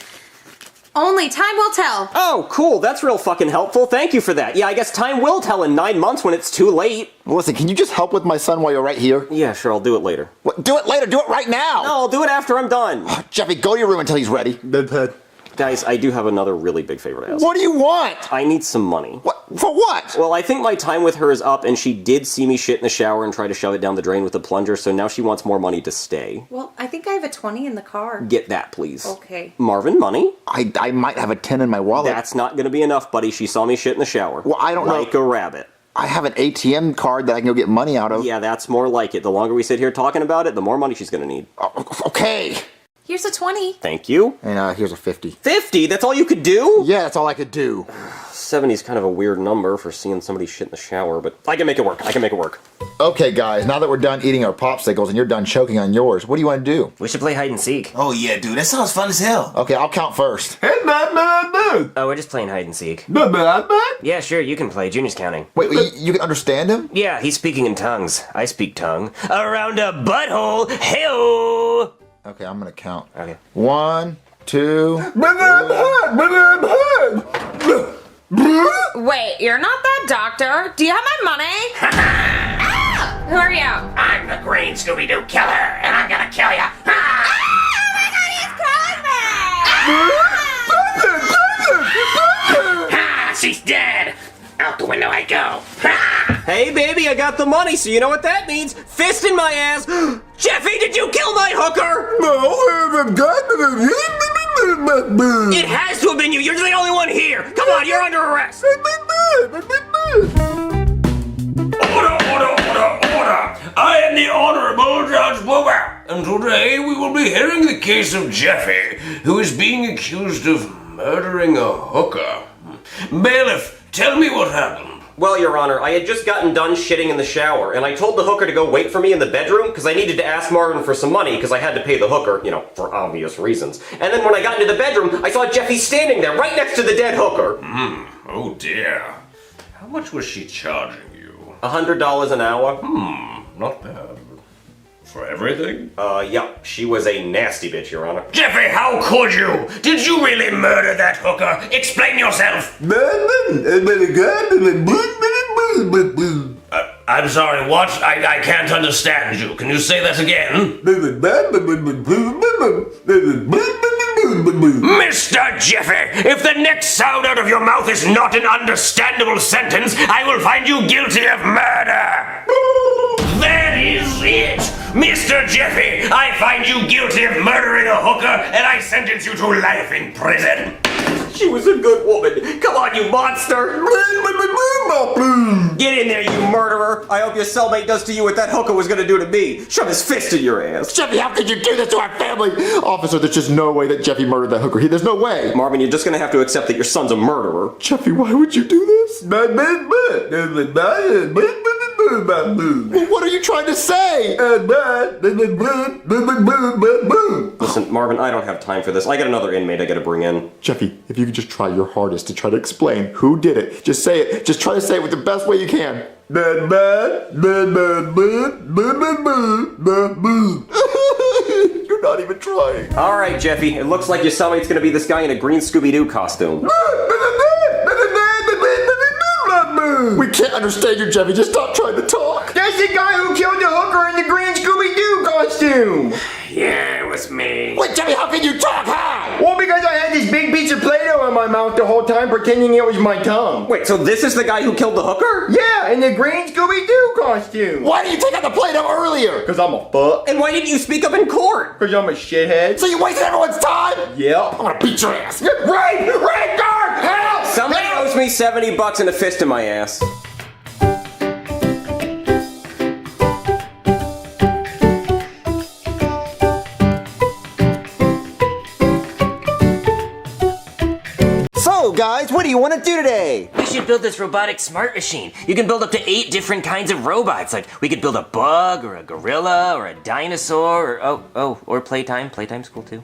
Only time will tell. Oh, cool. That's real fucking helpful. Thank you for that. Yeah, I guess time will tell in 9 months when it's too late. Well, listen, can you just help with my son while you're right here? Yeah, sure. I'll do it later. What? Do it later. Do it right now. No, I'll do it after I'm done. Oh, Jeffy, go to your room until he's ready. Bedhead. Guys, I do have another really big favor to ask. What do you want? I need some money. What? For what? Well, I think my time with her is up, and she did see me shit in the shower and try to shove it down the drain with a plunger, so now she wants more money to stay. Well, I think I have a 20 in the car. Get that, please. Okay. Marvin, money? I might have a 10 in my wallet. That's not going to be enough, buddy. She saw me shit in the shower. Well, I don't know. Like a rabbit. I have an ATM card that I can go get money out of. Yeah, that's more like it. The longer we sit here talking about it, the more money she's going to need. Okay. Here's a 20. Thank you. And here's a 50. 50? That's all you could do? Yeah, that's all I could do. 70's kind of a weird number for seeing somebody shit in the shower, but I can make it work. I can make it work. Okay, guys, now that we're done eating our popsicles and you're done choking on yours, what do you want to do? We should play hide and seek. Oh yeah, dude, that sounds fun as hell. Okay, I'll count first. Oh, we're just playing hide and seek. Yeah, sure, you can play. Junior's counting. Wait, you can understand him? Yeah, he's speaking in tongues. I speak tongue. Around a butthole, hey-oh! Okay, I'm gonna count. Okay. 1, 2. Wait, you're not that doctor? Do you have my money? Ah! Who are you? I'm the Green Scooby-Doo Killer, and I'm gonna kill ya. She's dead. Out the window I go. Hey, baby, I got the money, so you know what that means. Fist in my ass. Jeffy, did you kill my hooker? It has to have been you. You're the only one here. Come on, you're under arrest. Order! I am the Honorable Judge Boober, and today we will be hearing the case of Jeffy, who is being accused of murdering a hooker. Bailiff, tell me what happened. Well, Your Honor, I had just gotten done shitting in the shower, and I told the hooker to go wait for me in the bedroom because I needed to ask Marvin for some money because I had to pay the hooker, you know, for obvious reasons. And then when I got into the bedroom, I saw Jeffy standing there right next to the dead hooker. Oh dear. How much was she charging you? $100 an hour. Not bad. For everything? Yeah, she was a nasty bitch, Your Honor. Jeffy, how could you? Did you really murder that hooker? Explain yourself. I'm sorry, what? I can't understand you. Can you say that again? Mr. Jeffy, if the next sound out of your mouth is not an understandable sentence, I will find you guilty of murder. That is it. Mr. Jeffy, I find you guilty of murdering a hooker, and I sentence you to life in prison. She was a good woman. Come on, you monster. Get in there, you murderer. I hope your cellmate does to you what that hooker was gonna do to me. Shove his fist in your ass. Jeffy, how could you do this to our family? Officer, there's just no way that Jeffy murdered that hooker. There's no way. Marvin, you're just gonna have to accept that your son's a murderer. Jeffy, why would you do this? What are you trying to say? Listen, Marvin, I don't have time for this. I got another inmate I gotta bring in. Jeffy, if you could just try your hardest to try to explain who did it. Just say it. Just try to say it with the best way you can. You're not even trying. All right, Jeffy. It looks like your cellmate's gonna be this guy in a green Scooby-Doo costume. We can't understand you, Jeffy. Just stop trying to talk. That's the guy who killed the hooker in the green Scooby-Doo costume. Yeah, it was me. Wait, Jeffy, how can you talk? How? Well, because I had this big piece of Play-Doh in my mouth the whole time pretending it was my tongue. Wait, so this is the guy who killed the hooker? Yeah, in the green Scooby-Doo costume. Why didn't you take out the Play-Doh earlier? Because I'm a fuck. And why didn't you speak up in court? Because I'm a shithead. So you wasted everyone's time? Yep. I'm gonna beat your ass. Right, guard, help! Somebody owes me $70 and a fist in my ass. So, guys, what do you want to do today? We should build this robotic smart machine. You can build up to 8 different kinds of robots. Like, we could build a bug, or a gorilla, or a dinosaur, or or playtime. Playtime's cool too.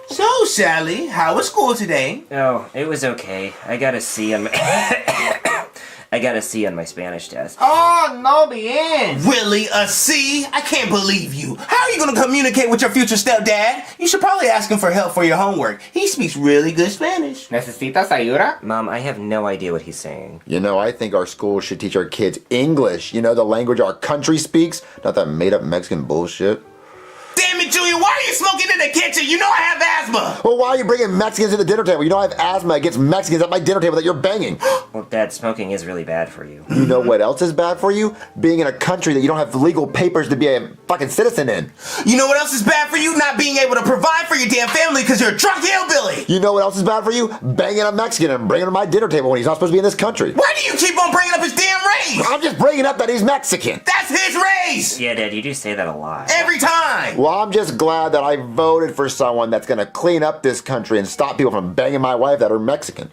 So, Sally, how was school today? Oh, it was okay. I got a C on my I got a C on my Spanish test. Oh, no bien. Really? A C? I can't believe you. How are you going to communicate with your future stepdad? You should probably ask him for help for your homework. He speaks really good Spanish. ¿Necesitas ayuda? Mom, I have no idea what he's saying. You know, I think our schools should teach our kids English. You know, the language our country speaks, not that made-up Mexican bullshit. Damn it, Junior, why are you smoking in the kitchen? You know I have asthma. Well, why are you bringing Mexicans to the dinner table? You know I have asthma against Mexicans at my dinner table that you're banging. Well, Dad, smoking is really bad for you. You know what else is bad for you? Being in a country that you don't have legal papers to be a fucking citizen in. You know what else is bad for you? Not being able to provide for your damn family because you're a drunk hillbilly. You know what else is bad for you? Banging a Mexican and bringing him to my dinner table when he's not supposed to be in this country. Why do you keep on bringing up his damn race? I'm just bringing up that he's Mexican. That's his race! Yeah, Dad, you do say that a lot. Every time! Well, I'm just glad that I voted for someone that's gonna clean up this country and stop people from banging my wife that are Mexican.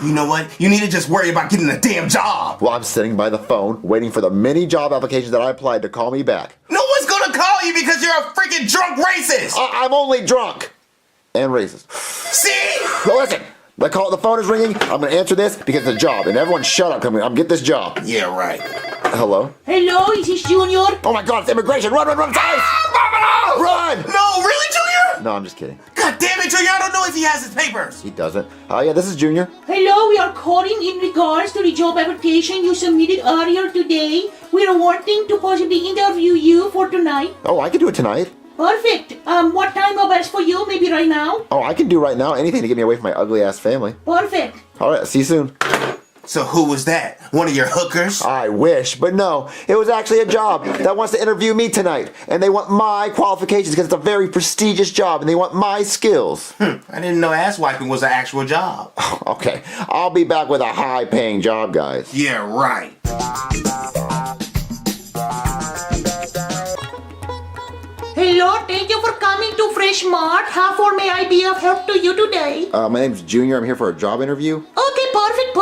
You know what? You need to just worry about getting a damn job. Well, I'm sitting by the phone, waiting for the many job applications that I applied to call me back. No one's gonna call you because you're a freaking drunk racist! I'm only drunk. And racist. See? Well, listen. The phone is ringing. I'm gonna answer this because it's a job. And everyone shut up. I'm get this job. Yeah, right. Hello? Hello, is this Junior? Oh my God, it's immigration. Run, guys! Run! No, really, Junior? No, I'm just kidding. God damn it, Junior, I don't know if he has his papers. He doesn't. Oh yeah, this is Junior. Hello, we are calling in regards to the job application you submitted earlier today. We are wanting to possibly interview you for tonight. Oh, I can do it tonight. Perfect. What time are best for you? Maybe right now? Oh, I can do right now. Anything to get me away from my ugly ass family. Perfect. All right, see you soon. So who was that? One of your hookers? I wish, but no. It was actually a job that wants to interview me tonight. And they want my qualifications because it's a very prestigious job and they want my skills. I didn't know ass wiping was an actual job. Okay, I'll be back with a high-paying job, guys. Yeah, right. Hello, thank you for coming to Fresh Mart. How far may I be of help to you today? My name's Junior. I'm here for a job interview. Okay, perfect.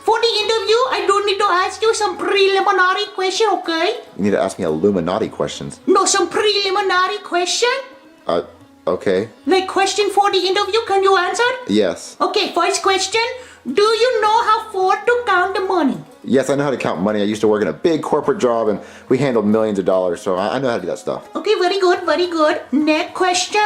For the interview, I don't need to ask you some preliminary question, okay? You need to ask me Illuminati questions. No, some preliminary question? Okay. Like question for the interview, can you answer? Yes. Okay, first question. Do you know how far to count the money? Yes, I know how to count money. I used to work in a big corporate job and we handled millions of dollars, so I know how to do that stuff. Okay, very good. Next question.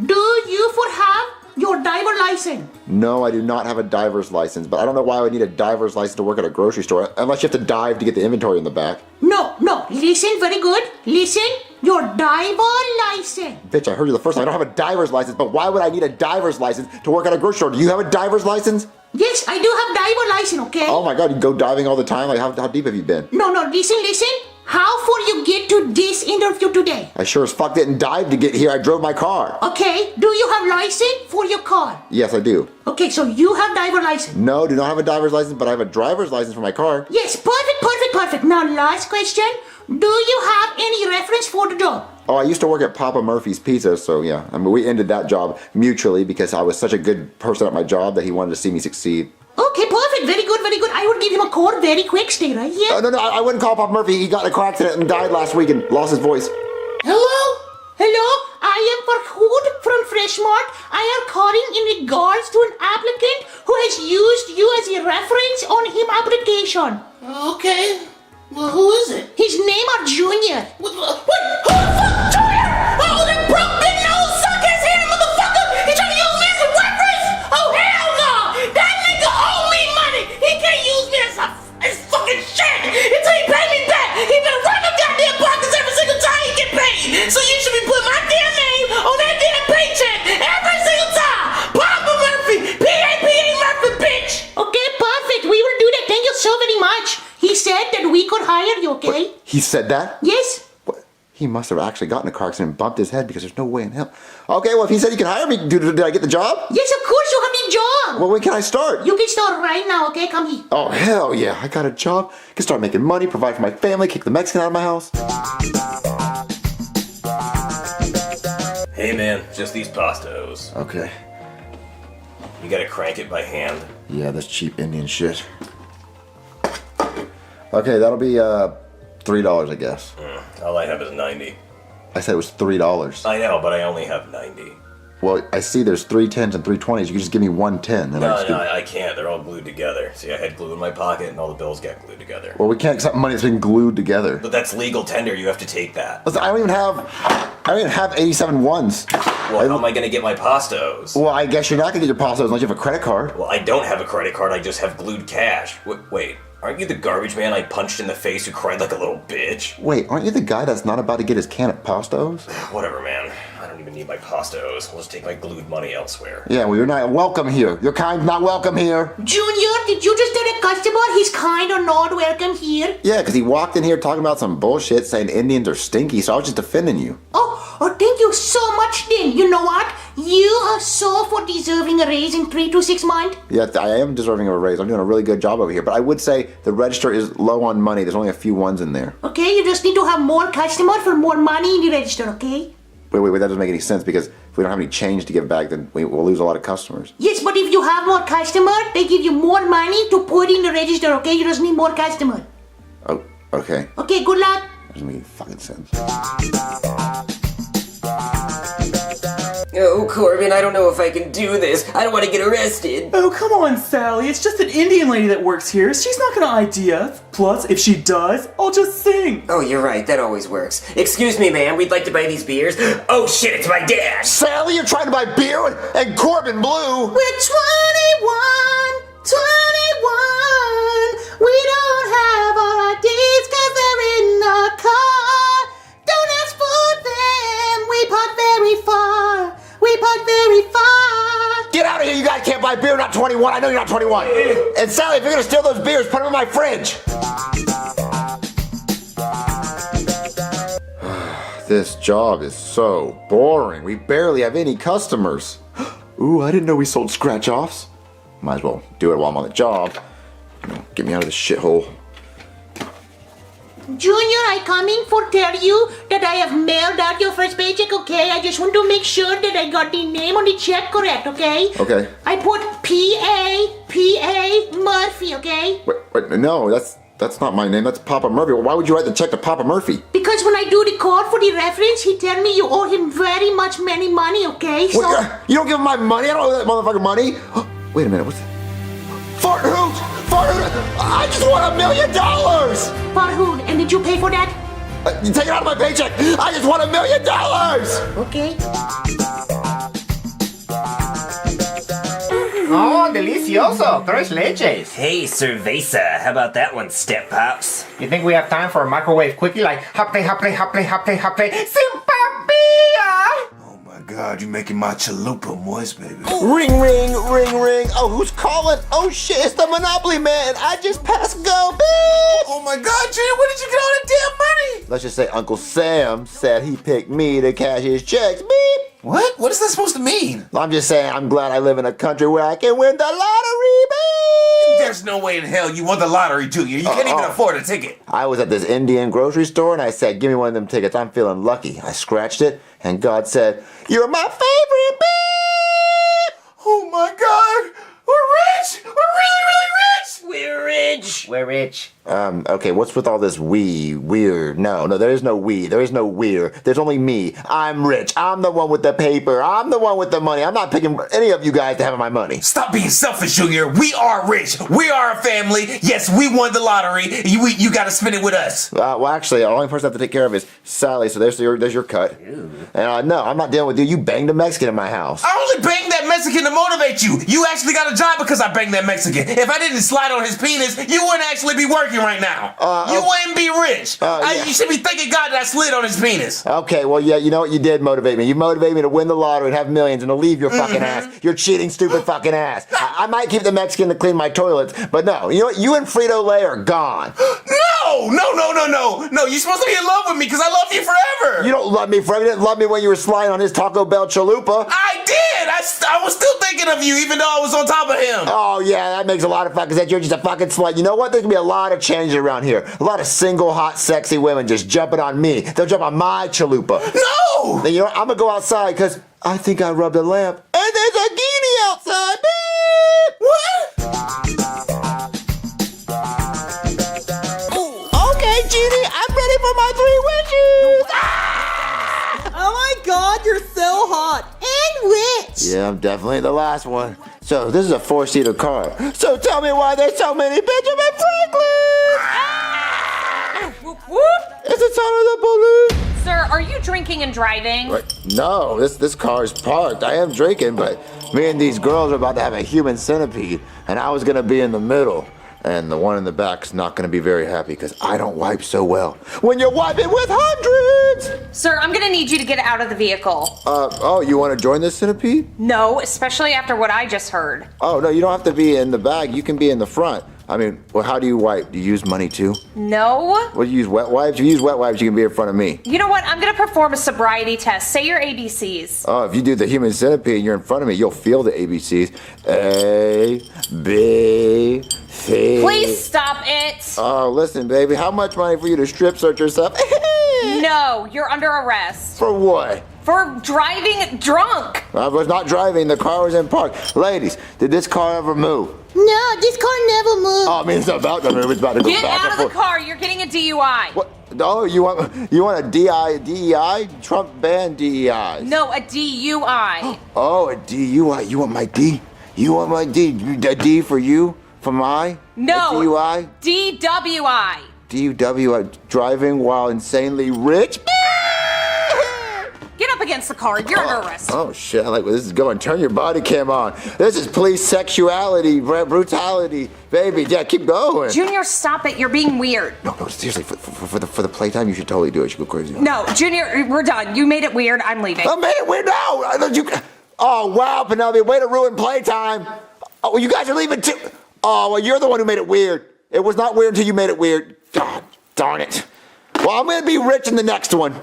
Do you have your driver license? No, I do not have a diver's license, but I don't know why I would need a diver's license to work at a grocery store, unless you have to dive to get the inventory in the back. No. Listen, very good. Listen, your driver license. Bitch, I heard you the first time. I don't have a diver's license, but why would I need a diver's license to work at a grocery store? Do you have a diver's license? Yes, I do have driver license, okay? Oh my God, you go diving all the time? Like, how deep have you been? No, listen. How far you get to this interview today? I sure as fuck didn't dive to get here. I drove my car. Okay, do you have license for your car? Yes, I do. Okay, so you have driver license. No, do not have a driver's license, but I have a driver's license for my car. Yes, perfect. Now, last question. Do you have any reference for the job? Oh, I used to work at Papa Murphy's Pizza, so yeah. I mean, we ended that job mutually because I was such a good person at my job that he wanted to see me succeed. Okay, perfect. Very good. I would give him a call very quick. Stay right here. No, I wouldn't call Papa Murphy. He got in a car accident and died last week and lost his voice. Hello? I am Farhood from Freshmart. I am calling in regards to an applicant who has used you as a reference on his application. Okay. Well, who is it? His name is Junior. What? Who the fuck? Junior? Oh, that broke big nose suck his hair, motherfucker! He trying to use me as a reference? Oh, hell no! That nigga owe me money! He can't use me as fucking shit until he pay me back! He better run the goddamn pockets every single time he get paid! So you should be putting my damn name on that damn paycheck every single time! Papa Murphy! P.A.P.A. Murphy, bitch! Okay, perfect. We will do that. Thank you so very much. He said that we could hire you, okay? What? He said that? Yes. What? He must have actually gotten in a car accident and bumped his head because there's no way in hell. Okay, well, if he said he can hire me, did I get the job? Yes, of course you have the job. Well, when can I start? You can start right now, okay? Come here. Oh, hell yeah. I got a job. I can start making money, provide for my family, kick the Mexican out of my house. Hey man, just these pastos. Okay. You gotta crank it by hand. Yeah, that's cheap Indian shit. Okay, that'll be $3, I guess. All I have is 90. I said it was $3. I know, but I only have 90. Well, I see there's 3 10s and 3 20s. You can just give me 1 10. No, I can't. They're all glued together. See, I had glue in my pocket and all the bills got glued together. Well, we can't accept money that's been glued together. But that's legal tender. You have to take that. Listen, I don't even have 87 ones. Well, how am I going to get my pastos? Well, I guess you're not going to get your pastos unless you have a credit card. Well, I don't have a credit card. I just have glued cash. Wait. Aren't you the garbage man I punched in the face who cried like a little bitch? Wait, aren't you the guy that's not about to get his can of pastos? Whatever, man. I don't even need my pastos. I'll just take my glued money elsewhere. Yeah, well, you're not welcome here. Your kind's not welcome here. Junior, did you just tell a customer he's kind or not welcome here? Yeah, because he walked in here talking about some bullshit saying Indians are stinky, so I was just defending you. Oh, Oh, thank you so much, then. You know what? You are so for deserving a raise in 3 to 6 months. Yeah, I am deserving of a raise. I'm doing a really good job over here. But I would say the register is low on money. There's only a few ones in there. Okay, you just need to have more customers for more money in the register, okay? Wait, that doesn't make any sense because if we don't have any change to give back, then we'll lose a lot of customers. Yes, but if you have more customers, they give you more money to put in the register, okay? You just need more customers. Oh, okay. Okay, good luck. That doesn't make any fucking sense. Oh, Corbin, I don't know if I can do this. I don't want to get arrested. Oh, come on, Sally. It's just an Indian lady that works here. She's not gonna ID us. Plus, if she does, I'll just sing. Oh, you're right. That always works. Excuse me, ma'am. We'd like to buy these beers. Oh, shit, it's my dad. Sally, you're trying to buy beer and Corbin Blue. We're 21. We don't have our IDs because they're in the car. Don't ask for them. We park very far. Get out of here, you guys can't buy beer, you're not 21. I know you're not 21. And Sally, if you're gonna steal those beers, put them in my fridge. This job is so boring. We barely have any customers. Ooh, I didn't know we sold scratch-offs. Might as well do it while I'm on the job. Get me out of this shithole. Junior, I come in for tell you that I have mailed out your first paycheck, okay? I just want to make sure that I got the name on the check correct, okay? Okay. I put P.A. Murphy, okay? Wait, no, that's not my name. That's Papa Murphy. Well, why would you write the check to Papa Murphy? Because when I do the code for the reference, he tell me you owe him very much many money, okay? So You don't give him my money? I don't owe that motherfucker money. Wait a minute, what's that? Fart Hoot! I just want $1 million! Fart Hoot, and did you pay for that? You take it out of my paycheck! I just want $1 million! Okay. Oh, delicioso. Tres leches. Hey, cerveza. How about that one, Step Pops? You think we have time for a microwave quickie like haple, simpapia? God, you're making my chalupa moist, baby. Ring, ring, ring, ring. Oh, who's calling? Oh shit, it's the Monopoly man. I just passed go, beep. Oh my God, Junior, where did you get all that damn money? Let's just say Uncle Sam said he picked me to cash his checks, beep. What? What is that supposed to mean? I'm just saying I'm glad I live in a country where I can win the lottery, beep. There's no way in hell you won the lottery, Junior. You can't even afford a ticket. I was at this Indian grocery store and I said, give me one of them tickets. I'm feeling lucky. I scratched it and God said, you're my favorite, beep. Oh my God. We're rich. We're really, really rich. We're rich. We're rich. Okay, what's with all this weird? No, there is no we. There is no weird. There's only me. I'm rich. I'm the one with the paper. I'm the one with the money. I'm not picking any of you guys to have my money. Stop being selfish, Junior. We are rich. We are a family. Yes, we won the lottery. You got to spend it with us. Well, actually, the only person I have to take care of is Sally, so there's your cut. Ew. And no, I'm not dealing with you. You banged a Mexican in my house. I only banged that Mexican to motivate you. You actually got a job because I banged that Mexican. If I didn't slide on his penis, you wouldn't actually be working right now. You wouldn't be rich. Yeah. You should be thanking God that I slid on his penis. Okay, well, yeah, you know what? You did motivate me. You motivated me to win the lottery and have millions and to leave your fucking ass. Your cheating, stupid fucking ass. I might keep the Mexican to clean my toilets, but no. You know what? You and Frito-Lay are gone. No, you're supposed to be in love with me because I love you forever. You don't love me forever. You didn't love me when you were sliding on his Taco Bell chalupa. I did. I was still thinking of you even though I was on top of him. Oh, yeah, that makes a lot of fucking sense. You're just a fucking slut. You know what? There's gonna be a lot of changes around here. A lot of single, hot, sexy women just jumping on me. They'll jump on my chalupa. No! Then you know what? I'm gonna go outside because I think I rubbed a lamp. And there's a guinea outside. Beep! What? Okay, Genie, I'm ready for my 3 wishes. Oh my God, you're so hot. And rich. Yeah, I'm definitely the last one. So this is a 4-seater car. So tell me why there's so many Benjamin Franklins. Whoop, whoop. It's the son of the police. Sir, are you drinking and driving? What? No, this car is parked. I am drinking, but me and these girls are about to have a human centipede, and I was gonna be in the middle. And the one in the back's not gonna be very happy because I don't wipe so well. When you're wiping with hundreds! Sir, I'm gonna need you to get out of the vehicle. Oh, you wanna join this centipede? No, especially after what I just heard. Oh, no, you don't have to be in the back. You can be in the front. I mean, well, how do you wipe? Do you use money too? No. What do you use, wet wipes? If you use wet wipes, you can be in front of me. You know what? I'm gonna perform a sobriety test. Say your ABCs. Oh, if you do the human centipede and you're in front of me, you'll feel the ABCs. A, B, C. Please stop it. Oh, listen, baby, how much money for you to strip search yourself? No, you're under arrest. For what? For driving drunk. I was not driving, the car was in park. Ladies, did this car ever move? No, this car never moved. Oh, I mean, it's about to move, it's about to go Get back out and of the forth. car. You're getting a DUI. What? Oh, you want a DEI? Trump banned DEI. No, a DUI. Oh, a DUI. You want my D? You want my D? A D for you? For my? No. A DUI? DWI. DUI. Driving while insanely rich? Get up against the car. You're under arrest. Oh, shit. I like where this is going. Turn your body cam on. This is police sexuality, brutality. Baby, yeah, keep going. Junior, stop it. You're being weird. No, seriously. For the playtime, you should totally do it. You should go crazy. No, Junior, we're done. You made it weird. I'm leaving. I made it weird now. I thought you. Oh, wow, Penelope. Way to ruin playtime. Oh, you guys are leaving too. Oh, well, you're the one who made it weird. It was not weird until you made it weird. God darn it. Well, I'm going to be rich in the next one.